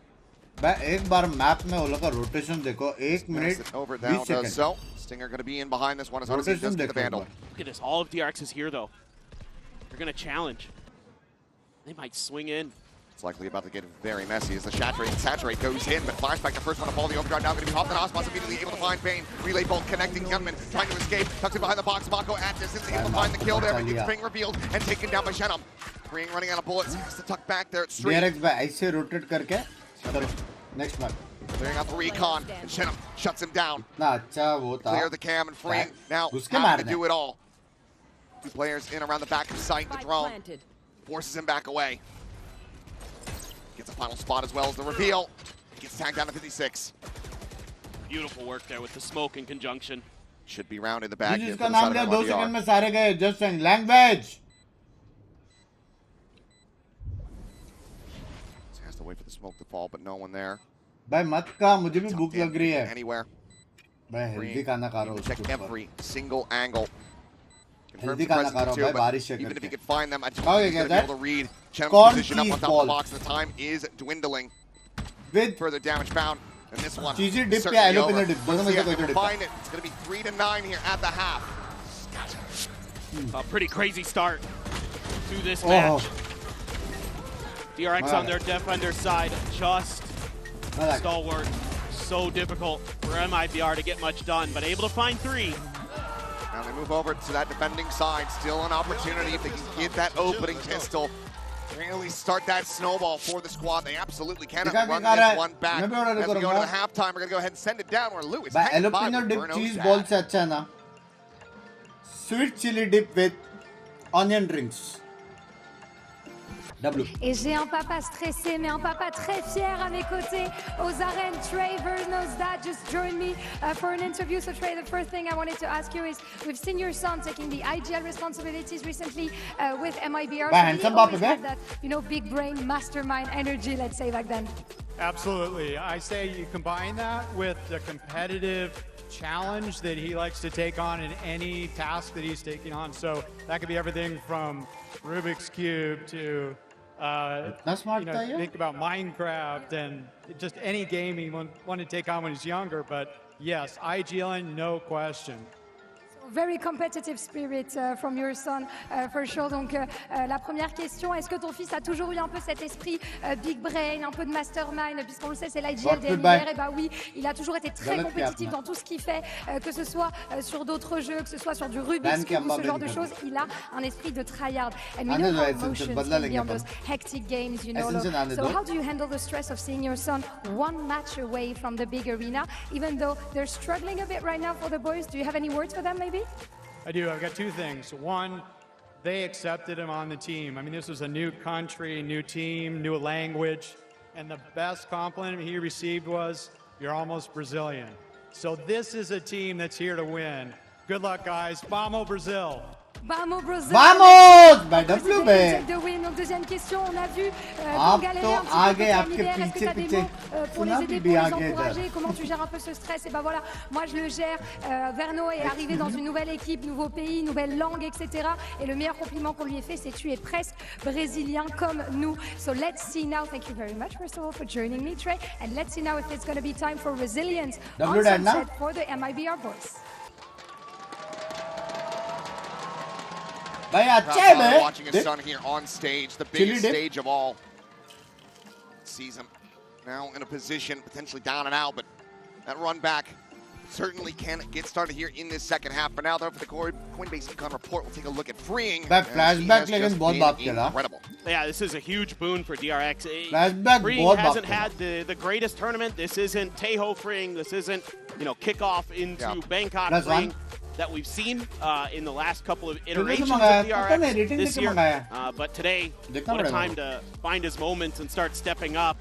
एक बार map में वो लोग का rotation देखो 1 minute 20 second. So Stinger going to be in behind this one as Odyssey does get the Vandal. Look at this. All of DRX is here though. They're going to challenge. They might swing in. It's likely about to get very messy as the saturate goes in, but flashback, the first one to fall, the overdrive now going to be popped, and Osmos immediately able to find Bane. Relay bolt connecting Gunman, trying to escape, tucks it behind the box, Mako at distance, able to find the kill there, but gets being revealed and taken down by Shenum. Freeing running out of bullets, has to tuck back there at Street. Drx by ऐसे rotate करके, next one. Clearing out the recon, and Shenum shuts him down. ना अच्छा वो था. Clear the cam and Freeing now having to do it all. Two players in around the back of sight, the drone forces him back away. Gets a final spot as well as the reveal. He gets tagged down to 56. Beautiful work there with the smoke in conjunction. Should be round in the back. जिसका नाम लिया 2 second में सारे गए. Just saying language. Has to wait for the smoke to fall, but no one there. भाई मत का मुझे भी भूख लग रही है. Anywhere. भाई हेल्दी खाना खा रहा हूँ. Check every single angle. Healthy खाना खा रहा हूँ भाई बारिश से even if he could find them, I just okay, he's be able to read Corn position up on top ball. of the box. The time is dwindling. With further damage found, and this one cheesy dip या yellow pinner dip. दोनों में से कोई तो dip. Find it. It's going to be 3-9 here at the half. A pretty crazy start to this match. DRX on their defender side, just stalwart. So difficult for MIBR to get much done, but able to find 3. Now they move over to that defending side. Still an opportunity if they can get that opening pistol. Really start that snowball for the squad. They absolutely cannot run this one back. As we go to the halftime, we're going to go ahead and send it down where Lewis by jalapeno dip cheese ball se अच्छा ना. Sweet chili dip with onion rings. W. Et j'ai un papa stressé, mais un papa très fier à mes côtés aux arènes. Trey knows that just joined me for an interview. So Trey, the first thing I wanted to ask you is, we've seen your son taking the IGL responsibilities recently with MIBR. So he always had that, you know, big brain, mastermind energy, let's say, back then. Absolutely. I say you combine that with the competitive challenge that he likes to take on in any task that he's taking on. So that could be everything from Rubik's Cube to think about Minecraft and just any game he wanted to take on when he's younger. But yes, IGLing, no question. Very competitive spirit from your son, for sure. Donc, la première question, est-ce que ton fils a toujours eu un peu cet esprit big brain, un peu de mastermind, puisqu'on le sait, c'est l'IGL des MIBR, et bah oui, il a toujours été très compétitif dans tout ce qu'il fait, que ce soit sur d'autres jeux, que ce soit sur du Rubik's Cube ou ce genre de choses, il a un esprit de tryhard. And we know how emotions can be on those hectic games, you know. So how do you handle the stress of seeing your son one match away from the big arena, even though they're struggling a bit right now for the boys? Do you have any words for them, maybe? I do. I've got 2 things. One, they accepted him on the team. I mean, this was a new country, new team, new language, and the best compliment he received was, "You're almost Brazilian." So this is a team that's here to win. Good luck, guys. Vamos, Brazil. Vamos Brazil! Vamos! By W, babe. Donc deuxième question, on a vu आप तो आगे आपके पीछे pour les aider, pour les encourager, comment tu gères un peu ce stress? Et ben voilà, moi je le gère. Verno est arrivé dans une nouvelle équipe, nouveau pays, nouvelle langue, etc. Et le meilleur compliment qu'on lui ait fait, c'est tu es presque brésilien comme nous. So let's see now. Thank you very much, first of all, for joining me, Trey. And let's see now if it's going to be time for resilience on Sunset for the MIBR boys. Watching his son here on stage, the biggest stage of all. Sees him now in a position, potentially down and out, but that run back certainly can get started here in this second half. For now, though, for the Coinbase Econ report, we'll take a look at Freeing. That flashback incredible. Yeah, this is a huge boon for DRX. Freeing hasn't had the greatest tournament. This isn't Tejo Freeing. This isn't, you know, kickoff into Bangkok Freeing that we've seen in the last couple of iterations of DRX this year. But today, what a time to find his moments and start stepping up.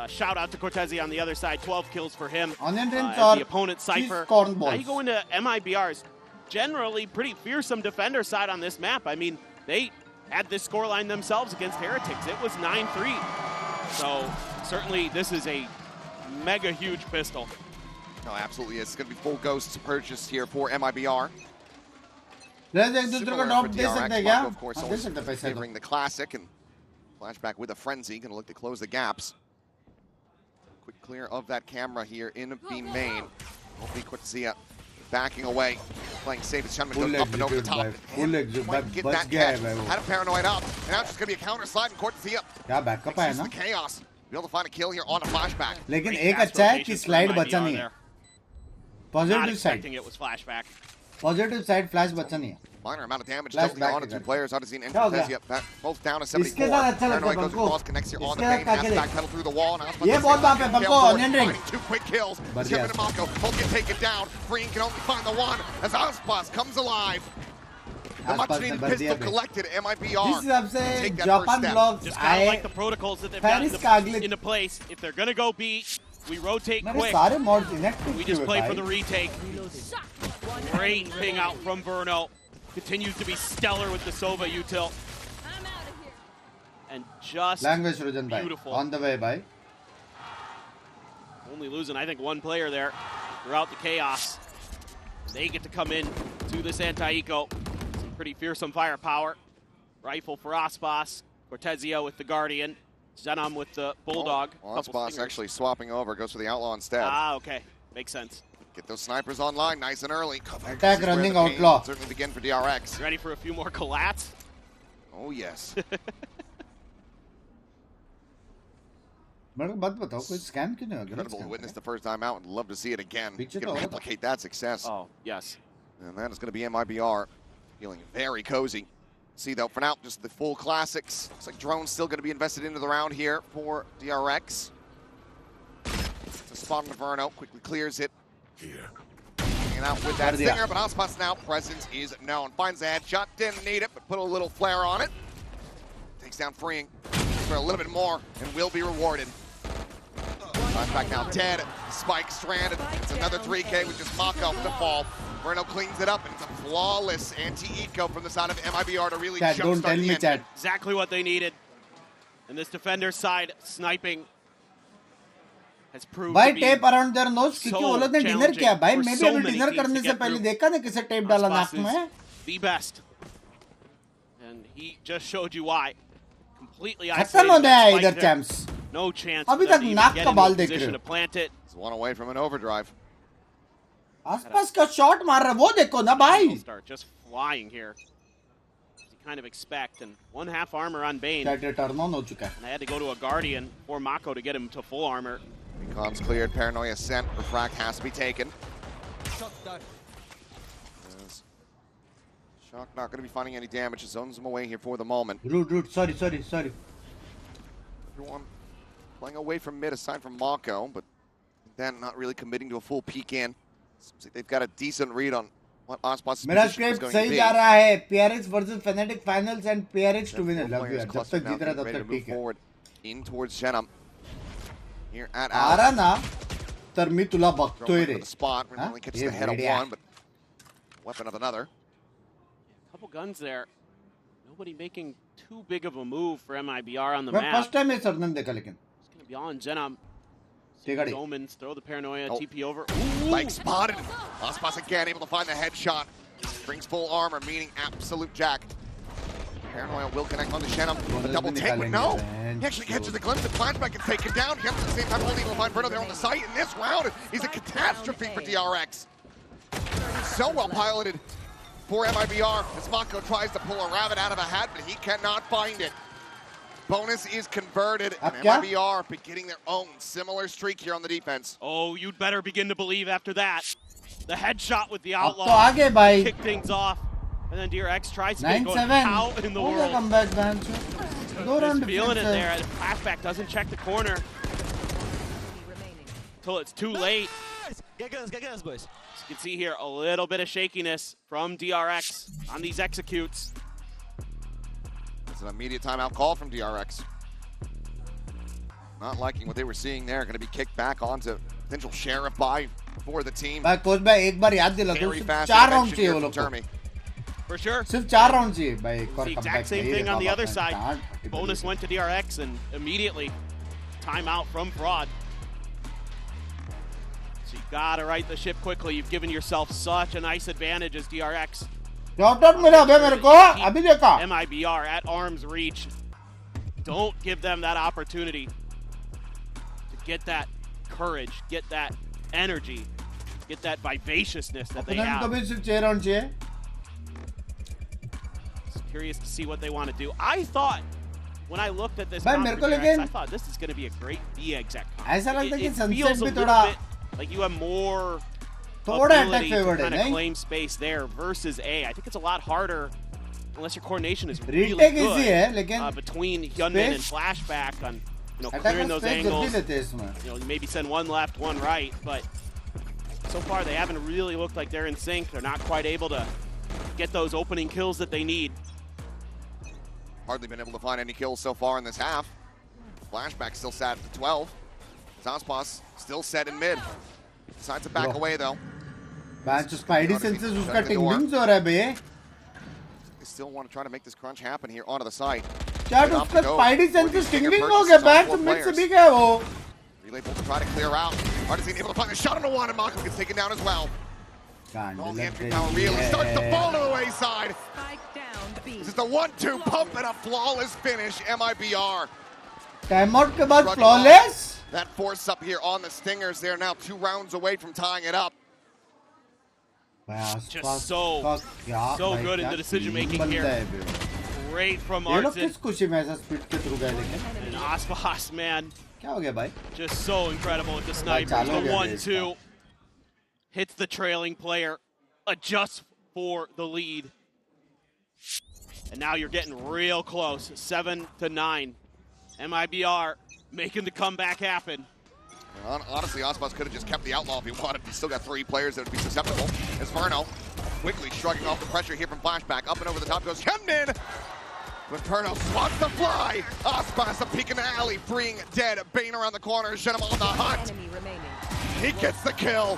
Shout out to Cortezi on the other side, 12 kills for him. The opponent Cypher. Now you go into MIBR's generally pretty fearsome defender side on this map. I mean, they had this scoreline themselves against Heretics. It was 9-3. So certainly this is a mega huge pistol. No, absolutely. It's going to be full ghosts purchased here for MIBR. Of course, always favoring the classic and flashback with a frenzy. Going to look to close the gaps. Quick clear of that camera here in B main. Hopefully Cortezia backing away, playing safe as Chummi goes up and over the top. Full exit, Get that catch. Had a paranoid up, and now it's just gonna be a counter slide and court to see up. क्या backup है ना? Chaos. Be able to find a kill here on a flashback. लेकिन एक अच्छा है कि slide बचा नहीं है. Positive side. It was flashback. Positive side flash बचा नहीं है. Minor amount of damage dealt on the two players. Odyssey and Prx both down to 74. Paranoid goes across, connects here on the main. Back pedal through the wall. And ये बहुत बाप है बंको onion ring. Two quick kills. Shepard and Mako both get taken down. Freeing can only find the one as Aspas comes alive. The much needed pistol collected. MIBR. This is आपसे Japan blocks. Just kind of like the protocols that they've got into place. If they're gonna go B, we rotate quick. We just play for the retake. Great ping out from Verno. Continues to be stellar with the Sova util. And just language Rujan beautiful. On the way, bye. Only losing, I think, one player there throughout the chaos. They get to come in to this anti-eco. Some pretty fearsome firepower. Rifle for Aspas. Cortezio with the Guardian. Zenam with the Bulldog. Aspas actually swapping over. Goes for the Outlaw instead. Ah, okay. Makes sense. Get those snipers online nice and early. Attack running Outlaw. Certainly begin for Drx. Ready for a few more collats? Oh, yes. Incredible to witness the first time out and love to see it again. Can replicate that success. Oh, yes. And that is going to be MIBR. Feeling very cozy. See, though, for now, just the full classics. Looks like drone's still going to be invested into the round here for Drx. It's a spot on Verno. Quickly clears it. Hanging out with that stinger, but Aspas now presence is known. Finds the headshot, didn't need it, but put a little flare on it. Takes down Freeing for a little bit more and will be rewarded. Back now dead, Spike stranded. It's another 3K with just Mako for the fall. Verno cleans it up and it's a flawless anti-eco from the side of MIBR to really jumpstart the engine. Exactly what they needed. And this defender's side sniping has proved भाई to be tape around their nose क्योंकि वो लोग ने dinner किया भाई मैं भी so अभी डिनर करने से पहले देखा ना किसे टेप डाला नाक में the best and he just showed you why completely खत्म हो गया है इधर चैम्प्स no chance अभी तक नाक का बाल देख रहे to plant it. It's one away from an overdrive. आसपास का शॉट मार रहा है वो देखो ना भाई start just flying here you kind of expect and 1/2 armor on Bane turn on हो चुका है and I had to go to a Guardian for Mako to get him to full armor. Recon's cleared, Paranoia sent, Refract has to be taken. Shock not going to be finding any damage, zones him away here for the moment. Rude, sorry. Everyone playing away from mid aside from Mako, but then not really committing to a full peek in. Seems like they've got a decent read on what Aspas' position is going to be. सही जा रहा है, Prx versus Fnatic finals and Prx to win. Love you. जब तक जीत रहा तब तक ठीक है. In towards Genum. Here at आ रहा ना, तर मी तुला बघतोय रे. Spot, only catches the head of one, but weapon of another. Couple guns there. Nobody making too big of a move for MIBR on the map. First time is Sarnan dekha lekin. It's going to be on Genum. Omens, throw the Paranoia, TP over. Like spotted. Aspas again able to find the headshot. Brings full armor, meaning absolute jack. Paranoia will connect on the Shenum. A double take, but no. He actually catches the glimpse of flashback and taken down. Yep, at the same time, only able to find Verno there on the site. In this round, he's a catastrophe for Drx. So well piloted for MIBR as Mako tries to pull a rabbit out of a hat, but he cannot find it. Bonus is converted, and MIBR beginning their own similar streak here on the defense. Oh, you'd better begin to believe after that. The headshot with the Outlaw kick things off. And then Drx tries to get going. How in the world? Just feeling it there. The flashback doesn't check the corner. Until it's too late. Get guns, boys. As you can see here, a little bit of shakiness from Drx on these executes. It's an immediate timeout call from Drx. Not liking what they were seeing there. Going to be kicked back onto potential sheriff buy for the team. Very fast action from Termi. For sure. सिर्फ 4 round चाहिए भाई एक और the exact same thing on the other side. Bonus went to Drx and immediately timeout from Fraud. So you gotta right the ship quickly. You've given yourself such a nice advantage as Drx. MIBR at arm's reach. Don't give them that opportunity to get that courage, get that energy, get that vivaciousness that they Opponent have. को भी सिर्फ chair on चाहिए. Curious to see what they want to do. I thought, when I looked at this, भाई मेरे को लेकिन I thought this is going to be a great V-exec. ऐसा लगता है कि It sunset feels a भी little थोड़ा bit like you have more थोड़ा attack ability to favored है kind of नहीं? claim space there versus A. I think it's a lot harder unless your coordination is really Retake good easy है लेकिन between Hyunmin and Flashback on clearing those angles. Maybe send one left, one right, but so far they haven't really looked like they're in sync. They're not quite able to get those opening kills that they need. Hardly been able to find any kills so far in this half. Flashback still sat at 12. Zaspas still set in mid. Decides to back away though. Match Spidey senses उसका tingling हो रहा है बे. They still want to try to make this crunch happen here onto the site. क्या उसका Spidey senses tingling हो गया? Back to mid से भी गया वो. Relay Bolt to try to clear out. Artisan able to find a shot on the one, and Mako gets taken down as well. All the entry power really starts to fall to the wayside. This is the 1-2 pump and a flawless finish. MIBR. Timeout के बाद flawless. That force up here on the Stingers. They're now 2 rounds away from tying it up. Just so good in the decision making here. Great from Artisan. And Aspas, man. Just so incredible with the snipers. The 1-2 hits the trailing player, adjusts for the lead. And now you're getting real close, 7-9. MIBR making the comeback happen. Honestly, Aspas could have just kept the outlaw if he wanted. He's still got 3 players that would be susceptible. As Verno quickly shrugging off the pressure here from Flashback. Up and over the top goes Hyunmin. When Verno swats the fly, Aspas a peek in the alley, freeing dead Bane around the corner, shut him on the hunt. He gets the kill.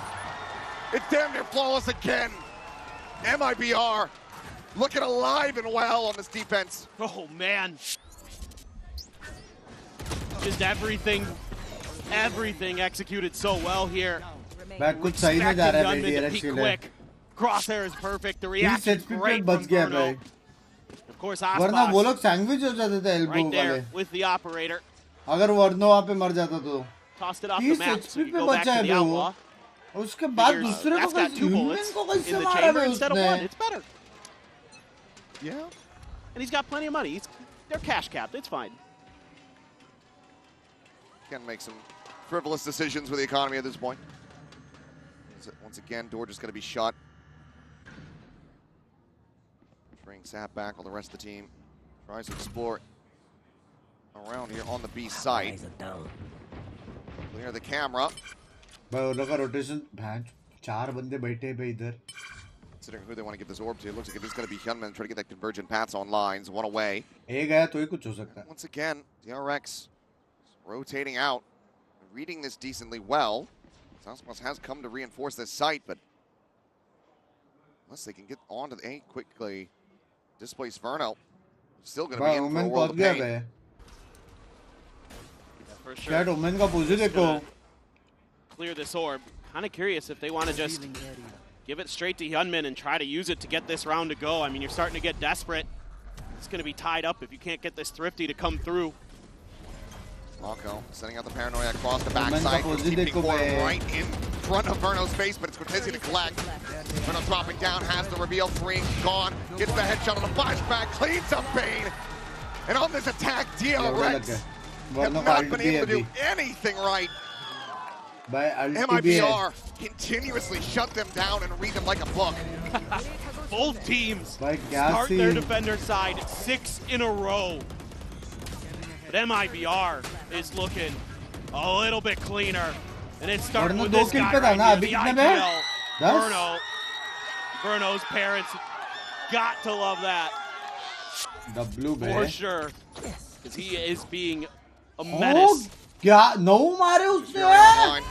It's damn near flawless again. MIBR looking alive and well on this defense. Oh man. Just everything executed so well here. कुछ सही नहीं जा रहा है DRX के लिए. Crosshair is perfect. The reaction great from Verno. Of course, वरना वो लोग सैंडविच हो जाते थे एल्बो right there वाले. with the operator. अगर वर्नो वहाँ पे मर जाता तो. Tossed it off the map, so you go back to the outlaw. उसके बाद दूसरे को कैसे ह्यूमन को कैसे मारा है उसने? It's better. Yeah. And he's got plenty of money. They're cash capped. It's fine. Can make some frivolous decisions with the economy at this point. Once again, door just going to be shut. Tring sat back while the rest of the team tries to explore around here on the B site. Clear the camera. भाई उन लोग का rotation भैंस 4 बंदे बैठे हैं इधर. Considering who they want to give this orb to, it looks like it is going to be Hyunmin trying to get that convergent paths on lines, 1 away. एक आया तो ही कुछ हो सकता है. Once again, DRX rotating out, reading this decently well. Zaspas has come to reinforce this site, but unless they can get onto the A quickly, displace Verno, still going to be in for a world of pain. For sure. Omen का position देखो. Clear this orb. Kind of curious if they want to just give it straight to Hyunmin and try to use it to get this round to go. I mean, you're starting to get desperate. It's going to be tied up if you can't get this Thrifty to come through. Mako sending out the paranoia across the backside. Keeping forward right in front of Verno's face, but it's Cortese to collect. Verno dropping down, has the reveal, freeing, gone. Gets the headshot on the flashback, cleans up Bane. And on this attack, DRX have not been able to do anything right. MIBR continuously shut them down and read them like a book. Both teams start their defender side 6 in a row. But MIBR is looking a little bit cleaner. And it's starting with this guy right here, the IPL. Verno's parents got to love that. For sure. Because he is being a menace. क्या नौ मारे उसने?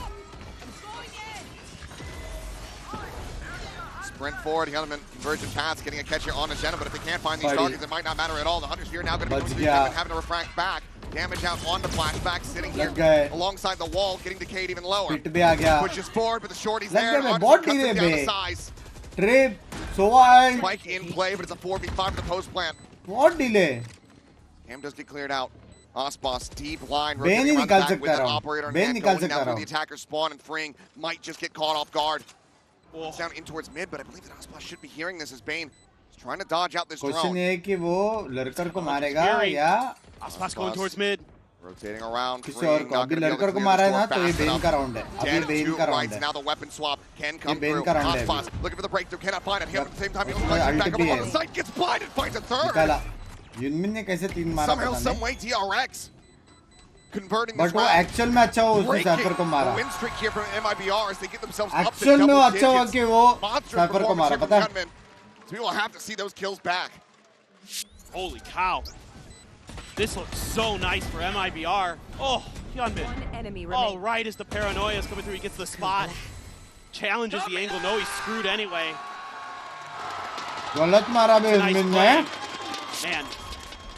Sprint forward, Hyunmin convergent paths, getting a catch here on Agenda, but if they can't find these targets, it might not matter at all. The Hunter's here now going to be having to refract back. Damage out on the flashback, sitting here alongside the wall, getting decayed even lower. Pushes forward, but the shorty's there. Cuts him down to size. Trip, so I. Spike in play, but it's a 4v5 for the post plant. What delay? Cam does get cleared out. Aspas deep line, rotating around the back with an operator and going down through the attacker spawn and freeing might just get caught off guard. It's down in towards mid, but I believe that Aspas should be hearing this as Bane is trying to dodge out this drone. Question ये कि वो लड़कर को मारेगा या Aspas going towards mid. Rotating around. किसी और को अभी लड़कर को मारा है ना तो ये बेन का राउंड है. अभी बेन का राउंड है. Now the weapon swap can come Ben through. का राउंड है. Aspas looking for the breakthrough, cannot find it. Here at the same time, he looks like back up on the side, gets blinded, finds a third. निकाला. युनमिन ने कैसे 3 मारा Somehow, some way, DRX converting this round. But वो actual में अच्छा हो उसने cipher को मारा. Win streak here from MIBR as they get themselves up to Actual में double अच्छा हुआ digits. कि वो Monster साइफर को मारा performance पता here from Gunman. So we will have to see those kills back. Holy cow. This looks so nice for MIBR. Oh, Hyunmin. One enemy All remains. right, as the paranoia is coming through, he gets the spot. Challenges the angle. No, he's screwed anyway. गलत मारा बे Nice युनमिन play. ने. Man,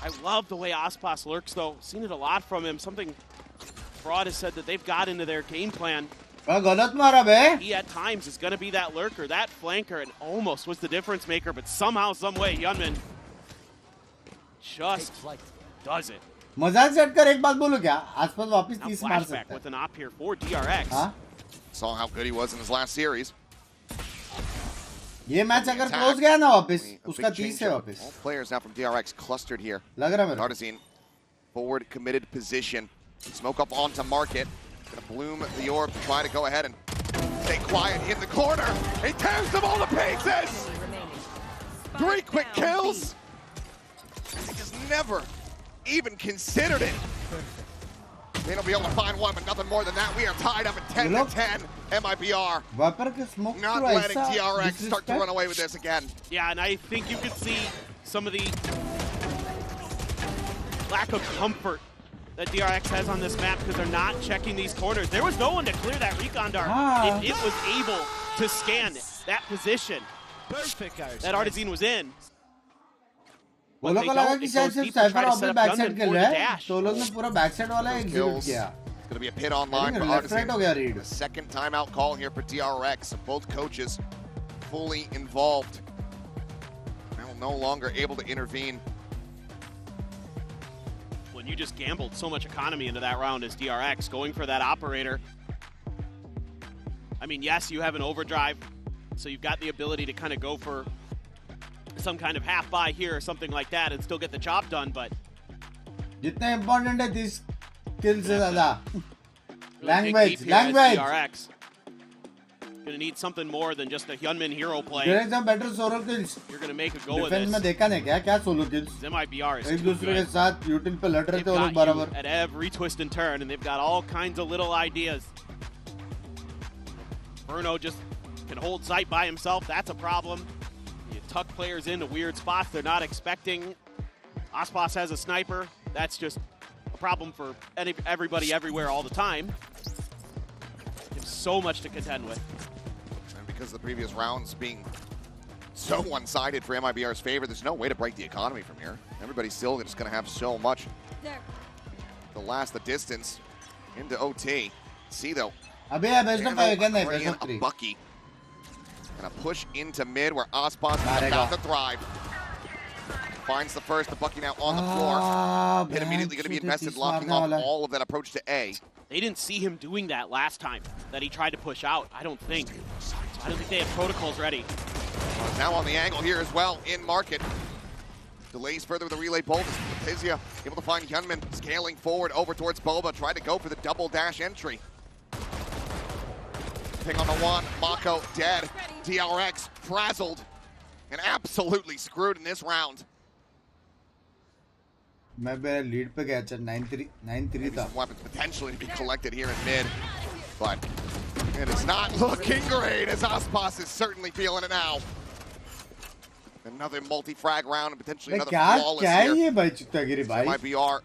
I love the way Aspas lurks, though. Seen it a lot from him. Something Fraud has said that they've got into their game plan. गलत मारा बे. He at times is going to be that lurker, that flanker, and almost was the difference maker, but somehow, some way, Hyunmin just does it. मजाक से हटकर एक बात बोलूं क्या? आसपास वापस 30 मार सकता है. With an op here for DRX. हाँ? Saw how good he was in his last series. ये मैच अगर क्लोज गया ना वापस उसका 30 है वापस. All players now from DRX clustered here. लग रहा है मेरे. Artisan forward committed position. Smoke up onto market. Gonna bloom the orb to try to go ahead and stay quiet in the corner. He tears them all to pieces. 3 quick kills. He just never even considered it. They'll be able to find one, but nothing more than that. We are tied up at 10-10. MIBR not letting DRX start to run away with this again. Yeah, and I think you could see some of the lack of comfort that DRX has on this map because they're not checking these corners. There was no one to clear that recon dart. If it was able to scan that position that Artisan was in. वो लोग को लगा कि शायद सिर्फ cipher operate back side खेल रहा है तो लोग ने पूरा बैक साइड वाला एग्जीक्यूट किया. It's going to be a pit online for Artisan. The second timeout call here for DRX. So both coaches fully involved. Now no longer able to intervene. When you just gambled so much economy into that round as DRX, going for that operator. I mean, yes, you have an overdrive, so you've got the ability to kind of go for some kind of half buy here or something like that and still get the job done, but जितना important है these kills से ज़्यादा. Language. DRX. Gonna need something more than just a Hyunmin hero play. There is a better solo kills. You're gonna make a go of this. Defense में देखा नहीं क्या solo kills. MIBR is एक दूसरे के साथ util पे लड़ रहे थे वो लोग बराबर. At every twist and turn, and they've got all kinds of little ideas. Bruno just can hold sight by himself. That's a problem. You tuck players into weird spots they're not expecting. Aspas has a sniper. That's just a problem for everybody everywhere all the time. They have so much to contend with. And because of the previous rounds being so one-sided for MIBR's favor, there's no way to break the economy from here. Everybody's still just going to have so much to last the distance into OT. See though, अबे best of 5 again नहीं best of 3. Bucky gonna push into mid where Aspas is about to thrive. Finds the first, the Bucky now on the floor. Hit immediately going to be invested, locking off all of that approach to A. They didn't see him doing that last time that he tried to push out, I don't think. I don't think they have protocols ready. Now on the angle here as well, in market. Delays further with the relay bolt. Tizia able to find Hyunmin scaling forward over towards Boba. Tried to go for the double dash entry. Ping on the one, Mako dead. DRX frazzled and absolutely screwed in this round. मैं मेरा lead पे गया था 9-3 था. Some weapons potentially to be collected here in mid, but it is not looking great as Aspas is certainly feeling it now. Another multi-frag round and potentially another flawless क्या है here. ये भाई चित्तागिरी भाई? MIBR.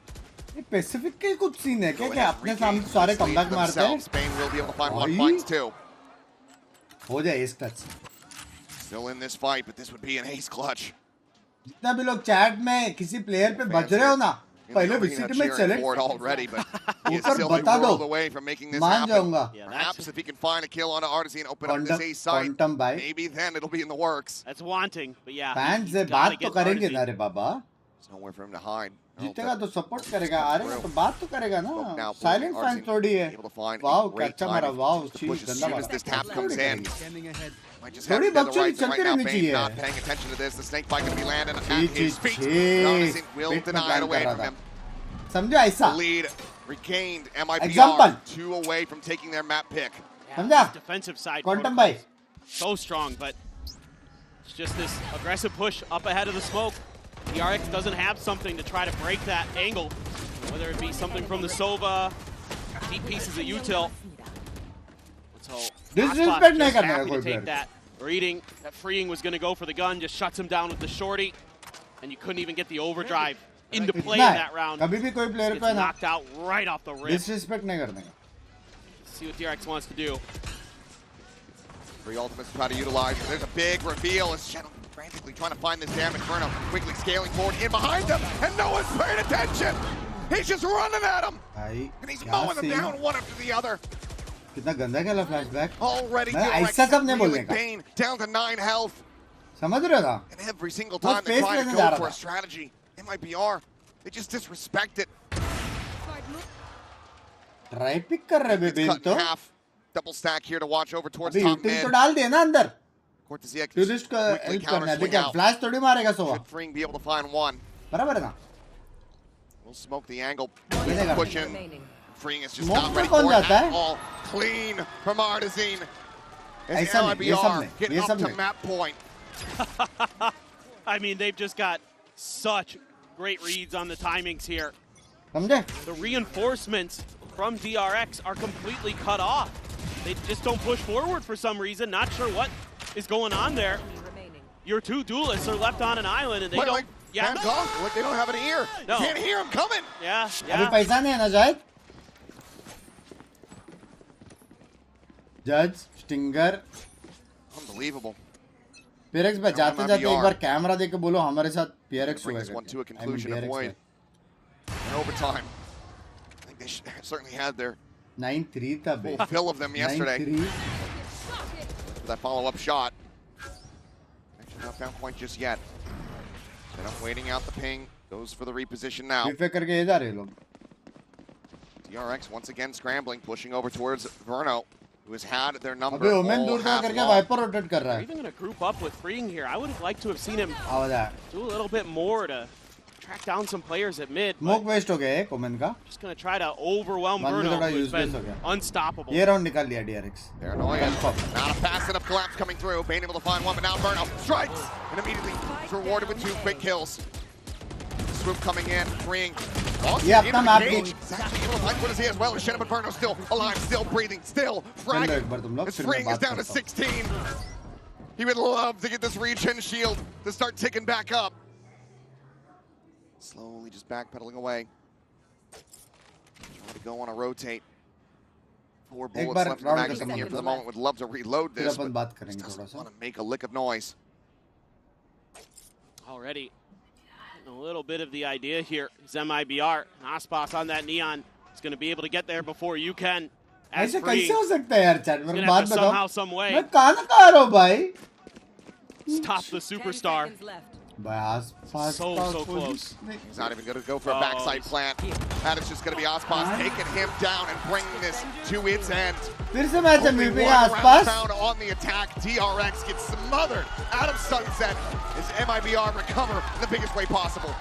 ये Pacific के कुछ scene है क्या अपने सामने सारे comeback मारते हैं? Spain will be able to find one, finds two. हो जाए ace clutch. Still in this fight, but this would be an ace clutch. जितना भी लोग चैट में किसी प्लेयर पे बज रहे हो ना पहले विसिट में चले ऊपर बता दो मान जाऊंगा. Perhaps if he can find a kill on an Artisan, open up this ace site, maybe then it'll be in the works. That's wanting, but yeah. Fans से बात तो करेंगे ना रे बाबा. nowhere for him to hide. जीतेगा तो support करेगा, हारेगा तो बात तो करेगा ना. साइलेंट फैन थोड़ी है. वाओ क्या अच्छा मारा, वाओ चीज गंदा मारा. This tap comes in. थोड़ी बकचोदी चलती रहनी चाहिए. Not paying attention to this. The snake bite going to be landing at his feet. Promising will deny it away from him. समझो ऐसा. Lead regained. MIBR Example. 2 away from taking their map pick. समझा. Defensive side. Quantum भाई. So strong, but it's just this aggressive push up ahead of the smoke. Drx doesn't have something to try to break that angle, whether it be something from the Sova, deep pieces of util. So Disrespect just happy to take that. Reading that freeing was going to go for the gun, just shuts him down with the shorty, and you couldn't even get the overdrive into play in that round. कभी भी कोई player Gets knocked out right off the rip. Disrespect नहीं करने का. Let's see what Drx wants to do. 3 ultimates to try to utilize. There's a big reveal as Shadow frantically trying to find this damage. Inferno quickly scaling forward in behind him, and no one's paying attention. He's just running at him, and he's mowing them down one after the other. कितना गंदा खेला flashback. Already ऐसा सब नहीं बोलने का. Pain down to 9 health. समझ रहे हो? And every single time they try to go for a strategy, MIBR, they just disrespect it. Try pick कर रहे हैं बेबी तो. Double stack here to watch over towards अभी top mid. util तो डाल देना अंदर. Cortesiak टूरिस्ट को हेल्प करना है. देखिए फ्लैश थोड़ी मारेगा सोवा. Should Freeing be able to find one. बराबर है ना? We'll smoke the angle. Push Pushing. Freeing is just not ready for it at all. Clean from Artizine. As MIBR get up to map point. I mean, they've just got such great reads on the timings here. समझे? The reinforcements from Drx are completely cut off. They just don't push forward for some reason. Not sure what is going on there. Your 2 duelists are left on an island and they don't. Yeah, like they don't have an ear. No. You can't hear them coming. Yeah, अभी पैसा नहीं है ना जायद. Judge, Stinger. Unbelievable. Prx पे जाते जाते एक बार कैमरा देके बोलो हमारे साथ Prx हुआ है. One to a conclusion of void. In overtime. I think they certainly had their 9-3 था बे. full fill of them yesterday. 9-3. That follow-up shot. Actually not found point just yet. They're not waiting out the ping. Goes for the reposition now. करके इधर है लोग. Drx once again scrambling, pushing over towards Verno, who has had their number अबे all women दूर half करके long. Wiper rotate कर रहा है. Even gonna group up with Freeing here. I would have liked to have seen him आवाज़. do a little bit more to track down some players at mid. Smoke waste हो गया है women का. Just gonna try to overwhelm Verno, who's been unstoppable. ये round निकाल लिया Drx. They're annoying. Not a fast enough collapse coming through. Bane able to find one, but now Verno strikes and immediately is rewarded with 2 quick kills. Swoop coming in, freeing. Yeah, I'm happy. Exactly able to find Cortesiak as well. Shannon Inferno still alive, still breathing, still fragging. His freeing is down to 16. He would love to get this regen shield to start ticking back up. Slowly just backpedaling away. Trying to go on a rotate. 4 bullets left in the magazine here for the moment. Would love to reload this, but just doesn't want to make a lick of noise. Already a little bit of the idea here is MIBR. Aspas on that Neon is going to be able to get there before you can. ऐसे कैसे हो सकता है यार chat में बात बताओ. Somehow, some way. मैं कहाँ आ रहा हूँ भाई. Stop the superstar. So close. He's not even going to go for a backside plant. That is just going to be Aspas taking him down and bringing this to its end. फिर से match है मिल गया Aspas. On the attack, Drx gets smothered out of sunset as MIBR recover in the biggest way possible.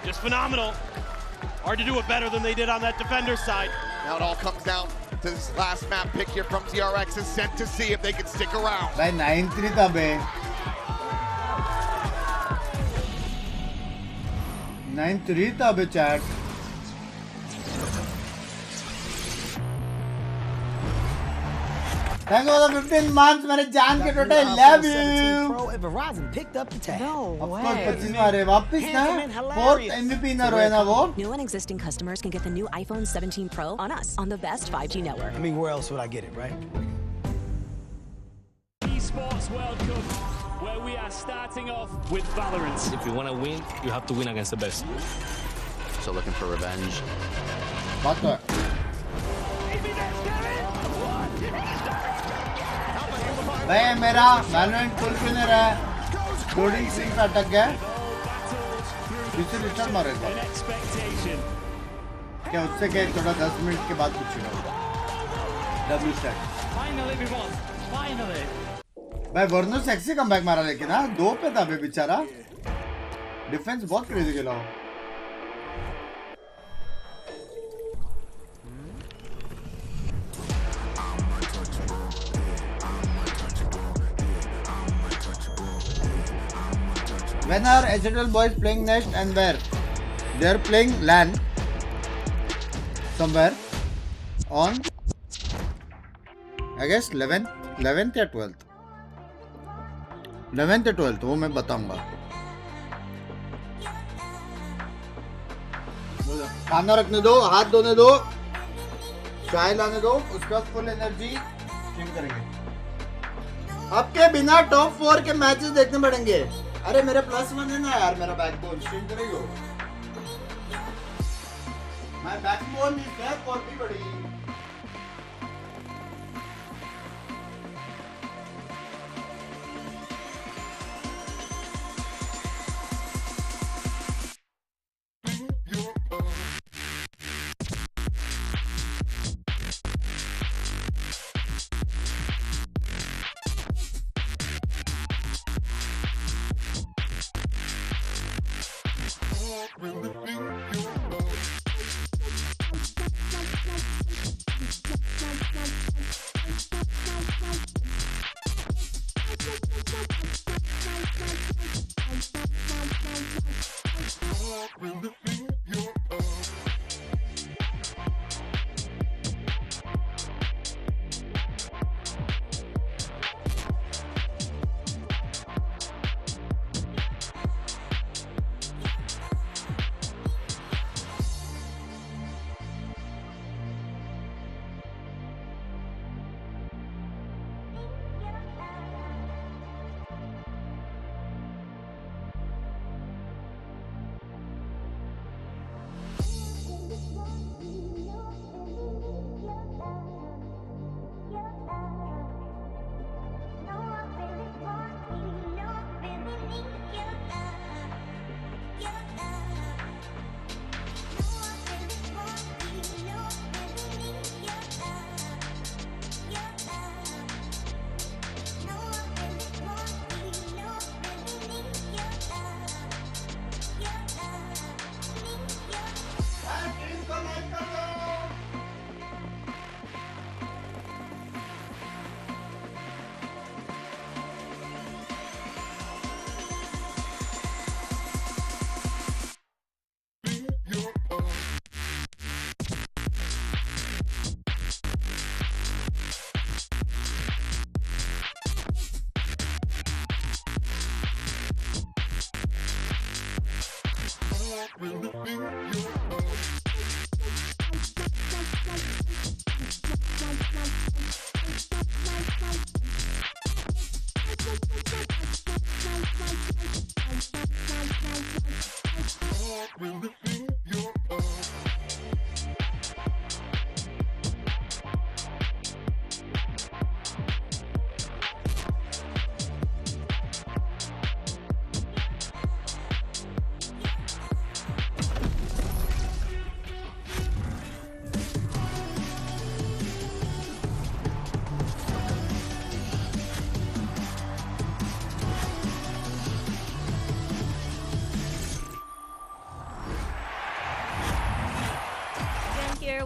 Just phenomenal. Hard to do it better than they did on that defender's side. Now it all comes down to this last map pick here from Drx is sent to see if they can stick around. भाई 9-3 था बे. 9-3 था बे chat. Thank you for the 15 months. मेरे जान के टोटे love you. Verizon picked up the tab. No way. 25 मारे वापस ना. 4th MVP ना रोए ना वो. New and existing customers can get the new iPhone 17 Pro on us on the best 5G network. I mean, where else would I get it, right? Esports World Cup, where we are starting off with Valorant. If you want to win, you have to win against the best. So looking for revenge. Butler. भाई मेरा Valorant full finer है. Loading screen पे अटक गया. फिर से return मारेगा क्या उससे क्या थोड़ा 10 मिनट के बाद पूछेगा डब्ल्यू स्टैक भाई वर्नो सेक्सी कमबैक मारा लेकिन हाँ 2 पे था बे बेचारा डिफेंस बहुत क्रेजी खेला वो When are HL boys playing next and where? They are playing LAN somewhere on I guess 11th या 12th 11th या 12th वो मैं बताऊंगा खाना रखने दो हाथ धोने दो चाय लाने दो उसके बाद फुल एनर्जी स्ट्रीम करेंगे आपके बिना टॉप 4 के मैचेस देखने पड़ेंगे अरे मेरे +1 है ना यार मेरा बैकबोन स्ट्रीम करेगा मैं बैकबोन इज बैक और भी बड़ी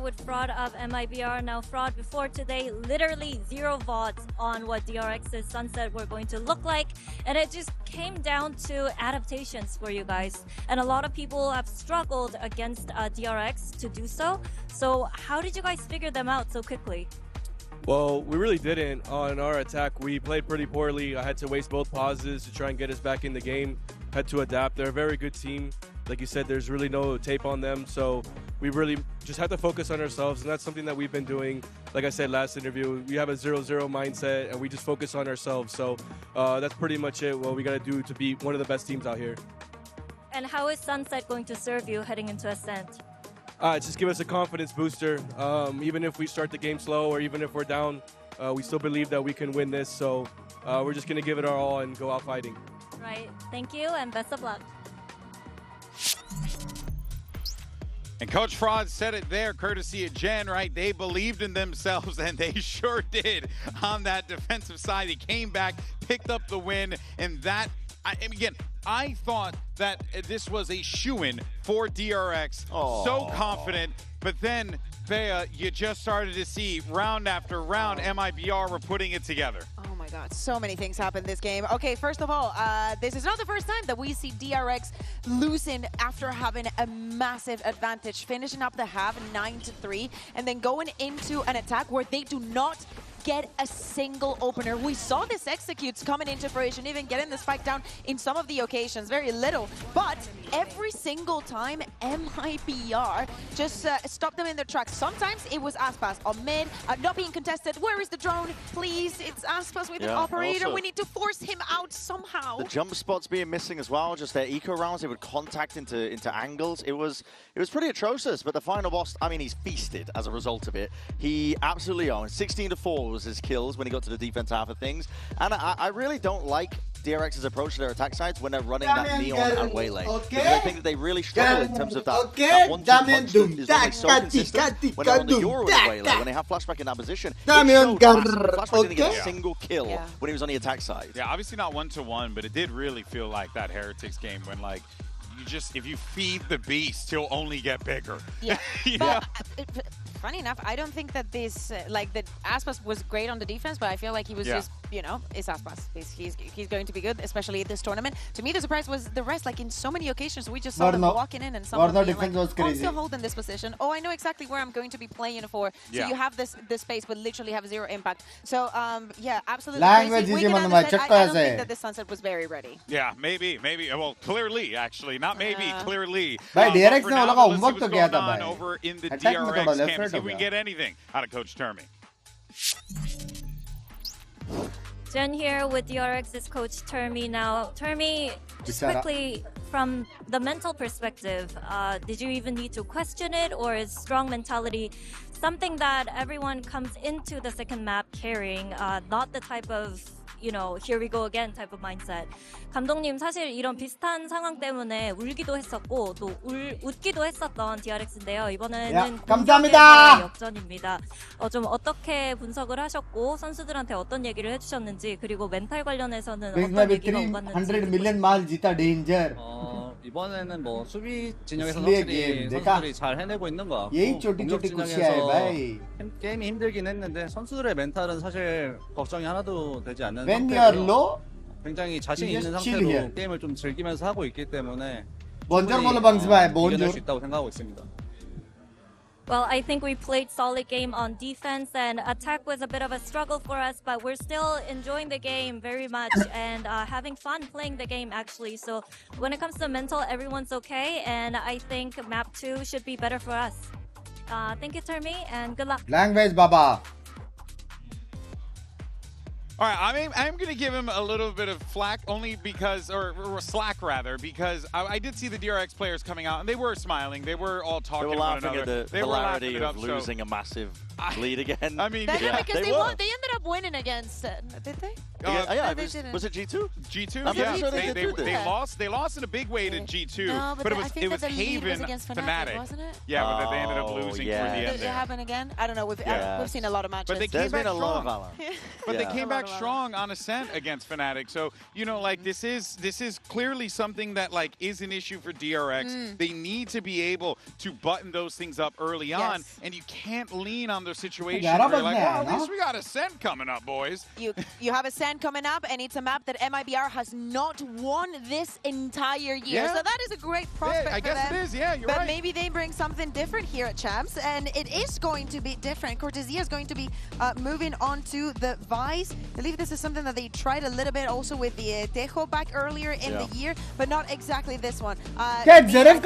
With Fraud of MIBR. Now, Fraud, before today, literally 0 VODs on what DRX's Sunset were going to look like, and it just came down to adaptations for you guys. And a lot of people have struggled against DRX to do so. So how did you guys figure them out so quickly? Well, we really didn't. On our attack, we played pretty poorly. I had to waste both pauses to try and get us back in the game. Had to adapt. They're a very good team. Like you said, there's really no tape on them, so we really just have to focus on ourselves, and that's something that we've been doing. Like I said last interview, we have a 0-0 mindset, and we just focus on ourselves. So that's pretty much it, what we got to do to be one of the best teams out here. And how is Sunset going to serve you heading into Ascent? Just give us a confidence booster. Even if we start the game slow or even if we're down, we still believe that we can win this. So we're just going to give it our all and go out fighting. Right. Thank you, and best of luck. And Coach Fraud said it there, courtesy of Jen, right? They believed in themselves, and they sure did on that defensive side. He came back, picked up the win, and that, again, I thought that this was a shoo-in for DRX. So confident, but then, Bea, you just started to see round after round, MIBR were putting it together. Oh my God, so many things happened this game. Okay, first of all, this is not the first time that we see DRX losing after having a massive advantage, finishing up the half 9-3, and then going into an attack where they do not get a single opener. We saw this executes coming into fruition, even getting the spike down in some of the occasions, very little, but every single time MIBR just stopped them in their tracks. Sometimes it was Aspas on mid, not being contested. Where is the drone? Please, it's Aspas with an operator. We need to force him out somehow. The jump spots being missing as well, just their eco rounds, they would contact into angles. It was pretty atrocious, but the final boss, I mean, he's feasted as a result of it. He absolutely owned 16-4 was his kills when he got to the defense half of things. And I really don't like DRX's approach to their attack sides when they're running that Neon and Waylay. Because I think that they really struggle in terms of that 1-2 punch is normally so consistent when they're on the Euro with Waylay, when they have Flashback in that position. Flashback didn't get a single kill when he was on the attack side. Yeah, obviously not 1-to-1, but it did really feel like that Heretics game when, like, if you feed the beast, he'll only get bigger. Yeah. But, funny enough, I don't think that this, that Aspas was great on the defense, but I feel like he was just, it's Aspas. He's going to be good, especially at this tournament. To me, the surprise was the rest. Like, in so many occasions, we just saw them walking in and someone being like, I'm still holding this position. Oh, I know exactly where I'm going to be playing for. So you have this space, but literally have zero impact. So, yeah, absolutely crazy. We can understand. I don't think that this Sunset was very ready. Yeah, maybe. Well, clearly, actually. Not maybe, clearly. By DRX ne wala ka homework to kiya tha bhai. Over in the DRX camp. See if we can get anything out of Coach Termi. Jen here with DRX's coach Termi now. Termi, just quickly, from the mental perspective, did you even need to question it, or is strong mentality something that everyone comes into the second map carrying, not the type of here we go again type of mindset. 감독님 사실 이런 비슷한 상황 때문에 울기도 했었고 또 웃기도 했었던 DRX인데요. 이번에는 감사합니다. 역전입니다. 좀 어떻게 분석을 하셨고 선수들한테 어떤 얘기를 해주셨는지 그리고 멘탈 관련해서는 어떤 얘기가 오갔는지. 100 million 말 जीता danger. 이번에는 뭐 수비 진영에서 확실히 선수들이 잘 해내고 있는 것 같고 공격 진영에서 게임이 힘들긴 했는데 선수들의 멘탈은 사실 걱정이 하나도 되지 않는 상태고요. 굉장히 자신 있는 상태로 게임을 좀 즐기면서 하고 있기 때문에 이겨낼 수 있다고 생각하고 있습니다. Well, I think we played solid game on defense, and attack was a bit of a struggle for us, but we're still enjoying the game very much and having fun playing the game, actually. So when it comes to mental, everyone's okay, and I think map 2 should be better for us. Thank you, Termi, and good luck. Language, Baba. All right, I'm going to give him a little bit of flack, only because, or slack rather, because I did see the DRX players coming out, and they were smiling. They were all talking to one another. They were laughing at the hilarity of losing a massive lead again. I mean, because they ended up winning against it, did they? Was it G2? G2, I'm yeah. sure They lost in a big way to G2, no, but it was Haven Fnatic, wasn't it? Yeah, but they ended up losing toward the end. Did it happen again? I don't know. We've seen a lot of matches. But they came back strong. But they came back strong on Ascent against Fnatic. So this is clearly something that is an issue for DRX. They need to be able to button those things up early on, and you can't lean on their situation. Where like, well, at least we got Ascent coming up, boys. You have Ascent coming up, and it's a map that MIBR has not won this entire year. Yeah. So that is a great prospect I guess for them. it is, yeah, you're right. But maybe they bring something different here at Champs, and it is going to be different. Cortesia is going to be moving on to the Vice. I believe this is something that they tried a little bit also with the Tejo back earlier in the year, but not exactly this one. Important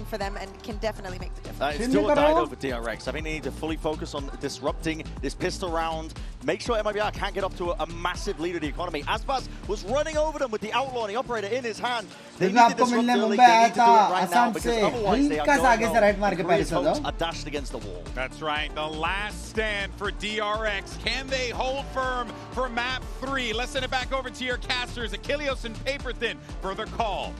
for them and can definitely make the difference. It's still a die over DRX. I think they need to fully focus on disrupting this pistol round. Make sure MIBR can't get up to a massive lead of the economy. Aspas was running over them with the outlaw and the operator in his hand. They need to disrupt early. They need to do it right now because otherwise they are going are dashed against the wall. That's right. The last stand for DRX. Can they hold firm for map 3? Let's send it back over to your casters, Achilles and Paper Thin, for the call.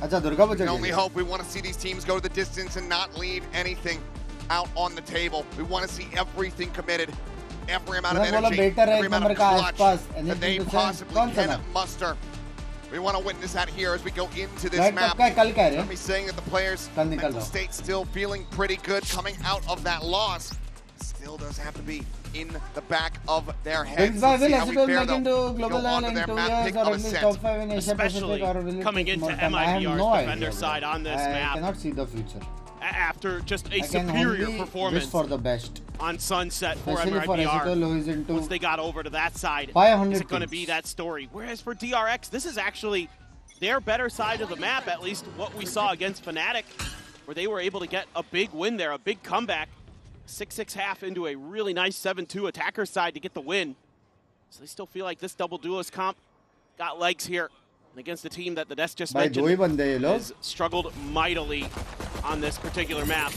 अच्छा Durga Puja We only hope. We want to see these teams go the distance and not leave anything out on the table. We want to see everything committed, every amount of energy, every amount of clutch that they possibly can muster. We want to witness that here as we go into this map. Let me saying that the players' mental state still feeling pretty good coming out of that loss. Still does have to be in the back of their heads. Binks will fare into global level in 2 years or at least top 5 in Asia Especially Pacific or will it coming take into more time? I have MIBR's no defender idea. side on this map. I cannot see the future. After just a I can superior only performance wish for the best. on Sunset for Especially for MIBR. Esito, who is into Once they got over to that side, 500 is it going to kills. be that story? Whereas for DRX, this is actually their better side of the map, at least what we saw against Fnatic, where they were able to get a big win there, a big comeback. 6-6 half into a really nice 7-2 attacker side to get the win. So they still feel like this double duelist comp got legs here. And against the team that the desk just mentioned has struggled mightily on this particular map.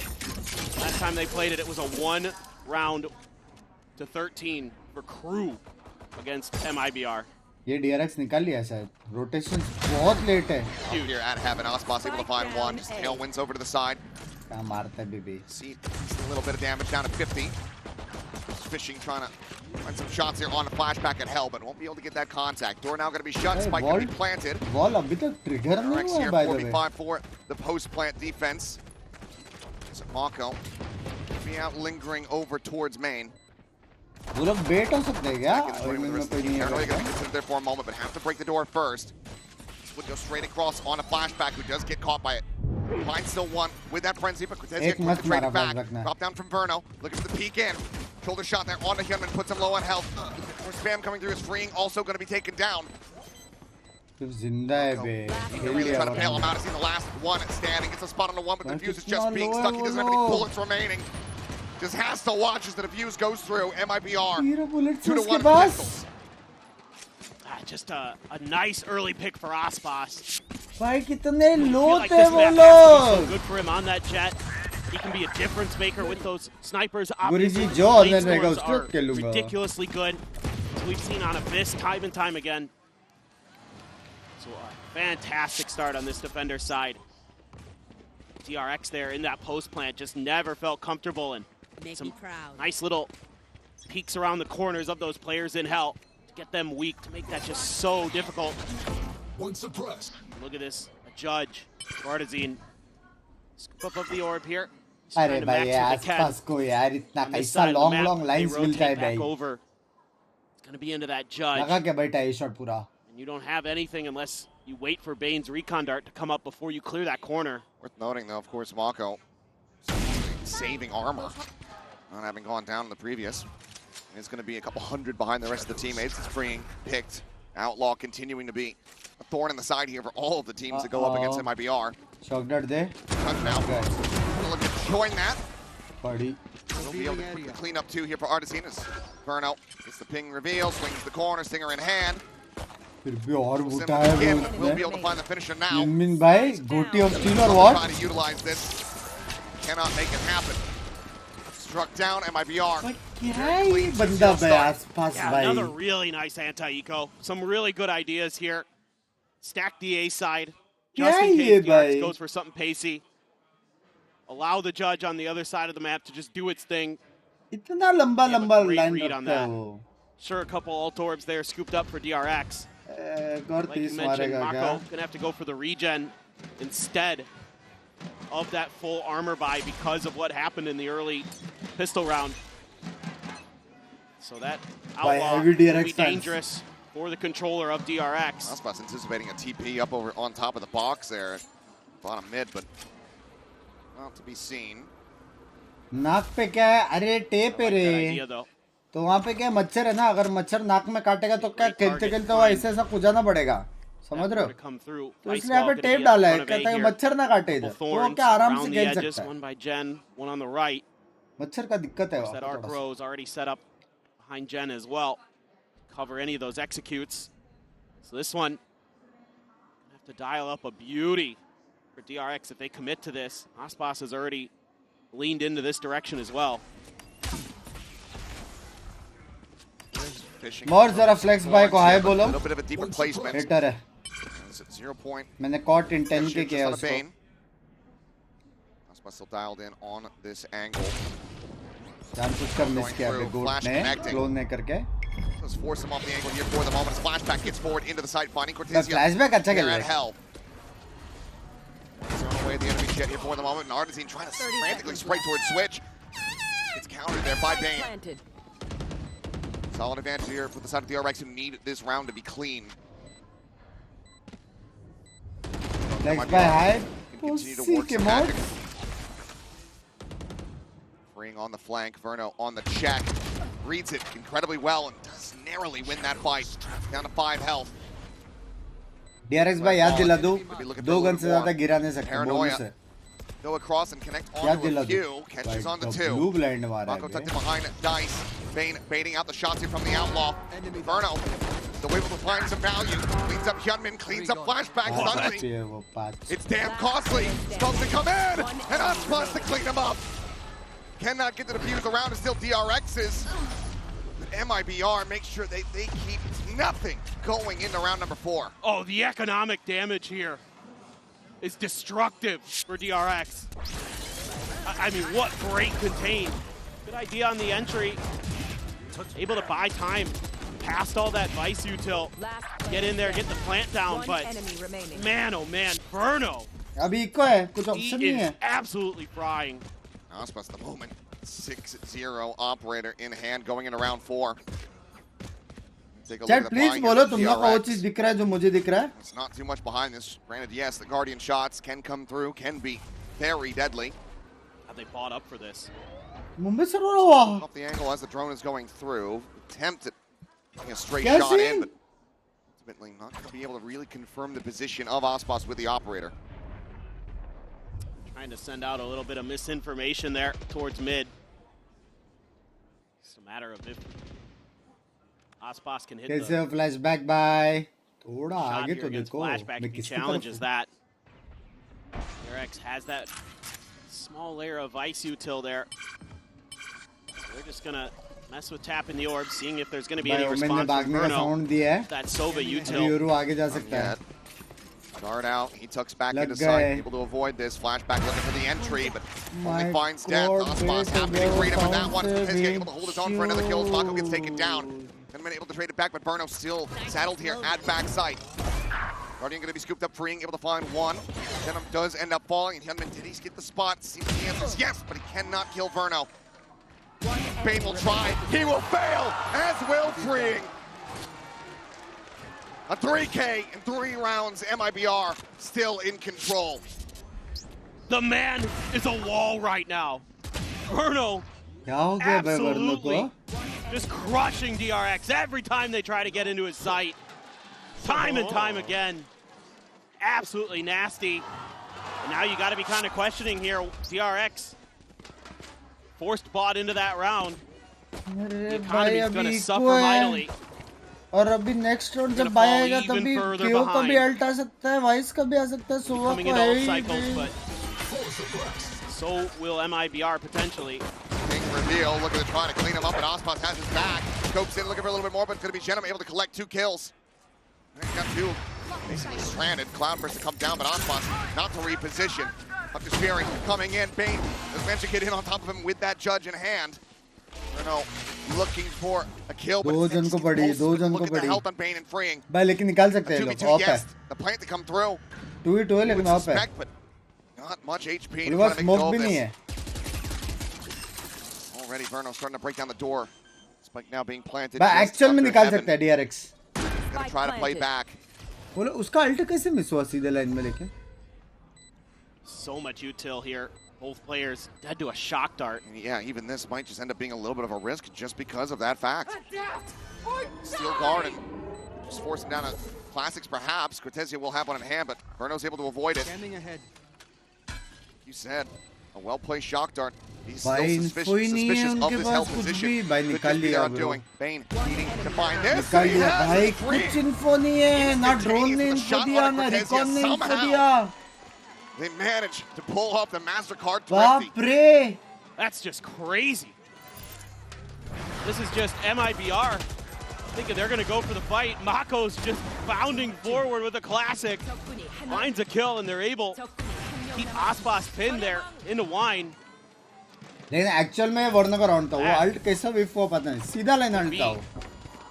Last time they played it, it was a 1-round to 13 for crew against MIBR. ये DRX निकाल लिया शायद. Rotations बहुत late है. Huge here at Heaven. Osmos able to find one. Just tailwinds over to the side. क्या मारता है baby. See a little bit of damage down to 50. Just fishing, trying to find some shots here on a flashback at Hell, but won't be able to get that contact. Door now going to be shut. Spike going to be planted. Wall अभी तक trigger नहीं हुआ है by the way. 45 for the post plant defense. So Mako be out lingering over towards main. वो लोग bait हो सकते हैं क्या? Paranoia going to sit there for a moment, but have to break the door first. This would go straight across on a flashback, who does get caught by it. Finds still one with that frenzy, but Cortez gets traded back. Drop down from Verno, looking for the peek in. Shoulder shot there onto him and puts him low on health. More spam coming through, his freeing also going to be taken down. जिंदा है बे. Really trying to bail him out. He's seen the last one standing. Gets a spot on the one, but the defuse is just being stuck. He doesn't have any bullets remaining. Just has to watch as the defuse goes through. MIBR 2-1 pistols. Just a nice early pick for Ospas. भाई कितने low like थे this वो map has to be लोग. so good for him on that jet. He can be a difference maker with those snipers. Guruji Obviously, जो lane online रहेगा scores उसको are खेलूंगा. ridiculously good. As we've seen on Abyss time and time again. So a fantastic start on this defender side. DRX there in that post plant just never felt comfortable, and some nice little peeks around the corners of those players in Hell to get them weak, to make that just so difficult. One suppressed. Look at this, a judge, Artesian. Scoop up the orb here. अरे भाई आसपास को यार इतना कैसा long lines मिलता है भाई. It's going to be into that judge. लगा क्या बैठा है shot पूरा. And you don't have anything unless you wait for Bane's recon dart to come up before you clear that corner. Worth noting, though, of course, Mako saving armor, not having gone down in the previous. And it's going to be a couple hundred behind the rest of the teammates. It's freeing, picked. Outlaw continuing to be a thorn in the side here for all of the teams that go up against MIBR. Shock dart there. Touchdown. Look at join that. Buddy. We'll be able to quickly clean up two here for Artesian as Verno gets the ping reveal, swings the corner, Stinger in hand. फिर भी और बूटा है वो. We'll be able to find the finisher now. Min भाई, goatee of steel or what? Try to utilize this. Cannot make it happen. Struck down, MIBR. Another really nice anti-eco. Some really good ideas here. Stack the A side. Just in case DRX goes for something pacey. Allow the judge on the other side of the map to just do its thing. इतना लंबा line रखता है वो. Sure, a couple ult orbs there scooped up for DRX. Like you mentioned, Mako gonna have to go for the regen instead of that full armor buy because of what happened in the early pistol round. So that outlaw will be dangerous for the controller of DRX. Ospas anticipating a TP up over on top of the box there, bottom mid, but not to be seen. नाक पे क्या है? अरे tape है रे. तो वहाँ पे क्या मच्छर है ना, अगर मच्छर नाक में काटेगा तो क्या खेलते खेलते वो ऐसे ऐसा कुजाना पड़ेगा, समझ रहे हो? तो इसलिए यहाँ पे टेप डाला है, कहता है मच्छर ना काटे इधर, तो वो क्या आराम से खेल सकता है. मच्छर का दिक्कत है That arc row is already set up behind Jen as well. Cover any of those executes. So this one have to dial up a beauty for DRX if they commit to this. Ospas has already leaned into this direction as well. More जरा flex by को हाय बोलो. A little bit of a deeper placement. Hitter है. Is it 0 point? मैंने caught in 10 के किया उसको. Aspas still dialed in on this angle. जानबूझकर miss किया है गोट ने क्लोन ने करके. Let's force him off the angle here for the moment. His flashback gets forward into the side, finding Cortez. Flashback अच्छा खेल रहा है. Thrown away the enemy jet here for the moment. And Artazine trying to frantically spray towards Switch. It's countered there by Bane. Solid advantage here for the side of the Drx who need this round to be clean. Next by high. Continue to work some magic. Freeing on the flank. Verno on the check. Reads it incredibly well and does narrowly win that fight. Down to 5 health. DRX भाई याद दिला दो. 2 gun से ज़्यादा गिरा नहीं सकते. Bonus है. Go across and connect onto a few. Catches on the 2. Blue blind मारा है. Mako tucked in behind Dice. Bane baiting out the shots here from the Outlaw. Verno still able to find some value. Cleans up Hyunmin, cleans up flashbacks. It's damn costly. Supposed to come in, and Aspas to clean him up. Cannot get the defuse around. It's still DRX's. MIBR makes sure they keep nothing going into round number 4. Oh, the economic damage here is destructive for DRX. I mean, what great contain. Good idea on the entry. Able to buy time past all that Vice util. Get in there, get the plant down, but man, oh man, Verno. He is absolutely frying. Aspas the moment. 6-0 operator in hand going into round 4. Take a look at the please बोलो तुम लोग को वो चीज दिख रहा है जो मुझे दिख रहा है. It's not too much behind this. Granted, yes, the Guardian shots can come through, can be very deadly. Have they bought up for this? Mumbai से रोड़ा हुआ. Off the angle as the drone is going through. Attempt at getting a straight shot in, but ultimately not going to be able to really confirm the position of Aspas with the operator. Trying to send out a little bit of misinformation there towards mid. It's a matter of if Aspas can hit कैसे flashback by थोड़ा आगे तो देखो. Flashback, he challenges that. Drx has that small layer of ice util there. So they're just gonna mess with tapping the orb, seeing if there's gonna be any response from Bruno. That Sova util. Euro आगे जा सकता है. Guard out, he tucks back into sight, able to avoid this. Flashback looking for the entry, but only finds death. Aspas happy to greet him with that one. He's able to hold his own for another kill. Mako gets taken down. And been able to trade it back, but Verno still saddled here at backside. Guardian going to be scooped up, freeing, able to find one. Venom does end up falling, and Hyunmin, did he get the spot? Seems the answer is yes, but he cannot kill Verno. Bane will try, he will fail, as will freeing. A 3K in 3 rounds, MIBR still in control. The man is a wall right now. Verno absolutely just crushing DRX every time they try to get into his sight. Time and time again. Absolutely nasty. And now you got to be kind of questioning here. DRX forced bot into that round. The economy's going to suffer mightily. और अभी next round जब आएगा तभी केओ का भी alt आ सकता है, वाइस का भी आ सकता है, सोवा को है ही. So will MIBR potentially. Big reveal, looking to try to clean him up, and Aspas has his back. Scopes in, looking for a little bit more, but it's going to be Genom able to collect 2 kills. He's got 2 basically stranded. Cloudburst to come down, but Aspas not to reposition. Up to Spearing, coming in. Bane does manage to get in on top of him with that judge in hand. Bruno looking for a kill, but look at the health on Bane and freeing. भाई लेकिन निकाल सकते हैं लोग. Of है. The plant to come through. 2v2 है लेकिन of है. Not much HP. Reverse smoke भी नहीं है. Already Verno starting to break down the door. Spike now being planted. भाई एक्चुअल में निकाल सकता है DRX. Gonna try to play back. बोलो उसका अल्ट कैसे मिस हुआ सीधे लाइन में लेके? So much util here. Both players dead to a shock dart. Yeah, even this might just end up being a little bit of a risk just because of that fact. Steel guard and just force him down to classics perhaps. Cortezia will have one in hand, but Verno's able to avoid it. Standing ahead. You said a well-placed shock dart. He's still suspicious of this health position. Could just be there undoing. Bane needing to find this. भाई कुछ info नहीं है, ना drone ने info दिया, ना recon ने info दिया. They managed to pull off the MasterCard 20. बाप रे. That's just crazy. This is just MIBR thinking they're going to go for the fight. Mako's just bounding forward with a classic. Finds a kill, and they're able to keep Aspas pinned there into wine. लेकिन actual में वरना का round था वो alt कैसा विफ हुआ पता नहीं सीधा लाइन अल्ट था वो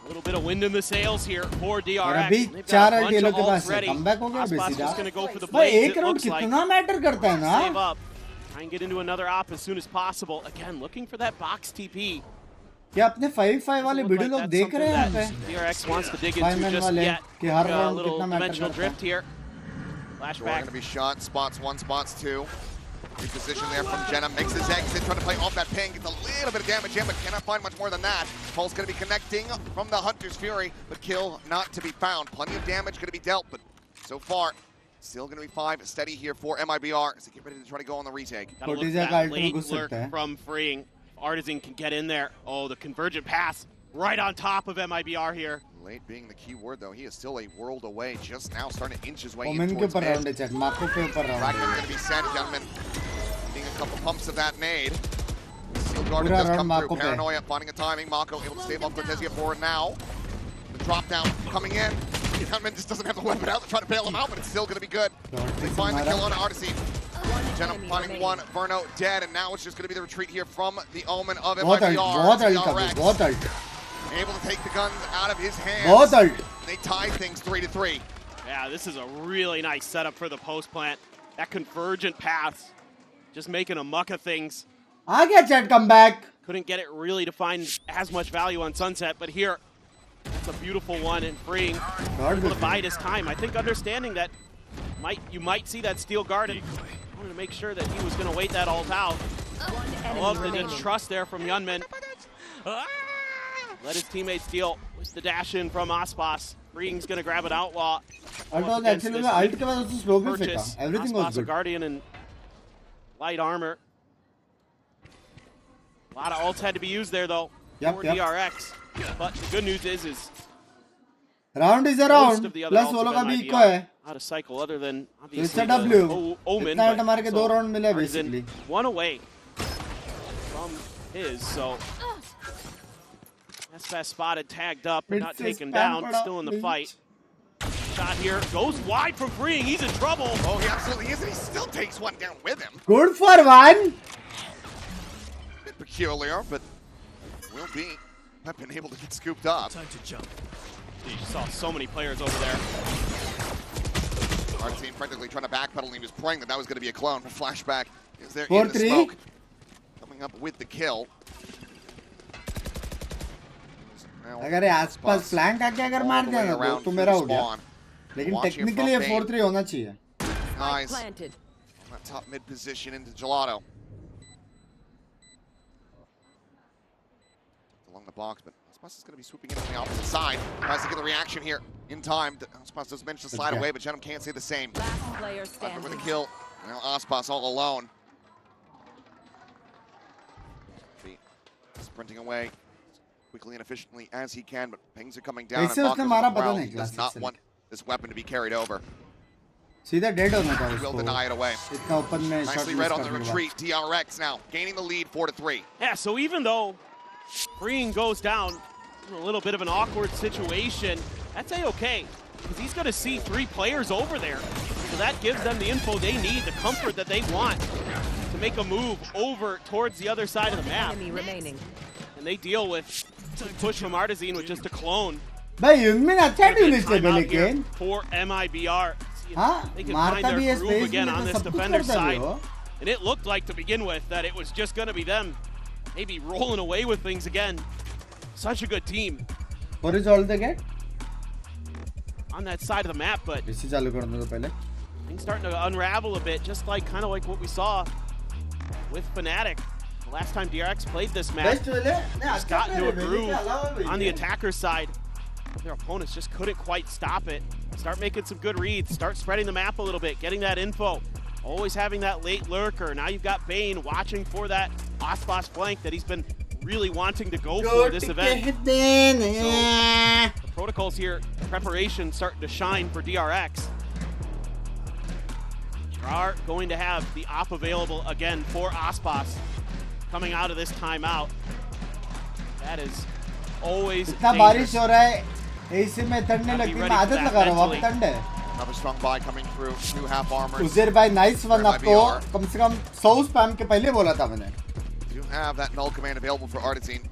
A little bit of wind in the sails here for DRX. और अभी 4 अल्ट ये लोग के पास है कमबैक हो गया बे सीधा भाई एक राउंड कितना मैटर करता है ना Try and get into another op as soon as possible. Again, looking for that box TP. क्या अपने 5-5 वाले वीडियो लोग देख रहे हैं यहाँ पे DRX wants to dig into just yet. कि हर A राउंड little कितना मैटर dimensional करता drift है here. Flashback. Going to be shot. Spots 1, spots 2. Reposition there from Jenna. Makes his exit. Trying to play off that ping. Gets a little bit of damage in, but cannot find much more than that. Paul's going to be connecting from the Hunter's Fury, but kill not to be found. Plenty of damage going to be dealt, but so far, still going to be 5 steady here for MIBR as they get ready to try to go on the retake. Gotta look for that late lurk from Freeing. Artisan can get in there. Oh, the convergent pass right on top of MIBR here. Late being the key word, though. He is still a world away. Just now starting to inch his way Omen in towards mid. round check. Mako ke upar round. Ragnar going to be set, gentlemen. Needing a couple pumps of that nade. Steel Guardian does come through. Paranoia finding a timing. Mako able to stave off Cortezia forward now. The drop down coming in. Gunman just doesn't have the weapon out to try to bail him out, but it's still going to be good. They find the kill on Artisine. Jenna finding one. Verno dead, and now it's just going to be the retreat here from the Omen of MIBR. Able to take the guns out of his hands. They tie things 3-3. Yeah, this is a really nice setup for the post plant. That convergent path, just making a muck of things. आ गया chat come back. Couldn't get it really to find as much value on Sunset, but here, it's a beautiful one and Freeing. Able to bide his time. I think understanding that you might see that Steel Guard. I wanted to make sure that he was going to wait that ult out. I love the trust there from Yunmin. Let his teammates deal with the dash in from Aspas. Freeing's going to grab an outlaw. Actually, ult के बाद उससे slow भी फेंका. Everything was good. A Guardian in light armor. A lot of ults had to be used there though for DRX. But the good news is round is a round. Plus वो लोग अभी eco है. Out of cycle other than obviously it's a W. Omen. इतना ult हमारे के 2 round मिले basically. One away from his, so that's spotted, tagged up, but not taken down. Still in the fight. Shot here goes wide from Freeing. He's in trouble. Oh, he absolutely is, and he still takes one down with him. Good for one. Bit peculiar, but will be. I've been able to get scooped up. Time to jump. You saw so many players over there. Our team practically trying to backpedal, and he was praying that that was going to be a clone. But flashback is there 4-3. in the smoke. Coming up with the kill. अगर आसपास flank आके अगर मार दिया ना तो मेरा हो गया लेकिन टेक्निकली ये 4-3 होना चाहिए nice on that top mid position into Gelato along the box, but Aspas is going to be swooping in on the opposite side. Tries to get the reaction here in time. Aspas does manage to slide away, but Jenum can't say the same. After with a kill, now Aspas all alone. Sprinting away quickly and efficiently as he can, but pings are coming down. And he does not want this weapon to be carried over. सीधा dead होना था उसको. Will deny it away. इतना open में shot nicely read on the retreat. DRX now gaining the lead 4-3. Yeah, so even though Freeing goes down in a little bit of an awkward situation, that's a-okay, because he's going to see 3 players over there. So that gives them the info they need, the comfort that they want to make a move over towards the other side of the map. And they deal with push from Artisine with just a clone. भाई यूनमिन अच्छा unit है लेकिन for MIBR. हाँ They can find their groove again on this defender side. And it looked like to begin with that it was just going to be them maybe rolling away with things again. Such a good team. What is all they get? On that side of the map, but things starting to unravel a bit, just like kind of like what we saw with Fnatic. The last time DRX played this map, just got into a groove on the attacker side. Their opponents just couldn't quite stop it. Start making some good reads, start spreading the map a little bit, getting that info. Always having that late lurker. Now you've got Bane watching for that Aspas flank that he's been really wanting to go for this event. So the protocols here, preparation starting to shine for DRX. You are going to have the op available again for Aspas coming out of this timeout. That is always इतना बारिश हो रहा है AC में ठंडने लगती है मैं आदत लगा रहा हूँ वहाँ पे ठंड है Another strong buy coming through. 2 half armors. Uzair भाई नाइस वन आपको कम से कम 100 स्पैम के पहले बोला था मैंने. You have that null command available for Artisine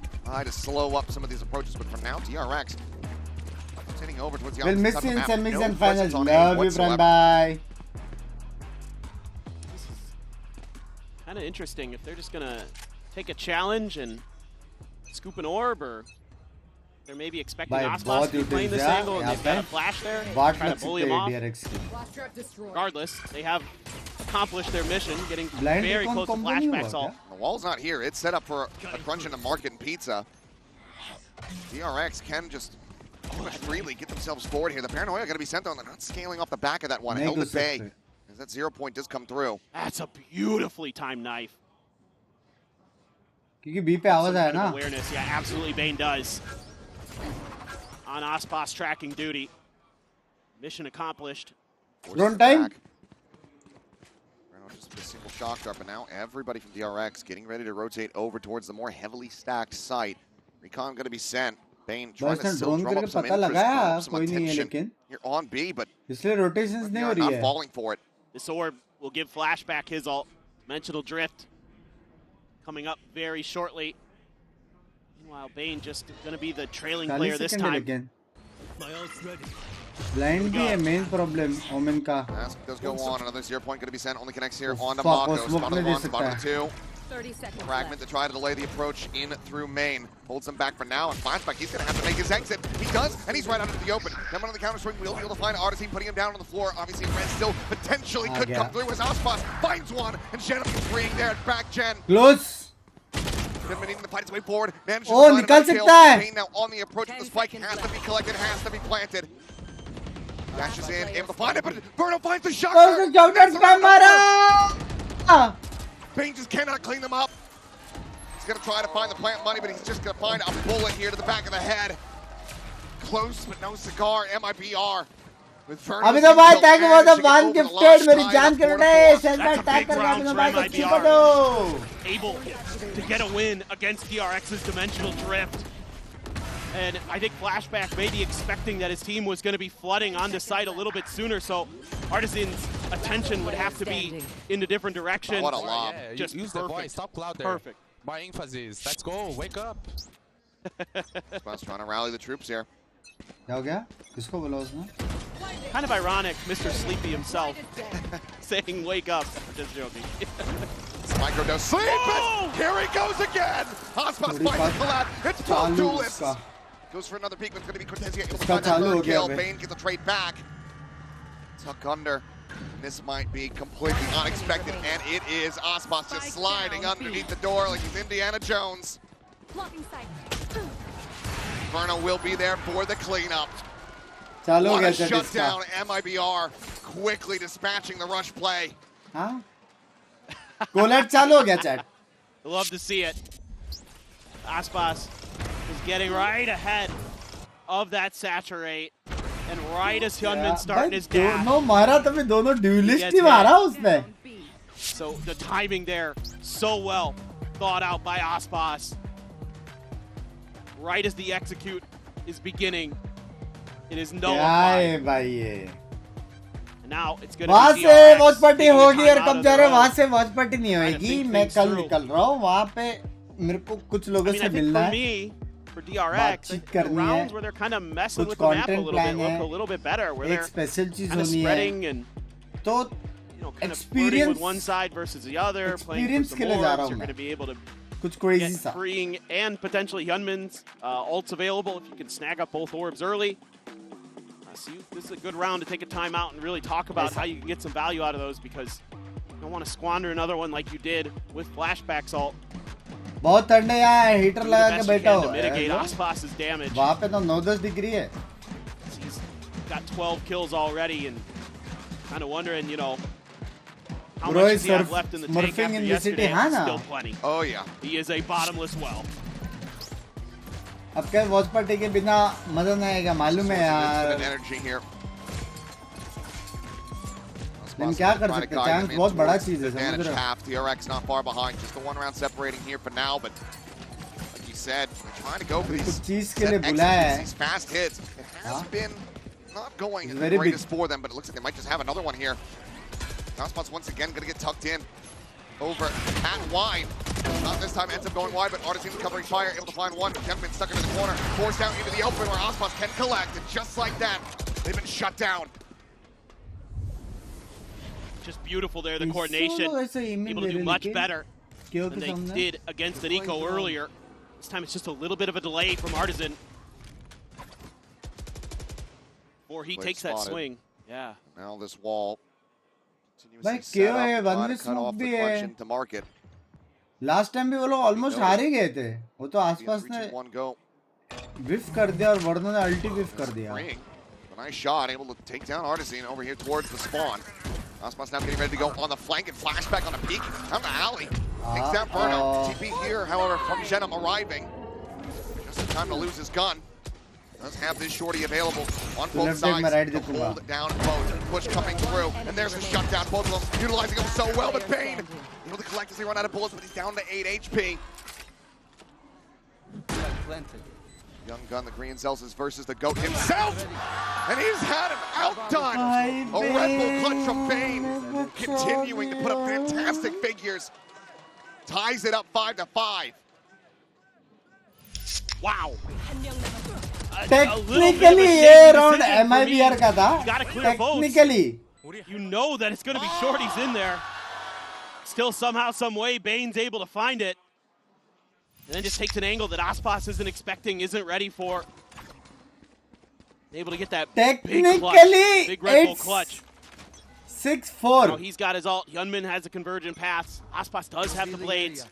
to slow up some of these approaches, but for now, DRX sitting over towards the we'll miss you in map. semis No and finals. Love you, friend. Bye. Kind of interesting if they're just gonna take a challenge and scoop an orb, or they're maybe expecting Osmos to be playing this angle and they've got a flash there, try to bully him off. Regardless, they have accomplished their mission, getting very close to flashbacks all. The wall's not here. It's set up for a crunch in the market and pizza. DRX can just freely get themselves forward here. The Paranoia going to be sent on. They're not scaling off the back of that one. Held at bay. As that 0 point does come through. That's a beautifully timed knife. क्योंकि B पे आवाज आया ना. Awareness, yeah, absolutely. Bane does. On Ospas tracking duty. Mission accomplished. Run time. Just a single shock dart, but now everybody from DRX getting ready to rotate over towards the more heavily stacked site. Recon going to be sent. Bane trying to still drum up some interest, some attention here on B, but rotations not falling for it. This orb will give flashback his ult. Dimensional drift coming up very shortly. Meanwhile, Bane just going to be the trailing player this time. Blind be a main problem. Omen ka. Mask does go on. Another 0 point going to be sent. Only connects here on the Mako. Bottom of the 1, bottom of the 2. 30 seconds Fragment to try to delay the approach in through main. Holds him back for now. And flashback, he's going to have to make his exit. He does, and he's right out into the open. Coming on the counter swing, we'll be able to find Artisine, putting him down on the floor. Obviously, Red still potentially could come through as Ospas finds one. And Genevieve freeing there at back gen. Close. Been needing to fight his way forward. Manages Oh, to निकाल सकता है. Bane now on the approach. The spike has to be collected, has to be planted. Dashes in, able to find it, but Bruno finds the shot. Bane just cannot clean them up. He's going to try to find the plant money, but he's just going to find a bullet here to the back of the head. Close, but no cigar. MIBR. अभी तो भाई thank you for the one gifted मेरी जान करोड़े सेल्फर tag कर रहा हूँ भाई तो चुप दो. Able to get a win against DRX's dimensional drift. And I think Flashback may be expecting that his team was going to be flooding onto site a little bit sooner, so Artisan's attention would have to be in a different direction. Oh, what a lob. Yeah, just use perfect. The voice. Stop cloud there. Perfect. By emphasis. Let's go. Wake up. Spots trying to rally the troops here. क्या हो गया? किसको बोला उसने? Kind of ironic, Mr. Sleepy himself saying wake up. Just joking. Micro does sleep, but here he goes again. Ospas finds the collab. It's both duelists. Goes for another peek, but it's going to be Cortezia able to find that third kill. Bane gets a trade back. Tuck under. This might be completely unexpected, and it is. Ospas just sliding underneath the door like he's Indiana Jones. Verno will be there for the cleanup. What a shutdown, MIBR quickly dispatching the rush play. हाँ? Colette चालू हो गया chat. Love to see it. Ospas is getting right ahead of that saturate, and right as Hyunmin's starting his dash. दोनों मारा तभी दोनों duelist ही मारा उसने. So the timing there, so well thought out by Ospas. Right as the execute is beginning, it is nullified. And now it's going to be वहाँ से watch party होगी और कब जा रहे हैं वहाँ से watch party नहीं होगी. मैं कल निकल रहा हूँ वहाँ पे मेरे को कुछ लोगों से मिलना है. For DRX, the rounds where they're kind of messing with the map a little bit look a little bit better, where they're kind of spreading and तो kind of flirting with one side versus the other, playing for some orbs. You're going to be able to get freeing and potentially Hyunmin's ults available if you can snag up both orbs early. So this is a good round to take a timeout and really talk about how you can get some value out of those, because you don't want to squander another one like you did with Flashback's ult. बहुत ठंड है यार heater लगा के बैठा हो mitigate Ospas's damage. वहाँ पे तो 9-10 डिग्री है. He's got 12 kills already and kind of wondering, you know, how much does he have left in the tank after yesterday? Still plenty. Oh yeah. He is a bottomless well. अब क्या watch party के बिना मजा नहीं आएगा मालूम है यार. लेकिन क्या कर सकते हैं? चांस बहुत बड़ा चीज है समझ रहे हो? DRX not far behind, just the one round separating here for now, but like you said, they're trying to go for these fast hits. It has been not going the greatest for them, but it looks like they might just have another one here. Ospas once again going to get tucked in over at wide. Not this time, ends up going wide, but Artisan covering fire, able to find one. Gentleman stuck into the corner, forced out into the open where Ospas can collect, and just like that, they've been shut down. Just beautiful there, the coordination. Able to do much better than they did against the Nico earlier. This time it's just a little bit of a delay from Artisan before he takes that swing. Yeah. Now this wall continuously set up to cut off the clutch into market. Last time भी वो लोग almost हार ही गए थे. वो तो आसपास ने whiff कर दिया और वर्णो ने ulti whiff कर दिया. A nice shot, able to take down Artisan over here towards the spawn. Ospas now getting ready to go on the flank and flashback on a peek. Down the alley. Takes down Burno. TP here, however, from Genom arriving. Just in time to lose his gun. Does have this shorty available on both sides to hold down both. Push coming through, and there's the shutdown. Both of them utilizing him so well, but Bane able to collect as they run out of bullets, but he's down to 8 HP. Young Gun, the green Celsius versus the GOAT himself, and he's had him outdone. A Red Bull clutch from Bane, continuing to put up fantastic figures. Ties it up 5-5. Wow. Technically, ये round MIBR का था. Technically. You know that it's going to be shorties in there. Still, somehow, some way, Bane's able to find it. And then just takes an angle that Ospas isn't expecting, isn't ready for. Able to get that big clutch, big Red Bull clutch. 6-4. Now he's got his ult. Yunmin has a convergent pass. Ospas does have the blades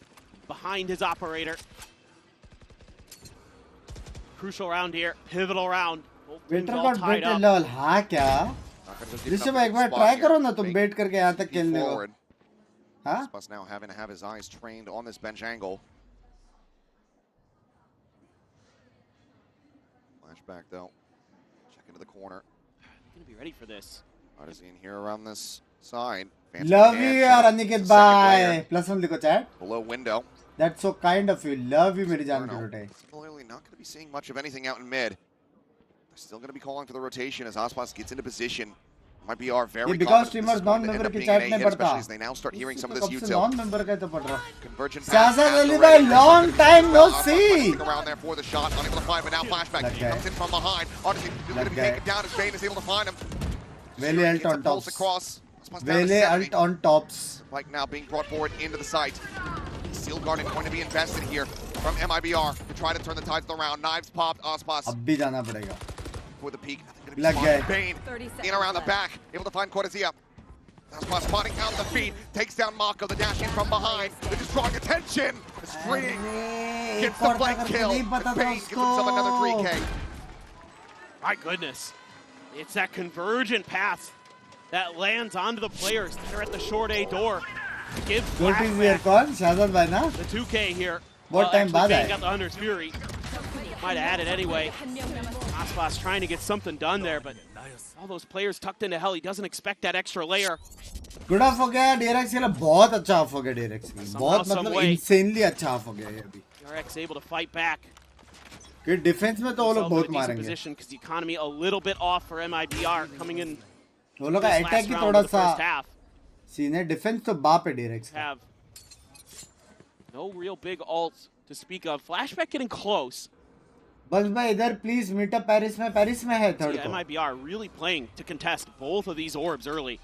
behind his operator. Crucial round here, pivotal round. Better bait level हाँ क्या? जिससे मैं एक बार try करो ना तुम bait करके यहाँ तक खेलने को. हाँ? Ospas now having to have his eyes trained on this bench angle. Flashback though. Check into the corner. Gonna be ready for this. Artisan here around this side. Love you, Aniket. Bye. +1 लिखो chat. Below window. That's so kind of you. Love you, मेरी जान की रोटे. Similarly, not going to be seeing much of anything out in mid. They're still going to be calling for the rotation as Ospas gets into position. Might be our very because streamers non-member के chat में पढ़ता. As they now start hearing some of this util. Non-member का तो पढ़ रहा. Convergent pass. Long time no see. Around there for the shot, unable to find, but now flashback. He comes in from behind. Artisan is going to be taken down as Bane is able to find him. Vele ult on tops. Across. Vele ult on tops. Like now being brought forward into the site. Steel Garden going to be invested here from MIBR to try to turn the tides of the round. Knives popped, Ospas. अब भी जाना पड़ेगा. For the peak. लग गए. Bane in around the back, able to find Cortezia. Ospas spotting out the feed, takes down Mako, the dash in from behind. They're just drawing attention. The screen gets the flank kill. Bane gives himself another 3K. My goodness. It's that convergent pass that lands onto the players that are at the short A door. Give Flashback the 2K here. What time बाद Bane got the Hunter's Fury. Might have added anyway. Ospas trying to get something done there, but all those players tucked into hell. He doesn't expect that extra layer. Good off हो गया Drx के लिए बहुत अच्छा off हो गया Drx के लिए. बहुत मतलब insanely अच्छा off हो गया ये अभी. Drx able to fight back. Good defense में तो वो लोग बहुत मारेंगे. Position because the economy a little bit off for MIBR coming in. वो लोग का attack ही थोड़ा सा सीन है. Defense तो बाप है Drx का. Have no real big ults to speak of. Flashback getting close. बस भाई इधर please meet up Paris में है third को. MIBR really playing to contest both of these orbs early.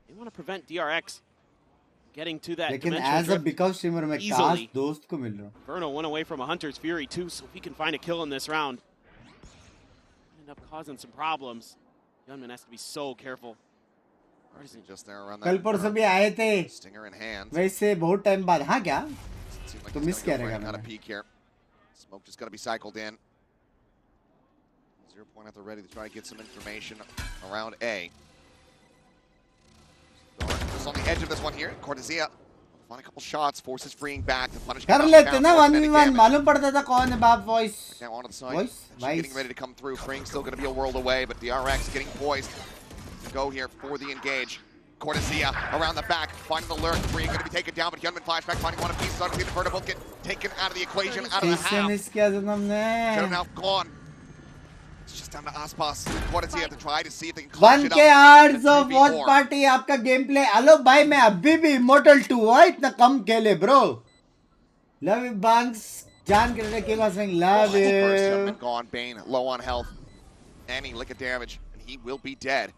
They want to prevent Drx getting to that. लेकिन as a big streamer मैं काश दोस्त को मिल रहा हूँ. Verno went away from a Hunter's Fury too, so if he can find a kill in this round, end up causing some problems. Gunman has to be so careful. Artisan just there around that. कल परसों भी आए थे. Stinger in hand. वैसे बहुत time बाद हाँ क्या? तो मिस क्या रहेगा मैंने? Peek here. Smoke just got to be cycled in. 0 point at the ready to try to get some information around A. Just on the edge of this one here, Cortezia find a couple shots, forces freeing back to punish. कर लेते ना 1v1 मालूम पड़ता था कौन है बाप voice. Now onto the side. Getting ready to come through. Freeing still going to be a world away, but Drx getting poised to go here for the engage. Cortezia around the back, finding the lurk. Three going to be taken down, but Hyunmin flashback, finding one of pieces. Obviously, the vertical get taken out of the equation, out of the half. Should have now gone. It's just down to Aspas and Cortezia to try to see if they can clutch it up. 1K hours of watch party, आपका gameplay. Hello भाई, मैं अभी भी Immortal 2 हुआ, इतना कम खेले bro. Love you, Binks. John Kennedy keep on saying love you. First Hyunmin gone, Bane low on health. Any lick of damage, and he will be dead.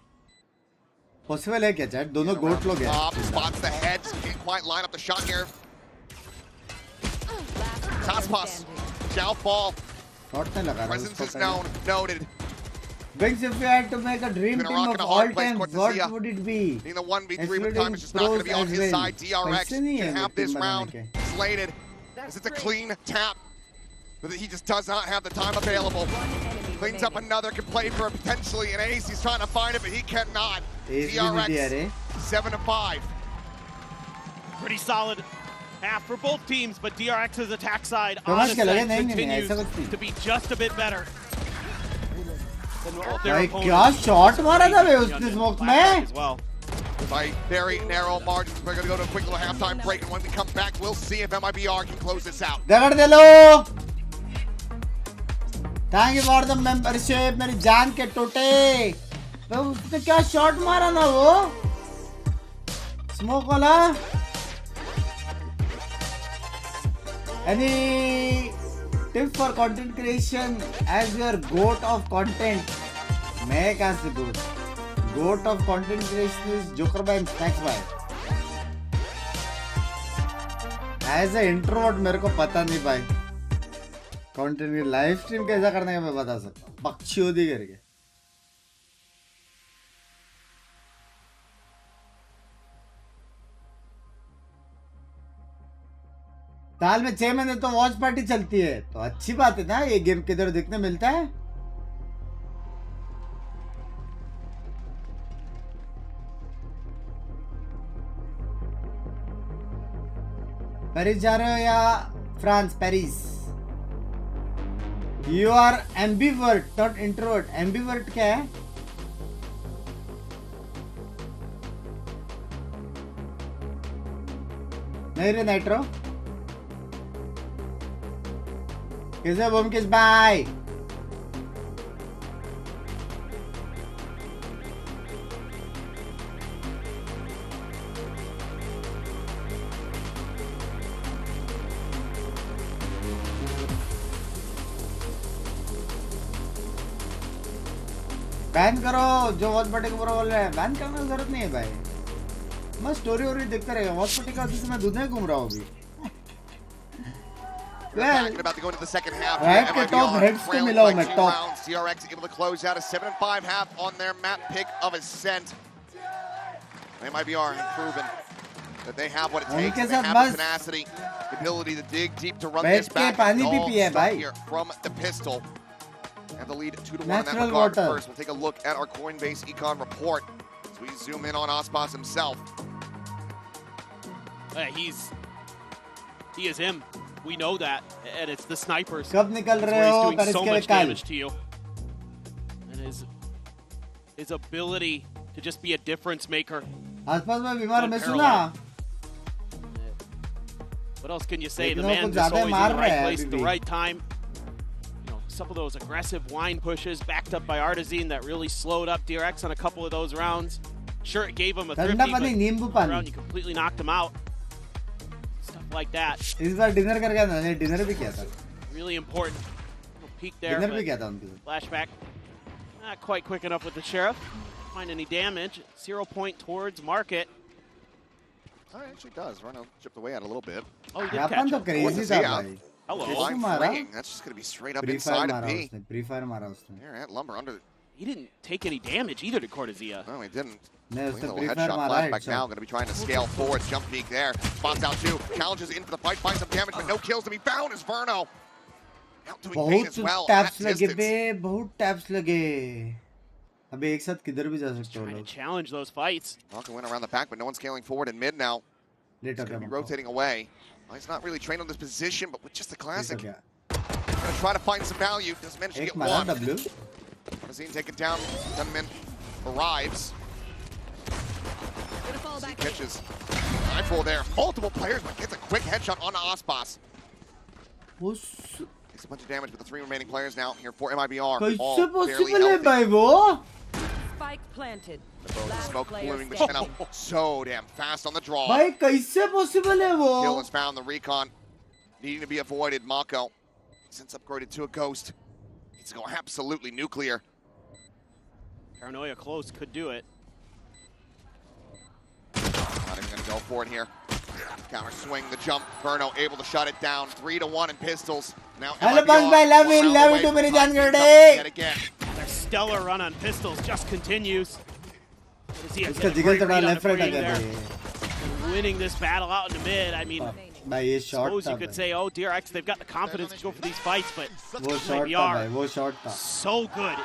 Possible है क्या chat? दोनों goat लोग हैं. Spots the head, can't quite line up the shot here. Aspas shall fall. Presence is known, noted. Binks, if you had to make a dream team of all time, what would it be? Being the 1v3, but time is just not going to be on his side. DRX can have this round slated, as it's a clean tap, but he just does not have the time available. Cleans up another, can play for potentially an ace. He's trying to find it, but he cannot. DRX 7-5. Pretty solid half for both teams, but DRX's attack side continues to be just a bit better. क्या shot मारा था वे उसने smoke में? By very narrow margins, we're going to go to a quick little halftime break, and when we come back, we'll see if MIBR can close this out. दगड़ they low. Thank you for the membership, मेरी जान के टोटे. वे उसने क्या shot मारा ना वो? Smoke वाला? Any tip for content creation as your goat of content? मैं क्या से goat of content creation is Joker by Snacks by. As an introvert मेरे को पता नहीं भाई. Content की live stream कैसा करने का मैं बता सकता हूँ. बकचोदी करके. साल में 6 महीने तो वॉच पार्टी चलती है, तो अच्छी बात है ना. ये गेम किधर देखने मिलता है. पेरिस जा रहे हो या France? Paris. You are ambivert not introvert. Ambivert क्या है? नहीं रे नाइट्रो. कैसे बम किस बाय? बैन करो जो वॉच पार्टी के ऊपर बोल रहे हैं. बैन करने की जरूरत नहीं है भाई. मैं स्टोरी और देखते रहेगा. वॉच पार्टी का वजह से मैं दुनिया घूम रहा हूँ अभी. About to go into the second half. Right के top heads को मिला हूँ मैं top. DRX able to close out a 7-5 half on their map pick of Ascent. MIBR have proven that they have what it takes. They have the tenacity, the ability to dig deep to run this back. All stuff here from the pistol. And the lead 2-1 in that regard. First, we'll take a look at our Coinbase Econ report as we zoom in on Aspas himself. He is him. We know that, and it's the snipers. कब निकल रहे हो? He's doing so much damage to you. And his ability to just be a difference maker. आसपास में बीमार मैं सुना. What else can you say? The man is always in the right place at the right time. You know, some of those aggressive line pushes backed up by Artazine that really slowed up DRX on a couple of those rounds. Sure, it gave him a thrifty, but round you completely knocked him out. Stuff like that. इस बार dinner कर गया ना. नहीं dinner भी किया था. Really important. Peek there. Dinner भी किया था उनके. Flashback. Not quite quick enough with the sheriff. Find any damage. 0 point towards market. Oh, it actually does. Rhino chipped away at a little bit. Oh, he did catch तो crazy था भाई. Hello. Line flinging. That's just going to be straight up inside of B. Pre-fire मारा उसने. Here at Lumber under. He didn't take any damage either to Cortezia. No, he didn't. No, it's the headshot flashback now. Going to be trying to scale forward. Jump peek there. Spots out two. Challenges in for the fight. Finds some damage, but no kills to be found as Verno. Out doing Bane as well. Taps लगे बे. बहुत taps लगे. अबे एक साथ किधर भी जा सकते हो लोग. Trying to challenge those fights. Walker went around the back, but no one's scaling forward in mid now. He's going to be rotating away. Well, he's not really trained on this position, but with just the classic. Going to try to find some value. Doesn't manage to get one. Artazine taken down. Gunman arrives. pushes. Mindful there. Multiple players, but gets a quick headshot on Aspas. Takes a bunch of damage, but the 3 remaining players now here for MIBR. All fairly healthy. Spike planted. The smoke blooming, but Shenam so damn fast on the draw. भाई कैसे possible है वो? Kill is found. The recon needing to be avoided. Mako, since upgraded to a ghost, needs to go absolutely nuclear. Paranoia close, could do it. Not even gonna go for it here. Counter swing, the jump. Verno able to shut it down. 3-1 in pistols. Now Hello, Binks, bhai. Love you too, मेरी जान गड़े. Yet again. Their stellar run on pistols just continues. उसका jiggle थोड़ा left right आ गया है. Winning this battle out in the mid. I mean, भाई ये short suppose था. you could say, oh, DRX, they've got the confidence to go for these fights, but वो short था भाई, वो short था. So good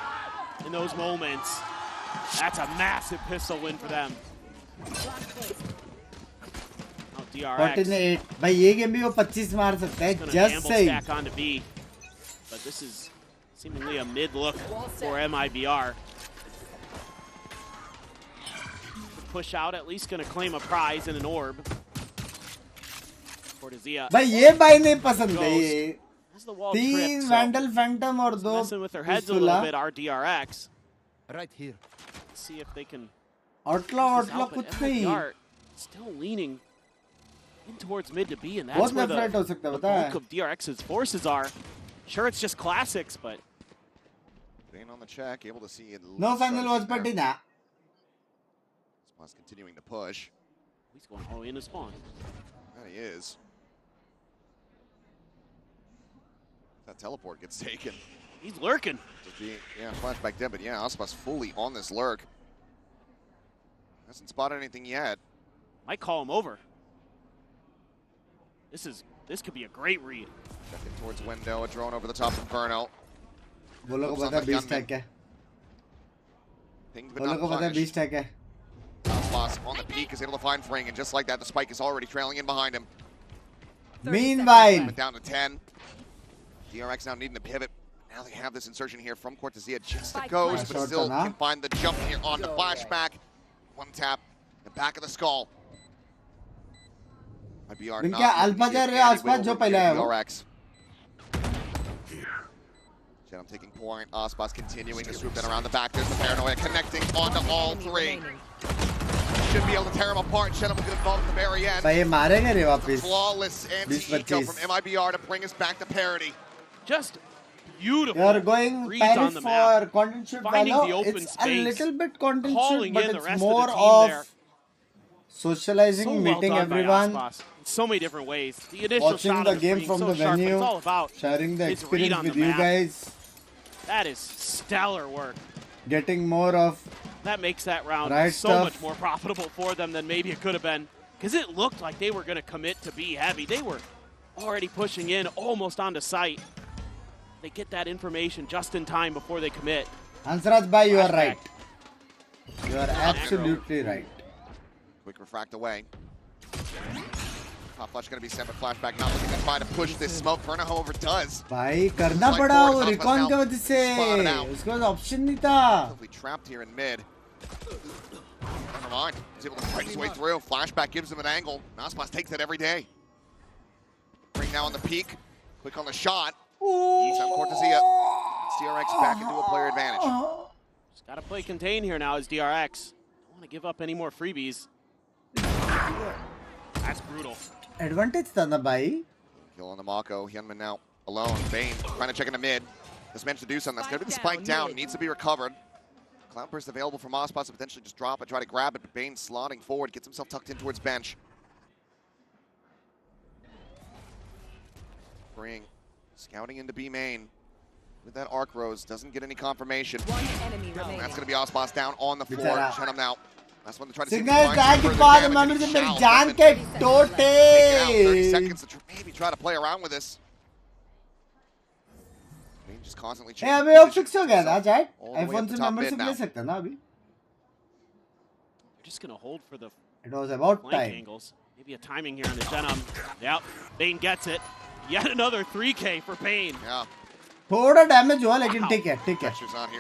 in those moments. That's a massive pistol win for them. Oh, DRX. 48. भाई ये game भी वो 25 मार सकता है. Just say. Back onto B, but this is seemingly a mid look for MIBR. Push out, at least going to claim a prize in an orb. भाई ये भाई नहीं पसंद है ये. 3 Vandal Phantom और 2 messing with their heads a little bit. Our DRX. Right here. Let's see if they can. Outlaw कुछ नहीं. Still leaning in towards mid to B, and that's where the bulk of DRX's forces are. Sure, it's just classics, but. Bane on the check, able to see it. No final was petty now. Spawn's continuing to push. He's going all in to spawn. There he is. That teleport gets taken. He's lurking. Yeah, flashback dead, but yeah, Aspas fully on this lurk. Hasn't spotted anything yet. Might call him over. This could be a great read. Checking towards window, a drone over the top of Verno. वो लोग को पता है 20 tag है. वो लोग को पता है 20 टैग है. Aspas on the peak is able to find Fring, and just like that, the spike is already trailing in behind him. Meanwhile, down to 10. DRX now needing to pivot. Now they have this insertion here from Cortezia, just a ghost, but still can find the jump here on the flashback. One tap, the back of the skull. IBR not DRX. I'm taking point. Aspas continuing to swoop in around the back. There's the Paranoia connecting onto all 3. Should be able to tear him apart. Shenam will get involved at the very end. Flawless anti-eco from MIBR to bring us back to parity. Just beautiful. You're going Paris for content shoot value. It's a little bit content shoot, but it's more of socializing, meeting everyone. So many different ways. The initial watching the game from the venue, sharing the experience with you guys. That is stellar work. Getting more of that makes that round so much more profitable for them than maybe it could have been. Because it looked like they were going to commit to be heavy. They were already pushing in almost onto site. They get that information just in time before they commit. Ansaraj bhai, you are right. You are absolutely right. Quick refract away. Top flash going to be sent, but flashback not looking to try to push this smoke. Verna, however, does. भाई करना पड़ा वो recon की वजह से. उसके पास option नहीं था. Trapped here in mid. Never mind. He's able to fight his way through. Flashback gives him an angle. Aspas takes that every day. Bring now on the peak. Quick on the shot. He's on Cortezia. DRX back into a player advantage. Just got to play contain here now as DRX. Don't want to give up any more freebies. That's brutal. Advantage था ना भाई. Kill on the Mako. Hyunmin now alone. Bane trying to check in the mid. This managed to do something. That's going to be the spike down. Needs to be recovered. Cloudburst available from Aspas to potentially just drop it, try to grab it, but Bane slotting forward, gets himself tucked in towards bench. Bring scouting into B main with that arc rose, doesn't get any confirmation. And that's going to be Aspas down on the floor. Shenam now. That's when they try to see the damage. 30 seconds to maybe try to play around with this. Just constantly changing. अभी वो fix हो गया था, Jack. iPhone से membership ले सकते हैं ना अभी. Just gonna hold for the. It was about time. Angles. Maybe a timing here on the Shenam. Yep, Bane gets it. Yet another 3K for Bane. Yeah. थोड़ा damage हुआ लेकिन ठीक है, ठीक है.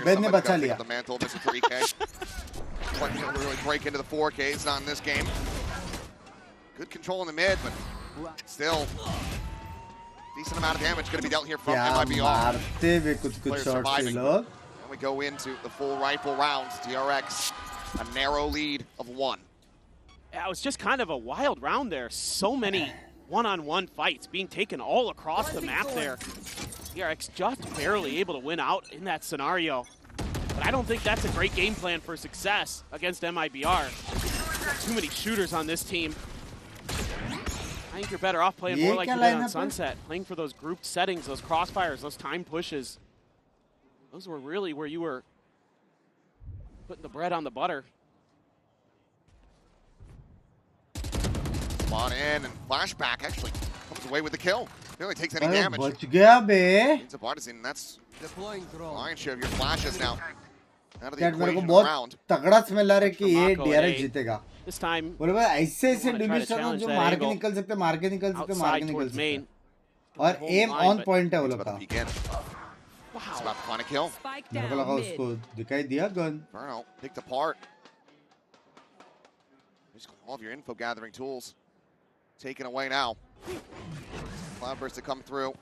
Bane ने बचा लिया. The mantle, Mr. 3K. Playing to really break into the 4K. It's not in this game. Good control in the mid, but still decent amount of damage going to be dealt here from MIBR. Players surviving. And we go into the full rifle rounds. DRX, a narrow lead of 1. Yeah, it was just kind of a wild round there. So many one-on-one fights being taken all across the map there. DRX just barely able to win out in that scenario. But I don't think that's a great game plan for success against MIBR. Too many shooters on this team. I think you're better off playing more like you did on Sunset, playing for those grouped settings, those crossfires, those time pushes. Those were really where you were putting the bread on the butter. Come on in, and Flashback actually comes away with the kill. Barely takes any damage. It's a partisan, and that's lion's share of your flashes now. Out of the equation round. तगड़ा smell आ रहा है कि ये DRX जीतेगा. This time, बोले भाई ऐसे division जो मार के निकल सकते और aim on point है वो लोग का. It's about to find a kill. मेरे को लगा उसको दिखाई दिया gun. Burnout picked apart. Just all of your info gathering tools taken away now. Cloudburst to come through.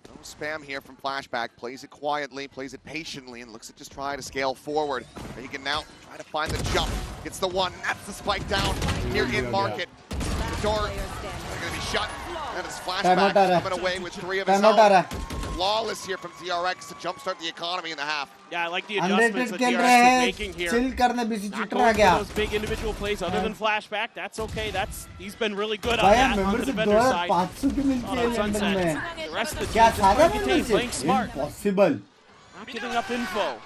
No spam here from Flashback. Plays it quietly, plays it patiently, and looks to just try to scale forward. He can now try to find the jump. Gets the one. That's the spike down here in market. The door is going to be shut. That is Flashback coming away with 3 of his own. Flawless here from DRX to jumpstart the economy in the half. Yeah, I like the adjustments that DRX is making here. Not going for those big individual plays other than Flashback. That's okay. He's been really good on that on the defender side. On Sunset. The rest of the team just trying to contain, playing smart. Impossible. Not giving up info.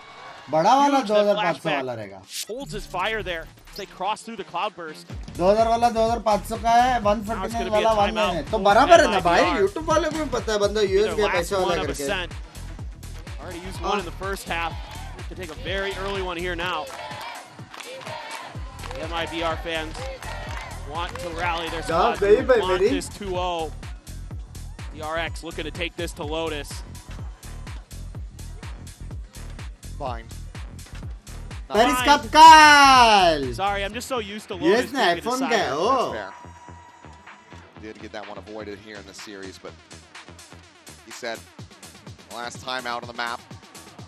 बड़ा वाला 2500 वाला रहेगा. Holds his fire there. They cross through the cloudburst. 2000 वाला 2500 का है, 149 वाला 1 है. तो बराबर है ना भाई. YouTube वाले को भी पता है बंदा यूएस के पैसे वाला करके. Already used one in the first half. To take a very early one here now. The MIBR fans want to rally their squad. Want this 2-0. DRX looking to take this to Lotus. Fine. Periscope. Sorry, I'm just so used to Lotus. Yes, iPhone guy. Oh. Did get that one avoided here in the series, but he said last time out on the map,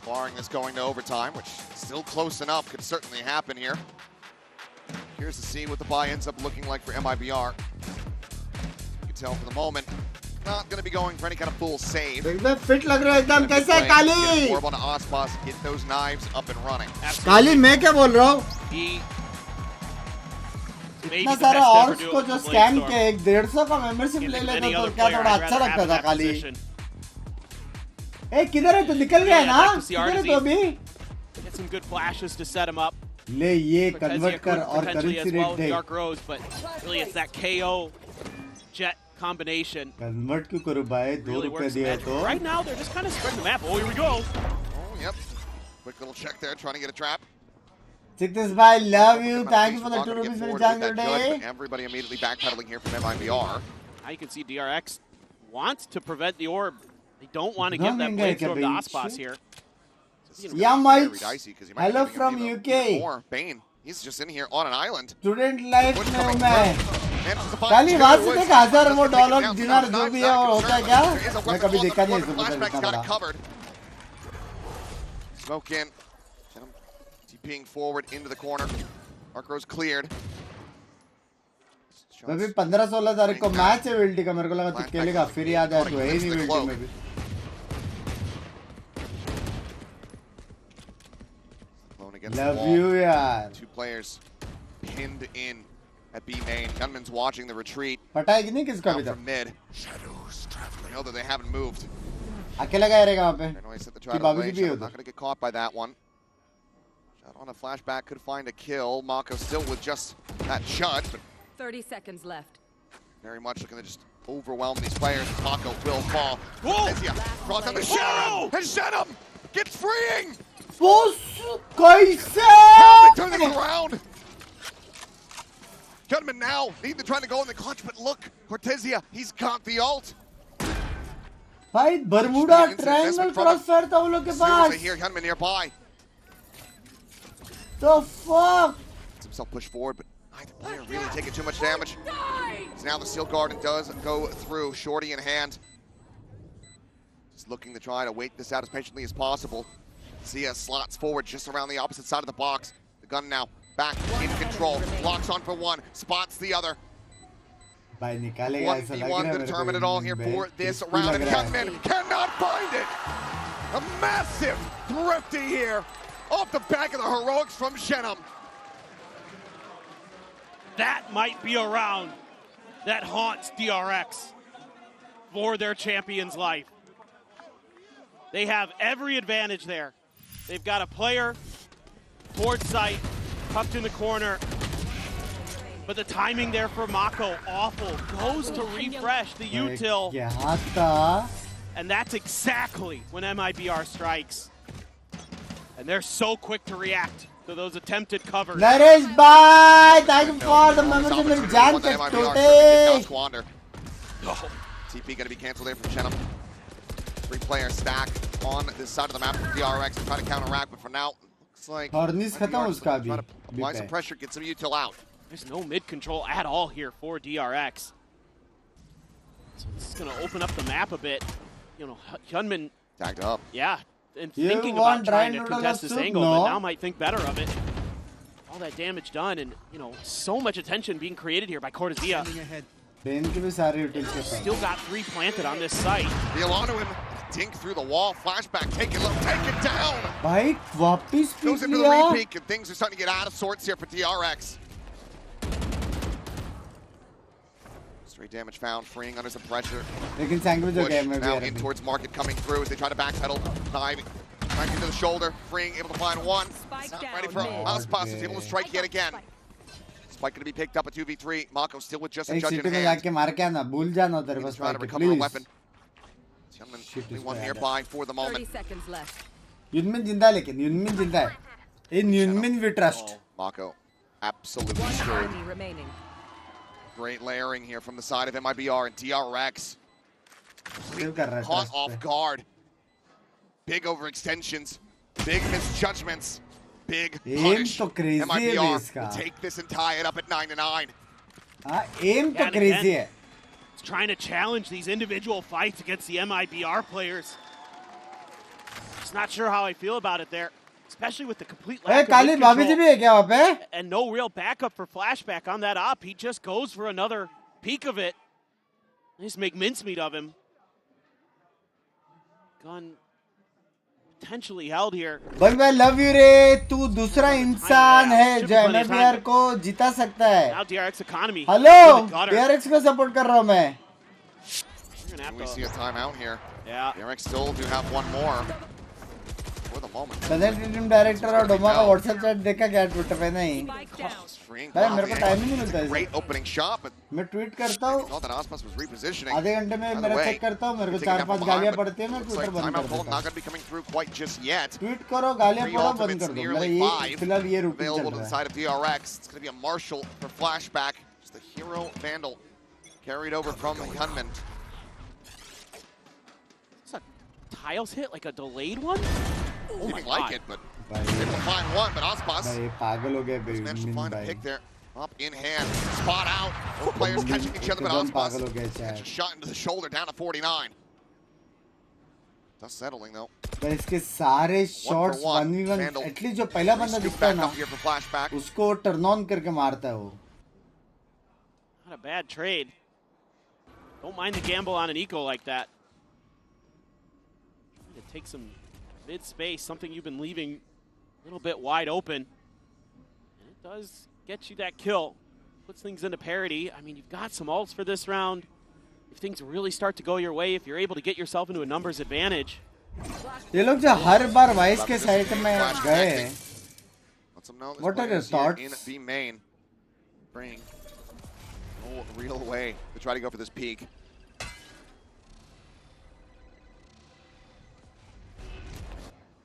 barring this going to overtime, which is still close enough, could certainly happen here. Here's to see what the buy ends up looking like for MIBR. You can tell for the moment, not going to be going for any kind of full save. Fit लग रहा है एकदम. कैसे है काली? Orb on Ospas, get those knives up and running. काली मैं क्या बोल रहा हूँ? इतना सारा ऑर्ब्स को जो स्कैम के 150 का मेंबरशिप ले लेता तो क्या थोड़ा अच्छा लगता था काली. ए किधर है? तो निकल गया ना? किधर है तो अभी? Get some good flashes to set him up. ले ये कन्वर्ट कर और currency rate they. Dark Rose, but really it's that KO Jet combination. Convert क्यों करूं भाई? 2 रुपए दिया तो. Right now they're just kind of spreading the map. Oh, here we go. Oh, yep. Quick little check there, trying to get a trap. Sickness bye, love you. Thank you for the 2 rupees for the channel today. Everybody immediately backpedaling here from MIBR. Now you can see DRX wants to prevent the orb. They don't want to give that playthrough of the Ospas here. Yeah, Mike. Hello from UK. Bane, he's just in here on an island. Student life में हूँ मैं. काली बात से देख $1000 वो dollar दिनार जो भी है वो होता है क्या? मैं कभी देखा नहीं इसको पता नहीं. Smoke in. TPing forward into the corner. Dark Rose cleared. मैं भी 15-16 तारीख को मैच है विल्टी का. मेरे को लगा तू खेलेगा. फिर याद आया तू है ही नहीं विल्टी में भी. Love you, yaar. 2 players pinned in at B main. Gunman's watching the retreat. पता है कि नहीं किसका भी था? From mid. I know that they haven't moved. अकेला क्या रहेगा वहाँ पे? कि बाबू जी भी हो तो. Not going to get caught by that one. Shot on a flashback could find a kill. Mako still with just that shot, but 30 seconds left. Very much looking to just overwhelm these players. Mako will fall. Draws down the shadow and shut him. Gets freeing. कैसे? Turn it around. Gunman now need to try to go in the clutch, but look, Cortezia, he's got the ult. भाई Bermuda triangle crossfire था उन लोग के पास. I hear Gunman nearby. The fuck? Himself push forward, but Neither player really taking too much damage. So now the Steel Garden does go through, Shorty in hand. Just looking to try to wait this out as patiently as possible. Zia slots forward just around the opposite side of the box. The gun now back in control. Locks on for one, spots the other. 1v1 to determine it all here for this round. And Hyunmin cannot find it. A massive thrifty here off the back of the heroics from Shenum. That might be a round that haunts DRX for their champion's life. They have every advantage there. They've got a player towards sight, tucked in the corner. But the timing there for Mako, awful. Goes to refresh the util. And that's exactly when MIBR strikes. And they're so quick to react to those attempted covers. Naresh, bye! Thank you for the membership in Jan today. TP going to be canceled there from Shenum. 3-player stack on this side of the map from DRX to try to counteract, but for now, looks like try to apply some pressure, get some util out. There's no mid control at all here for DRX. So this is going to open up the map a bit. You know, Hyunmin tagged up. Yeah, and thinking about trying to contest this angle, but now might think better of it. All that damage done, and you know, so much attention being created here by Cortezia. Still got 3 planted on this site. Deal onto him. Dink through the wall. Flashback. Take it low. Take it down. Goes into the repeat, and things are starting to get out of sorts here for DRX. Straight damage found, freeing under some pressure. Push now in towards Market coming through as they try to backpedal. Diving. Right into the shoulder. Freeing, able to find one. It's not ready for Aspas. He's able to strike yet again. Spike going to be picked up at 2v3. Mako still with just a judge in hand. Trying to recover a weapon. Only one nearby for the moment. 30 seconds left. Yunmin जिंदा लेकिन Yunmin जिंदा है. In Yunmin we trust. Mako absolutely screwed. Great layering here from the side of MIBR and DRX. Caught off guard. Big overextensions. Big misjudgments. Big punish. MIBR will take this and tie it up at 9-9. Aim to crazy hai. Trying to challenge these individual fights against the MIBR players. Just not sure how I feel about it there, especially with the complete lack of control and no real backup for Flashback on that op. He just goes for another peek of it. They just make mincemeat of him. Gun potentially held here. But I love you रे, तू दूसरा इंसान है जो MIBR को जिता सकता है. Now DRX economy. Hello, DRX को support कर रहा हूँ मैं. We see a timeout here. Yeah. DRX still do have one more for the moment. President team director और डोमा का WhatsApp chat देखा क्या Twitter पे नहीं? भाई मेरे को टाइम ही नहीं मिलता है. Great opening shot, but मैं ट्वीट करता हूँ. Thought that Aspas was repositioning. आधे घंटे में मेरा चेक करता हूँ. मेरे को 4-5 गालियाँ पड़ती हैं. मैं ट्विटर बंद कर देता हूँ. Not going to be coming through quite just yet. Tweet करो गालियाँ पड़ो बंद कर दो. मेरा ये फिलहाल ये रूटीन चल available to रहा the है. side of DRX. It's going to be a Marshall for Flashback. Just the hero Vandal carried over from Hyunmin. It's a tiles hit, like a delayed one. Oh my God. Like it, but able to find one. But Aspas managed to find a pick there. Up in hand, spot out. Both players catching each other, but Aspas catches a shot into the shoulder, down to 49. Just settling though. पर इसके सारे shots 1v1 at least जो पहला बंदा दिखता है ना, उसको turn on करके मारता है वो. Not a bad trade. Don't mind the gamble on an eco like that. Need to take some mid space, something you've been leaving a little bit wide open. And it does get you that kill. Puts things into parity. I mean, you've got some ults for this round. If things really start to go your way, if you're able to get yourself into a numbers advantage. ये लोग जो हर बार vice के side में गए, what are your thoughts? In B main, bring no real way to try to go for this peak.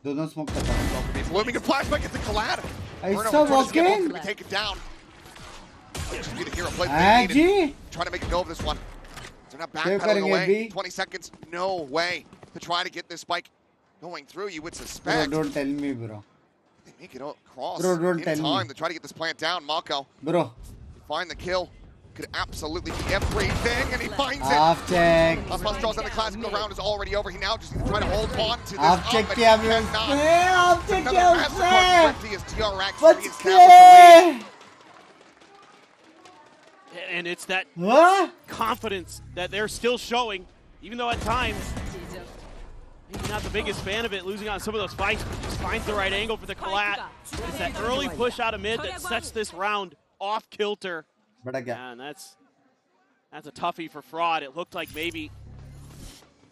दोनों smoke करता हैं. Blooming a flashback gets the collab. ऐसा walking? Take it down. Just be the hero play. Trying to make a go of this one. They're not backpedaling away. 20 seconds. No way to try to get this spike going through. You would suspect. Bro, don't tell me, bro. They make it across bro, don't in tell time me. to try to get this plant down. Mako. Bro, find the kill. Could absolutely be everything, and he finds it. Half check. Plus draws on the classical round is already over. He now just needs to try to hold on to this. Half check किया भी उसने. Half check किया उसने. And it's that confidence that they're still showing, even though at times, maybe not the biggest fan of it, losing on some of those fights, but just finds the right angle for the collat. It's that early push out of mid that sets this round off kilter. And that's a toughie for Fraud. It looked like maybe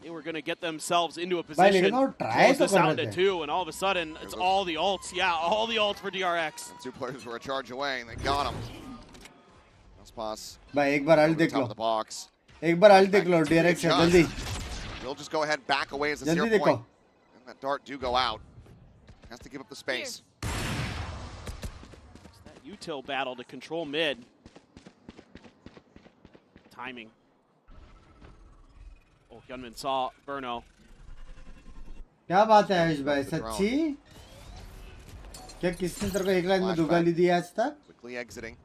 they were going to get themselves into a position to close this out to 2, and all of a sudden, it's all the ults. Yeah, all the ults for DRX. And 2 players were a charge away, and they got him. Pass. भाई एक बार alt देख लो. एक बार alt देख लो DRX से जल्दी. We'll just go ahead and back away as the 0 point. And that dart do go out. Has to give up the space. It's that util battle to control mid. Timing. Oh, Gunman saw Burno. क्या बात है आयुष भाई सच्ची? क्या किसने तेरे को एक लाइन में दुगाली दी आज तक? Quickly exiting.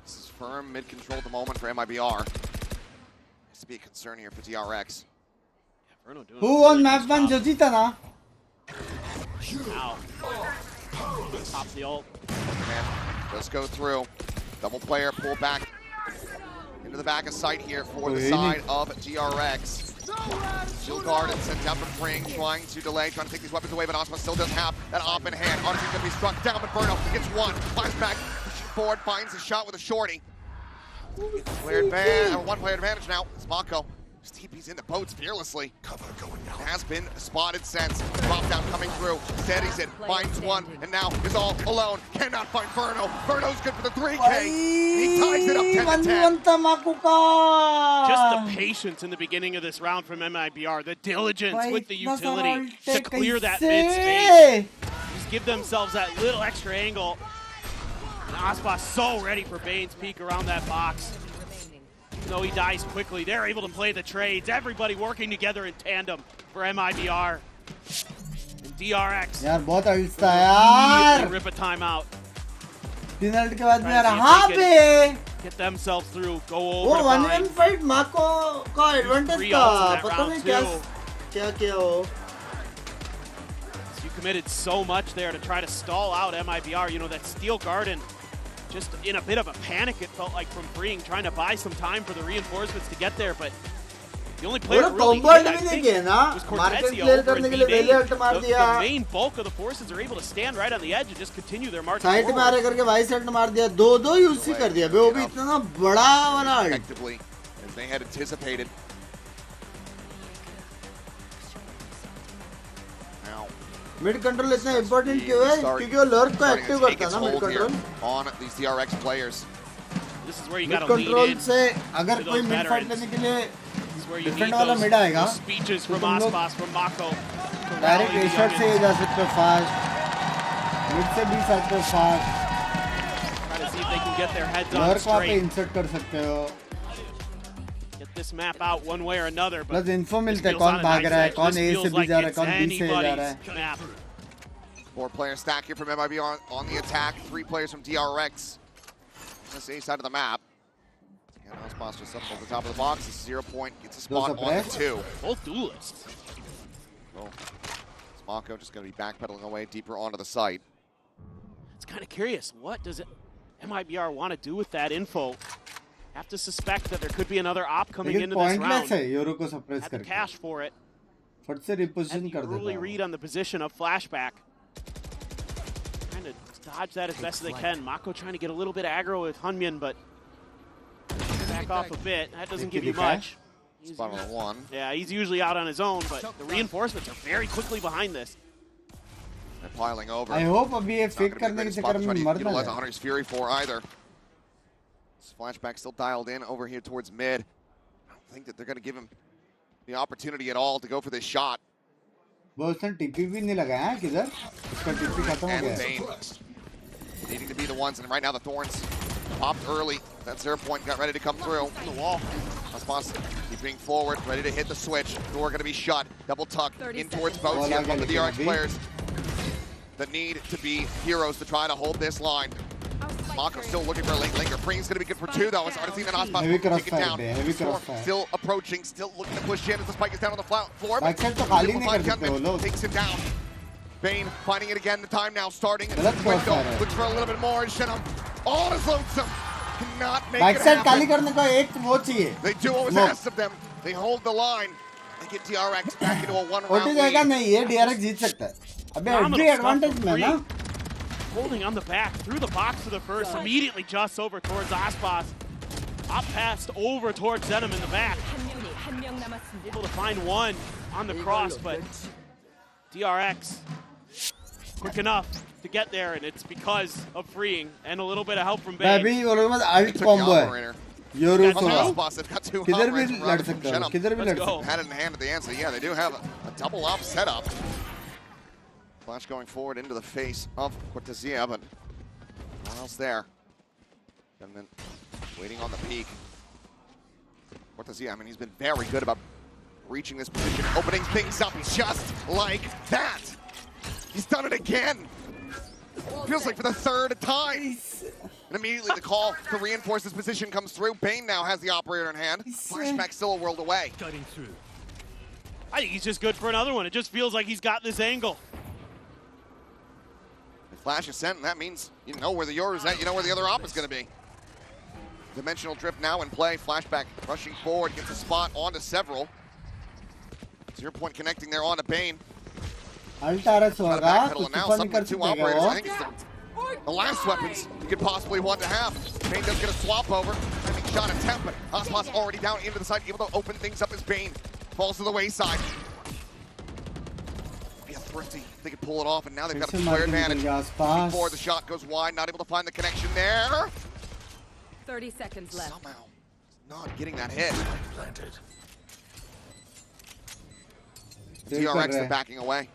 This is firm mid control at the moment for MIBR. Has to be a concern here for DRX. Yeah, who won map 1 जो जीता ना? Ow. Top the ult. Let's go through. Double player, pull back into the back of sight here for the side of DRX. Still guarded, sent down from Ring, trying to delay, trying to take these weapons away, but Osmo still does have that op in hand. Odyssey's gonna be struck down, but Burno gets one. Flashback forward, finds a shot with a shorty. One player advantage now. It's Mako. Just TP's into boats fearlessly. Cover going down. Has been spotted since. Drop down coming through. Steadies it. Finds one. And now is all alone. Cannot find Burno. Burno's good for the 3K. He ties it up 10-10. Just the patience in the beginning of this round from MIBR. The diligence with the utility to clear that mid space. Just give themselves that little extra angle. And Aspas so ready for Bane's peek around that box. Even though he dies quickly, they're able to play the trades. Everybody working together in tandem for MIBR. And DRX. यार बहुत अल्ट्स था यार. Rip a timeout. 3 alt के बाद में यार हाँ बे. Get themselves through. Go over. वो 1v1 fight Mako का advantage था. पता नहीं क्या किया वो. You committed so much there to try to stall out MIBR. You know, that Steel Garden, just in a bit of a panic, it felt like, from Freeing, trying to buy some time for the reinforcements to get there, but the only player who really hit, I think, was Cortezio over in B-Main. The main bulk of the forces are able to stand right on the edge and just continue their march forward. Side में आरे करके Y side मार दिया. दो UC कर दिया. वो भी इतना बड़ा वाला. Effectively, as they had anticipated. Mid control इतना इंपॉर्टेंट क्यों है? क्योंकि वो लर्क को एक्टिव करता है ना mid control. On these DRX players. This is where you got to lean in. से अगर कोई मिड फाइट लेने के लिए डिफरेंट वाला मिड आएगा. Speeches from Aspas, from Mako. Direct एशर्ट से जा सकते हो फास्ट. मिड से भी सकते हो fast. Trying to see if they can get their heads on lurk वहाँ पे straight. इंसर्ट कर सकते हो. Get this map out one way or another. Plus info मिलता है कौन भाग रहा है, कौन ए से भी जा रहा है, कौन बी से जा रहा है. 4-player stack here from MIBR on the attack. 3 players from DRX. On the A side of the map. And Osmos just up on the top of the box. This 0 point gets a spot on the 2. Both duelists. Oh. Mako just going to be backpedaling away deeper onto the site. It's kind of curious. What does MIBR want to do with that info? Have to suspect that there could be another op coming into this round. Have the cash for it. फट से reposition कर देता. Early read on the position of flashback. Trying to dodge that as best as they can. Mako trying to get a little bit aggro with Hunmyeon, but back off a bit. That doesn't give you much. Spot on 1. Yeah, he's usually out on his own, but the reinforcements are very quickly behind this. They're piling over. I hope अभी ये fake करने के चक्कर में मर ना जाए. Hunter's Fury for either. Flashback still dialed in over here towards mid. I don't think that they're going to give him the opportunity at all to go for this shot. वो उसने TP भी नहीं लगाया है किधर? उसका TP खत्म हो गया है. Needing to be the ones, and right now the Thorns popped early. That 0 point got ready to come through. On the wall. Osmos keeping forward, ready to hit the switch. Door going to be shut. Double tuck in towards boats here from the DRX players. The need to be heroes to try to hold this line. Mako still looking for a late linger. Pring's going to be good for 2, though. As Artisan and Ospas Heavy take it down. heavy Storm crossfire. still approaching, still looking to push in as the spike is down on the floor. Backside to खाली नहीं कर सकते वो लोग. Takes him down. Bane finding it again. The time now starting. गलत crossfire है. Looks for a little bit more. Shenum all is lonesome. Cannot make Backside it खाली happen. करने का एक वो चाहिए. They do what was asked of them. They hold the line. They get DRX back into a one-round OT जाएगा नहीं ये DRX जीत सकता है. अबे entry advantage में ना. Holding on the back, through the box to the first, immediately just over towards Aspas. Up past, over towards Zenom in the back. Able to find one on the cross, but DRX quick enough to get there, and it's because of freeing and a little bit of help from Bane. अभी वो लोग alt combo है. Yoru Got two किधर भी लड़ सकते हो. किधर भी लड़ सकते हो. Had it in hand at the end, so yeah, they do have a double up setup. Flash going forward into the face of Cortezia, but no one else there. And then waiting on the peak. Cortezia, I mean, he's been very good about reaching this position, opening things up just like that. He's done it again. Feels like for the 3rd time. And immediately the call to reinforce this position comes through. Bane now has the operator in hand. Flashback still a world away. Cutting through. I think he's just good for another one. It just feels like he's got this angle. Flash is sent, and that means you know where the Yoru is at, you know where the other op is going to be. Dimensional drift now in play. Flashback rushing forward, gets a spot onto several. 0 point connecting there onto Bane. Altaras होगा तो Some of the two operators, I think it's the last weapons you could possibly want to have. Bane does get a swap over. I think shot attempt, but Aspas already down into the side, able to open things up as Bane falls to the wayside. Thrifty, they could pull it off, and now they've got a player advantage. Before the shot goes wide, not able to find the connection there. 30 seconds left. Somehow, not getting that hit. DRX are backing away.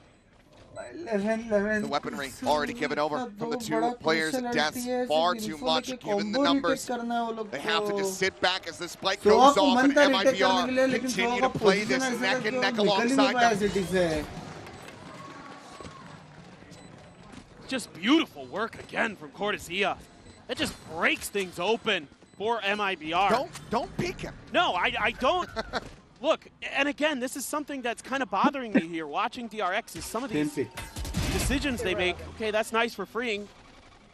11. The weaponry already given over from the two players' deaths. Far too much, given the numbers. They have to just sit back as the spike goes off, and MIBR continue to play this neck and neck alongside them. Just beautiful work again from Cortezia. That just breaks things open for MIBR. Don't peek him. No, I don't. Look, and again, this is something that's kind of bothering me here, watching DRX, is some of these decisions they make. Okay, that's nice for freeing,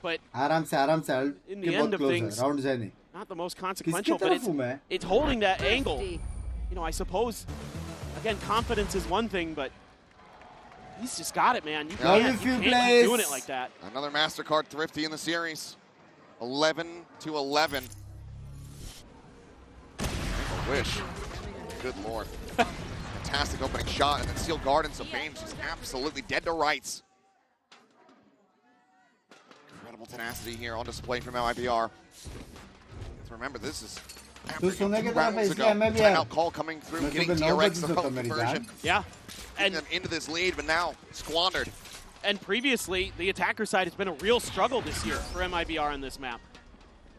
but in the end of things, not the most consequential, but it's holding that angle. You know, I suppose, again, confidence is one thing, but he's just got it, man. You can't keep doing it like that. Another MasterCard Thrifty in the series. 11-11. I wish. Good lord. Fantastic opening shot, and then Steel Garden, so Bane's just absolutely dead to rights. Incredible tenacity here on display from MIBR. Remember, this is rounds ago. Timeout call coming through, getting DRX the conversion. Yeah. And them into this lead, but now squandered. And previously, the attacker side has been a real struggle this year for MIBR on this map.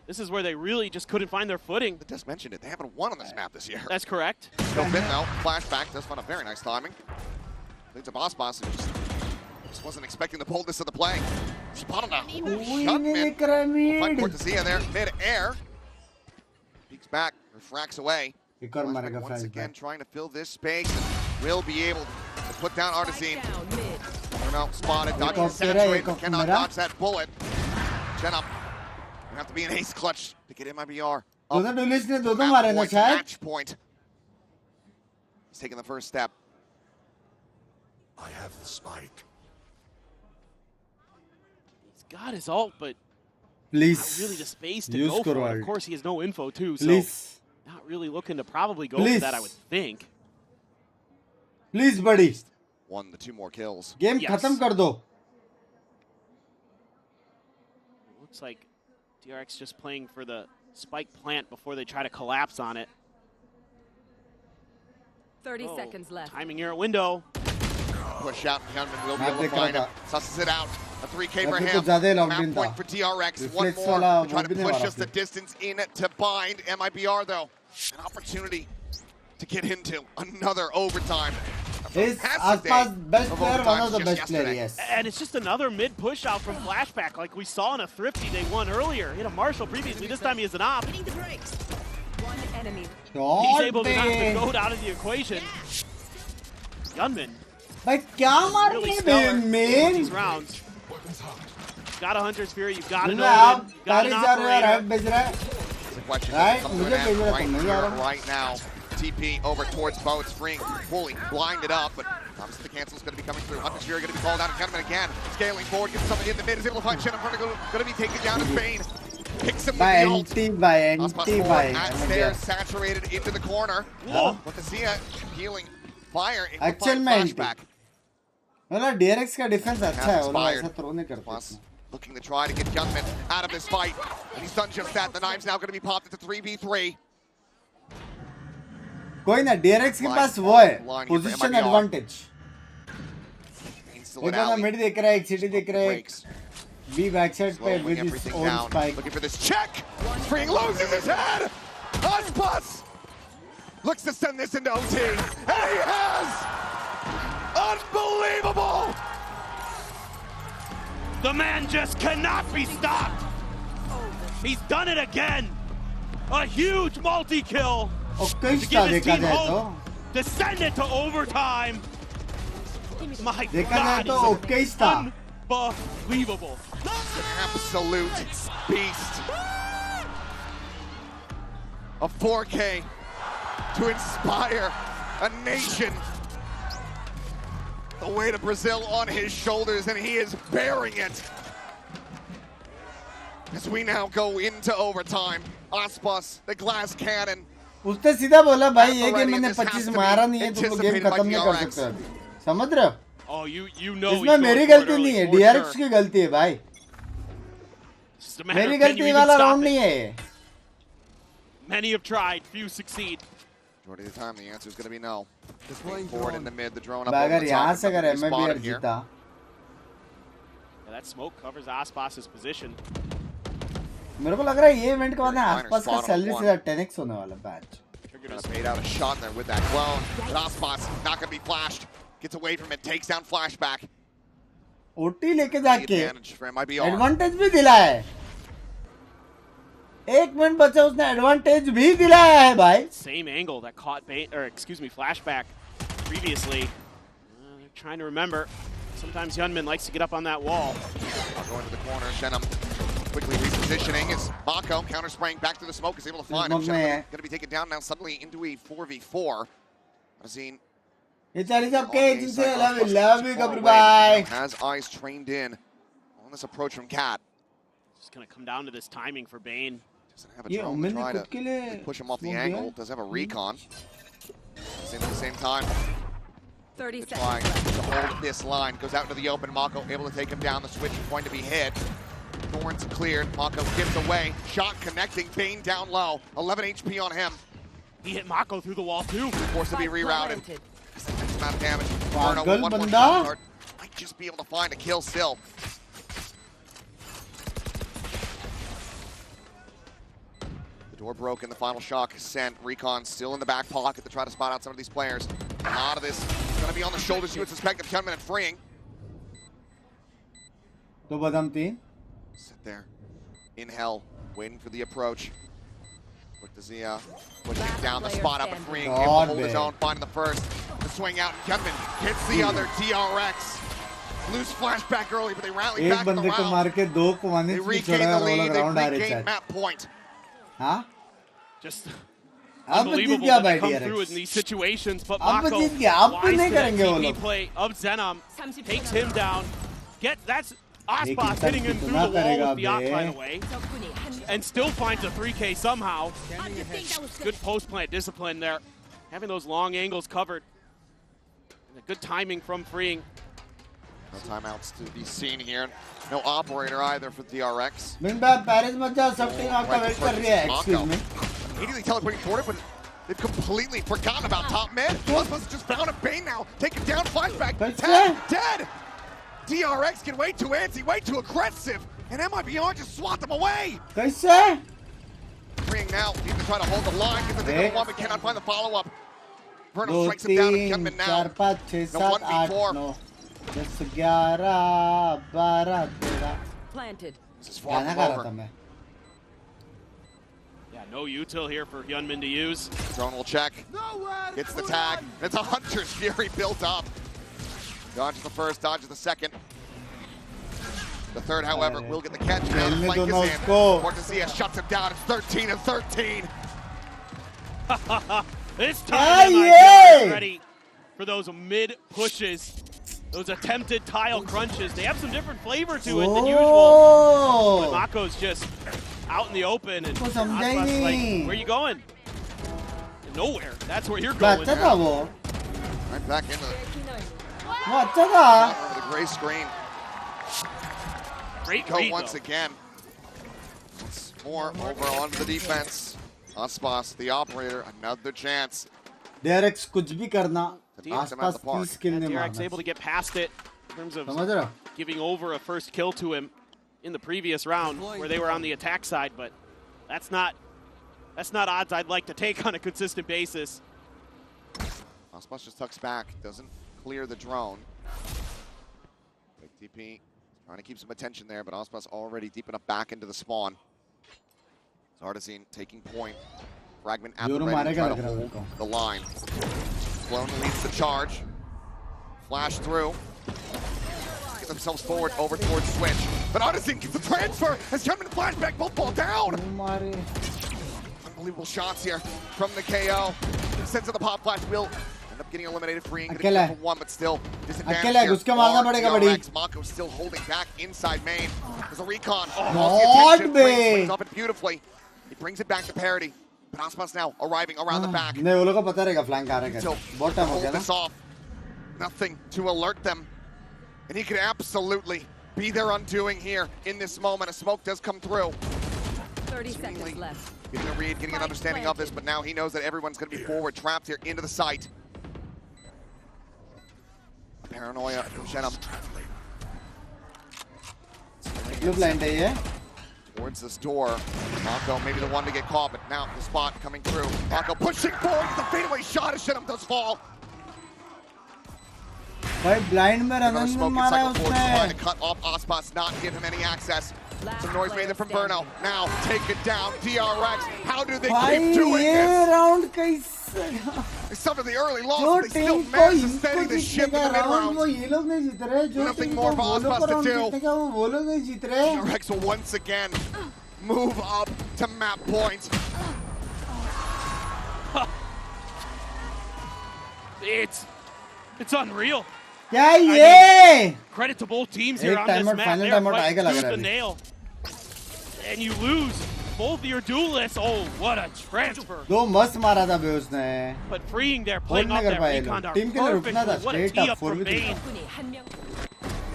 This is where they really just couldn't find their footing. I just mentioned it. They haven't won on this map this year. That's correct. No bit now. Flashback does find a very nice timing. Leads a boss who just wasn't expecting the boldness of the play. Spotted now. Shutman. We'll find Cortezia there mid-air. Peeks back, refracts away. Once again trying to fill this space and will be able to put down Artisan. Spotted, dodging saturated, but cannot dodge that bullet. Jenna. You have to be an ace clutch to get MIBR up. Match point. He's taking the first step. I have the spike. He's got his ult, but please, not really the space to go for it. Of course, he has no info too, so not really looking to probably go for that, I would think. Please, buddy. Won the 2 more kills. Game khatam kar do. Looks like DRX just playing for the spike plant before they try to collapse on it. 30 seconds left. Timing here at window. Push out, and Hyunmin will be able to find him. Susses it out. A 3K for him. Map point for DRX. One more. Trying to push us the distance in to bind. MIBR, though, an opportunity to get into another overtime. Is Aspa's best player, one of the best players, yes. And it's just another mid push out from Flashback, like we saw in a Thrifty they won earlier. Hit a Marshall previously, this time he has an op. One enemy. He's able to knock the goat out of the equation. Gunman. But क्या really मारने में these rounds. Got a Hunter's Fury, you've got an आप Omen, got an right भेज operator. रहा है right मुझे भेज रहा है तुम नहीं आ रहा right now. TP over towards Bo. It's Freeing fully blinded up, but obviously the cancel's going to be coming through. Hunter's Fury going to be called out and Gunman again. Scaling forward, gets something in the mid, is able to find Shen in front of going to be taken down as Bane. Picks him with the ult. At stairs, saturated into the corner. But the Zia healing fire in the flashback. मतलब DRX का defence अच्छा है, वो ऐसा throw नहीं करते. Looking to try to get Gunman out of this fight, and he's done just that. The knive's now going to be popped into 3v3. कोई ना DRX के पास वो है पोजीशन एडवांटेज. एक बंदा मिड देख रहा है, एक सिटी देख रहा है, B backside पे with his own spike. Looking for this check. Freeing loses his head. Aspas looks to send this into OT, and he has. Unbelievable! The man just cannot be stopped. He's done it again. A huge multi-kill. To give his team hope to send it to overtime. My God, he's unbelievable. Absolute beast. A 4K to inspire a nation. The weight of Brazil on his shoulders, and he is bearing it. As we now go into overtime, Aspas, the glass cannon. उसने सीधा बोला भाई ये game मैंने 25 मारा नहीं है तुम लोग गेम खत्म नहीं कर सकते अभी. समझ रहे हो? Oh, you know. इसमें मेरी गलती नहीं है, DRX की गलती है भाई. मेरी गलती वाला राउंड नहीं है. Many have tried, few succeed. Majority of the time, the answer is going to be no. Forward in the mid, the drone up over the top. अगर MIBR जीता. That smoke covers Aspas's position. मेरे को लग रहा है ये event के बाद में आसपास का सैलरी से 10x होने वाला batch. Made out a shot there with that clone. But Aspas not going to be flashed. Gets away from it, takes down flashback. OT लेके जाके एडवांटेज भी दिलाया है. एक मिनट बचा उसने एडवांटेज भी दिलाया है भाई. Same angle that caught flashback previously. Trying to remember. Sometimes Yunmin likes to get up on that wall. Going to the corner, Shenum quickly repositioning as Mako counter-spraying back to the smoke is able to find him. Shenum going to be taken down now suddenly into a 4v4. Azine has eyes trained in on this approach from Cat. It's going to come down to this timing for Bane. Doesn't have a drone to try to push him off the angle. Does have a recon. At the same time, 30 trying to hold this line. Goes out into the open. Mako able to take him down. The switch is going to be hit. Thorns cleared. Mako gives away. Shot connecting. Bane down low. 11 HP on him. He hit Mako through the wall too. Forced to be rerouted. Amount of damage. Bruno with one more shot card. Might just be able to find a kill still. The door broke in the final shock. Sent. Recon still in the back pocket to try to spot out some of these players. A lot of this is going to be on the shoulders, you would suspect, of 10-minute freeing. Sit there in hell, waiting for the approach. With the Zia pushing down the spot up and freeing, able to hold his own, finding the first. The swing out, Gunman hits the other. DRX lose flashback early, but they rally back in the round. They regain the lead, they regain map point. Huh? Just unbelievable that they come through in these situations, but Mako, wise to that TP play of Zenom, takes him down. That's Aspas hitting him through the wall with the op, by the way, and still finds a 3K somehow. Good post-plant discipline there, having those long angles covered. And a good timing from freeing. No timeouts to be seen here. No operator either for DRX. Immediately teleporting forward it, but they've completely forgotten about top mid. Aspas just found a Bane now. Take him down, flashback. Dead! DRX get way too antsy, way too aggressive, and MIBR just swat them away. Freeing now, need to try to hold the line, get the one, but cannot find the follow-up. Verno strikes him down, and Hyunmin now. 4, 5, 6, 7, 8, 9, 10, 11, 12, 13. Planted. This is far from over. Yeah, no util here for Hyunmin to use. Drone will check. Gets the tag. It's a Hunter's Fury built up. Dodges the first, dodges the second. The third, however, will get the catch. Now the flank is in. Cortesia shuts him down. It's 13 and 13. This time, MIBR is ready for those mid pushes, those attempted tile crunches. They have some different flavor to it than usual. But Mako's just out in the open, and Aspas like, where you going? Nowhere. That's where you're going. Right back into the gray screen. Great go read, once though. again. It's more over onto the defense. Aspas, the operator, another chance. Drx कुछ भी करना. Aspas 30 kill ने Drx able to get past it in terms of giving over a first kill to him in the previous round where they were on the attack side, but that's not odds I'd like to take on a consistent basis. Aspas just tucks back, doesn't clear the drone. Big TP. Trying to keep some attention there, but Aspas already deep enough back into the spawn. Artisan taking point. Fragment at the ready to try to hold the line. Clone leads the charge. Flash through. Get themselves forward over towards Switch. But Artisan gets the transfer as Hyunmin and Flashback both fall down. Unbelievable shots here from the KO. Sends to the pop flash. Will end up getting eliminated, freeing the for one, but still disadvantaged here. Drx, Mako still holding back inside main. There's a recon. Swings up it beautifully. He brings it back to parity. But Aspas now arriving around the back. Hold this off. Nothing to alert them. And he could absolutely be their undoing here in this moment. A smoke does come through. 30 seconds left. Getting a read, getting an understanding of this, but now he knows that everyone's going to be forward, trapped here into the site. Paranoia from Shenum. Towards this door. Mako maybe the one to get caught, but now the spot coming through. Mako pushing forward, the fadeaway shot as Shenum does fall. Blind smoke trying to cut off Aspas, not give him any access. Some noise made there from Verno. Now take it down. Drx. How do they keep doing this? They suffered the early loss, but they still managed to steady the ship in the mid-round. Nothing more for Aspas to do. Drx will once again move up to map point. It's unreal. Credit to both teams here on this map. They're fighting tooth and nail. And you lose both of your duelists. Oh, what a transfer. But freeing there, playing off that recon are perfect. What a tee up from Bane.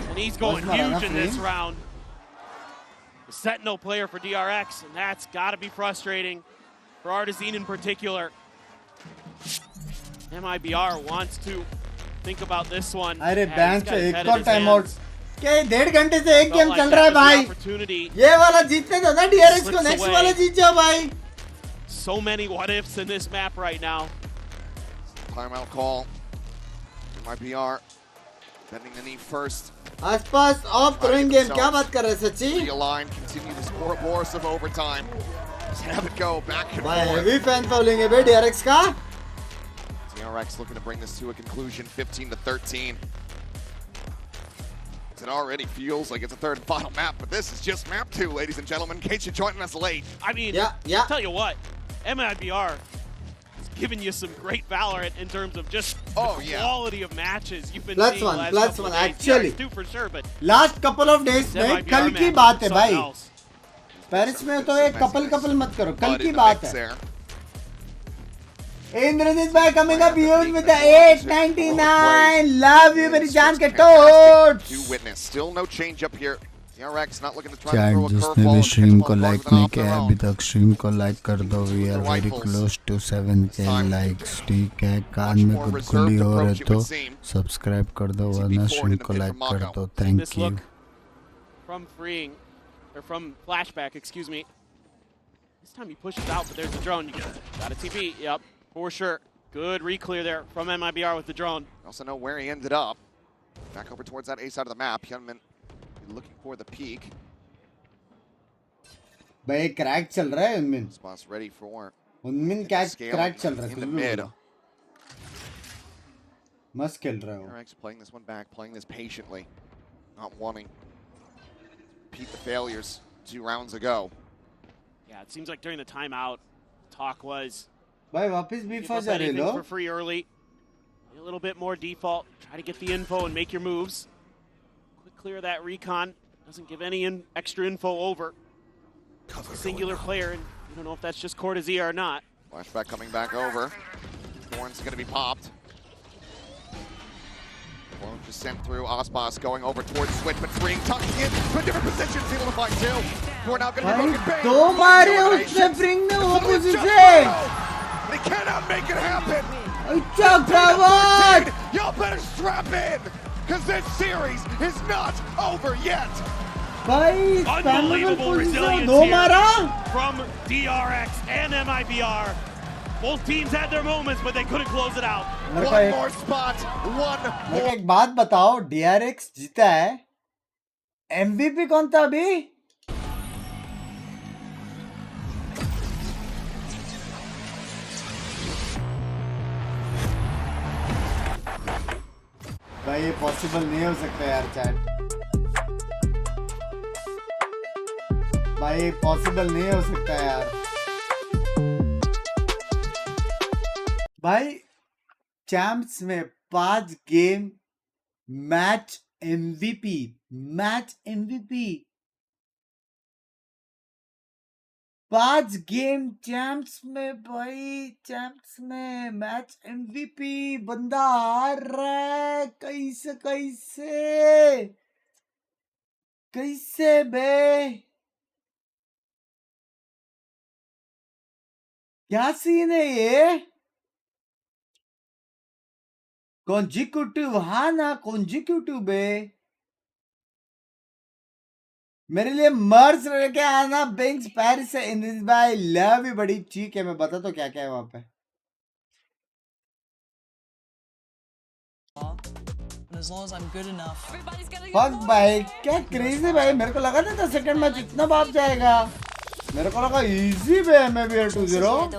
And he's going huge in this round. The Sentinel player for Drx, and that's got to be frustrating for Artisan in particular. MIBR wants to think about this one. अरे bank से एक और time out क्या 1.5 घंटे से एक game चल रहा है भाई ये वाला जीतने दो ना DRX को नेक्स्ट वाला जीत जाओ भाई So many what ifs in this map right now. Timeout call. MIBR bending the knee first. Aspas off throwing game क्या बात कर रहे हैं सच्ची realign, continue to score a force of overtime. Just have it go back and forth. Heavy fan fouling है बे DRX का Drx looking to bring this to a conclusion, 15 to 13. It already feels like it's a third and final map, but this is just map 2, ladies and gentlemen. In case you're joining us late. I mean, I'll tell you what, MIBR has given you some great Valorant in terms of just quality of matches you've been seeing the last couple of days. Actually, do for sure, but last couple of days में कल की बात है भाई. Paris में तो एक couple मत करो, कल की बात है. Indrajit bhai coming up huge with the 899. Love you very jaan ke toads. To witness, still no change up here. Drx not looking to try to throw a जिसने भी स्ट्रीम को लाइक नहीं किया अभी तक स्ट्रीम को like कर दो. We are very close to 7K likes. ठीक है कान में गुदगुली हो रहे तो सब्सक्राइब कर दो वरना स्ट्रीम को लाइक कर दो. Thank you. From freeing or from flashback, excuse me. This time he pushes out, but there's a drone. You got a TP. Yep. For sure. Good re-clear there from MIBR with the drone. Also know where he ended up. Back over towards that A side of the map. Hyunmin looking for the peak. भाई crack चल रहा है उनमिन. Spots ready for. उनमिन crack चल रहा है. In the mid. मस्त खेल रहा है वो. Drx playing this one back, playing this patiently, not wanting to repeat the failures 2 rounds ago. Yeah, it seems like during the timeout, talk was. भाई वापस भी फंस जा रहे लो. For free early. A little bit more default. Try to get the info and make your moves. Quick clear that recon. Doesn't give any extra info over. Singular player, and you don't know if that's just Cortezia or not. Flashback coming back over. Horn's going to be popped. Horn just sent through. Osbos going over towards Switch, but freeing, tucking in to a different position. Able to find 2. Horn now going to be broken. दो मारे उसने bring ने वो position. They cannot make it happen. अच्छा गवार. Y'all better strap in, because this series is not over yet. भाई unbelievable resilience दो here मारा from DRX and MIBR. Both teams had their moments, but they couldn't close it out. One more spot, one more. एक बात बताओ, DRX जीता है. MVP कौन था अभी? भाई ये पॉसिबल नहीं हो सकता यार चैट. भाई पॉसिबल नहीं हो सकता यार. भाई चैंप्स में 5 game match MVP. 5 game champs में भाई. चैंप्स में मैच MVP. बंदा हार रहा है. कैसे बे. क्या सीन है ये. कॉन्जिक्यूटिव. हाँ ना कॉन्जिक्यूटिव बे. मेरे लिए मर्स लेके आना बिंक्स पेरिस से. इन भाई लव ही बड़ी ठीक है. मैं बता तो क्या क्या है वहां पे. As long as I'm good enough. Fuck भाई क्या क्रेजी भाई. मेरे को लगा था सेकंड मैच इतना बाप जाएगा. मेरे को लगा इजी बे. मैं भी 2-0.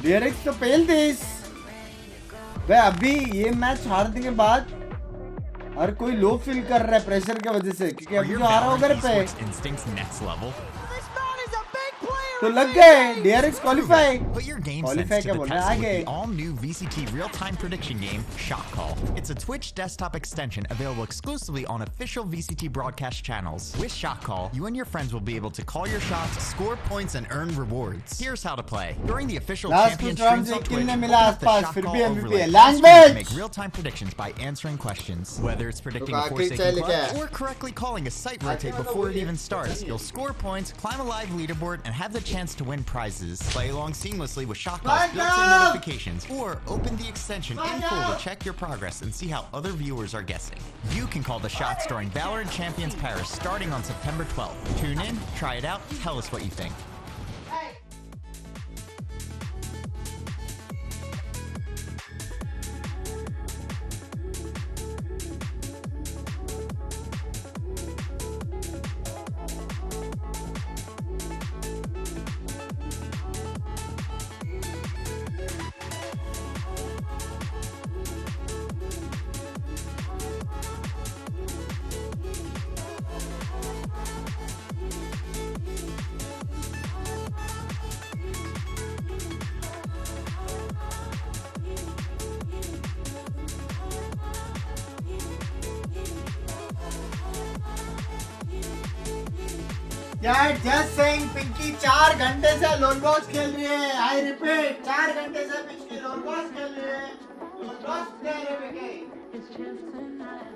DRX तो पहल दिस भाई. अभी ये मैच हारने के बाद हर कोई लो फील कर रहा है प्रेशर की वजह से, क्योंकि अभी जो आ रहा होगा पे तो लग गए. DRX qualify. क्वालिफाई क्या बोल रहे हैं आगे. All new VCT real-time prediction game, Shot Call. It's a Twitch desktop extension available exclusively on official VCT broadcast channels. With Shot Call, you and your friends will be able to call your shots, score points, and earn rewards. Here's how to play. During the official champion streams on Twitch, open up the Shot Call overlay to make real-time predictions by answering questions. Whether it's predicting a Forsaken clutch or correctly calling a site rotate before it even starts, you'll score points, climb a live leaderboard, and have the chance to win prizes. Play along seamlessly with Shot Call's built-in notifications, or open the extension in full to check your progress and see how other viewers are guessing. You can call the shots during Valorant Champions Paris starting on September 12th. Tune in, try it out, tell us what you think. यार just saying Pinky 4 घंटे से लोलबॉस खेल रही है. I repeat 4 घंटे से पिंकी लोलबॉस खेल रही है. लोलबॉस प्लेयर है Pinky. It's just tonight.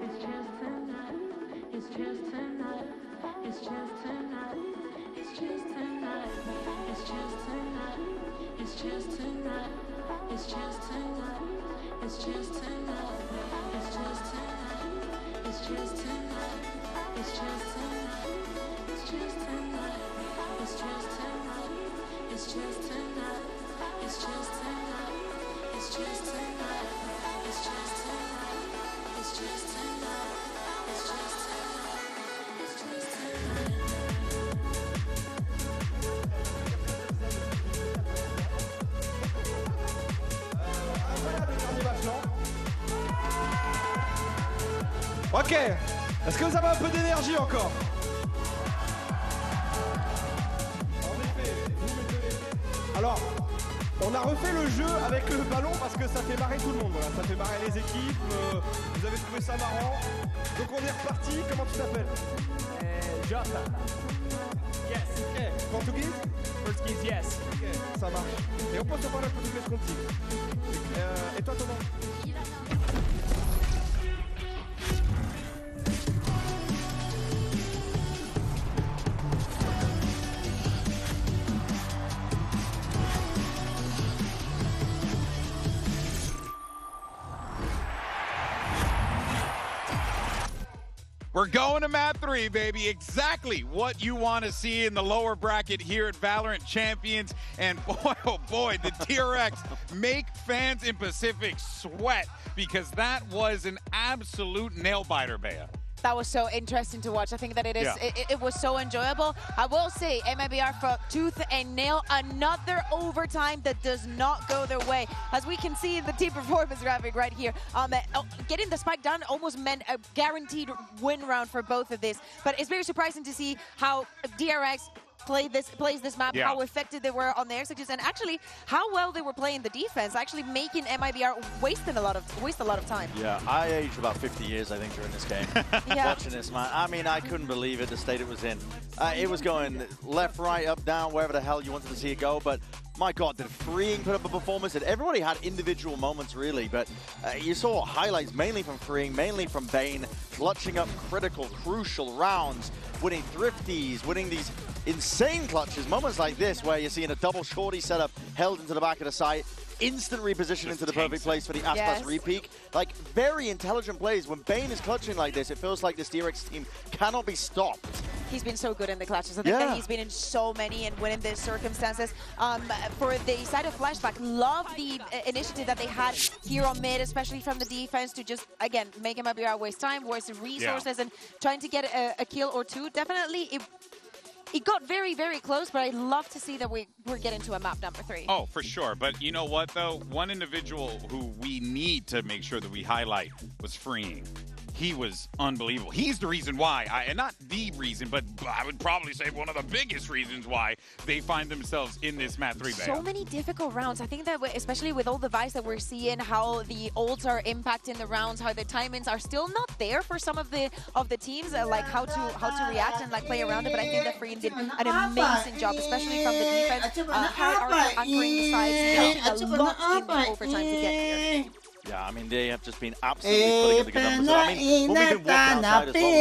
It's just tonight. It's just tonight. It's just tonight. It's just tonight. It's just tonight. It's just tonight. It's just tonight. It's just tonight. It's just tonight. It's just tonight. It's just tonight. It's just tonight. It's just tonight. It's just tonight. Ok, est-ce que vous avez un peu d'énergie encore? Alors, on a refait le jeu avec le ballon parce que ça fait marrer tout le monde, voilà. Ça fait marrer les équipes, vous avez trouvé ça marrant. Donc on est reparti, comment tu t'appelles? Jota. Yes. Ok, portugais? Portuguese, yes. Ok, ça marche. Et on peut se parler portugais contigo. Et toi, ton nom? We're going to map 3, baby. Exactly what you want to see in the lower bracket here at Valorant Champions. And boy, oh boy, the Drx make fans in Pacific sweat because that was an absolute nail-biter, Bea. That was so interesting to watch. I think that it was so enjoyable. I will say, MIBR fought tooth and nail, another overtime that does not go their way. As we can see in the team performance graphic right here, getting the spike done almost meant a guaranteed win round for both of this. But it's very surprising to see how Drx plays this map, how effective they were on the execution, and actually how well they were playing the defense, actually making MIBR waste a lot of time. Yeah, I aged about 50 years, I think, during this game. Watching this, man. I mean, I couldn't believe it, the state it was in. It was going left, right, up, down, wherever the hell you wanted to see it go, but my God, did Freeing put up a performance? And everybody had individual moments, really, but you saw highlights mainly from Freeing, mainly from Bane, clutching up critical, crucial rounds, winning thrifties, winning these insane clutches, moments like this where you're seeing a double shorty setup held into the back of the site, instant reposition into the perfect place for the Aspas repeak. Like, very intelligent plays. When Bane is clutching like this, it feels like this Drx team cannot be stopped. He's been so good in the clutches. I think that he's been in so many and winning these circumstances. For the side of Flashback, love the initiative that they had here on mid, especially from the defense, to just, again, make MIBR waste time, waste resources, and trying to get a kill or two. Definitely, it got very, very close, but I'd love to see that we're getting to a map number 3. Oh, for sure. But you know what, though? One individual who we need to make sure that we highlight was Freeing. He was unbelievable. He's the reason why, and not the reason, but I would probably say one of the biggest reasons why they find themselves in this map 3 battle. So many difficult rounds. I think that especially with all the vibes that we're seeing, how the ults are impacting the rounds, how the timings are still not there for some of the teams, like how to react and like play around it. But I think that Freeing did an amazing job, especially from the defense, anchoring the sides, getting a lot in the overtime to get here. Yeah, I mean, they have just been absolutely putting up a good numbers. I mean, when we've been walking outside as well,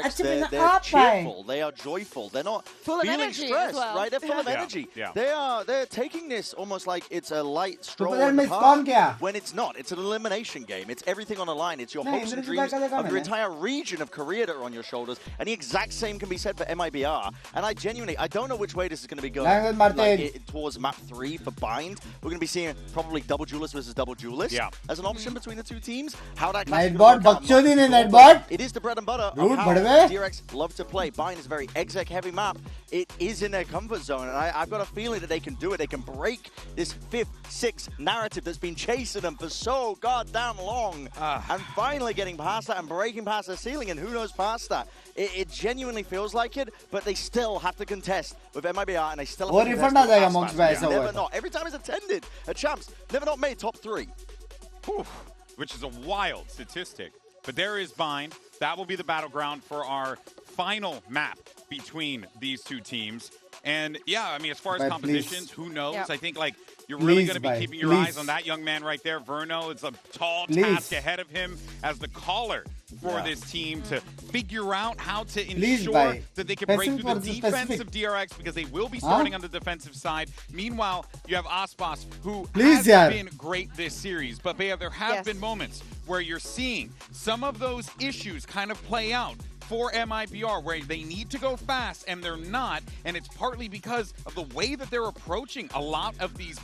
we've seen these Drx, they're cheerful, they are joyful, they're not feeling stressed, right? They're full of energy. They're taking this almost like it's a light stroll in the park, when it's not. It's an elimination game. It's everything on the line. It's your hopes and dreams of your entire region of Korea that are on your shoulders, and the exact same can be said for MIBR. And I don't know which way this is going to be going, like, towards map 3 for Bind. We're going to be seeing probably double duelist versus double duelist. As an option between the two teams. How that Nightbot, Bakchodi ne Nightbot. It is the bread and butter of how Drx love to play. Bind is a very exec heavy map. It is in their comfort zone, and I've got a feeling that they can do it. They can break this 5th, 6th narrative that's been chasing them for so goddamn long, and finally getting past that and breaking past the ceiling, and who knows past that. It genuinely feels like it, but they still have to contest with MIBR, and they still have to contest with never not. Every time it's attended at Champs, never not made top 3. Which is a wild statistic. But there is Bind. That will be the battleground for our final map between these two teams. And yeah, I mean, as far as compositions, who knows? I think, like, you're really going to be keeping your eyes on that young man right there, Verno. It's a tall task ahead of him as the caller for this team to figure out how to ensure that they can break through the defense of Drx, because they will be starting on the defensive side. Meanwhile, you have Aspas, who has been great this series. But there have been moments where you're seeing some of those issues kind of play out. for MIBR, where they need to go fast and they're not, and it's partly because of the way that they're approaching a lot of these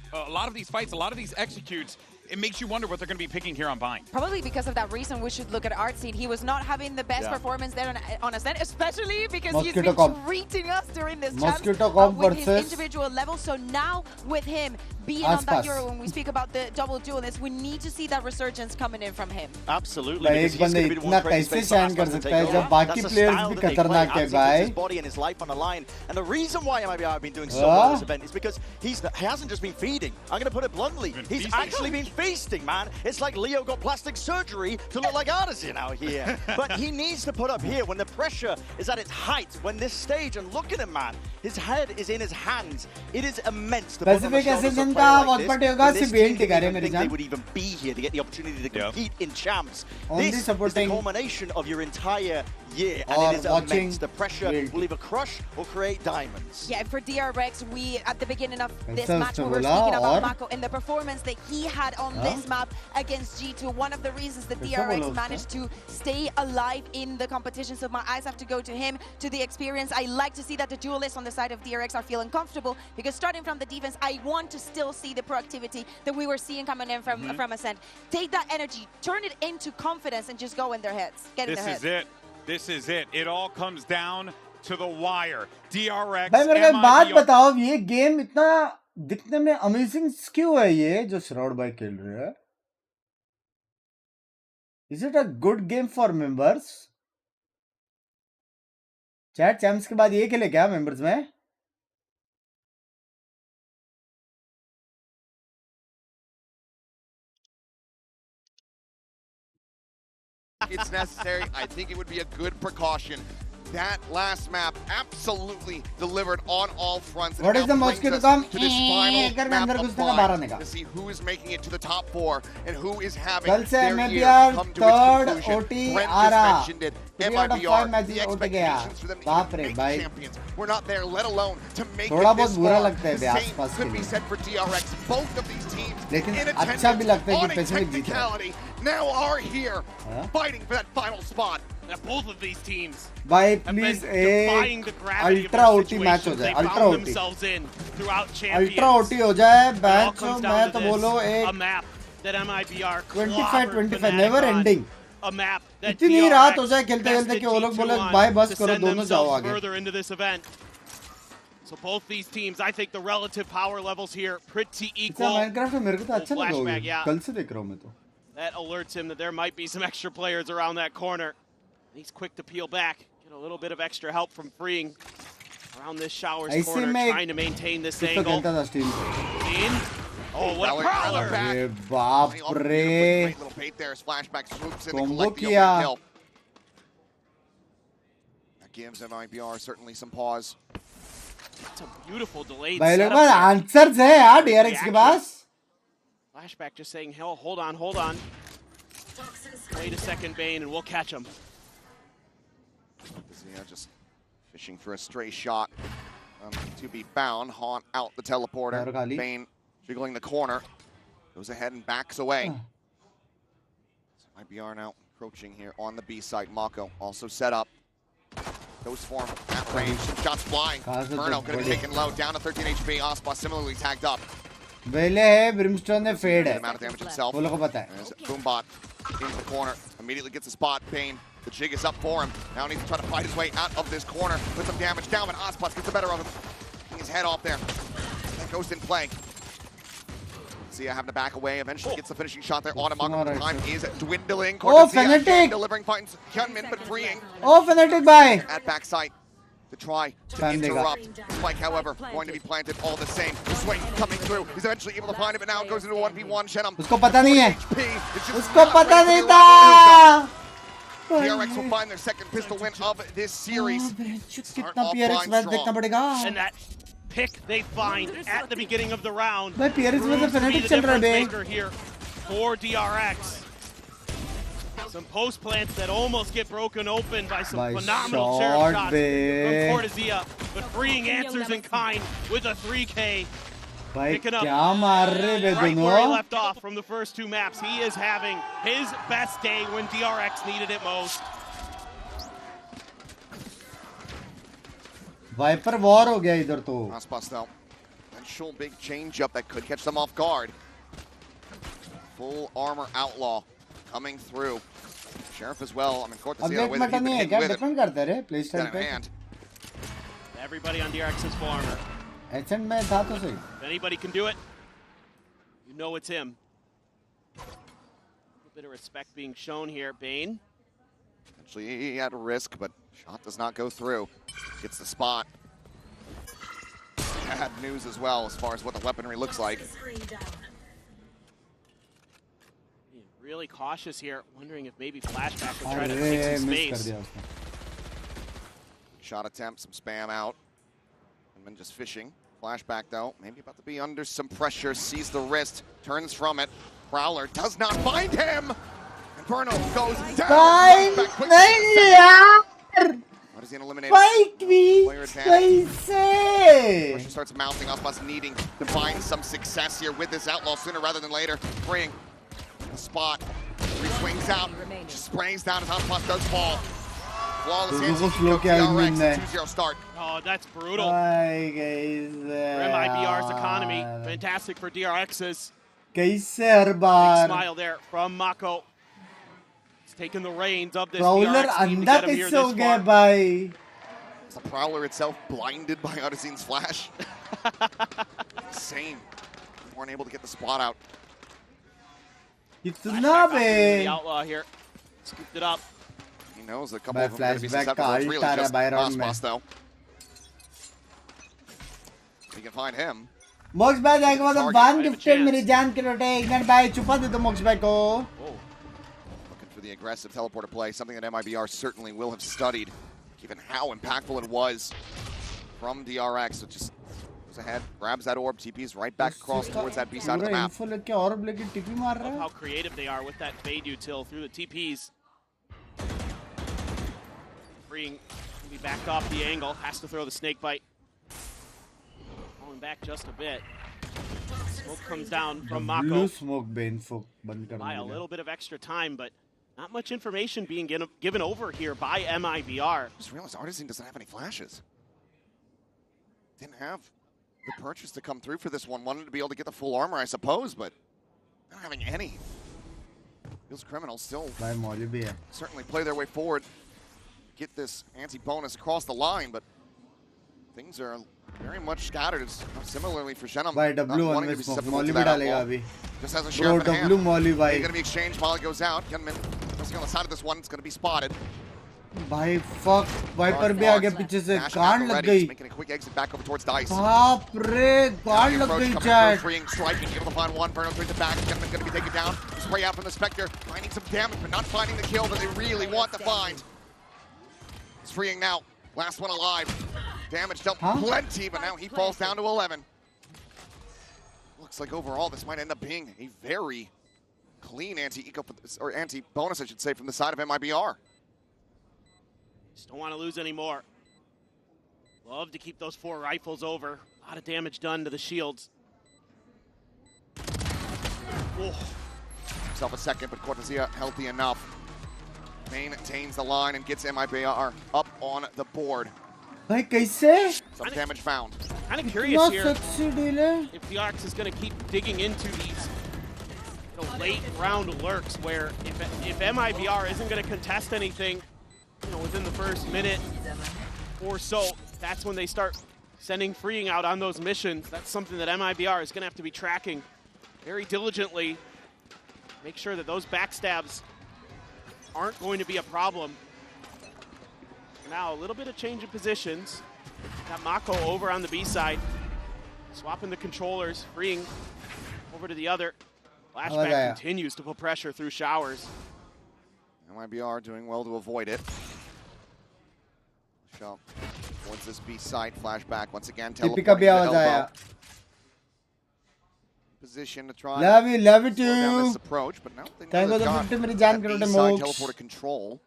fights, a lot of these executes. It makes you wonder what they're going to be picking here on Bind. Probably because of that reason, we should look at Artsy. He was not having the best performance there on Ascent, especially because he's been treating us during this chance with his individual level. So now with him being on that Euro, when we speak about the double duelist, we need to see that resurgence coming in from him. Absolutely. Because he's going to be the one creating space for Aspas to take over. That's a style that they play. Artsy puts his body and his life on the line. And the reason why MIBR have been doing so well this event is because he hasn't just been feeding. I'm going to put it bluntly. He's actually been feasting, man. It's like Leo got plastic surgery to look like Artisan out here. But he needs to put up here when the pressure is at its height, when this stage, and look at him, man. His head is in his hands. It is immense to put on the shoulders of a player like this. And this team didn't think they would even be here to get the opportunity to compete in champs. This is the culmination of your entire year, and it is immense. The pressure will either crush or create diamonds. Yeah, for Drx, we at the beginning of this match, we were speaking about Mako and the performance that he had on this map against G2. One of the reasons that Drx managed to stay alive in the competition. So my eyes have to go to him, to the experience. I like to see that the duelists on the side of Drx are feeling comfortable, because starting from the defense, I want to still see the proactivity that we were seeing coming in from Ascent. Take that energy, turn it into confidence, and just go in their heads. Get in their heads. This is it. This is it. It all comes down to the wire. Drx. भाई मेरे को एक बात बताओ, ये game इतना दिखने में अमेजिंग क्यों है ये जो श्राउड भाई खेल रहे हैं? Is it a good game for members? Chat champs के बाद ये खेले क्या members में? It's necessary. I think it would be a good precaution. That last map absolutely delivered on all fronts. What is the mosquito come? To this final map of Bind, to see who is making it to the top 4 and who is having their year come to its conclusion. Brent just mentioned it. MIBR, the expectations for them to even make champions. We're not there, let alone to make it this far. The same could be said for Drx. Both of these teams in attendance on a technicality now are here fighting for that final spot. That both of these teams भाई please एक ultra OT match हो जाए, ultra OT ultra OT हो जाए match. मैं तो बोलो एक 25-25 नेवर एंडिंग, इतनी रात हो जाए खेलते खेलते कि वो लोग बोले भाई बस करो, दोनों जाओ आगे. So both these teams, I think the relative power levels here pretty equal. Minecraft में मेरे को तो अच्छा लगा, कल से देख रहा हूँ मैं तो. That alerts him that there might be some extra players around that corner. He's quick to peel back, get a little bit of extra help from freeing around this Showers corner, trying to maintain this angle. In. Oh, what a prowler! बाप रे! Combo किया. That gives MIBR certainly some pause. It's a beautiful delayed भाई लोग बात answers है यार DRX के पास. Flashback just saying, hell, hold on. Wait a second, Bane, and we'll catch him. Yeah, just fishing for a stray shot to be found. Haunt out the teleporter. Bane jiggling the corner. Goes ahead and backs away. So MIBR now approaching here on the B side. Mako also set up. Goes for him at range. Some shots flying. Murno going to be taken low. Down to 13 HP. Ospa similarly tagged up. वेले है Brimstone ने fade है, amount of damage himself. वो लोगों को पता है. Boombot into the corner, immediately gets a spot. Bane, the jig is up for him. Now he needs to try to fight his way out of this corner. Put some damage down, but Ospas gets the better of him. Getting his head off there. That goes in play. Sia having to back away. Eventually gets the finishing shot there. Automatic time is dwindling. Oh, Fnatic! Delivering finds Hyunmin, but freeing. Oh, Fnatic bye. At backside. To try to interrupt. Spike, however, going to be planted all the same. The swing coming through. He's eventually able to find it, but now it goes into a 1v1. Shenum. उसको पता नहीं है. उसको पता नहीं था. Drx will find their second pistol win of this series. कितना PRX match देखना पड़ेगा. And that pick they find at the beginning of the round. भाई PRX में तो Fnatic चल रहा है. Here for Drx. Some post plants that almost get broken open by some phenomenal sheriff shots from Cortezia, but freeing answers in kind with a 3K. Picking up right where he left off from the first two maps. He is having his best day when Drx needed it most. Viper war हो गया इधर तो. Cross bust though. Potential big change up that could catch them off guard. Full armor outlaw coming through. Sheriff as well. I mean, Cortez the other way that he's been hitting with it. Depend करता है play style पे. Everybody on DRX's full armor. Ascent में था तो सही. If anybody can do it, you know it's him. A bit of respect being shown here, Bane. Actually, at risk, but shot does not go through. Gets the spot. Bad news as well as far as what the weaponry looks like. Really cautious here, wondering if maybe Flashback will try to take some space. Shot attempt, some spam out. And then just fishing. Flashback though, maybe about to be under some pressure, sees the wrist, turns from it. Prowler does not find him! And Bruno goes down! What is he eliminated? Player advantage. Pressure starts mounting up, us needing to find some success here with this outlaw sooner rather than later. Freeing the spot. He swings out, just sprays down as Hotspot does fall. Flawless DRX, 2-0 start. Oh, that's brutal. For MIBR's economy, fantastic for DRX's. Big smile there from Mako. He's taking the reins of this DRX team to get him here this far. Is the Prowler itself blinded by Odyssey's flash? Insane. Weren't able to get the spot out. The outlaw here. Scooped it up. He knows a couple of them are going to be susceptible. It's really just last boss though. He can find him. Mox bhai जाएगा मतलब one gifted मेरी जान के रोटे ignite भाई छुपा दे दो Mox bhai को. Looking for the aggressive teleporter play, something that MIBR certainly will have studied, given how impactful it was from DRX. So just goes ahead, grabs that orb, TPs right back across towards that B side of the map. Love how creative they are with that fade util through the TPs. Freeing, be backed off the angle, has to throw the snake bite. Falling back just a bit. Smoke comes down from Mako. Blue smoke by a little bit of extra time, but not much information being given over here by MIBR. Just realized Artisan doesn't have any flashes. Didn't have the purchase to come through for this one. Wanted to be able to get the full armor, I suppose, but not having any. Feels criminal still. Certainly play their way forward. Get this anti-bonus across the line, but things are very much scattered. Similarly for Shenum, not wanting to be susceptible to that outlaw. Just has a share of the hand. It's going to be exchanged. Molly goes out. Gunman pressing on the side of this one. It's going to be spotted. भाई fuck, Viper भी आगे पीछे से गांड लग गई. Making a quick exit back over towards Dice. बाप रे, गांड लग गई chat. Freeing, striking, able to find one. Burno brings it back. Gunman's going to be taken down. Spray out from the Spectre, finding some damage, but not finding the kill that they really want to find. He's freeing now. Last one alive. Damage dealt plenty, but now he falls down to 11. Looks like overall this might end up being a very clean anti-eco, or anti-bonus, I should say, from the side of MIBR. Just don't want to lose anymore. Love to keep those 4 rifles over. A lot of damage done to the shields. Himself a second, but Cortezia healthy enough. Maintains the line and gets MIBR up on the board. Like कैसे? Some damage found. Kind of curious here if DRX is going to keep digging into these late round lurks where if MIBR isn't going to contest anything within the first minute or so, that's when they start sending freeing out on those missions. That's something that MIBR is going to have to be tracking very diligently. Make sure that those backstabs aren't going to be a problem. Now a little bit of change of positions. Got Mako over on the B side, swapping the controllers, freeing over to the other. Flashback continues to put pressure through showers. MIBR doing well to avoid it. Shove towards this B side. Flashback once again. Teleporting to the elbow. Position to try. Love you too. Down this approach, but now they know they've got that B-side teleporter control.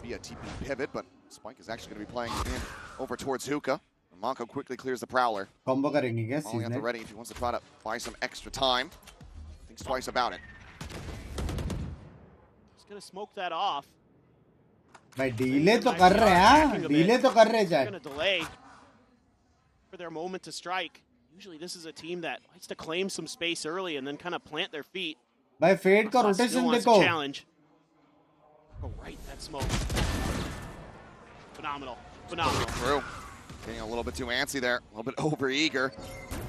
Via TP pivot, but Spike is actually going to be playing in over towards Hookah. Mako quickly clears the Prowler. Combo करेंगे क्या? Falling at the ready if he wants to try to buy some extra time. Thinks twice about it. Just going to smoke that off. भाई delay तो कर रहे हैं हाँ delay तो कर रहे हैं Gonna delay for their moment to strike. Usually this is a team that likes to claim some space early and then kind of plant their feet. भाई फेड का रोटेशन देखो. Challenge. Go right that smoke. Phenomenal. Through. Getting a little bit too antsy there, a little bit over eager.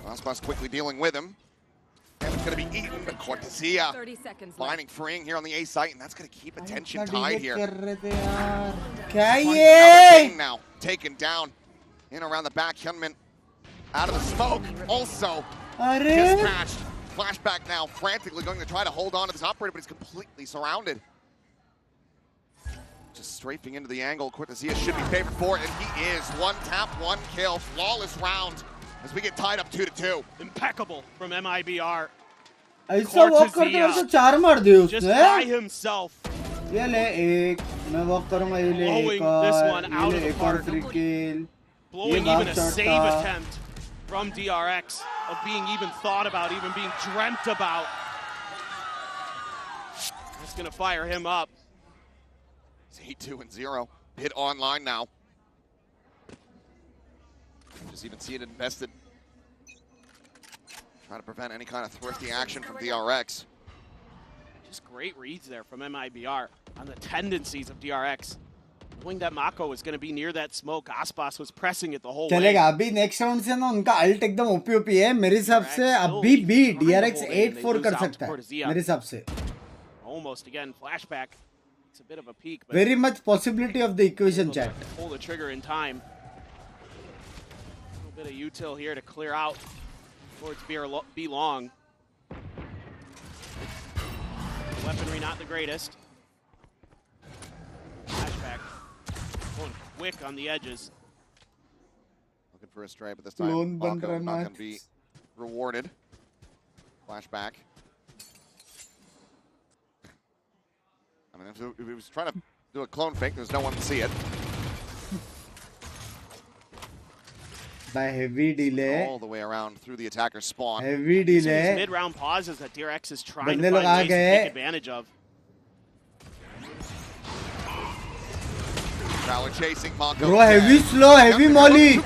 Aspas quickly dealing with him. And it's going to be eaten, but Cortesia finding freeing here on the A site, and that's going to keep attention tied here. Now taken down in around the back. Hyunmin out of the smoke, also dispatched. Flashback now, frantically going to try to hold on to this operator, but he's completely surrounded. Just strafing into the angle. Cortesia should be favored for it, and he is. One tap, one kill. Flawless round as we get tied up 2-2. Impeccable from MIBR. ऐसा walk करते वैसे 4 मार दिए उसने. Just by himself. ये ले एक, मैं वॉक करूँगा ये ले एक और free kill. Blowing even a save attempt from DRX of being even thought about, even being dreamt about. That's gonna fire him up. It's 8-2-0. Hit online now. Just even see it invested. Trying to prevent any kind of thrifty action from DRX. Just great reads there from MIBR on the tendencies of DRX. Knowing that Mako was going to be near that smoke, Aspas was pressing it the whole way. चलेगा अभी next round से ना उनका alt एकदम OP है मेरे हिसाब से अभी भी DRX 8-4 कर सकता है मेरे हिसाब से. Almost again flashback. It's a bit of a peak. But very much possibility of the equation chat. Pull the trigger in time. A little bit of util here to clear out towards B long. Weaponry not the greatest. Flashback. Going quick on the edges. Looking for a strike, but this time Mako not going to be rewarded. Flashback. I mean, if he was trying to do a clone fake, there's no one to see it. By heavy delay. All the way around through the attacker's spawn. Heavy delay. Mid-round pauses that DRX is trying to find ways to take advantage of. Valor chasing Mako. Bro, heavy slow, heavy molly.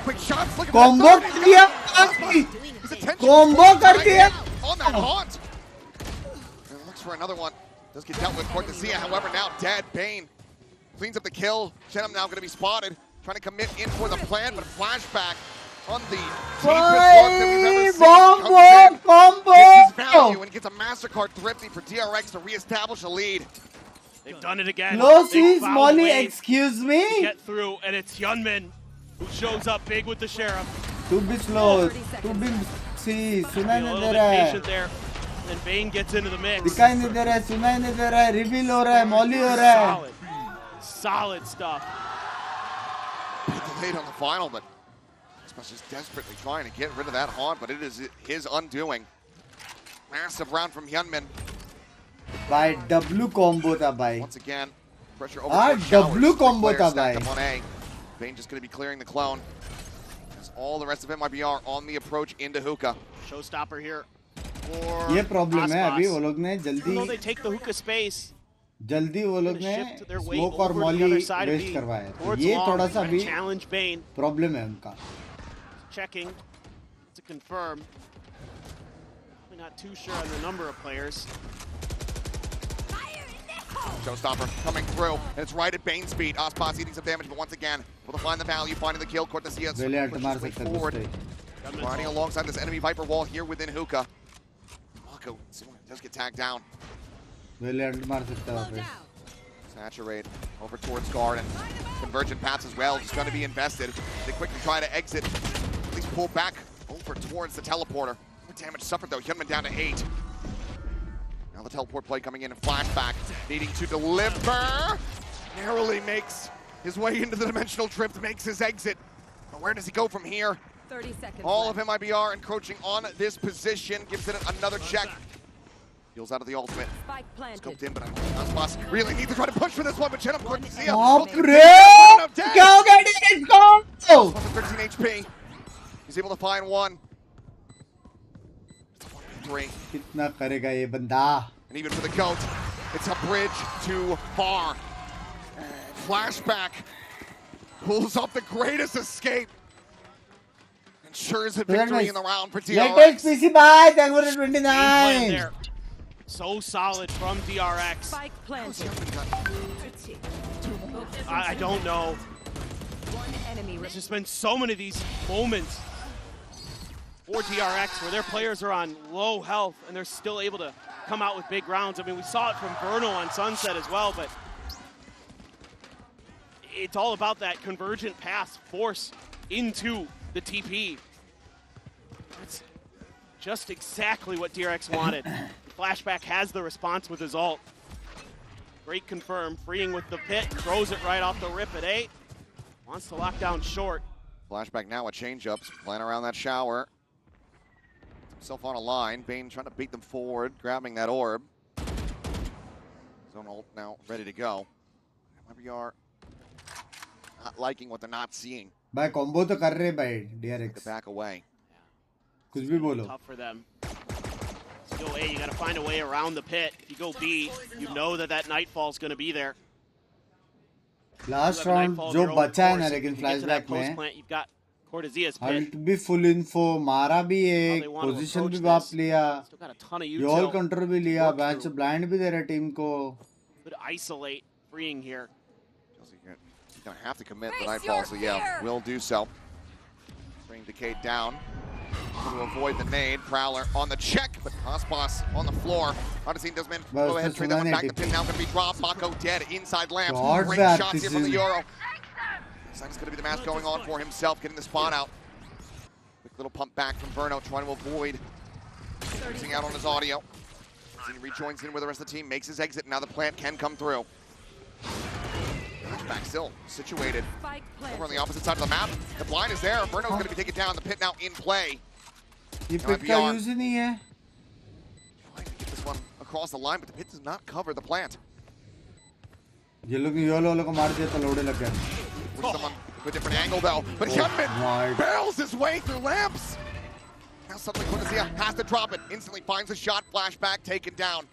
Combo कर दिया. Combo कर दिया. On that haunt. And looks for another one. Does get dealt with. Cortesia, however, now dead. Bane cleans up the kill. Shenum now going to be spotted. Trying to commit in for the plan, but flashback on the deepest look that we've ever seen. Combo. Gets his value and gets a MasterCard thrifty for DRX to reestablish a lead. They've done it again. No, sees Molly, excuse me. Get through, and it's Hyunmin who shows up big with the sheriff. To be slow, to be see, सुनाई नहीं दे रहा है. Patient there, and Bane gets into the mix. दिखाई नहीं दे रहा है, सुनाई नहीं दे रहा है, reveal हो रहा है, Molly हो रहा है. Solid stuff. Delayed on the final, but Aspas is desperately trying to get rid of that haunt, but it is his undoing. Massive round from Hyunmin. By W combo था भाई. Once again, pressure over. W combo था भाई. Bane just going to be clearing the clone. As all the rest of MIBR on the approach into hookah. Showstopper here. ये problem है अभी वो लोग ने जल्दी. Even though they take the hookah space. जल्दी वो लोग ने स्मोक और मॉली वेस्ट करवाया है. ये थोड़ा सा भी प्रॉब्लम है उनका. Checking to confirm. We're not too sure on the number of players. Showstopper coming through, and it's right at Bane's speed. Aspas eating some damage, but once again, able to find the value, finding the kill. Cortesia pushes forward. Riding alongside this enemy Viper wall here within hookah. Mako does get tagged down. Saturate over towards guard, and convergent paths as well. Just going to be invested. They quickly try to exit, at least pull back over towards the teleporter. What damage suffered though? Hyunmin down to 8. Now the teleport play coming in and flashback, needing to deliver. Narrowly makes his way into the dimensional drift, makes his exit. But where does he go from here? 30 seconds All of MIBR encroaching on this position, gives it another check. Deals out of the ultimate. Scoped in, but Aspas really need to try to push for this one, but Chenum Cortesia. Oh, go get it, go! 13 HP. He's able to find one. 1v3. कितना करेगा ये बंदा? And even for the GOAT, it's a bridge too far. Flashback pulls off the greatest escape. Ensures a victory in the round for DRX. Latest PC by thank for 29. So solid from DRX. I don't know. There's just been so many of these moments for DRX where their players are on low health and they're still able to come out with big rounds. I mean, we saw it from Verno on Sunset as well, but it's all about that convergent pass force into the TP. That's just exactly what DRX wanted. Flashback has the response with his ult. Great confirm, freeing with the pit, throws it right off the rip at 8. Wants to lock down short. Flashback now with change-ups, playing around that shower. Himself on a line, Bane trying to beat them forward, grabbing that orb. Zone ult now ready to go. MIBR not liking what they're not seeing. भाई combo तो कर रहे भाई DRX. Back away. कुछ भी बोलो. Tough for them. Go A, you got to find a way around the pit. If you go B, you know that Nightfall's going to be there. Last round जो बचा है ना लेकिन flashback में. You've got Cortesia's pit. Ult भी full info, मारा भी एक, position भी वाप लिया. Yol control भी लिया, bench blind भी दे रहा टीम को. Could isolate, freeing here. He's going to have to commit the Nightfall, so yeah, will do so. Bring Decade down. To avoid the nade, Prowler on the check, but Ospas on the floor. Odyssey does man go ahead, trade that one back. The pin now going to be dropped. Mako dead inside lamps. Great shots here from the Euro. It's going to be the match going on for himself, getting the spot out. Quick little pump back from Verno, trying to avoid losing out on his audio. He rejoins in with the rest of the team, makes his exit. Now the plant can come through. Back still situated over on the opposite side of the map. The blind is there. Verno's going to be taken down. The pit now in play. ये pit का use नहीं है. Trying to get this one across the line, but the pit does not cover the plant. ये लोग वालों को मार दिया तो लोड़े लग गए. Someone to a different angle though, but Hyunmin barrels his way through lamps. Now suddenly Cortesia has to drop it. Instantly finds a shot. Flashback taken down.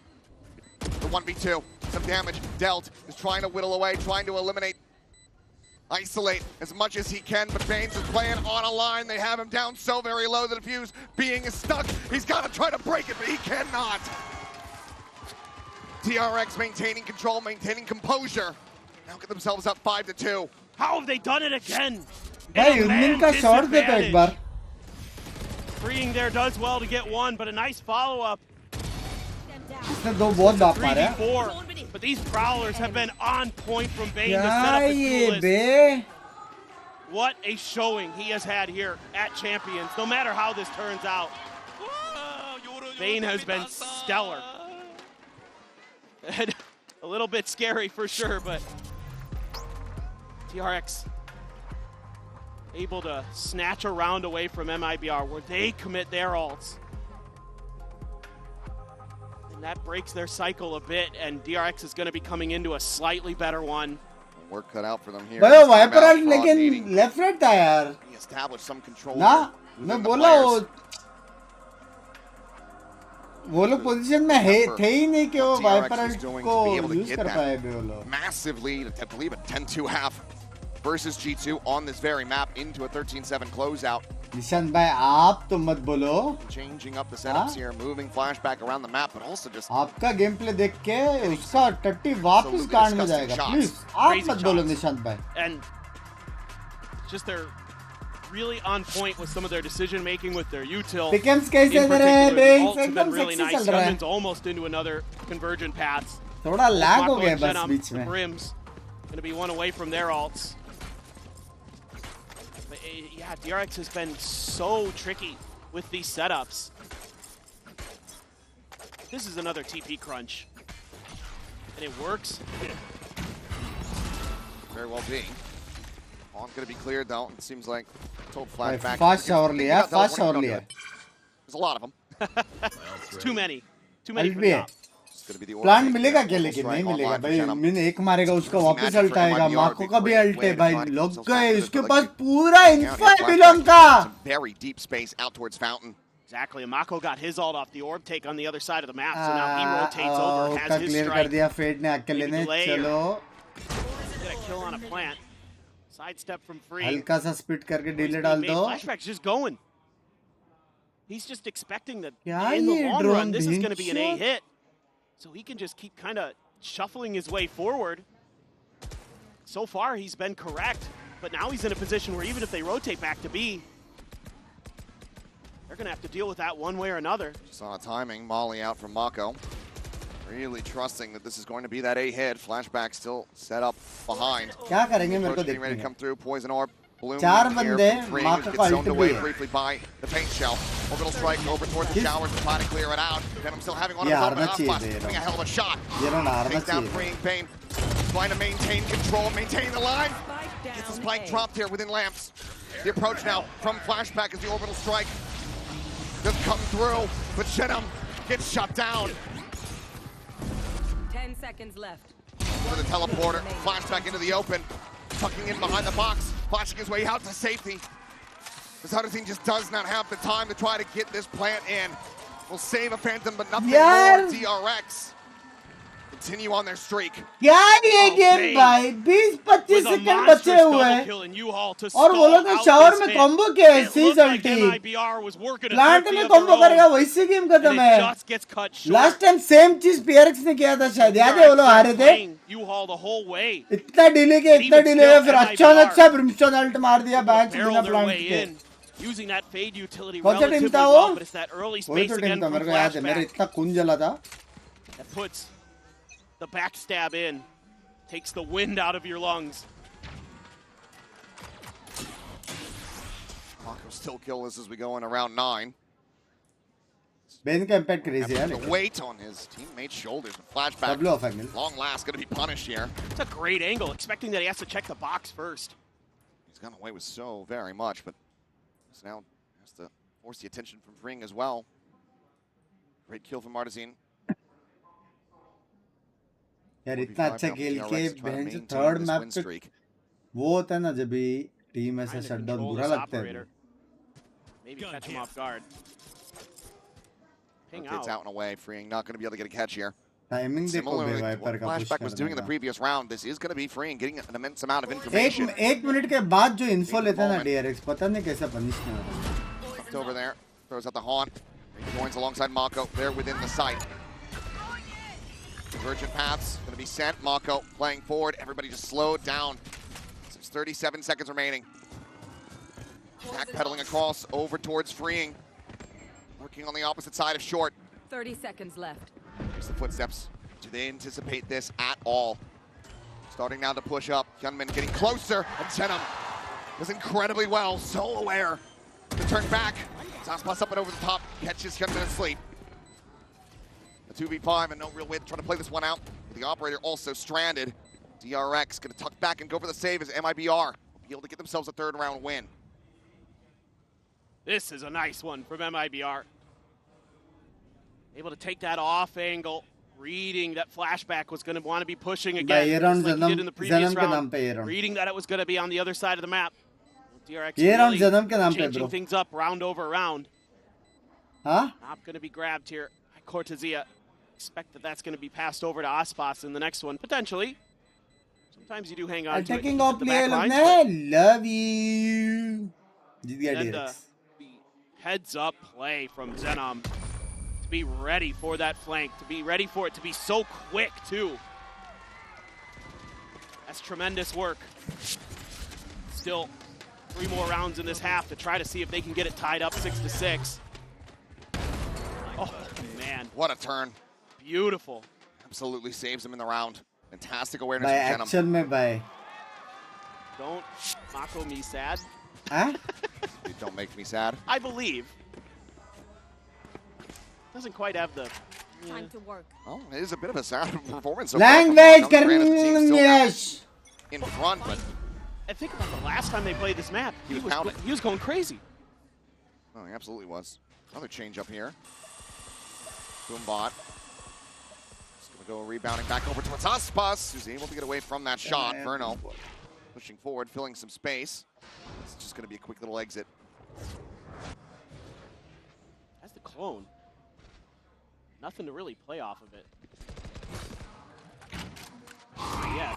The 1v2. Some damage dealt, is trying to whittle away, trying to eliminate, isolate as much as he can, but Baines is playing on a line. They have him down so very low that the fuse being stuck. He's got to try to break it, but he cannot. DRX maintaining control, maintaining composure. Now get themselves up 5-2. How have they done it again? Hey, Hyunmin का shot देखो एक बार. Freeing there does well to get one, but a nice follow-up. इसने दो बहुत बाप मारे हैं. But these Prowlers have been on point from Bane to set क्या up his ये duelist. बे? What a showing he has had here at Champions, no matter how this turns out. Bane has been stellar. And a little bit scary for sure, but DRX able to snatch a round away from MIBR where they commit their ults. That breaks their cycle a bit, and DRX is going to be coming into a slightly better one. Work cut out for them here. भाई wiper out लेकिन left right था यार. He established some control. ना मैं बोला वो लोग position में थे ही नहीं कि वो वाइपर आउट को यूज कर पाए बे वो लोग. Massive lead, I believe a 10-2 half versus G2 on this very map into a 13-7 closeout. Nishant भाई आप तो मत बोलो. Changing up the setups here, moving flashback around the map, but also just आपका गेम प्ले देख के उसका टट्टी वापस कांड में जाएगा. प्लीज आप मत बोलो निशांत भाई. And just they're really on point with some of their decision making with their util. Pickens कैसे दे रहे हैं? Binks एकदम really सेक्सी nice. चल रहा है. Hyunmin's almost into another convergent path. थोड़ा लैग हो गया बस बीच में. Brims gonna be one away from their ults. But, yeah, DRX has been so tricky with these setups. This is another TP crunch. And it works. Very well being. On going to be cleared though. It seems like told flashback. Fast shower liya, fast shower liya. There's a lot of them. It's too many. Too many for the op. Plant मिलेगा क्या लेकिन नहीं मिलेगा भाई. मैंने एक मारेगा उसका वापस अल्ट आएगा. माको का भी अल्ट है भाई. लग गए इसके पास पूरा इन्फो है बिलोंग का. Very deep space out towards Fountain. Exactly. Mako got his ult off the orb take on the other side of the map, so now he rotates over, has his clear strike. कर दिया fade ने अकेले ने. चलो get a kill on a plant. Sidestep from Free. हल्का सा split करके delay डाल दो. Flashback's just going. He's just expecting that क्या in the ये long drone run, this is going to be an A भिंचो? hit. So he can just keep kind of shuffling his way forward. So far, he's been correct. But now he's in a position where even if they rotate back to B, they're going to have to deal with that one way or another. Just on a timing, Molly out from Mako. Really trusting that this is going to be that A hit. Flashback still set up behind. क्या करेंगे मेरे को Getting ready to देखते come through. Poison orb. Bloom चार here बंदे, from Ring, Mako gets का zoned ult away भी है. briefly by the paint shell. Orbital strike over towards the showers to try to clear it out. Venom still having one of ये his own, हारना but चाहिए Aspas ये doing a hell of a shot. ये run हारना Takes down चाहिए. Freeing Bane. Trying to maintain control, maintain the line. Gets the spike dropped here within lamps. The approach now from Flashback as the orbital strike doesn't come through, but Shenum gets shut down. 10 seconds left. For the teleporter, Flashback into the open, tucking in behind the box, flashing his way out to safety. This other team just does not have the time to try to get this plant in. Will save a Phantom, but nothing more. DRX continue on their streak. क्या ये game भाई 20-25 second बचे हुए हैं और वो लोग shower में कॉम्बो किया है सीज अल्टी प्लांट में कॉम्बो करेगा वैसे गेम खत्म है लास्ट टाइम सेम चीज PRX ने किया था शायद याद है वो लोग हारे थे इतना डिले किया फिर अचानक से ब्रिमस्टोन अल्ट मार दिया बैंच बिना प्लांट के कौन सा टीम था वो वही तो टीम था मेरे को याद है मेरे इतना खून जला था the backstab in, takes the wind out of your lungs. Mako still killless as we go in around 9. Ben का impact crazy है. The weight on his teammate's shoulders. The flashback. Long last going to be punished here. It's a great angle, expecting that he has to check the box first. He's gotten away with so very much, but now has to force the attention from Ring as well. Great kill from Artesian. यार इतना अच्छा खेल के bench third map पे वो होता है ना जब भी टीम ऐसा शटडाउन बुरा लगता है maybe catch him off guard. Ping out and away. Freeing not going to be able to get a catch here. Timing देखो what Flashback was doing in the previous round. This is going to be Freeing getting an immense amount of information. एक minute के बाद जो info लेता है ना DRX पता नहीं कैसा पनिश नहीं होता. Left over there, throws out the haunt. He joins alongside Mako. They're within the site. Divergent paths going to be sent. Mako playing forward. Everybody just slowed down. There's 37 seconds remaining. Backpedaling across over towards Freeing. Working on the opposite side of short. 30 seconds left. Here's the footsteps. Do they anticipate this at all? Starting now to push up. Hyunmin getting closer. And Tenum does incredibly well. So aware to turn back. Zaspas up and over the top. Catches Hyunmin asleep. A 2v5 and no real way to try to play this one out. The operator also stranded. DRX going to tuck back and go for the save as MIBR will be able to get themselves a third round win. This is a nice one from MIBR. Able to take that off angle, reading that Flashback was going to want to be pushing again, just like he did in the previous round. Reading that it was going to be on the other side of the map. DRX really changing things up round over round. Huh? Not going to be grabbed here. Cortezia. Expect that that's going to be passed over to Aspas in the next one, potentially. Sometimes you do hang on to it. Attacking off player, love you. And the heads up play from Zenom to be ready for that flank, to be ready for it to be so quick too. That's tremendous work. Still 3 more rounds in this half to try to see if they can get it tied up 6-6. Oh man. What a turn. Beautiful. Absolutely saves him in the round. Fantastic awareness by from action Jenum. Mein by. Don't Mako me sad. Huh? Don't make me sad. I believe. Doesn't quite have the time to work. Oh, it is a bit of a sad performance. Language in front, but I think about the last time they played this map. He was going crazy. Oh, he absolutely was. Another change up here. Boombot. Just going to go rebounding back over towards Aspas, who's able to get away from that shot. Verno pushing forward, filling some space. It's just going to be a quick little exit. That's the clone. Nothing to really play off of it. Yeah.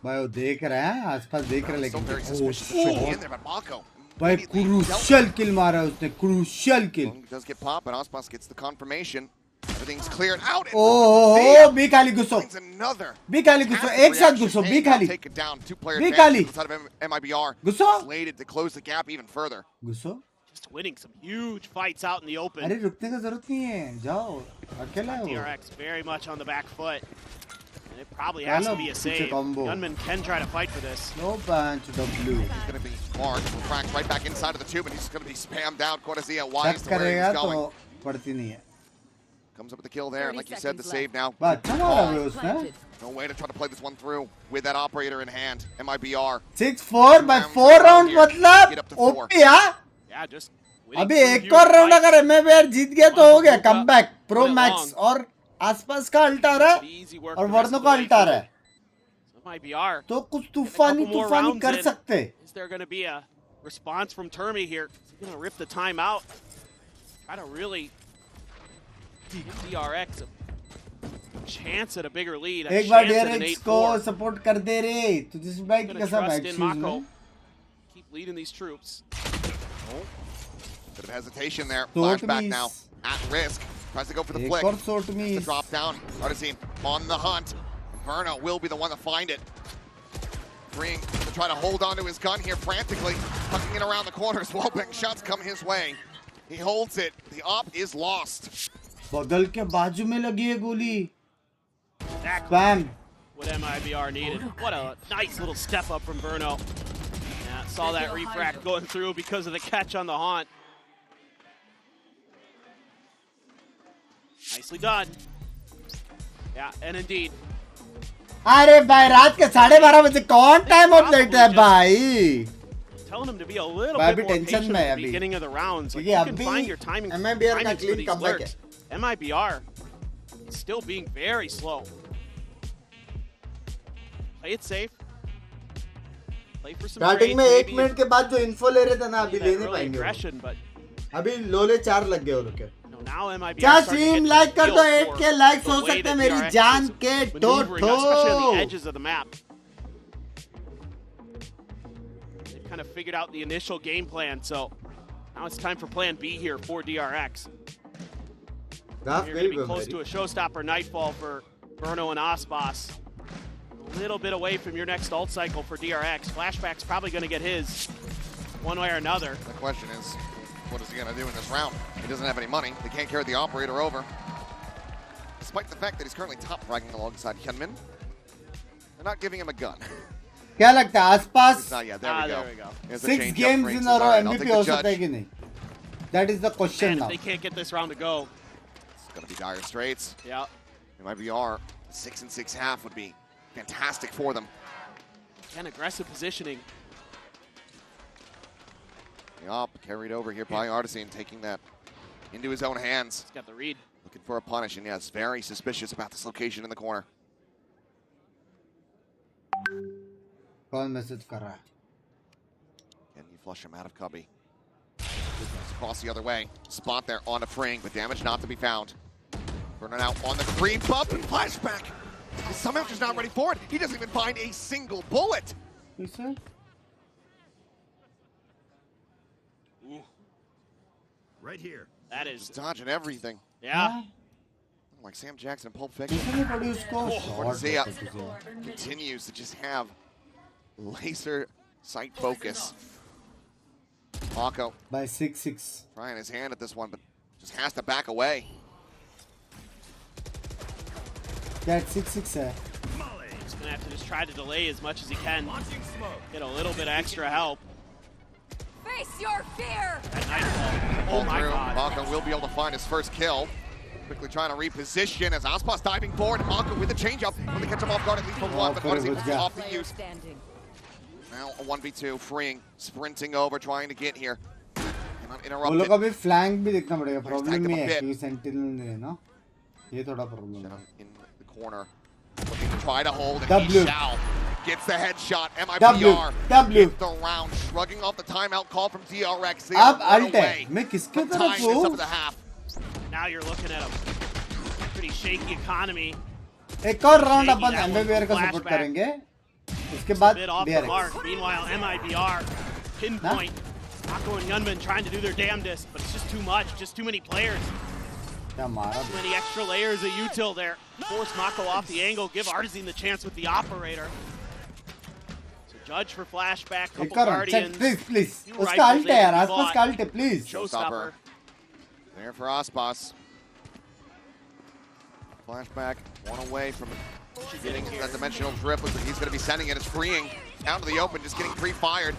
भाई वो देख रहा है आसपास देख रहा है Still very लेकिन suspicious of shooting in there, but Mako भाई क्रूशियल किल मारा उसने crucial kill does get popped, but Aspas gets the confirmation. Everything's cleared out. Oh B खाली घुसो Another. बी खाली घुसो एक साथ घुसो बी खाली Take it down. 2-player B खाली inside of MIBR. घुसो Slated to close the gap even further. घुसो Just winning some huge fights out in the open. अरे रुकने का जरूरत नहीं है जाओ अकेला है वो DRX very much on the back foot. And it probably has to be a save. Gunman can try to fight for this. No punch W. He's going to be marked. Cracked right back inside of the tube, and he's going to be spammed out. Cortezia wise to where he's going. पड़ती नहीं है. Comes up with the kill there, and like you said, the save now. No way to try to play this one through with that operator in hand. MIBR. 6-4 by 4 rounds मतलब OP यार. Yeah, just. अभी एक और round अगर MIBR जीत गया तो हो गया कमबैक. प्रो मैक्स और आसपास का अल्टा रहा है और वर्नो का अल्टा रहा है. तो कुछ तूफानी कर सकते. Is there going to be a response from Termi here? Is he going to rip the time out? Try to really give DRX a chance at a bigger lead. एक बार DRX को सपोर्ट कर दे रे. तो जिस भाई की कसम है keep leading these troops. Bit of hesitation there. Flashback now at risk. Tries to go for the flick. The drop down. Artesian on the hunt. Verno will be the one to find it. Freeing to try to hold on to his gun here frantically. Tucking it around the corners. Wallbang shots come his way. He holds it. The op is lost. बगल के बाजू में लगी है गोली. Bam. What MIBR needed. What a nice little step up from Verno. Yeah, saw that refract going through because of the catch on the haunt. Nicely done. Yeah, and indeed. अरे भाई रात के 12:30 बजे कौन टाइम आउट लेता है भाई. Telling him to be a little bit more patient at the beginning of the rounds. Like, you can find your timing for these lurks. MIBR is still being very slow. Play it safe. Play for some starting में 1 minute के बाद जो info ले रहे थे ना अभी ले नहीं पाएंगे. अभी लोले 4 लग गए उनके. क्या स्ट्रीम लाइक कर दो. 8K लाइक्स हो सकते हैं मेरी जान के टोटो. They've kind of figured out the initial game plan, so now it's time for plan B here for DRX. You're going to be close to a showstopper nightfall for Verno and Aspas. A little bit away from your next ult cycle for DRX. Flashback's probably going to get his one way or another. The question is, what is he going to do in this round? He doesn't have any money. They can't carry the operator over. Despite the fact that he's currently top fragging alongside Hyunmin, they're not giving him a gun. क्या लगता है आसपास? There we go. 6 games in a row MVP हो सकता है कि नहीं? That is the question now. They can't get this round to go. It's going to be dire straits. Yeah. MIBR 6-6 half would be fantastic for them. And aggressive positioning. The op carried over here by Artesian, taking that into his own hands. He's got the read. Looking for a punish, and yes, very suspicious about this location in the corner. कौन message कर रहा है? Can you flush him out of cubby? Cross the other way. Spot there on a Fring, but damage not to be found. Burning out on the creep up and flashback. He's somehow just not ready for it. He doesn't even find a single bullet. Ooh. Right here. That is just dodging everything. Yeah. Like Sam Jackson in Pulp Fiction. Cortezia continues to just have laser sight focus. Mako by 6-6. Trying his hand at this one, but just has to back away. That 6-6 है. He's gonna have to just try to delay as much as he can. Get a little bit of extra help. Face your fear. That nightfall. Oh my God. Mako will be able to find his first kill. Quickly trying to reposition as Aspas diving forward. Mako with the change-up. When they catch him off guard at least for one, but Artesian was off the use. Now a 1v2, freeing, sprinting over, trying to get here. Cannot interrupt it. वो लोग अभी flank भी देखना पड़ेगा. Problem नहीं है कि sentinel नहीं है ना. ये थोड़ा problem है. In the corner, looking to try to hold, and W. he shall. Gets the headshot. MIBR W. the round, shrugging off the timeout call from DRX. अब ult है. मैं किसके तरफ हूँ? Now you're looking at a pretty shaky economy. एक और round अपन MIBR का support करेंगे. उसके बाद bit off the mark. Meanwhile, MIBR pinpoint. Mako and Yunman trying to do their damnedest, but it's just too much. Just too many players. Too many extra layers of util there. Force Mako off the angle. Give Artizine the chance with the operator. So judge for flashback. Couple Guardians. Check, please. उसका ult है यार. आसपास का ult है, please. Showstopper. There for Aspas. Flashback, one away from getting that dimensional drip. Looks like he's going to be sending it. It's freeing out to the open, just getting pre-fired.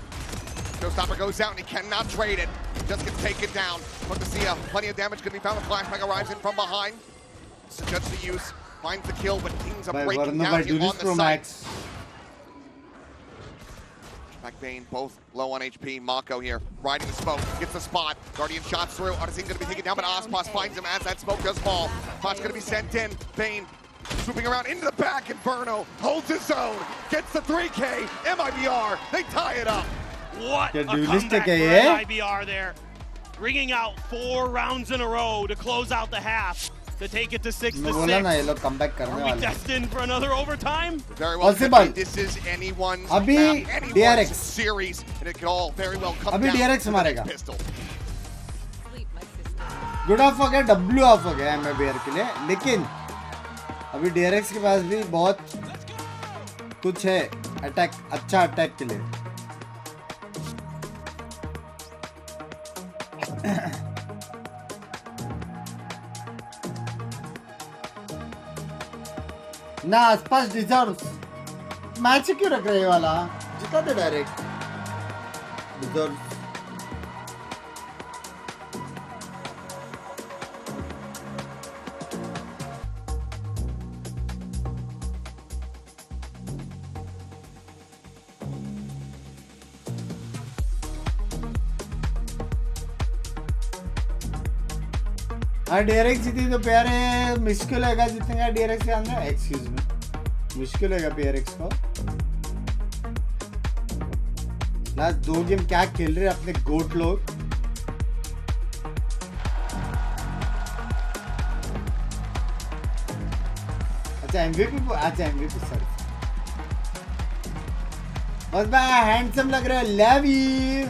Showstopper goes out and he cannot trade it. Just gets taken down. But to see plenty of damage could be found. The flashback arrives in from behind. Suggests the use, finds the kill, but Kings are breaking down here on the site. Back Bane, both low on HP. Mako here, riding the smoke, gets the spot. Guardian shots through. Artizine going to be taken down, but Aspas finds him as that smoke does fall. Spot's going to be sent in. Bane swooping around into the back, and Verno holds his own. Gets the 3K. MIBR, they tie it up. What a comeback for MIBR there. Bringing out 4 rounds in a row to close out the half. To take it to 6-6. Are we destined for another overtime? Very well. This is anyone's DRX series, and it could all very well come down DRX मारेगा. Pistol. Good off हो गया, W off हो गया MIBR के लिए, लेकिन अभी DRX के पास भी बहुत कुछ है अटैक, अच्छा अटैक के लिए. ना आसपास डिजर्व्स. मैच क्यों रख रहे वाला? जिता दे डायरेक्ट. डिजर्व्स. हाँ DRX जीती तो प्यारे मुश्किल होगा जितेगा DRX के अंदर. एक्सक्यूज मी, मुश्किल होगा PRX को. लास्ट 2 गेम क्या खेल रहे अपने गोट लोग. अच्छा MVP सर बस भाई हैंडसम लग रहा है. Love you.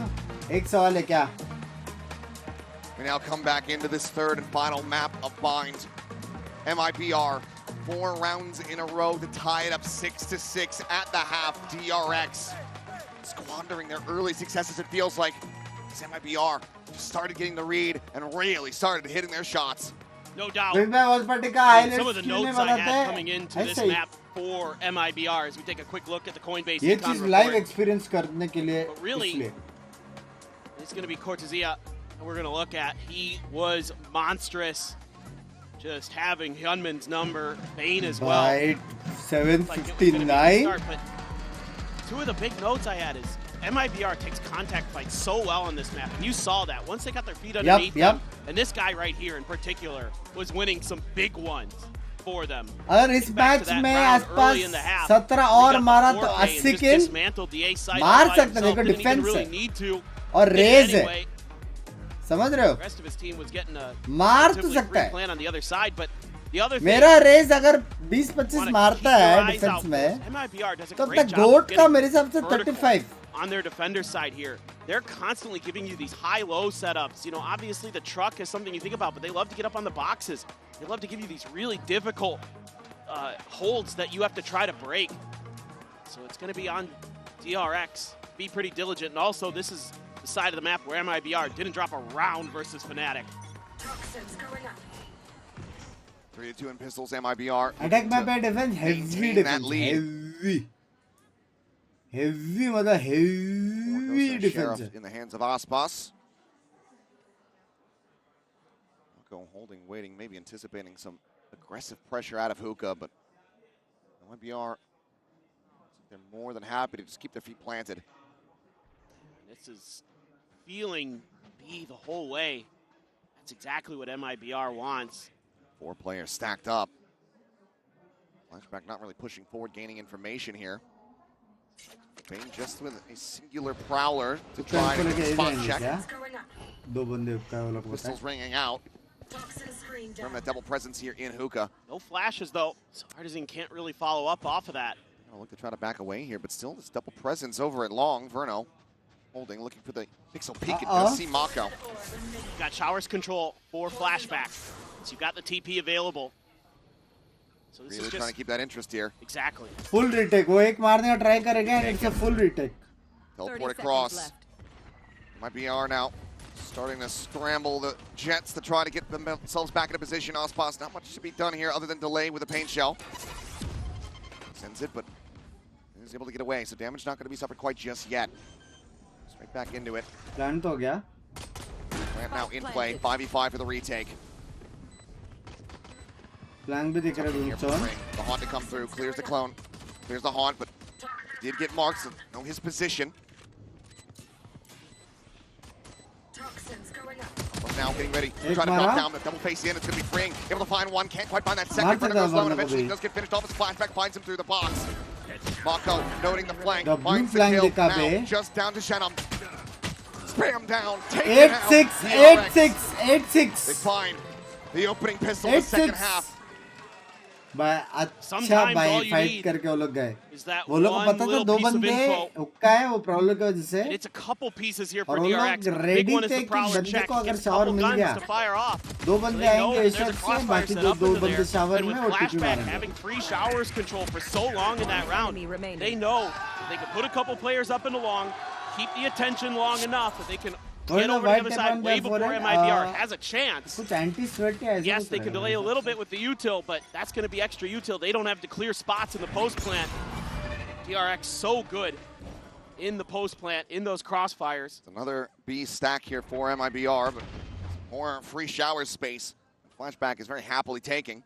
एक सवाल है क्या? We now come back into this third and final map of Binds. MIBR, 4 rounds in a row to tie it up 6-6 at the half. DRX squandering their early successes, it feels like. As MIBR just started getting the read and really started hitting their shots. No doubt. Some of the notes I had coming into this map for MIBR as we take a quick look at the Coinbase ये चीज live experience करने के लिए. But really, it's going to be Cortezia. We're going to look at. He was monstrous. Just having Hyunmin's number, Bane as well. Right, 759. But 2 of the big notes I had is MIBR takes contact fights so well on this map. And you saw that. Once they got their feet underneath them, and this guy right here in particular was winning some big ones for them. अगर इस match में आसपास 17 और मारा तो 80 किल मार सकते. देखो डिफेंस है और रेज है. समझ रहे हो? मार तो सकता है. मेरा रेस अगर 20-25 मारता है डिफेंस में तो अपना गोट का मेरे हिसाब से 35. On their defender side here, they're constantly giving you these high-low setups. You know, obviously the truck is something you think about, but they love to get up on the boxes. They love to give you these really difficult holds that you have to try to break. So it's going to be on DRX. Be pretty diligent. And also, this is the side of the map where MIBR didn't drop a round versus Fnatic. 3-2 in pistols, MIBR. Attack map and defense, heavy defense. Heavy mother, heavy defense. In the hands of Aspas. Mako holding, waiting, maybe anticipating some aggressive pressure out of Hookah, but MIBR, they're more than happy to just keep their feet planted. This is feeling B the whole way. That's exactly what MIBR wants. 4 players stacked up. Flashback not really pushing forward, gaining information here. Bane just with a singular prowler to try and get a spot check. Pistols ringing out from that double presence here in Hookah. No flashes though, so Artizine can't really follow up off of that. Gonna look to try to back away here, but still this double presence over at long. Verno holding, looking for the pixel peek. It does see Mako. Got showers control for flashback. So you've got the TP available. So this really is just trying to keep that interest here. Exactly. Full retake. वो एक मारने का try करेगा and it's a full retake. Teleport across. Mibr now starting to scramble the Jets to try to get themselves back into position. Ospas, not much to be done here other than delay with a paint shell. Sends it, but is able to get away, so damage not going to be suffered quite just yet. Straight back into it. Plant हो गया. Plant now in play. 5v5 for the retake. Plant भी दिख रहा है Binks. The haunt to come through, clears the clone, clears the haunt, but did get marked, so know his position. But now getting ready to try to knock down the double face in. It's going to be freeing. Able to find one, can't quite find that second. Front goes low, and eventually he does get finished off. His flashback finds him through the box. Mako noting the flank, finds the kill. Now just down to Shenum. Spam down, take it out. 8-6. They find the opening pistol in the second half. अच्छा भाई fight करके वो लोग गए वो लोग को पता था दो बंदे हुक्का है वो प्रॉब्लम की वजह से और वो लोग रेडी थे कि बंदे को अगर शावर मिल गया दो बंदे आएंगे एशर से बाकी दो बंदे शावर में और टिपी मारेंगे having 3 showers control for so long in that round, they know they can put a couple players up and along, keep the attention long enough that they can get over the other side way before Mibr has a chance. Yes, they can delay a little bit with the util, but that's going to be extra util. They don't have to clear spots in the post plant. Drx so good in the post plant, in those crossfires. Another B stack here for Mibr, but more free shower space. Flashback is very happily taking.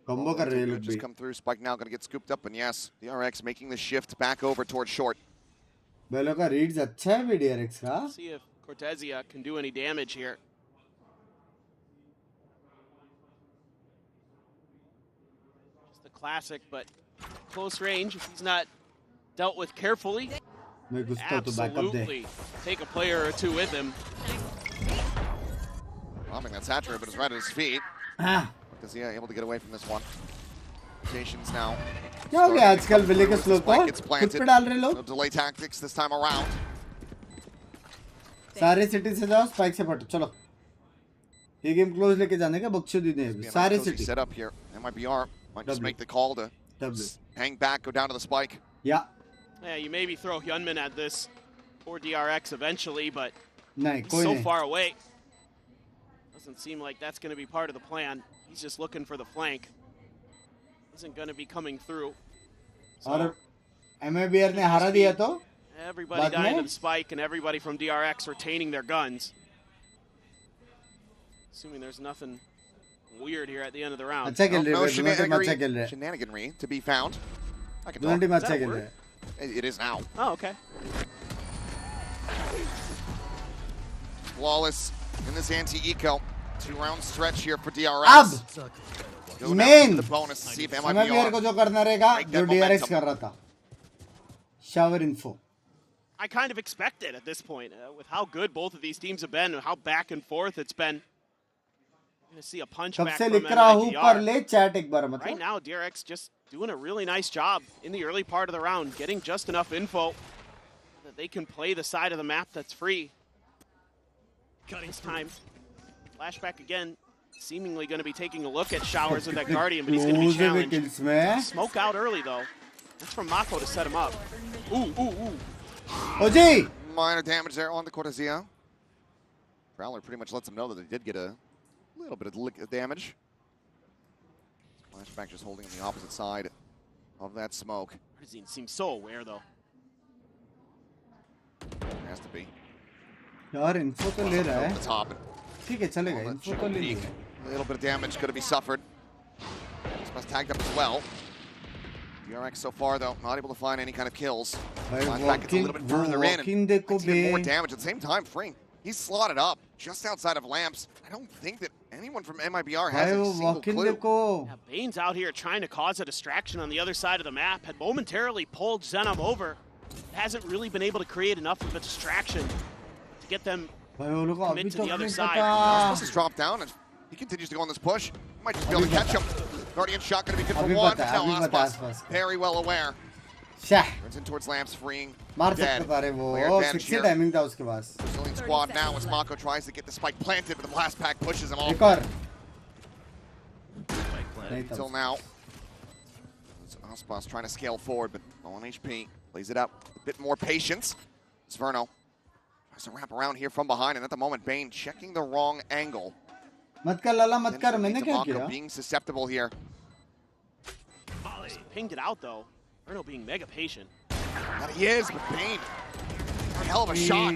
Just come through. Spike now going to get scooped up, and yes, Drx making the shift back over towards short. बेलो का reads अच्छा है भी Drx का. See if Cortezia can do any damage here. Just the classic, but close range. If he's not dealt with carefully, absolutely take a player or two with him. Bombing that Satcher, but is right at his feet. Cortezia able to get away from this one. Rotations now. क्या हो गया आजकल विले के slow को खुद पे डाल रहे लोग delay tactics this time around. सारे सिटी से जाओ स्पाइक से पटो चलो ये गेम क्लोज लेके जाने का बख्शुदी ने सारे city set up here. Mibr might just make the call to hang back, go down to the spike. Yeah, you maybe throw Hyunmin at this or Drx eventually, but so far away. Doesn't seem like that's going to be part of the plan. He's just looking for the flank. Isn't going to be coming through. और Mibr ने हरा दिया तो everybody dying to the spike and everybody from Drx retaining their guns. Assuming there's nothing weird here at the end of the round. अच्छा खेल रहे हैं, अच्छा खेल रहे हैं. Shenaniganry to be found. दोनों टीम अच्छा खेल रहे हैं. It is now. Oh, okay. Flawless in this anti-eco. 2-round stretch here for Drx. Main Mibr को जो करना रहेगा जो Drx कर रहा था shower info. I kind of expected at this point with how good both of these teams have been and how back and forth it's been. I'm going to see a punch back from Mibr. Right now Drx just doing a really nice job in the early part of the round, getting just enough info that they can play the side of the map that's free. This time flashback again. Seemingly going to be taking a look at showers with that Guardian, but he's going to be challenged. Smoke out early, though. That's from Mako to set him up. Oji! Minor damage there on the Cortezia. Prowler pretty much lets him know that they did get a little bit of damage. Flashback just holding on the opposite side of that smoke. Cortezia seems so aware, though. Has to be. यार info तो ले रहा है. Top. ठीक है चलेगा info तो ले लिया. A little bit of damage could be suffered. Must tagged up as well. Drx so far though not able to find any kind of kills. Back gets a little bit further in and even more damage at the same time. Fring, he's slotted up just outside of lamps. I don't think that anyone from Mibr has a single clue. Bane's out here trying to cause a distraction on the other side of the map. Had momentarily pulled Zenom over. Hasn't really been able to create enough of a distraction to get them commit to the other side. This is dropped down and he continues to go on this push. Might just be able to catch him. Guardian shot going to be good for one. Now Aspas, very well aware. Turns in towards lamps, freeing. Dead. Player advantage here. Brazilian squad now as Mako tries to get the spike planted, but the blast pack pushes him off. Until now. Aspas trying to scale forward, but low on HP. Plays it up. A bit more patience. Zverno tries to wrap around here from behind, and at the moment, Bane checking the wrong angle. Mako being susceptible here. Pinged it out though. Zverno being mega patient. That he is, but Bane. A hell of a shot.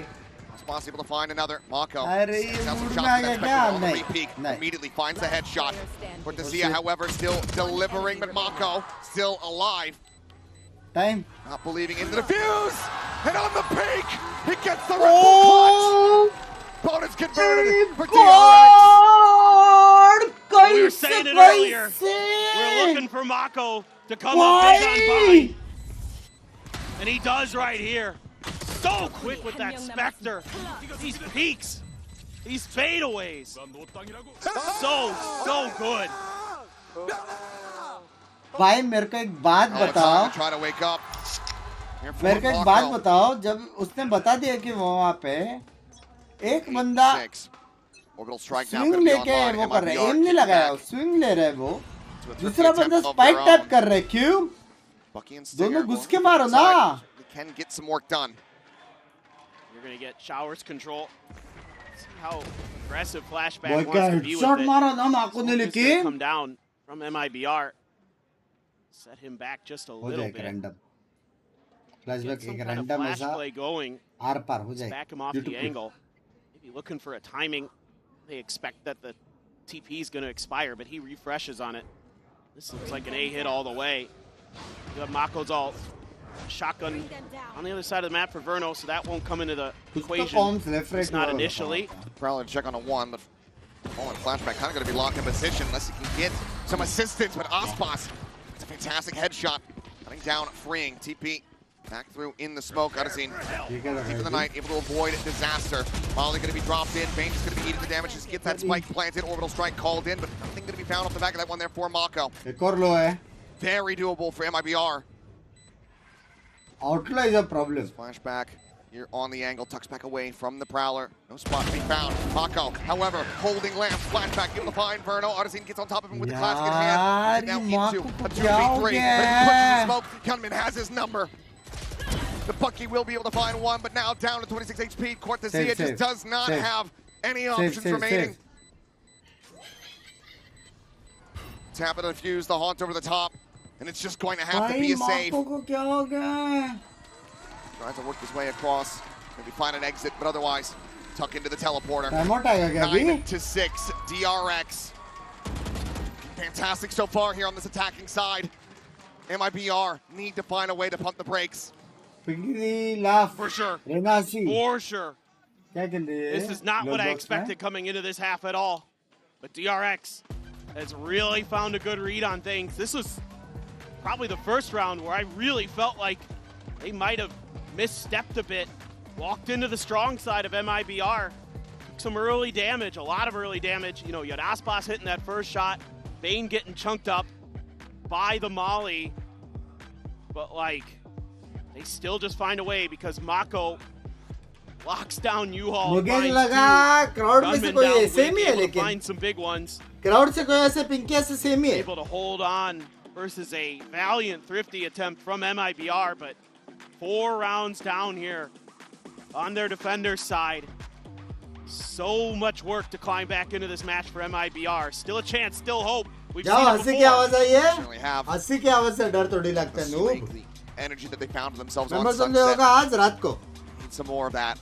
Aspas able to find another. Mako. Immediately finds the headshot. Cortesia, however, still delivering, but Mako still alive. Time. Not believing in the defuse. And on the peak, he gets the Red Bull clutch. Bonus converted for DRX. We were saying it earlier. We're looking for Mako to come up big on Bobby. And he does right here. So quick with that Spectre. These peaks. These fadeaways. So good. भाई मेरे को एक बात बताओ जब उसने बता दिया कि वो वहाँ पे एक बंदा स्विंग लेके वो कर रहा है एम नहीं लगाया स्विंग ले रहा है वो दूसरा बंदा स्पाइक टैप कर रहा है क्यों दोनों घुस के मारो ना can get some work done. You're going to get Showers control. See how aggressive Flashback wants to be with it. He's going to come down from MIBR. Set him back just a little bit. Flashback some kind of flash play going. Back him off the angle. Maybe looking for a timing. They expect that the TP is going to expire, but he refreshes on it. This looks like an A hit all the way. You have Mako's ult. Shotgun on the other side of the map for Verno, so that won't come into the equation. It's not initially. Prowler check on a 1, but falling Flashback kind of going to be locked in position unless he can get some assistance. But Aspas, it's a fantastic headshot. Cutting down, freeing. TP back through in the smoke. Odyssey for the night, able to avoid disaster. Molly going to be dropped in. Bane is going to be eating the damage. Just gets that spike planted. Orbital strike called in, but nothing going to be found off the back of that one there for Mako. Very doable for MIBR. Outlaw is a problem. Flashback here on the angle, tucks back away from the Prowler. No spot to be found. Mako, however, holding lamp. Flashback able to find Verno. Artisan gets on top of him with the classic in hand. Now into a 2v3. But if he puts in the smoke, Gunman has his number. The Bucky will be able to find one, but now down to 26 HP. Cortesia just does not have any options remaining. Tap it to defuse the haunt over the top. And it's just going to have to be a save. Tries to work his way across. Maybe find an exit, but otherwise, tuck into the teleporter. 9-6, DRX. Fantastic so far here on this attacking side. MIBR need to find a way to pump the brakes. For sure. For sure. This is not what I expected coming into this half at all. But DRX has really found a good read on things. This was probably the first round where I really felt like they might have misstepped a bit. Walked into the strong side of MIBR. Took some early damage, a lot of early damage. You know, you had Aspas hitting that first shot. Bane getting chunked up by the Molly. But, like, they still just find a way because Mako locks down U-Haul. Gunman down, find some big ones. Able to hold on versus a valiant, thrifty attempt from MIBR, but 4 rounds down here on their defender's side. So much work to climb back into this match for MIBR. Still a chance, still hope. We've seen it before. The energy that they found themselves on Sunset. Need some more of that.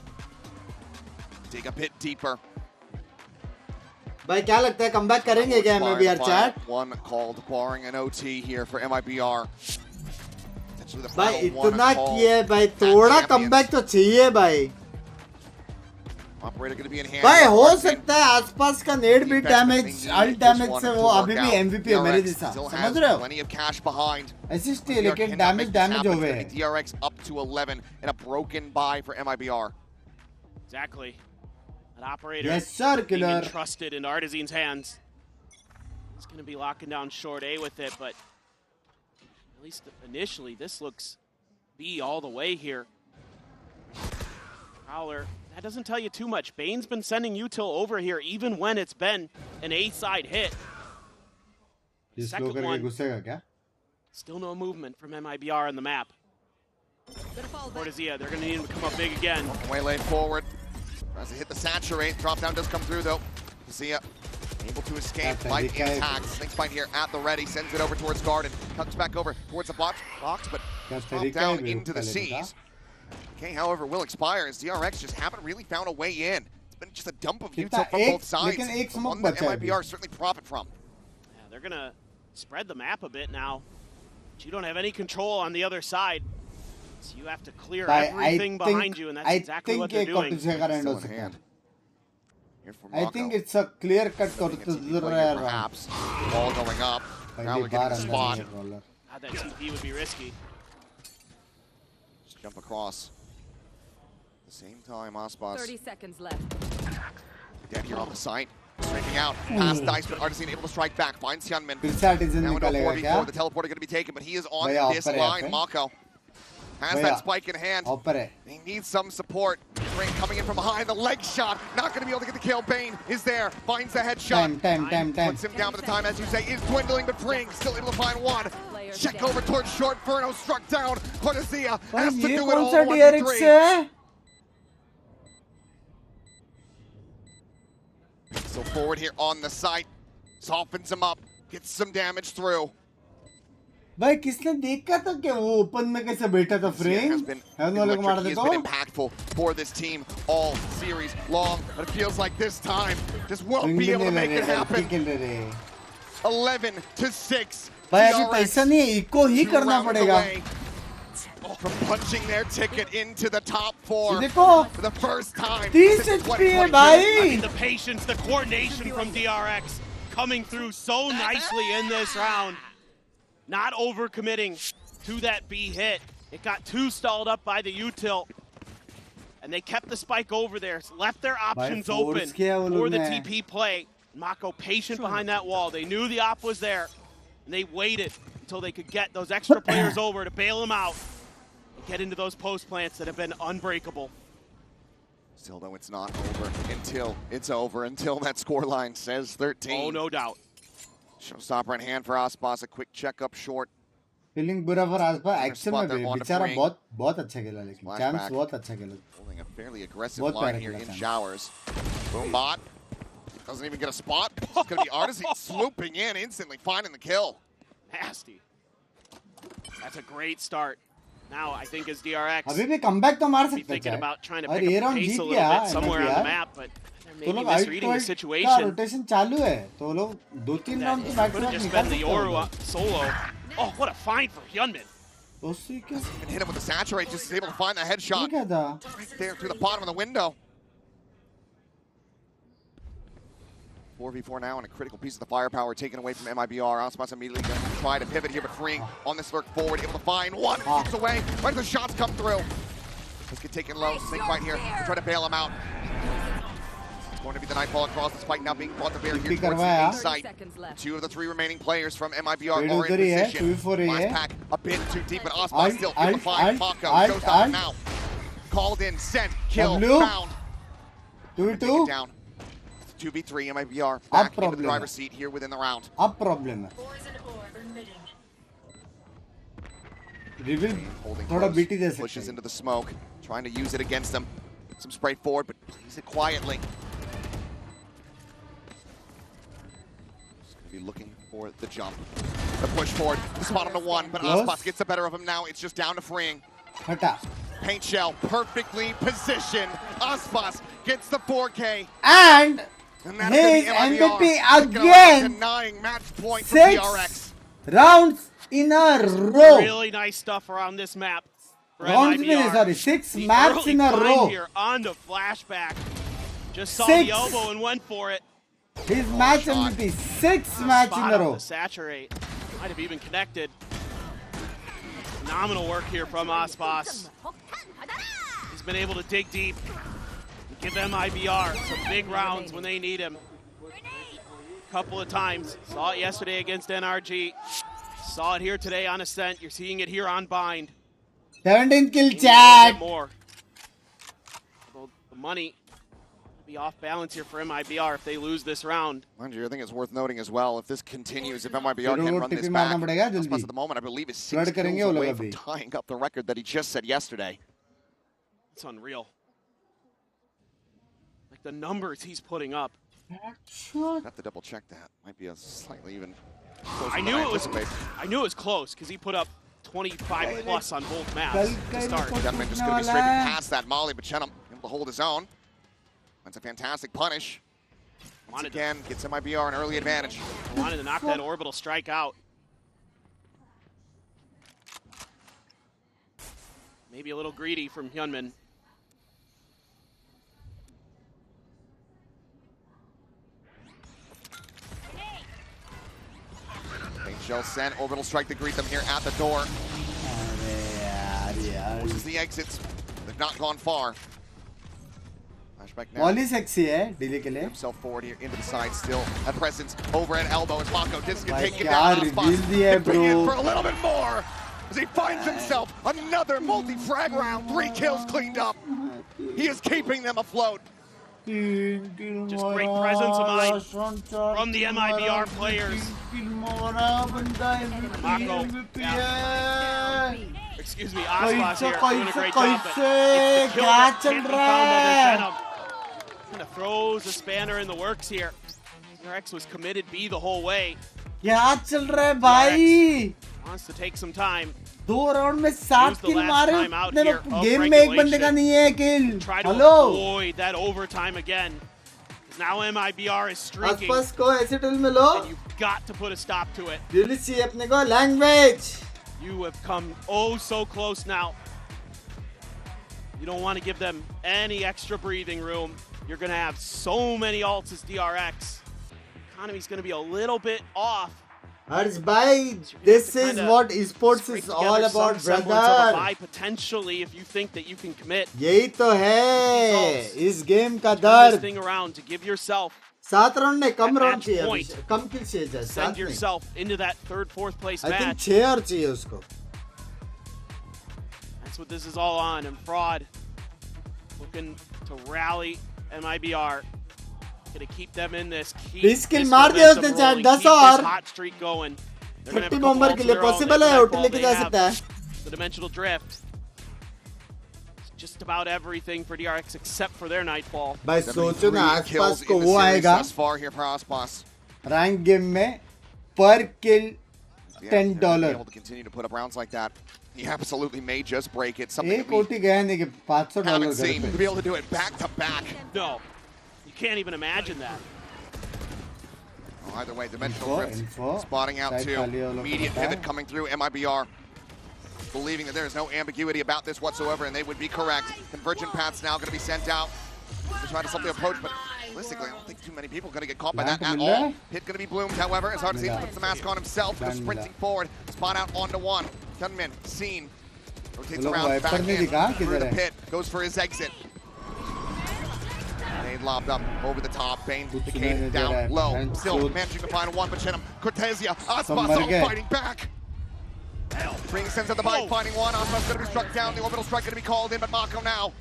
Dig a bit deeper. भाई क्या लगता है comeback करेंगे क्या MIBR chat? One called barring an OT here for MIBR. भाई इतना किए भाई थोड़ा कमबैक तो चाहिए भाई. Operator going to be in hand. भाई हो सकता है आसपास का नेट भी डैमेज अल्ट डैमेज से वो अभी भी MVP है मेरे जैसा समझ रहे हो? Plenty of cash behind. Assist है लेकिन डैमेज हो गए. DRX up to 11 and a broken buy for MIBR. Exactly. An operator yes, sir, killer. Entrusted in Artisan's hands. He's going to be locking down short A with it, but at least initially, this looks B all the way here. Prowler, that doesn't tell you too much. Bane's been sending util over here even when it's been an A side hit. Second one, still no movement from MIBR on the map. Cortezia, they're going to need him to come up big again. Way lane forward. Tries to hit the saturate. Drop down does come through though. Cortezia able to escape. Fight intact. Snake fight here at the ready. Sends it over towards Garden. Comes back over towards the box, but dropped down into the seas. Okay, however, will expire as DRX just haven't really found a way in. It's been just a dump of util from both sides. One that MIBR certainly profit from. Yeah, they're going to spread the map a bit now. But you don't have any control on the other side. So you have to clear everything behind you, and that's exactly what they're doing. I think it's a clear-cut perhaps. Ball going up. Now we're getting the spot. That TP would be risky. Just jump across. At the same time, Aspas 30 seconds left. Dead here on the site. Striking out. Past Dice, but Artisan able to strike back. Finds Hyunmin. Now into a 4v4. The teleporter going to be taken, but he is on this line. Mako has that spike in hand. He needs some support. Rain coming in from behind. The leg shot. Not going to be able to get the kill. Bane is there. Finds the headshot. Puts him down, but the time, as you say, is dwindling. But Pring still able to find one. Check over towards short. Furno struck down. Cortezia has to do it all. 1v3. So forward here on the site. Softens him up. Gets some damage through. भाई किसने देखा था कि वो open में कैसे बैठा था frame? He has been impactful for this team all series long, but it feels like this time just won't be able to make it happen. 11-6. भाई अभी पैसा नहीं है, इको ही करना पड़ेगा. From punching their ticket into the top 4 देखो for the first time. 30 HP है भाई. The patience, the coordination from DRX coming through so nicely in this round. Not overcommitting to that B hit. It got too stalled up by the util. And they kept the spike over there, left their options open for the TP play. Mako patient behind that wall. They knew the op was there, and they waited until they could get those extra players over to bail them out and get into those post plants that have been unbreakable. Still, though, it's not over until it's over, until that scoreline says 13. Oh, no doubt. Showstopper in hand for Aspas, a quick check up short. Feeling बुरा for Aspas, action में बेचारा बहुत अच्छा खेला लेकिन champs बहुत अच्छा खेला. Holding a fairly aggressive line here in showers. Boombot doesn't even get a spot. It's going to be Artisan swooping in instantly, finding the kill. Nasty. That's a great start. Now I think as DRX अभी भी comeback तो मार सकता है. Thinking about trying to pick up pace a little bit somewhere on the map, but तो लोग misreading the situation. Rotation चालू है तो लोग 2-3 राउंड तो बैक टू बैक निकाल सकते हैं. Solo. Oh, what a find for Hyunmin. Even hit him with the saturate, just able to find the headshot. Right there through the bottom of the window. 4v4 now, and a critical piece of the firepower taken away from MIBR. Aspas immediately going to try to pivot here, but Freeing on this lurk forward, able to find one. Keeps away. Right as the shots come through. Let's get taken low. Snake right here. Try to bail him out. It's going to be the nightfall across the spike now being brought to bear here towards the A site. 2 of the 3 remaining players from MIBR are in position. Last pack a bit too deep, but Aspas still able to find Mako. Showstopper now. Called in, sent, kill, found. 2v2. Down. 2v3 MIBR back into the driver's seat here within the round. Up problem. Reveal thoda BT de sakte. Pushes into the smoke, trying to use it against them. Some spray forward, but plays it quietly. Just gonna be looking for the jump. The push forward, the spot on the 1, but Aspas gets the better of him now. It's just down to Freeing. Paint shell, perfectly positioned. Aspas gets the 4K. And his MVP again. Denying match point for 6 DRX. rounds in a row. Really nice stuff around this map. Rounds in, sorry, 6 maps in a row. Here on the flashback. Just saw the elbow and went for it. His match MVP, 6 match in a row. The saturate might have even connected. Phenomenal work here from Aspas. He's been able to dig deep. Give MIBR some big rounds when they need him. couple of times. Saw it yesterday against NRG. Saw it here today on Ascent. You're seeing it here on Bind. 17 kill chat. More. Well, the money will be off balance here for MIBR if they lose this round. Mind you, I think it's worth noting as well, if this continues, if MIBR can run this back, at the moment, I believe, is 6 kills away from tying up the record that he just set yesterday. It's unreal. Like the numbers he's putting up. Have to double check that. Might be a slightly even closer I knew it was close because he put up 25 plus on both maps to start. Gentleman just going to be straight past that molly, but Chenum able to hold his own. That's a fantastic punish. Once again, gets MIBR an early advantage. Wanted to knock that orbital strike out. Maybe a little greedy from Hyunmin. Shell sent orbital strike to greet them here at the door. Forces the exits. They've not gone far. Flashback now. Molly sexy hai, delay ke liye. Himself forward here into the side still. At presence over at elbow as Mako just gonna take it kya down. reveal diya, Bring in bro. for a little bit more as he finds himself another multi-frag round. 3 kills cleaned up. He is keeping them afloat. Just great presence of mind from the MIBR players. Mako, yeah. Excuse me, Aspas here doing a great job. But it's the kill that can't be found by the Venom. Kind of throws a spanner in the works here. Drx was committed B the whole way. क्या चल रहा है भाई? Wants to take some time. 2 round में 7 किल मारे अपने game में एक बंदे का नहीं है किल. Try to hello. avoid that overtime again. Now MIBR is streaking. आसपास को ऐसे टूल में लो. And you've got to put a stop to it. यूलिसी अपने को language. You have come oh so close now. You don't want to give them any extra breathing room. You're going to have so many ults as Drx. Economy's going to be a little bit off. Bhai, this is what esports is all about, brother. Potentially, if you think that you can commit. यही तो है इस game का Turn दर्द. this thing around to give yourself 7 round नहीं, come round match चाहिए, point. कम किल चाहिए. Send yourself into that 3rd, 4th place I think match. 6 और चाहिए उसको. That's what this is all on. And Fraud looking to rally MIBR. Gonna keep them in this. Keep 20 kill this मार दिया उसने, momentum rolling. चाहे 10 Keep और. this hot streak going. They're gonna have 30 a couple number ults के of लिए their own. Possible They है, have hotel लेके they जा have सकता है. the dimensional drift. It's just about everything for Drx except for their nightfall. भाई सोचो ना आसपास को वो आएगा रैंक गेम में पर किल $10. Able to continue to put up rounds like that. He absolutely may just break it. Something एक कोटी गया नहीं कि $500 haven't seen घर to be able to do it back to back. No, you can't even imagine that. Well, either way, dimensional drift spotting out too. Immediate pivot coming through. MIBR believing that there is no ambiguity about this whatsoever, and they would be correct. Convergent paths now going to be sent out. They're trying to something approach, but realistically, I don't think too many people are going to get caught by that at all. Hit going to be bloomed, however, as hard as he puts the mask on himself. Goes sprinting forward, spot out onto one. Gunman seen. Rotates around, back in through the pit, goes for his exit. Nade lobbed up over the top. Bane decayed down low. Still managing to find one, but Chenum, Cortesia, Aspas all fighting back. Ring sends out the bite, finding one. Aspas going to be struck down. The orbital strike going to be called in, but Mako now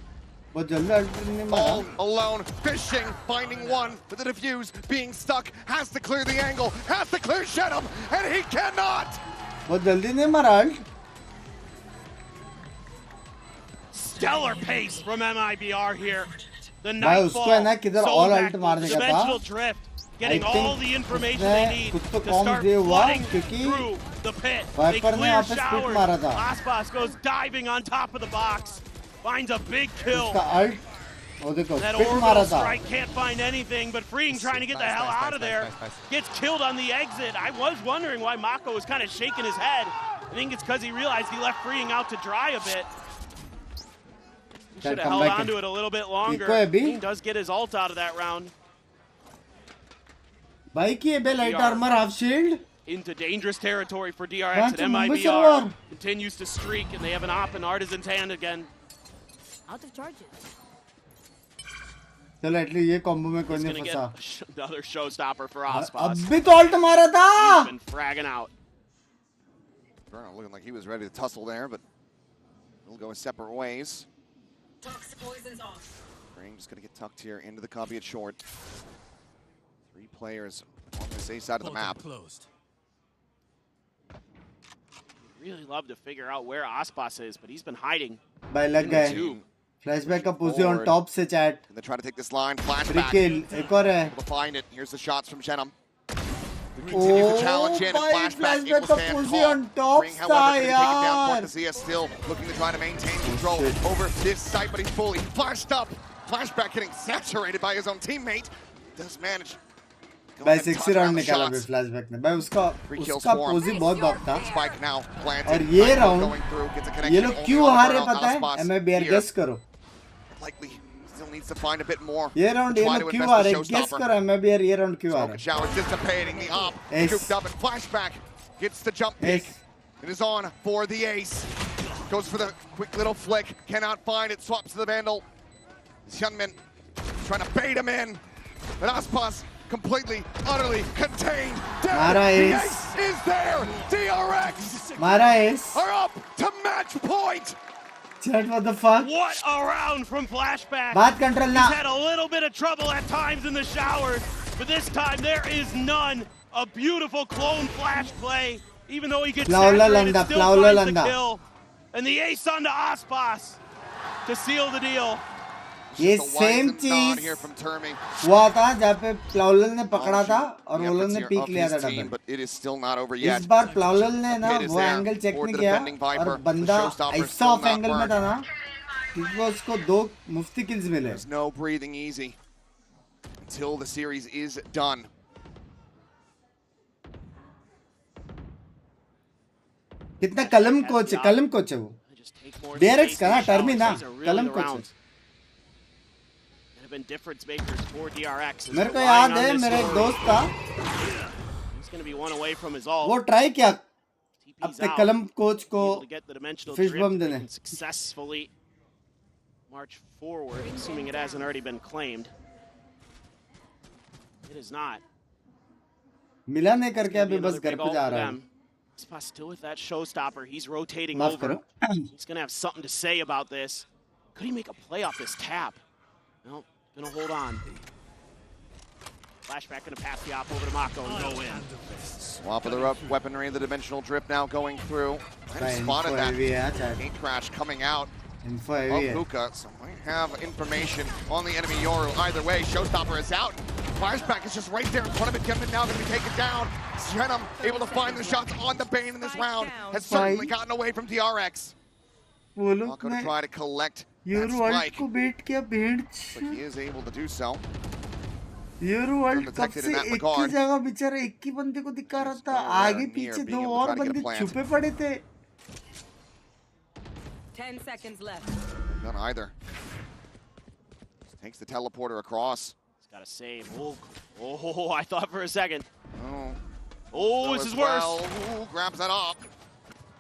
all alone, fishing, finding one with the defuse, being stuck, has to clear the angle, has to clear Chenum, and he cannot! बहुत जल्दी नहीं मारा. Stellar pace from MIBR here. The भाई उसको है ना किधर all ult मारने का था. dimensional drift, getting all the information they need to start flooding through the pit. They clear showers. Aspas goes diving on top of the box, finds a big kill. That orbital strike can't find anything, but Freeing trying to get the hell out of there. Gets killed on the exit. I was wondering why Mako was kind of shaking his head. I think it's because he realized he left Freeing out to dry a bit. He should have held on to it a little bit longer. Freeing does get his ult out of that round. Light armor, half shield. Into dangerous territory for Drx, and MIBR continues to streak, and they have an op in Artisan's hand again. Out of charges. चलो at least ये combo में कोई नहीं फंसा. Another showstopper for Aspas. अभी तो alt मारा था. He's been fragging out. Looking like he was ready to tussle there, but we'll go separate ways. Toxic poison's off. Just gonna get tucked here into the copy at short. 3 players on this A side of the map. Really love to figure out where Aspas is, but he's been hiding. भाई लग गए. Flashback का pussy on top से chat. And they try to take this line. Flashback. Kill. एक और है. Able to find it. Here's the shots from Shenum. Continue to challenge in and flashback able to stand tall. On top Ring, however, going to take it down. Cortezia still looking to try to maintain control over this site, but he's fully flashed up. Flashback getting saturated by his own teammate. Does manage. भाई 6 round निकाला भी flashback ने. भाई उसका पोजी बहुत bug था. और ये राउंड ये लोग क्यों हारे पता है? MIBR गेस करो. Still needs to find a bit more. ये राउंड ये लोग क्यों हारे? गेस करो MIBR ये राउंड क्यों हारे? Shower dissipating the op. Scooped up and flashback gets the jump peak. It is on for the ace. Goes for the quick little flick. Cannot find it. Swaps to the Vandal. Hyunmin trying to bait him in. But Aspas completely, utterly contained. Mara the ace is there. DRX Mara ace are up to match point. Chat, what the fuck? What a round from Flashback. Baat control na. He's had a little bit of trouble at times in the showers, but this time there is none. A beautiful clone flash play. Even though he gets saturated, still finds the kill. And the ace onto Aspas to seal the deal. ये same चीज हुआ था जहाँ पे प्लाउलल ने पकड़ा था और ओलन ने पीक लिया था डबल. इस बार प्लाउलल ने ना वो एंगल चेक नहीं किया और बंदा ऐसा ऑफ एंगल में था ना कि उसको 2 मुफ्ती किल्स मिले. There's no breathing easy until the series is done. कितना कलम कोच है वो. DRX का ना टर्मी ना कलम कोच है. Been difference makers for DRX. मेरे को याद है मेरा एक दोस्त था. He's going to be one away from his ult. वो ट्राई किया अपने कलम कोच को फिश बम देने. Successfully march forward, assuming it hasn't already been claimed. It is not. मिला नहीं करके अभी बस घर पे जा रहा है. Aspas still with that showstopper. He's rotating over. He's going to have something to say about this. Could he make a play off this tap? No, gonna hold on. Flashback gonna pass the op over to Mako and go in. Swap of the weaponry, the dimensional drift now going through. I spotted that paint crash coming out of Hookah, so I have information on the enemy Yoru. Either way, Showstopper is out. Flashback is just right there in front of it. Kevin now gonna be taken down. Shenum able to find the shots on the Bane in this round. Has certainly gotten away from DRX. Mako to try to collect Yoru ult को बेट किया भेड़. But he is able to do so. Yoru ult कब से एक ही जगह बेचारा एक ही बंदे को दिखा रहा था. आगे पीछे 2 और बंदे छुपे पड़े थे. 10 seconds left. None either. Just takes the teleporter across. He's got to save. Oh, I thought for a second. Oh, this is worse. Ooh, grabs that up.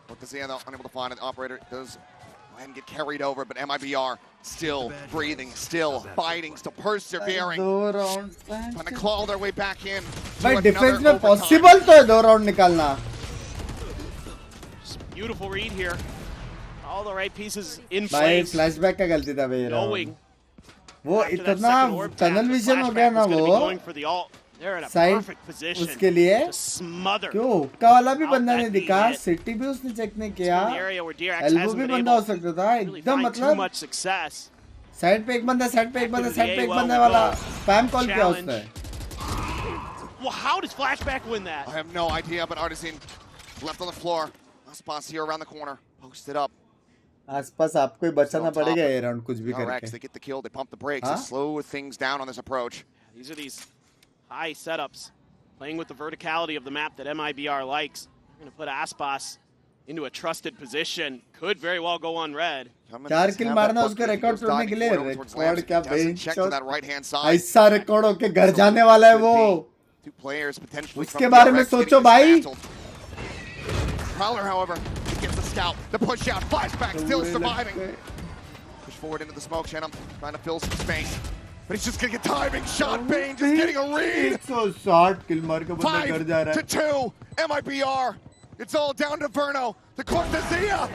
What does he have? Unable to find it. Operator does and get carried over, but MIBR still breathing, still fighting, still persevering. 2 rounds. Trying to claw their way back in. But defense में possible तो है 2 round निकालना. Beautiful read here. All the right pieces in place. भाई flashback का गलती था भाई. Knowing. वो इतना tunnel vision हो गया ना वो. साइड उसके लिए क्यों हुक्का वाला भी बंदा नहीं दिखा. सिटी भी उसने चेक नहीं किया. एल्बो भी बंदा हो सकता था एकदम. मतलब साइड पे एक बंदा, साइड पे एक बंदा, साइड पे एक बंदा वाला स्पैम कॉल किया उसने. Well, how does Flashback win that? I have no idea, but Artisan left on the floor. Aspas here around the corner, posted up. आसपास आपको ही बचाना पड़ेगा ये राउंड कुछ भी करके. They get the kill, they pump the brakes, they slow things down on this approach. These are these high setups, playing with the verticality of the map that MIBR likes. They're going to put Aspas into a trusted position. Could very well go on red. 4 किल मारना उसका record तोड़ने के लिए. Record क्या bench ऐसा record होके घर जाने वाला है वो. उसके बारे में सोचो भाई. Prowler, however, gets the scout. The push out, flashback, still surviving. Push forward into the smoke, Shenum, trying to fill some space. But he's just gonna get timing shot. Bane just getting a read. So short. Kill mar ke banda gar ja raha hai. 5-2. MIBR. It's all down to Verno. The Cortezia.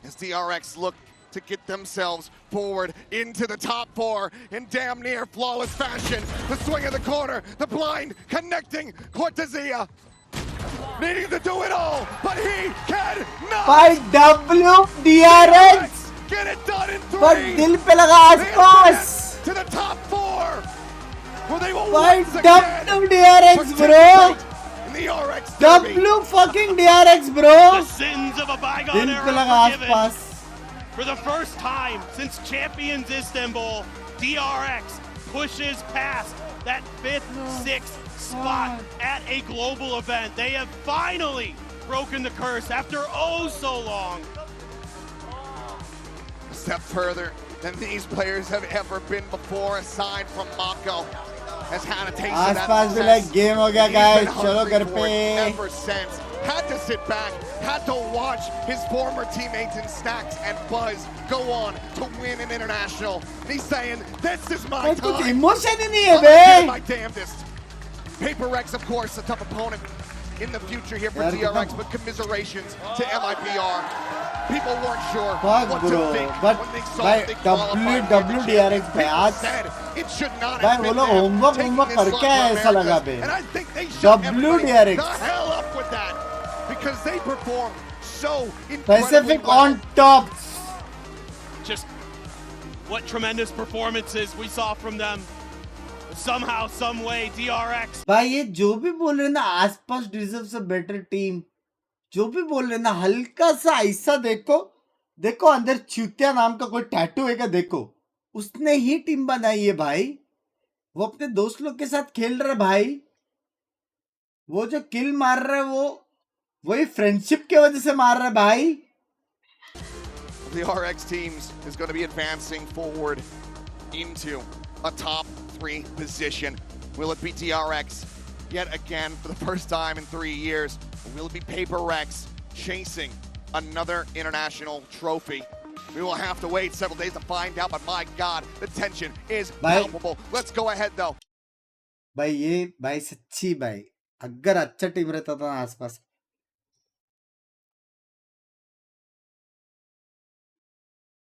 As DRX look to get themselves forward into the top 4 in damn near flawless fashion. The swing of the corner, the blind connecting Cortezia. Needing to do it all, but he cannot. By DRX. Get it done in 3. But dil pe laga aas-paas. To the top 4. Where they will By once again DRX, bro. In the RX W fucking DRX, bro. The sins of a bygone Dil pe era laga forgiven. aas-paas. For the first time since Champions Istanbul, DRX pushes past that 5th, 6th spot at a global event. They have finally broken the curse after oh so long. A step further than these players have ever been before, aside from Mako. Has had a taste of that आस-पास भी like game हो गया guys. चलो घर पे. Ever since. Had to sit back, had to watch his former teammates in Stacks and Buzz go on to win an international. And he's saying, this is my time. कुछ emotion ही नहीं है I'm bay. gonna do my damnedest. Prx, of course, a tough opponent in the future here for DRX, but commiserations to MIBR. People weren't sure Fuck, what bro. to think But when they saw by they qualified. WDRX पे आज It should not भाई have वो been लोग them homework taking homework this करके slot आए for ऐसा लगा Americas. Bay. And I think they shut everybody WDRX. the hell up with that because they performed so incredibly Pacific well. on top. Just what tremendous performances we saw from them. Somehow, some way, DRX. भाई ये जो भी बोल रहे ना आसपास deserves a better team. जो भी बोल रहे ना हल्का सा ऐसा देखो अंदर चूतिया नाम का कोई टैटू है क्या देखो. उसने ही टीम बनाई है भाई. वो अपने दोस्त लोग के साथ खेल रहा है भाई. वो जो किल मार रहा है वो वही फ्रेंडशिप के वजह से मार रहा है भाई. The RX teams is going to be advancing forward into a top 3 position. Will it be DRX yet again for the first time in 3 years? Or will it be Prx chasing another international trophy? We will have to wait several days to find out, but my God, the tension is palpable. Let's go ahead though. भाई सच्ची भाई अगर अच्छा team रहता था आसपास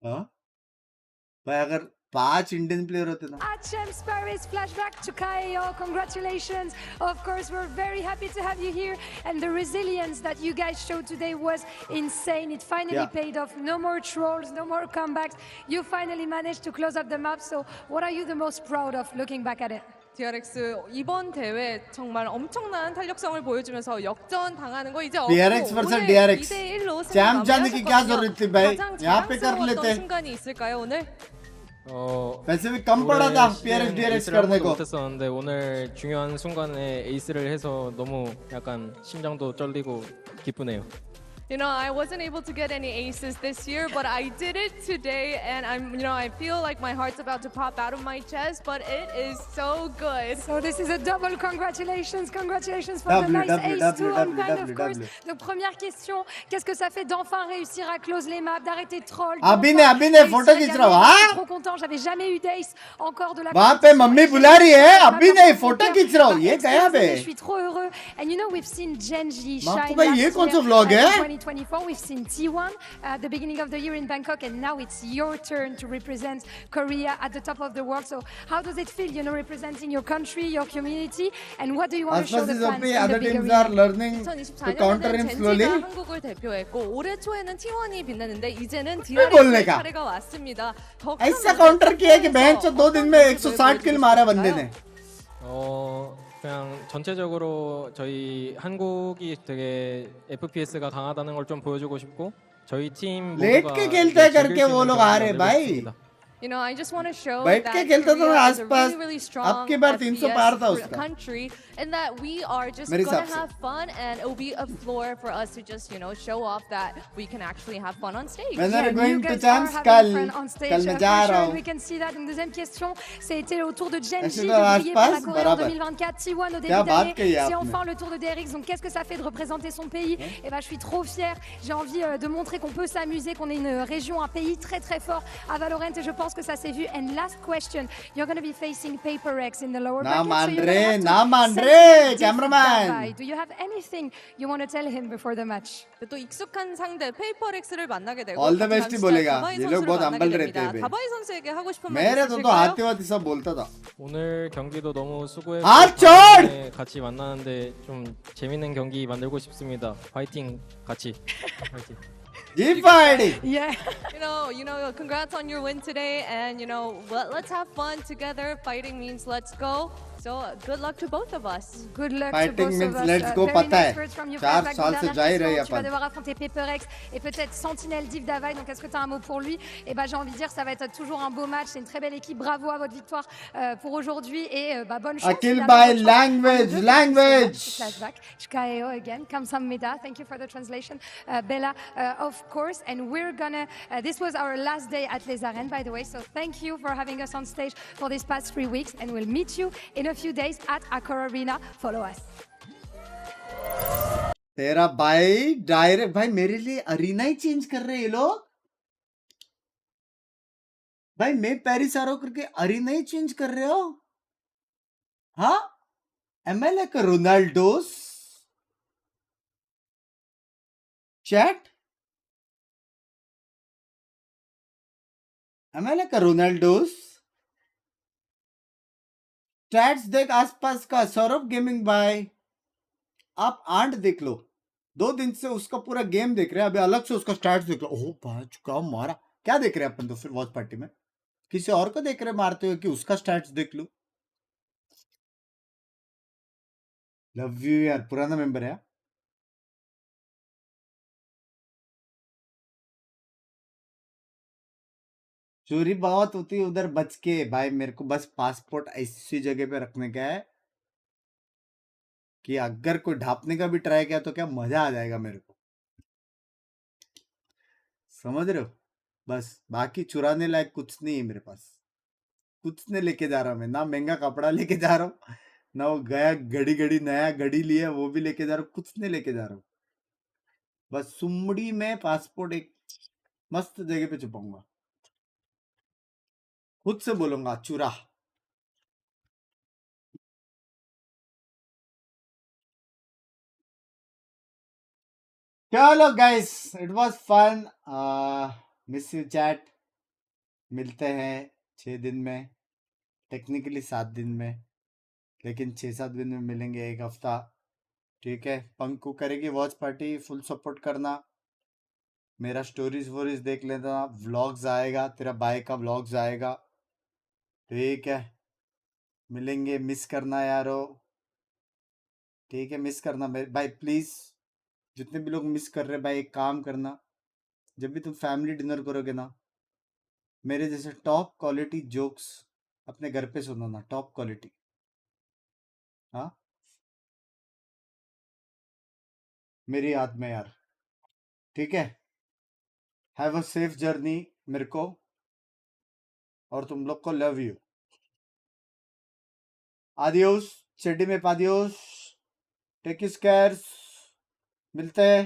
भाई अगर 5 इंडियन प्लेयर होते ना. Champs Paris flashback to Kaio. Congratulations. Of course, we're very happy to have you here. And the resilience that you guys showed today was insane. It finally paid off. No more trolls, no more comebacks. You finally managed to close up the map. So what are you the most proud of looking back at it? DRX 이번 대회 정말 엄청난 탄력성을 보여주면서 역전 당하는 거 이제 DRX vs DRX. champ जाने की क्या जरूरत थी भाई? यहाँ पे कर लेते. 순간이 있을까요 오늘? पैसे भी कम पड़ा था PRX DRX करने को. 못했었는데 오늘 중요한 순간에 에이스를 해서 너무 약간 심장도 떨리고 기쁘네요. You know, I wasn't able to get any aces this year, but I did it today, and I feel like my heart's about to pop out of my chest, but it is so good. So this is a double congratulations for the nice ace too on Bang, of course. Donc première question, qu'est-ce que ça fait d'enfin réussir à close les maps, d'arrêter de troll? अभी ने photo खींच रहा हूँ. Je suis trop content, j'avais jamais eu d'ace encore de la. वहाँ पे mummy बुला रही है. अभी नहीं photo खींच रहा हूँ. ये गया बे. Je suis trop heureux. And you know we've seen Genji shine. माँ को भाई ये कौन सा vlog है? 2024, we've seen T1 at the beginning of the year in Bangkok, and now it's your turn to represent Korea at the top of the world. So how does it feel, representing your country, your community, and what do you want to show the fans in the other bigger teams are region? learning to counter him slowly. 한국을 대표했고 올해 초에는 T1이 빛났는데 이제는 DRX의 차례가 왔습니다. ऐसा counter किया कि बहन चो 2 दिन में 160 किल मारा बंदे ने. 그냥 전체적으로 저희 한국이 되게 FPS가 강하다는 걸 좀 보여주고 싶고 저희 팀 लेट के खेलते हैं करके वो लोग आ रहे भाई. I just want to show बैठ that के खेलता था Korea is a आसपास. really strong अब की बार 300 पार था उसका. country, and that we are just मेरे gonna हिसाब से. have fun, and it will be a floor for us to just show off that we can actually have fun on stage. When are you going to guys Champs? are कल having fun on stage, कल मैं for जा sure, रहा and हूँ. we can see that. Une deuxième question, c'était au tour de Genji ऐसे de तो briller pour la आसपास Corée en बराबर. 2024. T1 au क्या début बात कही d'année, c'est आपने? enfin le tour de DRX. Donc qu'est-ce que ça fait de représenter son pays? Et ben je suis trop fière. J'ai envie de montrer qu'on peut s'amuser, qu'on est une région, un pays très très fort à Valorant, et je pense pense que ça s'est vu. And last question, you're going to be facing Prx in the lower Naam bracket. So you're gonna have to Naam send Andre, him cameraman. Davai. Do you have anything you want to tell him before the match? 또 익숙한 상대 페이퍼렉스를 만나게 되고 All the best ही बोलेगा. ये लोग बहुत 만나게 humble रहते 됩니다. हैं. 다바이 선수에게 하고 싶은 말 मेरे तो 있으실까요? आते वाते सब बोलता था. 오늘 경기도 너무 수고했고 아, 다음에 같이 만나는데 좀 재밌는 경기 만들고 싶습니다. 파이팅 같이. 파이팅. Yeah. Congrats on your win today, and let's have fun together. Fighting means let's go. So good luck to both of us. Good luck Fighting to both means of us. let's go, Very पता nice है. words from you, 4 Frank. साल से जा ही रहे हैं Tu vas upon. devoir affronter Prx et peut-être Sentinelle Div Davai. Donc est-ce que tu as un mot pour lui? Et ben j'ai envie de dire ça va être toujours un beau match. C'est une très belle équipe. Bravo à votre victoire pour aujourd'hui et bonne chance. Akil by language. Flashback. Shkaeo again. Kamsahamnida. Thank you for the translation, Bella, of course. And we're gonna. This was our last day at Les Arènes, by the way. So thank you for having us on stage for these past 3 weeks, and we'll meet you in a few days at Accor Arena. Follow us. तेरा भाई direct भाई मेरे लिए arena ही change कर रहे हैं ये लोग. भाई मैं पेरिस आ रहा हूं करके अरीना ही चेंज कर रहे हो. हाँ, am I like Ronaldo's chat. Am I like Ronaldo's stats देख आसपास का. सौरभ गेमिंग भाई आप आंट देख लो. 2 दिन से उसका पूरा गेम देख रहे हैं. अभी अलग से उसका स्टैट्स देख लो. ओह भाई चुका मारा. क्या देख रहे हैं अपन तो फिर वॉच पार्टी में किसी और को देख रहे मारते हुए कि उसका स्टैट्स देख लो. लव यू यार, पुराना मेंबर है. चोरी बहुत होती है उधर, बच के भाई. मेरे को बस पासपोर्ट ऐसी जगह पे रखने का है कि अगर कोई ढापने का भी ट्राई किया तो क्या मजा आ जाएगा मेरे को. समझ रहे हो? बस बाकी चुराने लायक कुछ नहीं है मेरे पास. कुछ नहीं लेके जा रहा मैं. ना महंगा कपड़ा लेके जा रहा हूँ, ना वो गया घड़ी नया घड़ी लिया वो भी लेके जा रहा हूँ. कुछ नहीं लेके जा रहा हूँ. बस सुमड़ी में पासपोर्ट एक मस्त जगह पे छुपाऊंगा. खुद से बोलूंगा चुरा. चलो guys, it was fun. Miss you chat. मिलते हैं 6 दिन में, टेक्निकली 7 दिन में, लेकिन 6-7 दिन में मिलेंगे. 1 हफ्ता. ठीक है. पंकु करेगी वॉच पार्टी. फुल सपोर्ट करना. मेरा स्टोरीज वोरीज देख लेना. व्लॉग्स आएगा, तेरा बाय का व्लॉग्स आएगा. ठीक है. मिलेंगे. मिस करना यारो. ठीक है, मिस करना मेरे भाई प्लीज. जितने भी लोग मिस कर रहे भाई, एक काम करना, जब भी तुम फैमिली डिनर करोगे ना, मेरे जैसे टॉप क्वालिटी जोक्स अपने घर पे सुनाना. Top quality. हाँ, मेरी याद में यार. ठीक है. हैव अ सेफ जर्नी मेरे को, और तुम लोग को लव यू. आदियोस. चेडी में पादियोस. Take is cares. मिलते हैं.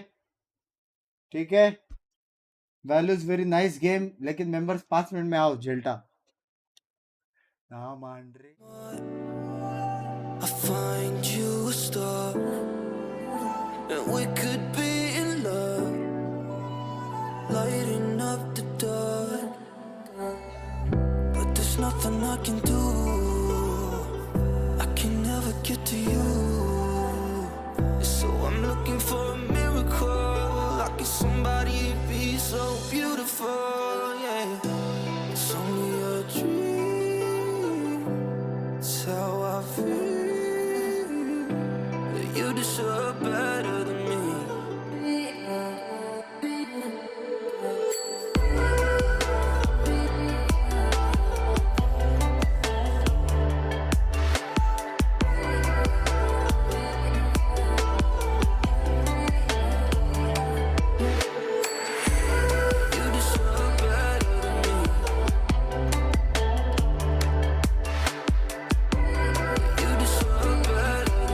ठीक है. वैल्यूज वेरी नाइस गेम, लेकिन मेंबर्स 5 मिनट में आओ. जेल्टा ना मान रहे. I find you a star, and we could be in love, lighting up the dark, but there's nothing I can do. I can never get to you, so I'm looking for a miracle. Like if somebody be so beautiful, yeah. It's only a dream, it's how I feel. You deserve better than